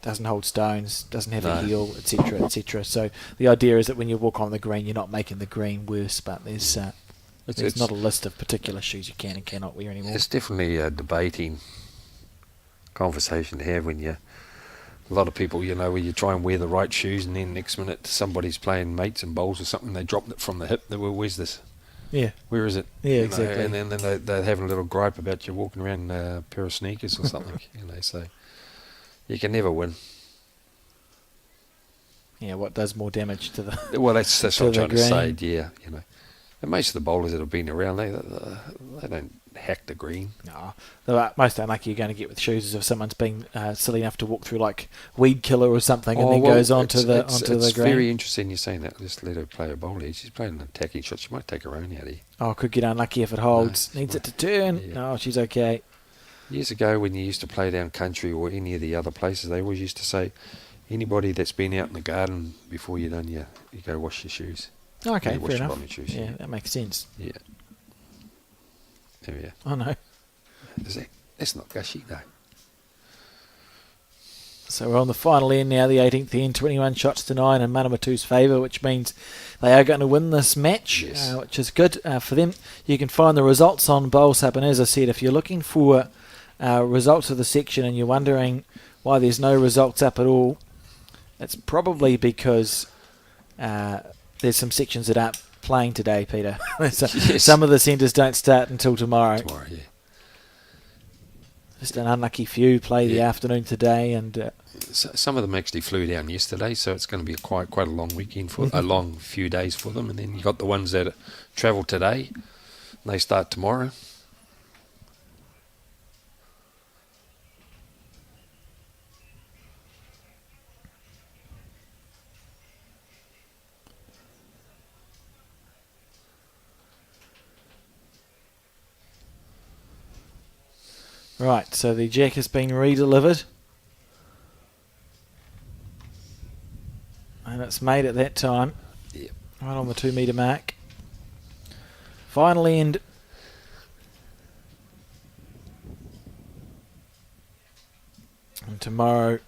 A: doesn't hold stones, doesn't have a heel, etc., etc. So the idea is that when you walk on the green, you're not making the green worse, but there's not a list of particular shoes you can and cannot wear anymore.
C: It's definitely a debating conversation to have when a lot of people, where you try and wear the right shoes and then next minute somebody's playing mates and bowls or something, they drop it from the hip. They, well, where's this?
A: Yeah.
C: Where is it?
A: Yeah, exactly.
C: And then they're having a little gripe about you walking around in a pair of sneakers or something. So you can never win.
A: Yeah, what does more damage to the...
C: Well, that's what I'm trying to say,
A: green?
C: yeah, And most of the bowlers that have been around, they don't hack the green.
A: No, the most unlucky you're going to get with shoes is if someone's been silly enough to walk through like weed killer or something and then goes onto the green.
C: It's very interesting you're saying that. Just let her play a bowl here. She's playing an attacking shot. She might take her own out here.
A: Oh, could get unlucky if it holds. Needs it to turn.
C: Yeah.
A: No, she's okay.
C: Years ago when you used to play down country or any of the other places, they always used to say, anybody that's been out in the garden before you go wash your shoes.
A: Okay,
C: wash
A: fair
C: your
A: enough.
C: bottom shoes.
A: Yeah, that makes sense.
C: Yeah. There we are.
A: Oh, no.
C: That's not gushy, though.
A: So we're on the final end now, the 18th end, 21 shots to 9 in Manawatu's favour, which means they are going to win this match, which is good for them. You can find the results on Bowls Hub, and as I said, if you're looking for results of the section and you're wondering why there's no results up at all, it's probably because there's some sections that aren't playing today, Peter. Some of the centres don't start until tomorrow.
C: Yeah.
A: Just an unlucky few play the afternoon today, and
C: some of them actually flew down yesterday, so it's going to be quite a long weekend for a long few days for them. And then you got the ones that travel today, and they start tomorrow.
A: Right, so the jack has been redelivered. And it's made at that time.
C: Yep.
A: Right on the 2 metre mark. Final end. And tomorrow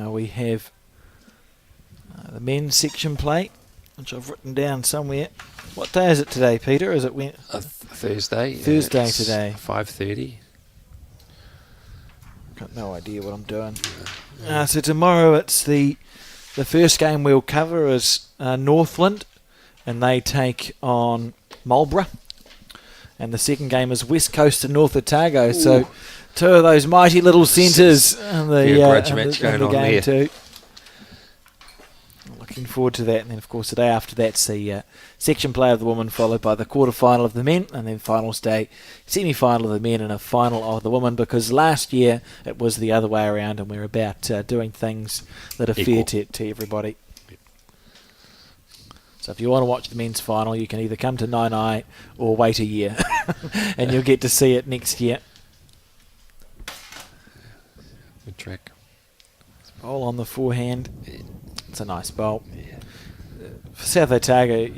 A: we have the men's section play, which I've written down somewhere. What day is it today, Peter? Is it
C: Thursday?
A: Thursday today.
C: 5:30.
A: Got no idea what I'm doing. So tomorrow it's the first game we'll cover is Northland, and they take on Marlborough. And the second game is West Coast and North Otago. Ooh. So two of those mighty little centres in the game too. Looking forward to that. And then, of course, the day after that's the section play of the women, followed by the quarter-final of the men, and then finals day, semi-final of the men and a final of the women, because last year it was the other way around, and we're about doing things that are fair to everybody. Yep. So if you want to watch the men's final, you can either come to Naenae or wait a year, and you'll get to see it next year.
C: Good track.
A: Bowl on the forehand.
C: Yeah.
A: It's a nice bowl.
C: Yeah.
A: For South Otago,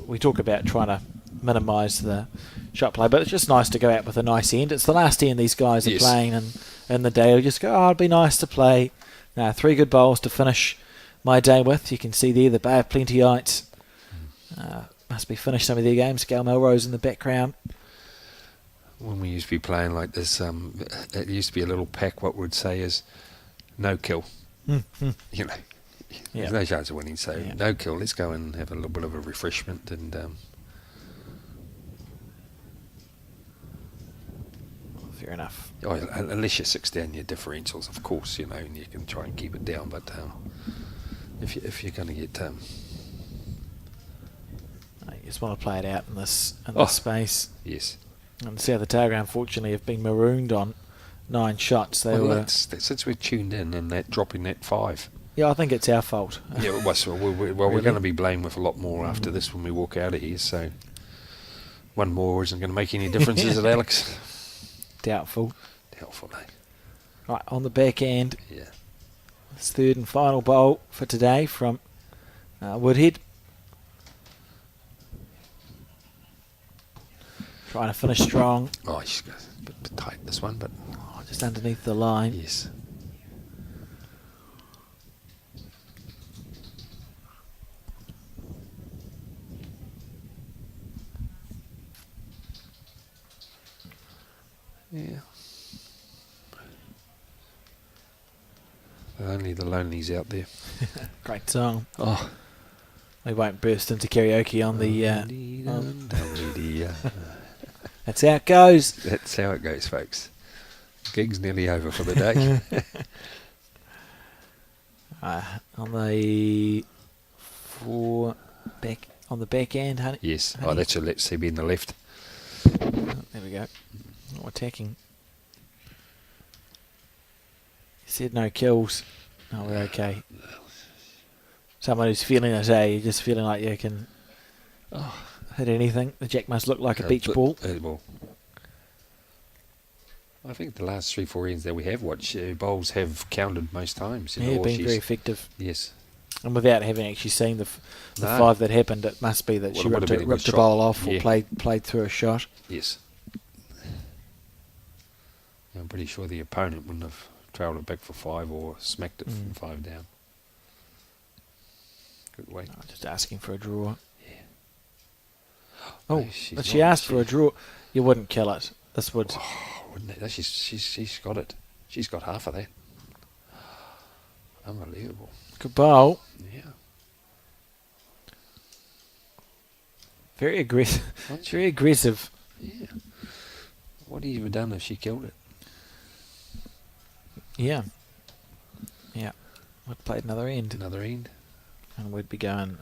A: we talk about trying to minimise the shot play, but it's just nice to go out with a nice end. It's the last end these guys are playing in the day. You just go, it'd be nice to play 3 good bowls to finish my day with. You can see there the Bay of Plenty-ites must be finished some of their games. Gal Melrose in the background.
C: When we used to be playing like this, it used to be a little pack. What we'd say is no kill. There's no chance of winning, so no kill. Let's go and have a little bit of a refreshment and
A: fair enough.
C: Unless you 6 down your differentials, of course, and you can try and keep it down. But if you're going to get,
A: you just want to play it out in this space.
C: Yes.
A: And South Otago, unfortunately, have been marooned on 9 shots.
C: Since we're tuned in and that dropping that 5.
A: Yeah, I think it's our fault.
C: Yeah, we're going to be blamed with a lot more after this when we walk out of here. So one more isn't going to make any difference, is it, Alex?
A: Doubtful.
C: helpful, eh?
A: Right, on the back end.
C: Yeah.
A: This third and final bowl for today from Woodhead. Trying to finish strong.
C: Oh, she's got a bit tight this one, but
A: just underneath the line.
C: yes. Yeah. Only the lonelies out there.
A: Great song.
C: Oh.
A: We won't burst into karaoke on the... That's how it goes.
C: That's how it goes, folks. Gig's nearly over for the day.
A: On the back end, honey.
C: Yes.
A: Honey.
C: Oh, that's your let's see be in the left.
A: There we go. Oh, attacking. You said no kills. Oh, we're okay. Someone who's feeling it, eh? You're just feeling like you can hit anything. The jack must look like a beach ball.
C: Well, I think the last 3-4 ends that we have watched, bowls have counted most times.
A: Yeah, been very effective.
C: Yes.
A: And without having actually seen the
C: No.
A: 5 that happened, it must be that
C: Well,
A: she
C: it would have been a good
A: ripped a
C: shot.
A: bowl off or
C: Yeah.
A: played through a shot.
C: Yes. I'm pretty sure the opponent wouldn't have trailed it back for 5 or smacked it from 5 down. Good way.
A: Oh, just asking for a draw.
C: Yeah.
A: Oh,
C: she's
A: but she
C: not,
A: asked for a draw. You wouldn't kill it. This would.
C: Oh, wouldn't it? She's got it. She's got half of that. Unbelievable.
A: Good bowl.
C: Yeah.
A: Very aggressive. Very aggressive.
C: Yeah. What have you done if she killed it?
A: Yeah. Yeah. We'd play another end.
C: Another end.
A: And we'd be going.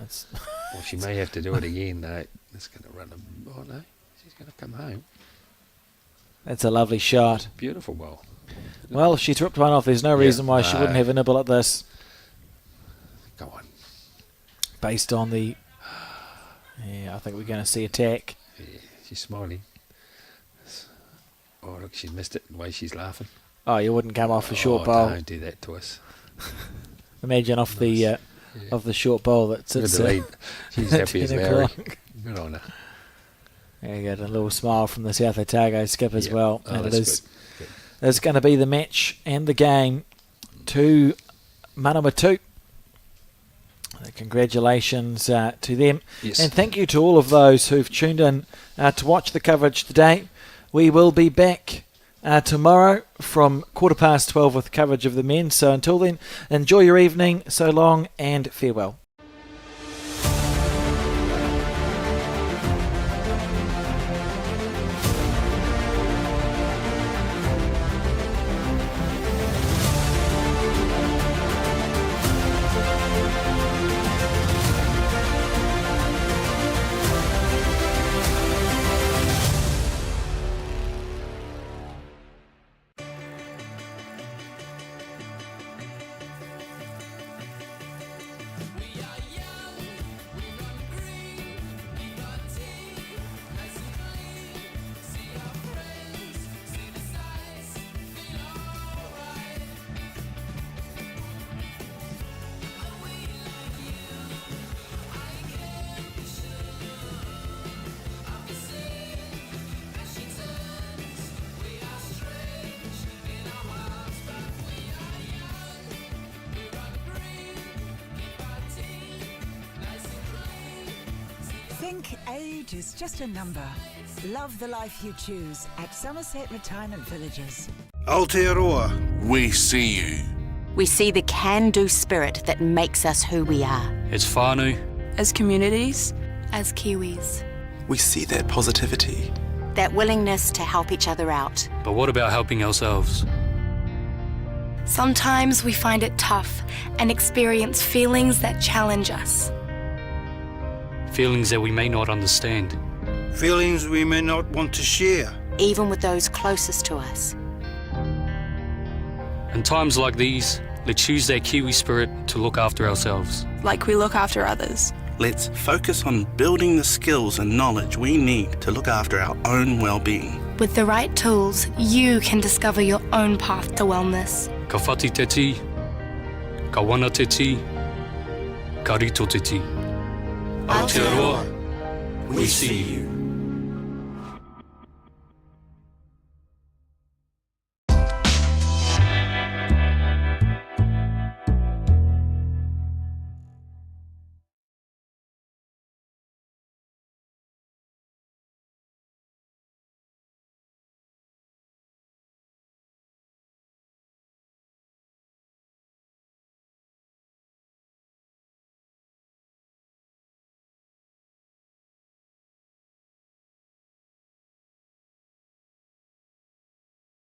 C: Well, she may have to do it again, though. It's going to run a... Oh, no. She's going to come home.
A: That's a lovely shot.
C: Beautiful bowl.
A: Well, if she's ripped one off, there's no reason why she wouldn't have a nibble at this.
C: Go on.
A: Based on the... Yeah, I think we're going to see attack.
C: Yeah, she's smiling. Oh, look, she's missed it. The way she's laughing.
A: Oh, you wouldn't come off a short bowl.
C: Don't do that to us.
A: Imagine off the of the short bowl that sits there.
C: She's happy as
A: 10
C: Mary.
A: o'clock.
C: Good on her.
A: There you go, a little smile from the South Otago skip as well.
C: Oh,
A: and it
C: that's
A: is
C: good.
A: it's going to be the match and the game to Manawatu. Congratulations to them.
C: Yes.
A: And thank you to all of those who've tuned in to watch the coverage today. We will be back tomorrow from 12:15 with coverage of the men. So until then, enjoy your evening. So long and farewell.
D: Think age is just a number. Love the life you choose at Somerset Retirement Villages.
E: Aotearoa.
K: We see you.
G: We see the can-do spirit that makes us who we are.
H: As whānau,
I: As communities,
J: As Kiwis.
K: We see that positivity.
G: That willingness to help each other out.
H: but what about helping ourselves?
J: Sometimes we find it tough and experience feelings that challenge us.
H: Feelings that we may not understand.
E: Feelings we may not want to share.
G: Even with those closest to us.
H: In times like these, let's use that Kiwi spirit to look after ourselves.
I: like we look after others.
L: Let's focus on building the skills and knowledge we need to look after our own well-being.
J: With the right tools, you can discover your own path to wellness.
H: Ka whati te ti, ka wana te ti, ka rito te ti. Aotearoa, we see you.